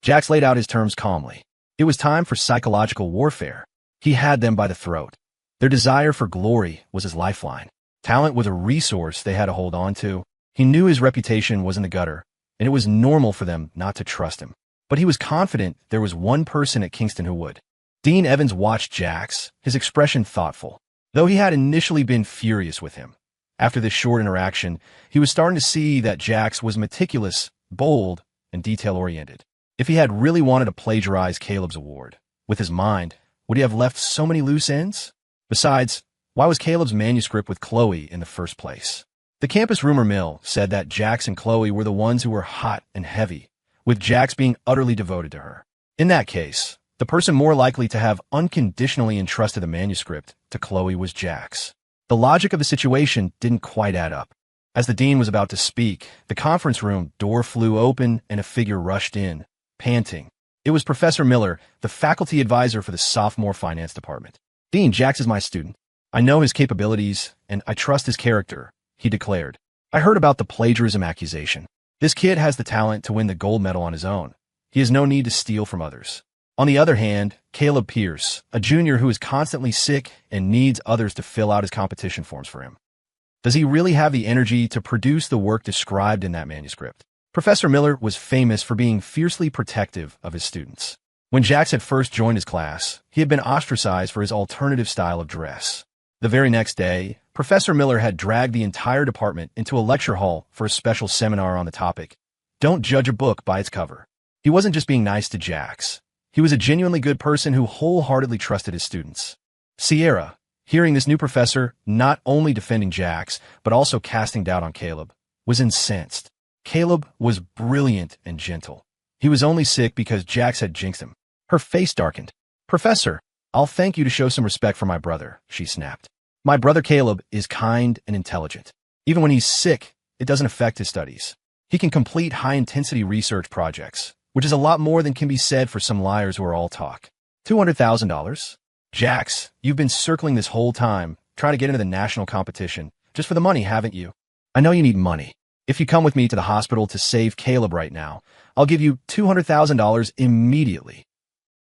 Jax laid out his terms calmly. It was time for psychological warfare. He had them by the throat. Their desire for glory was his lifeline. Talent was a resource they had to hold on to. He knew his reputation was in the gutter, and it was normal for them not to trust him. But he was confident there was one person at Kingston who would. Dean Evans watched Jax, his expression thoughtful. Though he had initially been furious with him, after this short interaction, he was starting to see that Jax was meticulous, bold, and detail-oriented. If he had really wanted to plagiarize Caleb's award, with his mind, would he have left so many loose ends? Besides, why was Caleb's manuscript with Chloe in the first place? The campus rumor mill said that Jax and Chloe were the ones who were hot and heavy, with Jax being utterly devoted to her. In that case, the person more likely to have unconditionally entrusted the manuscript to Chloe was Jax. The logic of the situation didn't quite add up. As the dean was about to speak, the conference room door flew open and a figure rushed in, panting. It was Professor Miller, the faculty advisor for the sophomore finance department. "Dean, Jax is my student. I know his capabilities, and I trust his character," he declared. "I heard about the plagiarism accusation. This kid has the talent to win the gold medal on his own. He has no need to steal from others." On the other hand, Caleb Pierce, a junior who is constantly sick and needs others to fill out his competition forms for him. Does he really have the energy to produce the work described in that manuscript? Professor Miller was famous for being fiercely protective of his students. When Jax had first joined his class, he had been ostracized for his alternative style of dress. The very next day, Professor Miller had dragged the entire department into a lecture hall for a special seminar on the topic, "Don't judge a book by its cover." He wasn't just being nice to Jax. He was a genuinely good person who wholeheartedly trusted his students. Sierra, hearing this new professor not only defending Jax, but also casting doubt on Caleb, was incensed. Caleb was brilliant and gentle. He was only sick because Jax had jinxed him. Her face darkened. "Professor, I'll thank you to show some respect for my brother," she snapped. "My brother Caleb is kind and intelligent. Even when he's sick, it doesn't affect his studies. He can complete high-intensity research projects, which is a lot more than can be said for some liars who are all talk. $200,000? Jax, you've been circling this whole time, trying to get into the national competition, just for the money, haven't you? I know you need money. If you come with me to the hospital to save Caleb right now, I'll give you $200,000 immediately."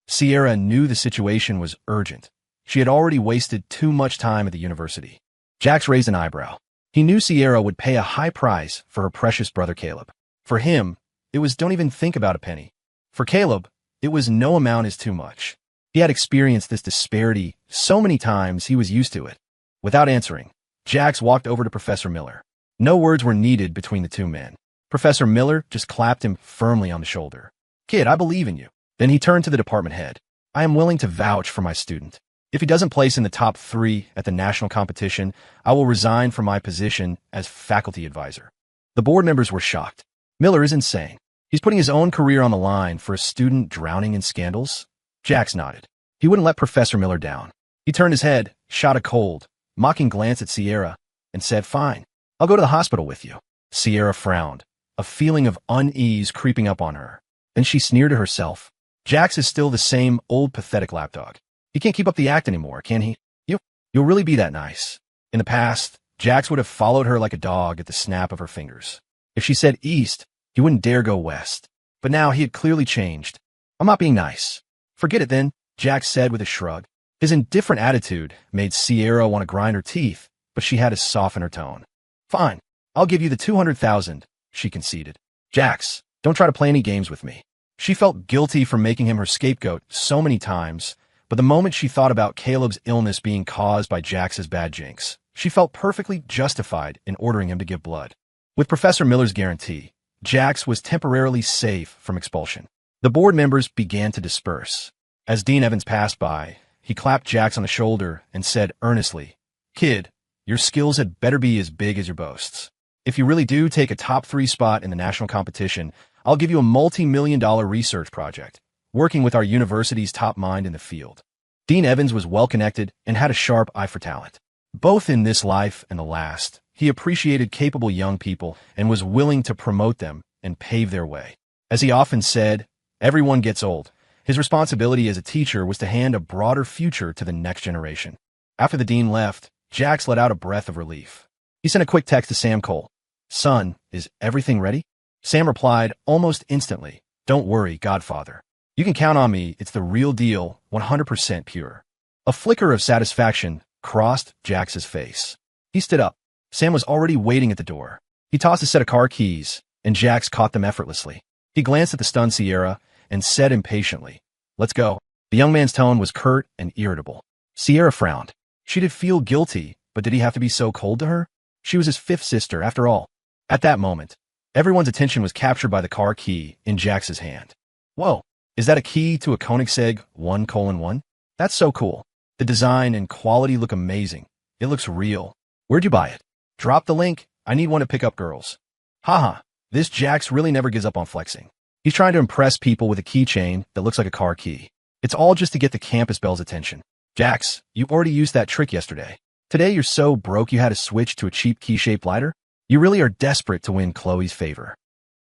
Sierra knew the situation was urgent. She had already wasted too much time at the university. Jax raised an eyebrow. He knew Sierra would pay a high price for her precious brother Caleb. For him, it was don't even think about a penny. For Caleb, it was no amount is too much. He had experienced this disparity so many times he was used to it. Without answering, Jax walked over to Professor Miller. No words were needed between the two men. Professor Miller just clapped him firmly on the shoulder. "Kid, I believe in you." Then he turned to the department head. "I am willing to vouch for my student. If he doesn't place in the top 3 at the national competition, I will resign from my position as faculty advisor." The board members were shocked. Miller is insane. He's putting his own career on the line for a student drowning in scandals? Jax nodded. He wouldn't let Professor Miller down. He turned his head, shot a cold, mocking glance at Sierra, and said, "Fine, I'll go to the hospital with you." Sierra frowned, a feeling of unease creeping up on her. Then she sneered to herself. Jax is still the same old pathetic lapdog. He can't keep up the act anymore, can he? You'll really be that nice. In the past, Jax would have followed her like a dog at the snap of her fingers. If she said east, he wouldn't dare go west. But now he had clearly changed. "I'm not being nice." "Forget it then," Jax said with a shrug. His indifferent attitude made Sierra want to grind her teeth, but she had to soften her tone. "Fine, I'll give you the $200,000, she conceded. "Jax, don't try to play any games with me." She felt guilty for making him her scapegoat so many times, but the moment she thought about Caleb's illness being caused by Jax's bad jinx, she felt perfectly justified in ordering him to give blood. With Professor Miller's guarantee, Jax was temporarily safe from expulsion. The board members began to disperse. As Dean Evans passed by, he clapped Jax on the shoulder and said earnestly, "Kid, your skills had better be as big as your boasts. If you really do take a top 3 spot in the national competition, I'll give you a multi-million-dollar research project, working with our university's top mind in the field." Dean Evans was well-connected and had a sharp eye for talent. Both in this life and the last, he appreciated capable young people and was willing to promote them and pave their way. As he often said, everyone gets old. His responsibility as a teacher was to hand a broader future to the next generation. After the dean left, Jax let out a breath of relief. He sent a quick text to Sam Cole. "Son, is everything ready?" Sam replied almost instantly, "Don't worry, Godfather. You can count on me. It's the real deal, 100% pure." A flicker of satisfaction crossed Jax's face. He stood up. Sam was already waiting at the door. He tossed a set of car keys, and Jax caught them effortlessly. He glanced at the stunned Sierra and said impatiently, "Let's go." The young man's tone was curt and irritable. Sierra frowned. She did feel guilty, but did he have to be so cold to her? She was his fifth sister, after all. At that moment, everyone's attention was captured by the car key in Jax's hand. Whoa, is that a key to a Koenigsegg 1:1? That's so cool. The design and quality look amazing. It looks real. Where'd you buy it? Drop the link. I need one to pick up girls. Haha, this Jax really never gives up on flexing. He's trying to impress people with a keychain that looks like a car key. It's all just to get the campus belle's attention. Jax, you already used that trick yesterday. Today you're so broke you had to switch to a cheap key-shaped lighter? You really are desperate to win Chloe's favor.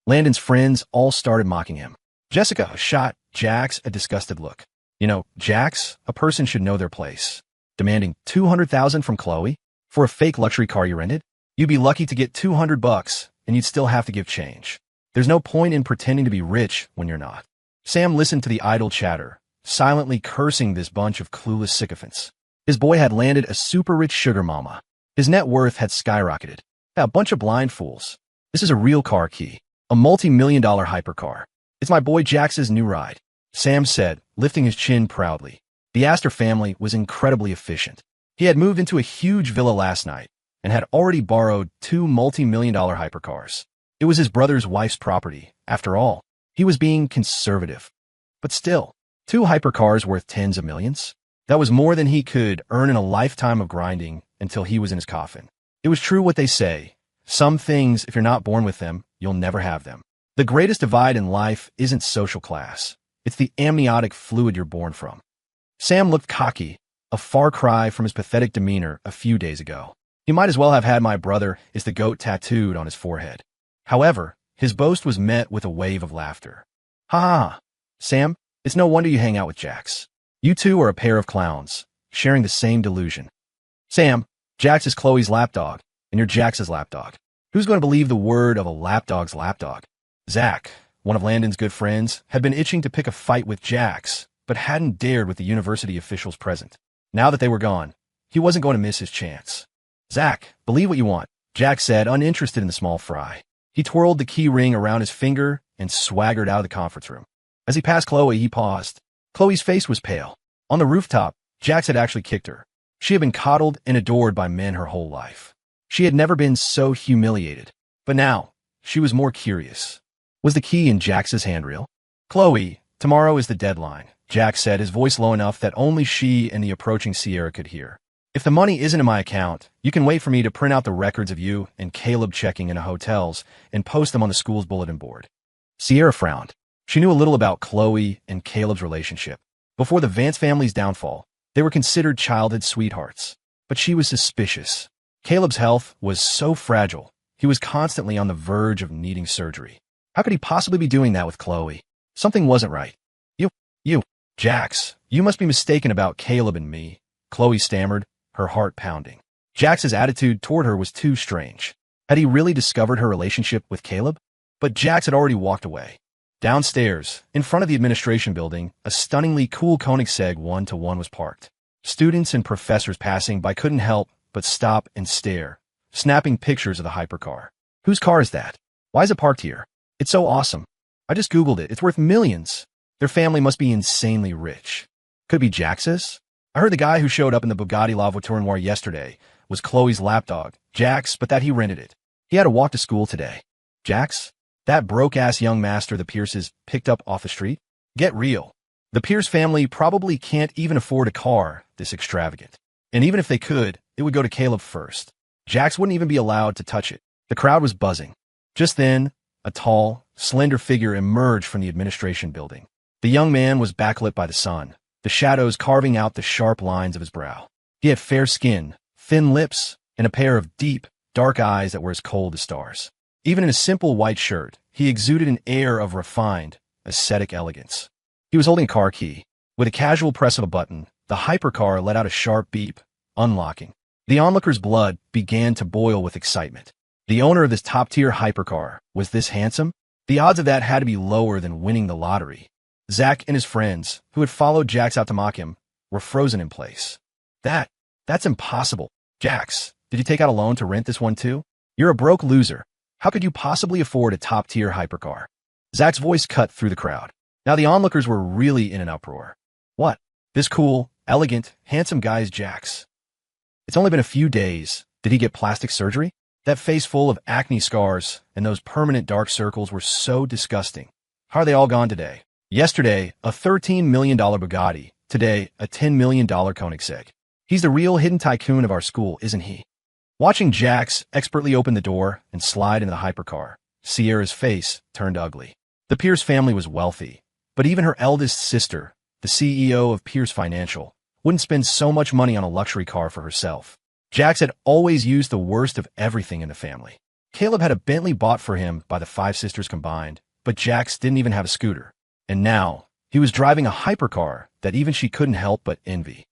Landon's friends all started mocking him. Jessica shot Jax a disgusted look. You know, Jax, a person should know their place. Demanding $200,000 from Chloe for a fake luxury car you rented? You'd be lucky to get $200, and you'd still have to give change. There's no point in pretending to be rich when you're not. Sam listened to the idle chatter, silently cursing this bunch of clueless sycophants. His boy had landed a super-rich sugar mama. His net worth had skyrocketed. Yeah, a bunch of blind fools. This is a real car key. A multi-million-dollar hypercar. It's my boy Jax's new ride, Sam said, lifting his chin proudly. The Astor family was incredibly efficient. He had moved into a huge villa last night and had already borrowed 2 multi-million-dollar hypercars. It was his brother's wife's property. After all, he was being conservative. But still, 2 hypercars worth tens of millions? That was more than he could earn in a lifetime of grinding until he was in his coffin. It was true what they say. Some things, if you're not born with them, you'll never have them. The greatest divide in life isn't social class. It's the amniotic fluid you're born from. Sam looked cocky, a far cry from his pathetic demeanor a few days ago. He might as well have had "my brother is the goat" tattooed on his forehead. However, his boast was met with a wave of laughter. Ha ha, Sam, it's no wonder you hang out with Jax. You two are a pair of clowns, sharing the same delusion. Sam, Jax is Chloe's lapdog, and you're Jax's lapdog. Who's going to believe the word of a lapdog's lapdog? Zach, one of Landon's good friends, had been itching to pick a fight with Jax, but hadn't dared with the university officials present. Now that they were gone, he wasn't going to miss his chance. Zach, believe what you want, Jax said, uninterested in the small fry. He twirled the key ring around his finger and swaggered out of the conference room. As he passed Chloe, he paused. Chloe's face was pale. On the rooftop, Jax had actually kicked her. She had been coddled and adored by men her whole life. She had never been so humiliated. But now, she was more curious. Was the key in Jax's hand real? Chloe, tomorrow is the deadline, Jax said, his voice low enough that only she and the approaching Sierra could hear. If the money isn't in my account, you can wait for me to print out the records of you and Caleb checking into hotels and post them on the school's bulletin board. Sierra frowned. She knew a little about Chloe and Caleb's relationship. Before the Vance family's downfall, they were considered childhood sweethearts. But she was suspicious. Caleb's health was so fragile, he was constantly on the verge of needing surgery. How could he possibly be doing that with Chloe? Something wasn't right. Jax, you must be mistaken about Caleb and me, Chloe stammered, her heart pounding. Jax's attitude toward her was too strange. Had he really discovered her relationship with Caleb? But Jax had already walked away. Downstairs, in front of the administration building, a stunningly cool Koenigsegg 1:1 was parked. Students and professors passing by couldn't help but stop and stare, snapping pictures of the hypercar. Whose car is that? Why is it parked here? It's so awesome. I just Googled it. It's worth millions. Their family must be insanely rich. Could it be Jax's? I heard the guy who showed up in the Bugatti La Voiture Noire yesterday was Chloe's lapdog, Jax, but that he rented it. He had to walk to school today. Jax? That broke-ass young master the Pierces picked up off the street? Get real. The Pierce family probably can't even afford a car this extravagant. And even if they could, it would go to Caleb first. Jax wouldn't even be allowed to touch it. The crowd was buzzing. Just then, a tall, slender figure emerged from the administration building. The young man was backlit by the sun, the shadows carving out the sharp lines of his brow. He had fair skin, thin lips, and a pair of deep, dark eyes that were as cold as stars. Even in a simple white shirt, he exuded an air of refined, ascetic elegance. He was holding a car key. With a casual press of a button, the hypercar let out a sharp beep, unlocking. The onlooker's blood began to boil with excitement. The owner of this top-tier hypercar was this handsome? The odds of that had to be lower than winning the lottery. Zach and his friends, who had followed Jax out to mock him, were frozen in place. That's impossible. Jax, did you take out a loan to rent this one too? You're a broke loser. How could you possibly afford a top-tier hypercar? Zach's voice cut through the crowd. Now the onlookers were really in an uproar. What? This cool, elegant, handsome guy is Jax. It's only been a few days. Did he get plastic surgery? That face full of acne scars and those permanent dark circles were so disgusting. How are they all gone today? Yesterday, a $13 million Bugatti. Today, a $10 million Koenigsegg. He's the real hidden tycoon of our school, isn't he? Watching Jax expertly open the door and slide into the hypercar, Sierra's face turned ugly. The Pierce family was wealthy, but even her eldest sister, the CEO of Pierce Financial, wouldn't spend so much money on a luxury car for herself. Jax had always used the worst of everything in the family. Caleb had a Bentley bought for him by the five sisters combined, but Jax didn't even have a scooter. And now, he was driving a hypercar that even she couldn't help but envy.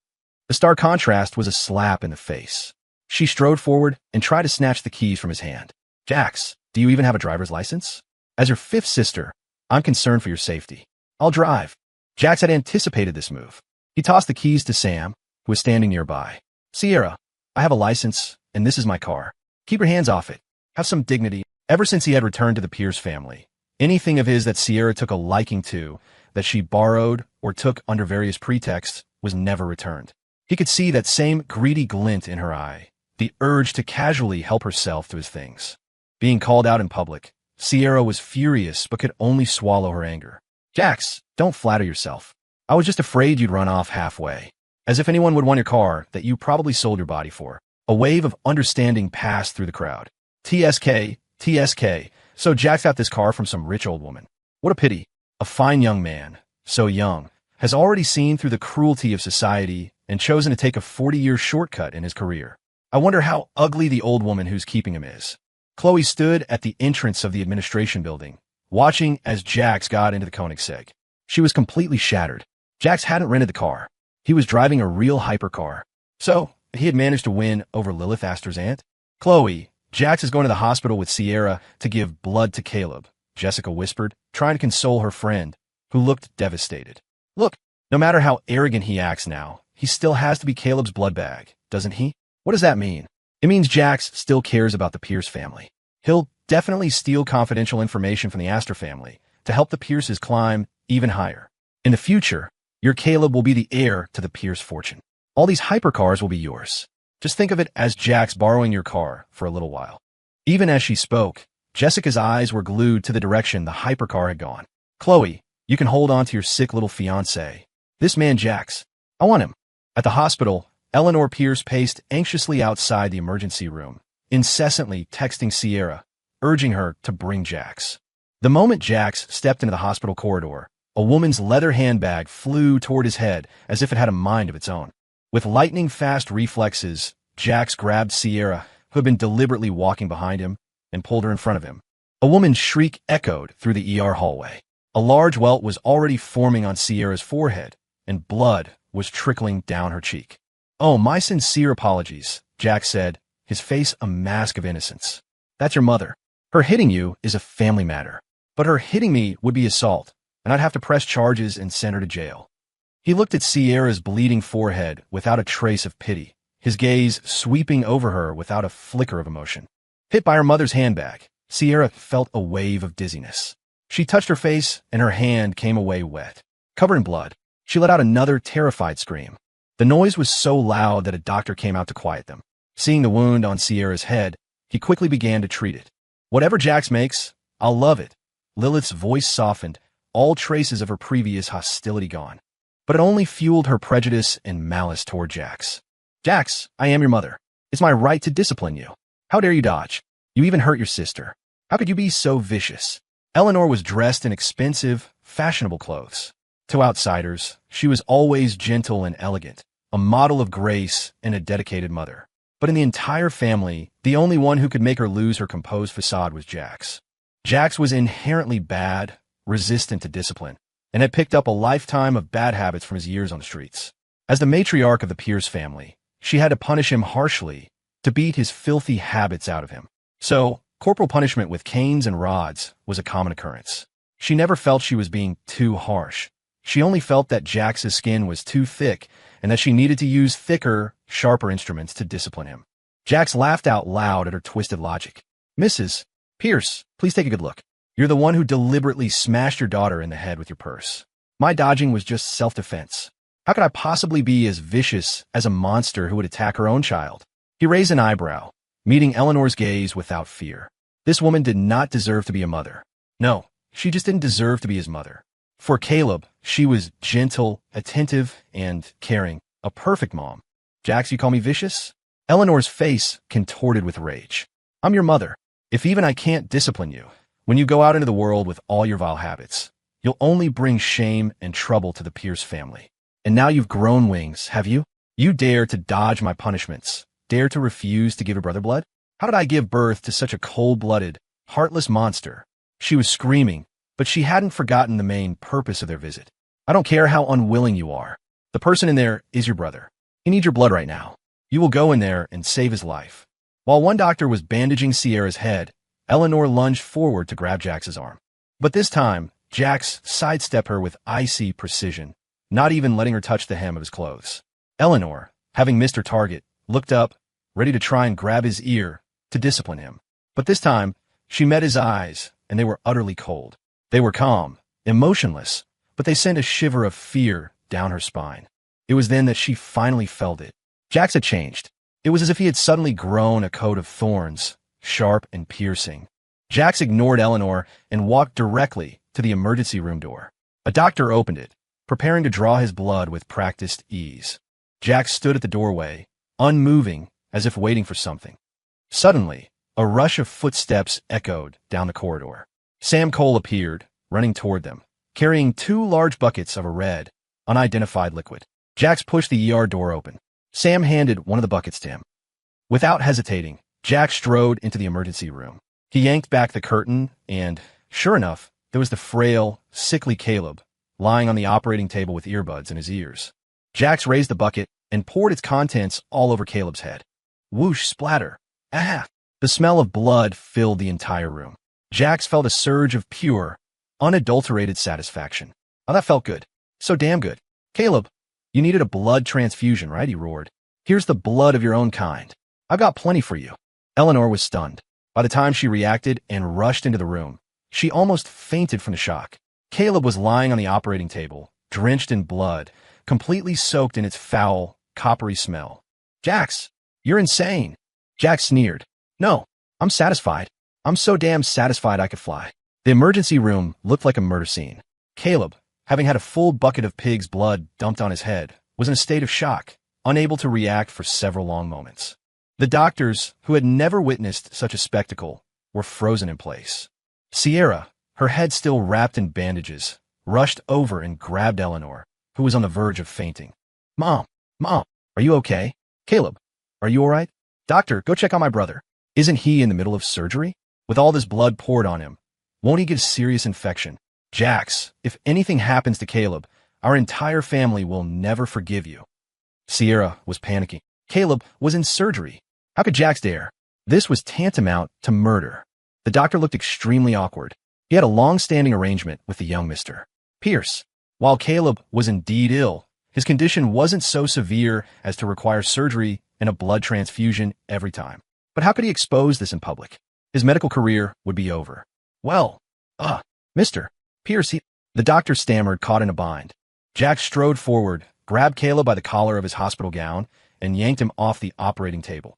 The stark contrast was a slap in the face. She strode forward and tried to snatch the keys from his hand. Jax, do you even have a driver's license? As your fifth sister, I'm concerned for your safety. I'll drive. Jax had anticipated this move. He tossed the keys to Sam, who was standing nearby. Sierra, I have a license, and this is my car. Keep your hands off it. Have some dignity. Ever since he had returned to the Pierce family, anything of his that Sierra took a liking to, that she borrowed or took under various pretexts, was never returned. He could see that same greedy glint in her eye, the urge to casually help herself to his things. Being called out in public, Sierra was furious but could only swallow her anger. Jax, don't flatter yourself. I was just afraid you'd run off halfway. As if anyone would want your car that you probably sold your body for. A wave of understanding passed through the crowd. TSK. So Jax got this car from some rich old woman. What a pity. A fine young man, so young, has already seen through the cruelty of society and chosen to take a 40-year shortcut in his career. I wonder how ugly the old woman who's keeping him is. Chloe stood at the entrance of the administration building, watching as Jax got into the Koenigsegg. She was completely shattered. Jax hadn't rented the car. He was driving a real hypercar. So, he had managed to win over Lilith Astor's aunt? Chloe, Jax is going to the hospital with Sierra to give blood to Caleb, Jessica whispered, trying to console her friend, who looked devastated. Look, no matter how arrogant he acts now, he still has to be Caleb's blood bag, doesn't he? What does that mean? It means Jax still cares about the Pierce family. He'll definitely steal confidential information from the Astor family to help the Pierces climb even higher. In the future, your Caleb will be the heir to the Pierce fortune. All these hypercars will be yours. Just think of it as Jax borrowing your car for a little while. Even as she spoke, Jessica's eyes were glued to the direction the hypercar had gone. Chloe, you can hold on to your sick little fiancé. This man Jax, I want him. At the hospital, Eleanor Pierce paced anxiously outside the emergency room, incessantly texting Sierra, urging her to bring Jax. The moment Jax stepped into the hospital corridor, a woman's leather handbag flew toward his head as if it had a mind of its own. With lightning-fast reflexes, Jax grabbed Sierra, who had been deliberately walking behind him, and pulled her in front of him. A woman's shriek echoed through the ER hallway. A large welt was already forming on Sierra's forehead, and blood was trickling down her cheek. Oh, my sincere apologies, Jax said, his face a mask of innocence. That's your mother. Her hitting you is a family matter, but her hitting me would be assault, and I'd have to press charges and send her to jail. He looked at Sierra's bleeding forehead without a trace of pity, his gaze sweeping over her without a flicker of emotion. Hit by her mother's handbag, Sierra felt a wave of dizziness. She touched her face, and her hand came away wet. Covered in blood, she let out another terrified scream. The noise was so loud that a doctor came out to quiet them. Seeing the wound on Sierra's head, he quickly began to treat it. Whatever Jax makes, I'll love it. Lilith's voice softened, all traces of her previous hostility gone. But it only fueled her prejudice and malice toward Jax. Jax, I am your mother. It's my right to discipline you. How dare you dodge? You even hurt your sister. How could you be so vicious? Eleanor was dressed in expensive, fashionable clothes. To outsiders, she was always gentle and elegant, a model of grace and a dedicated mother. But in the entire family, the only one who could make her lose her composed facade was Jax. Jax was inherently bad, resistant to discipline, and had picked up a lifetime of bad habits from his years on the streets. As the matriarch of the Pierce family, She had to punish him harshly to beat his filthy habits out of him. So, corporal punishment with canes and rods was a common occurrence. She never felt she was being too harsh. She only felt that Jax's skin was too thick and that she needed to use thicker, sharper instruments to discipline him. Jax laughed out loud at her twisted logic. Mrs. Pierce, please take a good look. You're the one who deliberately smashed your daughter in the head with your purse. My dodging was just self-defense. How could I possibly be as vicious as a monster who would attack her own child? He raised an eyebrow, meeting Eleanor's gaze without fear. This woman did not deserve to be a mother. No, she just didn't deserve to be his mother. For Caleb, she was gentle, attentive, and caring, a perfect mom. Jax, you call me vicious? Eleanor's face contorted with rage. I'm your mother. If even I can't discipline you, when you go out into the world with all your vile habits, you'll only bring shame and trouble to the Pierce family. And now you've grown wings, have you? You dare to dodge my punishments, dare to refuse to give your brother blood? How did I give birth to such a cold-blooded, heartless monster? She was screaming, but she hadn't forgotten the main purpose of their visit. I don't care how unwilling you are. The person in there is your brother. He needs your blood right now. You will go in there and save his life. While one doctor was bandaging Sierra's head, Eleanor lunged forward to grab Jax's arm. But this time, Jax sidestepped her with icy precision, not even letting her touch the hem of his clothes. Eleanor, having missed her target, looked up, ready to try and grab his ear to discipline him. But this time, she met his eyes, and they were utterly cold. They were calm, emotionless, but they sent a shiver of fear down her spine. It was then that she finally felt it. Jax had changed. It was as if he had suddenly grown a coat of thorns, sharp and piercing. Jax ignored Eleanor and walked directly to the emergency room door. A doctor opened it, preparing to draw his blood with practiced ease. Jax stood at the doorway, unmoving, as if waiting for something. Suddenly, a rush of footsteps echoed down the corridor. Sam Cole appeared, running toward them, carrying 2 large buckets of a red, unidentified liquid. Jax pushed the ER door open. Sam handed one of the buckets to him. Without hesitating, Jax strode into the emergency room. He yanked back the curtain, and, sure enough, there was the frail, sickly Caleb, lying on the operating table with earbuds in his ears. Jax raised the bucket and poured its contents all over Caleb's head. Whoosh, splatter. Ah! The smell of blood filled the entire room. Jax felt a surge of pure, unadulterated satisfaction. Oh, that felt good. So damn good. Caleb, you needed a blood transfusion, right? He roared. Here's the blood of your own kind. I've got plenty for you. Eleanor was stunned. By the time she reacted and rushed into the room, she almost fainted from the shock. Caleb was lying on the operating table, drenched in blood, completely soaked in its foul, coppery smell. Jax, you're insane. Jax sneered. No, I'm satisfied. I'm so damn satisfied I could fly. The emergency room looked like a murder scene. Caleb, having had a full bucket of pig's blood dumped on his head, was in a state of shock, unable to react for several long moments. The doctors, who had never witnessed such a spectacle, were frozen in place. Sierra, her head still wrapped in bandages, rushed over and grabbed Eleanor, who was on the verge of fainting. Mom, are you okay? Caleb, are you all right? Doctor, go check on my brother. Isn't he in the middle of surgery? With all this blood poured on him, won't he get a serious infection? Jax, if anything happens to Caleb, our entire family will never forgive you. Sierra was panicking. Caleb was in surgery. How could Jax dare? This was tantamount to murder. The doctor looked extremely awkward. He had a long-standing arrangement with the young Mr. Pierce. While Caleb was indeed ill, his condition wasn't so severe as to require surgery and a blood transfusion every time. But how could he expose this in public? His medical career would be over. Well, Mr. Pierce, the doctor stammered, caught in a bind. Jax strode forward, grabbed Caleb by the collar of his hospital gown, and yanked him off the operating table.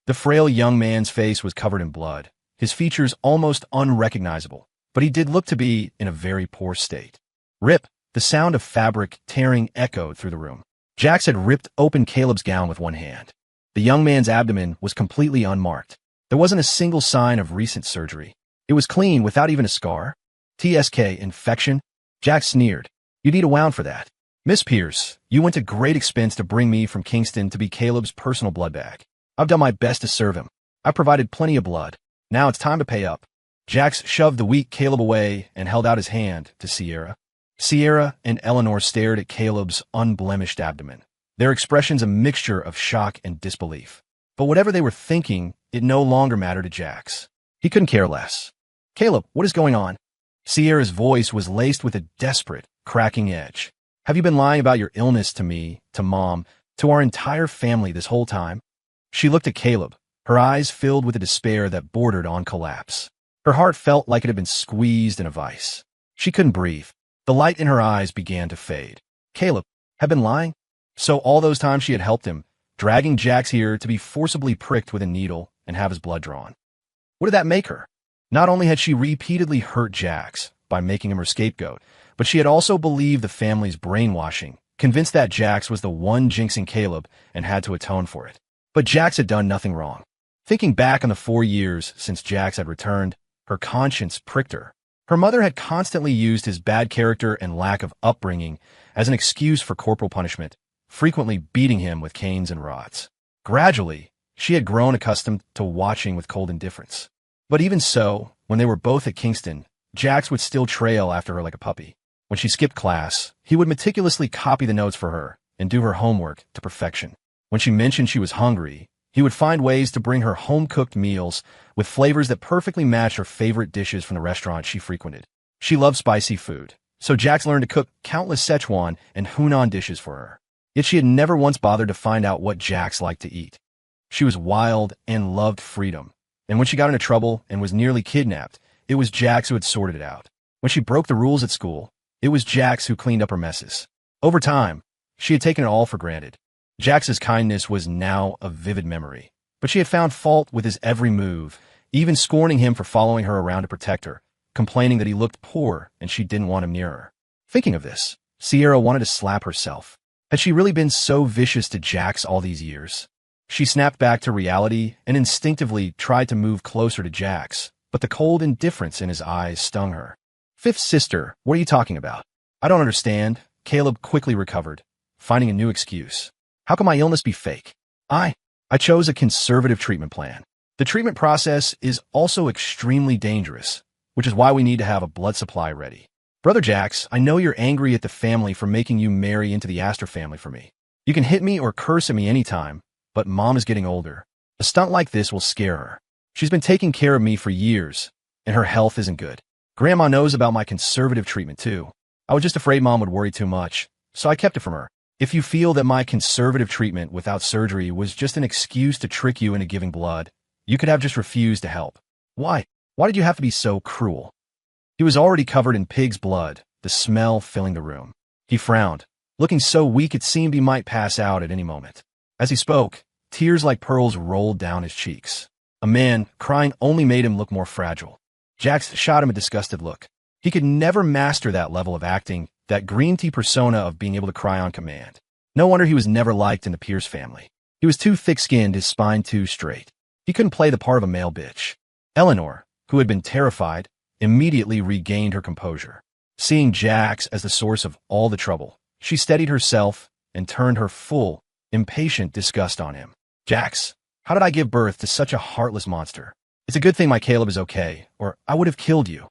The frail young man's face was covered in blood, his features almost unrecognizable, but he did look to be in a very poor state. Rip! The sound of fabric tearing echoed through the room. Jax had ripped open Caleb's gown with one hand. The young man's abdomen was completely unmarked. There wasn't a single sign of recent surgery. It was clean without even a scar. TSK, infection? Jax sneered. You need a wound for that. Miss Pierce, you went to great expense to bring me from Kingston to be Caleb's personal blood bag. I've done my best to serve him. I provided plenty of blood. Now it's time to pay up. Jax shoved the weak Caleb away and held out his hand to Sierra. Sierra and Eleanor stared at Caleb's unblemished abdomen, their expressions a mixture of shock and disbelief. But whatever they were thinking, it no longer mattered to Jax. He couldn't care less. "Caleb, what is going on?" Sierra's voice was laced with a desperate, cracking edge. "Have you been lying about your illness to me, to Mom, to our entire family this whole time?" She looked at Caleb, her eyes filled with a despair that bordered on collapse. Her heart felt like it had been squeezed in a vice. She couldn't breathe. The light in her eyes began to fade. Caleb had been lying? So all those times she had helped him, dragging Jax here to be forcibly pricked with a needle and have his blood drawn. What did that make her? Not only had she repeatedly hurt Jax by making him her scapegoat, but she had also believed the family's brainwashing, convinced that Jax was the one jinxing Caleb and had to atone for it. But Jax had done nothing wrong. Thinking back on the 4 years since Jax had returned, her conscience pricked her. Her mother had constantly used his bad character and lack of upbringing as an excuse for corporal punishment, frequently beating him with canes and rods. Gradually, she had grown accustomed to watching with cold indifference. But even so, when they were both at Kingston, Jax would still trail after her like a puppy. When she skipped class, he would meticulously copy the notes for her and do her homework to perfection. When she mentioned she was hungry, he would find ways to bring her home-cooked meals with flavors that perfectly matched her favorite dishes from the restaurant she frequented. She loved spicy food, so Jax learned to cook countless Szechuan and Hunan dishes for her. Yet she had never once bothered to find out what Jax liked to eat. She was wild and loved freedom, and when she got into trouble and was nearly kidnapped, it was Jax who had sorted it out. When she broke the rules at school, it was Jax who cleaned up her messes. Over time, she had taken it all for granted. Jax's kindness was now a vivid memory, but she had found fault with his every move, even scorning him for following her around to protect her, complaining that he looked poor and she didn't want him near her. Thinking of this, Sierra wanted to slap herself. Had she really been so vicious to Jax all these years? She snapped back to reality and instinctively tried to move closer to Jax, but the cold indifference in his eyes stung her. "Fifth sister, what are you talking about?" "I don't understand." Caleb quickly recovered, finding a new excuse. "How can my illness be fake? I chose a conservative treatment plan. The treatment process is also extremely dangerous, which is why we need to have a blood supply ready. Brother Jax, I know you're angry at the family for making you marry into the Astor family for me. You can hit me or curse at me anytime, but Mom is getting older. A stunt like this will scare her. She's been taking care of me for years, and her health isn't good. Grandma knows about my conservative treatment too. I was just afraid Mom would worry too much, so I kept it from her. If you feel that my conservative treatment without surgery was just an excuse to trick you into giving blood, you could have just refused to help. Why? Why did you have to be so cruel?" He was already covered in pig's blood, the smell filling the room. He frowned, looking so weak it seemed he might pass out at any moment. As he spoke, tears like pearls rolled down his cheeks. A man crying only made him look more fragile. Jax shot him a disgusted look. He could never master that level of acting, that green tea persona of being able to cry on command. No wonder he was never liked in the Pierce family. He was too thick-skinned, his spine too straight. He couldn't play the part of a male bitch. Eleanor, who had been terrified, immediately regained her composure. Seeing Jax as the source of all the trouble, she steadied herself and turned her full, impatient disgust on him. "Jax, how did I give birth to such a heartless monster? It's a good thing my Caleb is okay, or I would have killed you."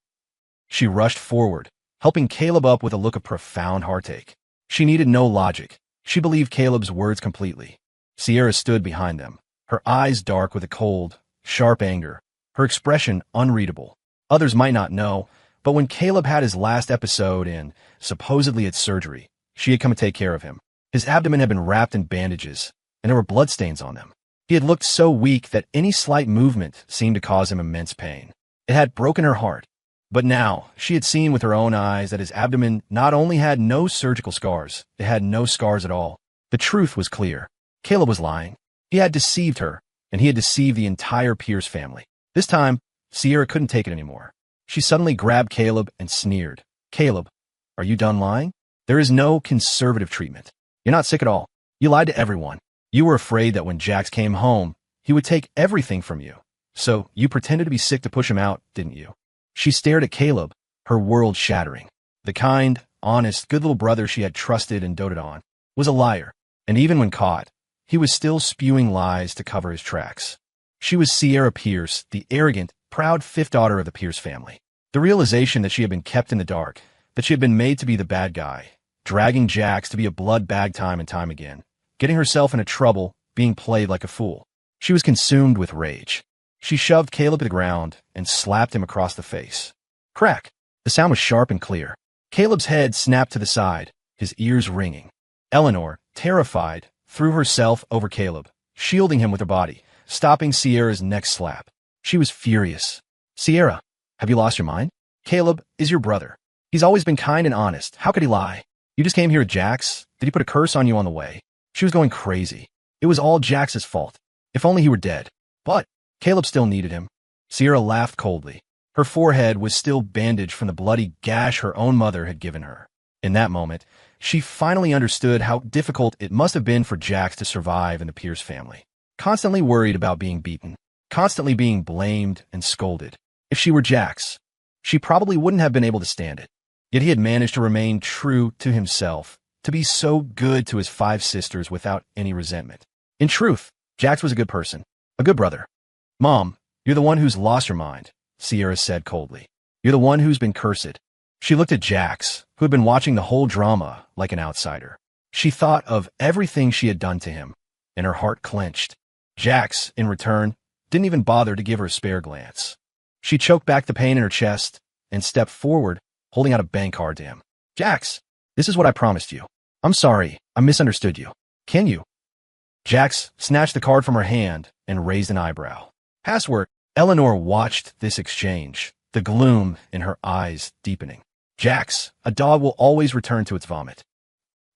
She rushed forward, helping Caleb up with a look of profound heartache. She needed no logic. She believed Caleb's words completely. Sierra stood behind them, her eyes dark with a cold, sharp anger, her expression unreadable. Others might not know, but when Caleb had his last episode and supposedly had surgery, she had come to take care of him. His abdomen had been wrapped in bandages, and there were bloodstains on them. He had looked so weak that any slight movement seemed to cause him immense pain. It had broken her heart. But now, she had seen with her own eyes that his abdomen not only had no surgical scars, it had no scars at all. The truth was clear. Caleb was lying. He had deceived her, and he had deceived the entire Pierce family. This time, Sierra couldn't take it anymore. She suddenly grabbed Caleb and sneered. "Caleb, are you done lying? There is no conservative treatment. You're not sick at all. You lied to everyone. You were afraid that when Jax came home, he would take everything from you. So you pretended to be sick to push him out, didn't you?" She stared at Caleb, her world shattering. The kind, honest, good little brother she had trusted and doted on was a liar, and even when caught, he was still spewing lies to cover his tracks. She was Sierra Pierce, the arrogant, proud fifth daughter of the Pierce family. The realization that she had been kept in the dark, that she had been made to be the bad guy, dragging Jax to be a blood bag time and time again, getting herself into trouble, being played like a fool. She was consumed with rage. She shoved Caleb to the ground and slapped him across the face. Crack! The sound was sharp and clear. Caleb's head snapped to the side, his ears ringing. Eleanor, terrified, threw herself over Caleb, shielding him with her body, stopping Sierra's next slap. She was furious. Sierra, have you lost your mind? Caleb is your brother. He's always been kind and honest. How could he lie? You just came here with Jax? Did he put a curse on you on the way? She was going crazy. It was all Jax's fault. If only he were dead. But Caleb still needed him. Sierra laughed coldly. Her forehead was still bandaged from the bloody gash her own mother had given her. In that moment, she finally understood how difficult it must have been for Jax to survive in the Pierce family. Constantly worried about being beaten, constantly being blamed and scolded. If she were Jax, she probably wouldn't have been able to stand it. Yet he had managed to remain true to himself, to be so good to his 5 sisters without any resentment. In truth, Jax was a good person, a good brother. Mom, you're the one who's lost your mind, Sierra said coldly. You're the one who's been cursed. She looked at Jax, who had been watching the whole drama like an outsider. She thought of everything she had done to him, and her heart clenched. Jax, in return, didn't even bother to give her a spare glance. She choked back the pain in her chest and stepped forward, holding out a bank card to him. Jax, this is what I promised you. I'm sorry, I misunderstood you. Can you? Jax snatched the card from her hand and raised an eyebrow. Password. Eleanor watched this exchange, the gloom in her eyes deepening. Jax, a dog will always return to its vomit.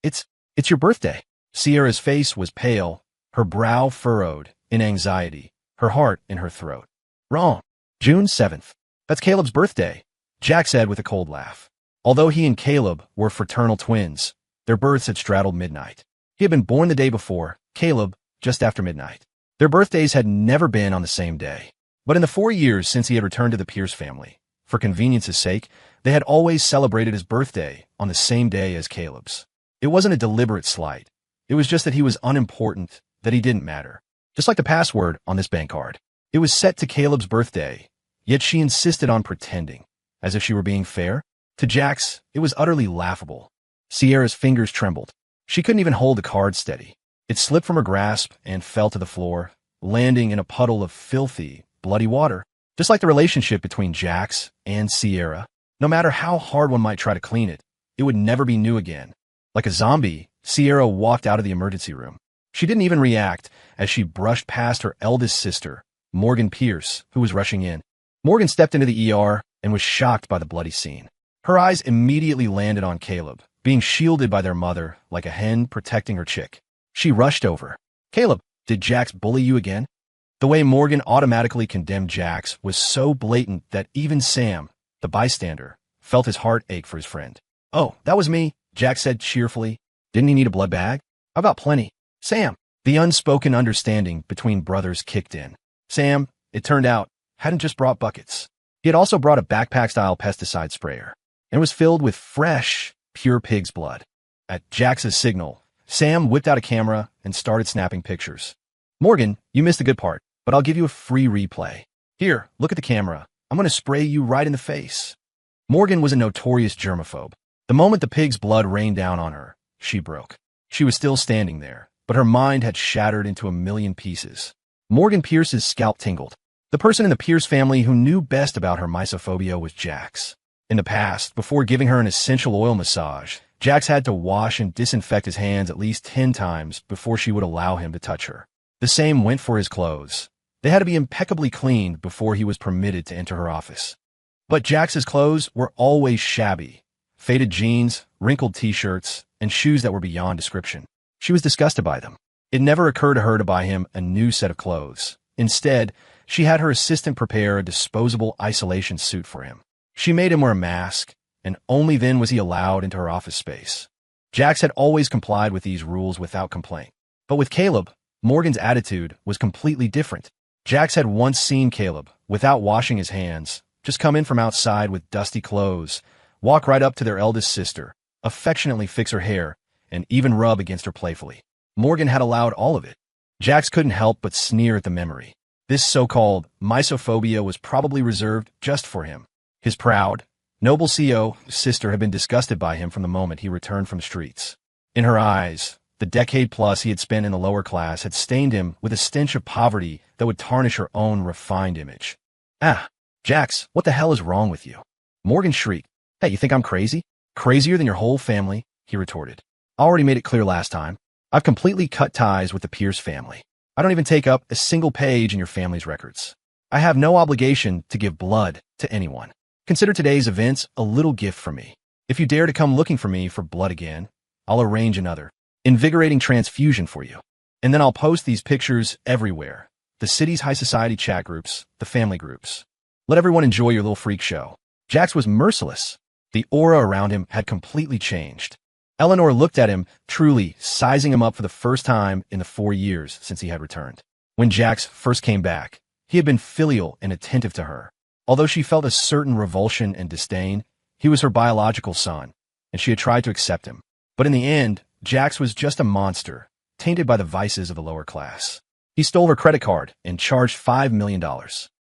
It's your birthday. Sierra's face was pale, her brow furrowed in anxiety, her heart in her throat. Wrong. June 7th. That's Caleb's birthday, Jax said with a cold laugh. Although he and Caleb were fraternal twins, their births had straddled midnight. He had been born the day before, Caleb just after midnight. Their birthdays had never been on the same day. But in the 4 years since he had returned to the Pierce family, for convenience's sake, they had always celebrated his birthday on the same day as Caleb's. It wasn't a deliberate slight. It was just that he was unimportant, that he didn't matter. Just like the password on this bank card. It was set to Caleb's birthday, yet she insisted on pretending, as if she were being fair. To Jax, it was utterly laughable. Sierra's fingers trembled. She couldn't even hold the card steady. It slipped from her grasp and fell to the floor, landing in a puddle of filthy, bloody water. Just like the relationship between Jax and Sierra, no matter how hard one might try to clean it, it would never be new again. Like a zombie, Sierra walked out of the emergency room. She didn't even react as she brushed past her eldest sister, Morgan Pierce, who was rushing in. Morgan stepped into the ER and was shocked by the bloody scene. Her eyes immediately landed on Caleb, being shielded by their mother like a hen protecting her chick. She rushed over. Caleb, did Jax bully you again? The way Morgan automatically condemned Jax was so blatant that even Sam, the bystander, felt his heart ache for his friend. Oh, that was me, Jax said cheerfully. Didn't he need a blood bag? How about plenty? Sam, the unspoken understanding between brothers kicked in. Sam, it turned out, hadn't just brought buckets. He had also brought a backpack-style pesticide sprayer, and was filled with fresh, pure pig's blood. At Jax's signal, Sam whipped out a camera and started snapping pictures. Morgan, you missed the good part, but I'll give you a free replay. Here, look at the camera. I'm going to spray you right in the face. Morgan was a notorious germaphobe. The moment the pig's blood rained down on her, she broke. She was still standing there, but her mind had shattered into a million pieces. Morgan Pierce's scalp tingled. The person in the Pierce family who knew best about her mysophobia was Jax. In the past, before giving her an essential oil massage, Jax had to wash and disinfect his hands at least 10 times before she would allow him to touch her. The same went for his clothes. They had to be impeccably cleaned before he was permitted to enter her office. But Jax's clothes were always shabby. Faded jeans, wrinkled t-shirts, and shoes that were beyond description. She was disgusted by them. It never occurred to her to buy him a new set of clothes. Instead, she had her assistant prepare a disposable isolation suit for him. She made him wear a mask, and only then was he allowed into her office space. Jax had always complied with these rules without complaint. But with Caleb, Morgan's attitude was completely different. Jax had once seen Caleb, without washing his hands, just come in from outside with dusty clothes, walk right up to their eldest sister, affectionately fix her hair, and even rub against her playfully. Morgan had allowed all of it. Jax couldn't help but sneer at the memory. This so-called mysophobia was probably reserved just for him. His proud, noble CO sister had been disgusted by him from the moment he returned from the streets. In her eyes, The decade plus he had spent in the lower class had stained him with a stench of poverty that would tarnish her own refined image. Ah, Jax, what the hell is wrong with you? Morgan shrieked. Hey, you think I'm crazy? Crazier than your whole family? He retorted. I already made it clear last time. I've completely cut ties with the Pierce family. I don't even take up a single page in your family's records. I have no obligation to give blood to anyone. Consider today's events a little gift from me. If you dare to come looking for me for blood again, I'll arrange another invigorating transfusion for you. And then I'll post these pictures everywhere. The city's high society chat groups, the family groups. Let everyone enjoy your little freak show. Jax was merciless. The aura around him had completely changed. Eleanor looked at him, truly sizing him up for the first time in the 4 years since he had returned. When Jax first came back, he had been filial and attentive to her. Although she felt a certain revulsion and disdain, he was her biological son, and she had tried to accept him. But in the end, Jax was just a monster, tainted by the vices of the lower class. He stole her credit card and charged $5 million.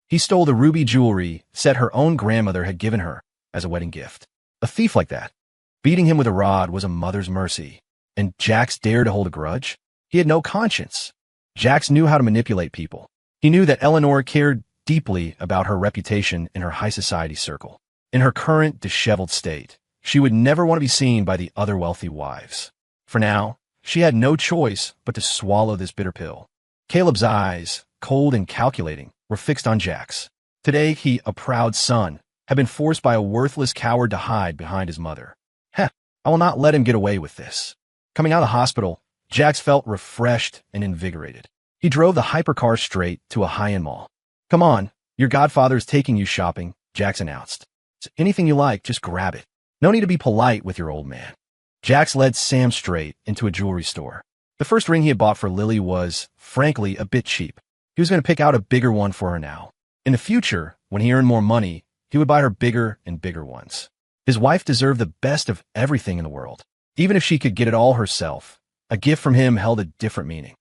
He stole the ruby jewelry set her own grandmother had given her as a wedding gift. A thief like that. Beating him with a rod was a mother's mercy, and Jax dared to hold a grudge? He had no conscience. Jax knew how to manipulate people. He knew that Eleanor cared deeply about her reputation in her high society circle. In her current disheveled state, she would never want to be seen by the other wealthy wives. For now, she had no choice but to swallow this bitter pill. Caleb's eyes, cold and calculating, were fixed on Jax. Today he, a proud son, had been forced by a worthless coward to hide behind his mother. Heh, I will not let him get away with this. Coming out of the hospital, Jax felt refreshed and invigorated. He drove the hypercar straight to a high-end mall. Come on, your godfather is taking you shopping, Jax announced. So anything you like, just grab it. No need to be polite with your old man. Jax led Sam straight into a jewelry store. The first ring he had bought for Lily was, frankly, a bit cheap. He was going to pick out a bigger one for her now. In the future, when he earned more money, he would buy her bigger and bigger ones. His wife deserved the best of everything in the world. Even if she could get it all herself, a gift from him held a different meaning.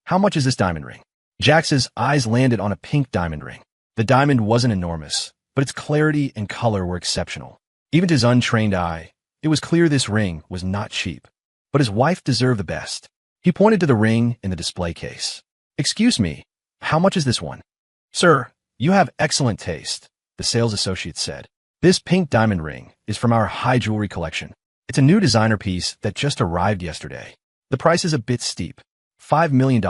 How much is this diamond ring? Jax's eyes landed on a pink diamond ring. The diamond wasn't enormous, but its clarity and color were exceptional. Even to his untrained eye, it was clear this ring was not cheap. But his wife deserved the best. He pointed to the ring in the display case. Excuse me, how much is this one? Sir, you have excellent taste, the sales associate said. This pink diamond ring is from our high jewelry collection. It's a new designer piece that just arrived yesterday. The price is a bit steep. $5 million.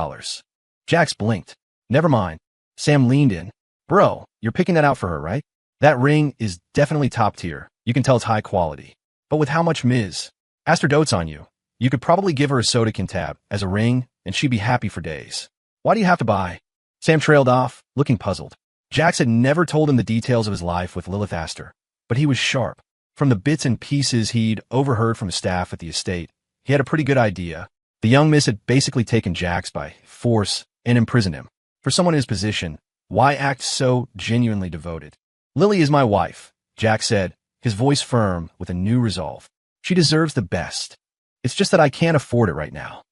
Jax blinked. Never mind. Sam leaned in. Bro, you're picking that out for her, right? That ring is definitely top tier. You can tell it's high quality. But with how much Ms. Asked her dotes on you, you could probably give her a soda tab as a ring, and she'd be happy for days. Why do you have to buy? Sam trailed off, looking puzzled. Jax had never told him the details of his life with Lilith Astor, but he was sharp. From the bits and pieces he'd overheard from staff at the estate, he had a pretty good idea. The young miss had basically taken Jax by force and imprisoned him. For someone in his position, why act so genuinely devoted? Lily is my wife, Jax said, his voice firm with a new resolve. She deserves the best. It's just that I can't afford it right now.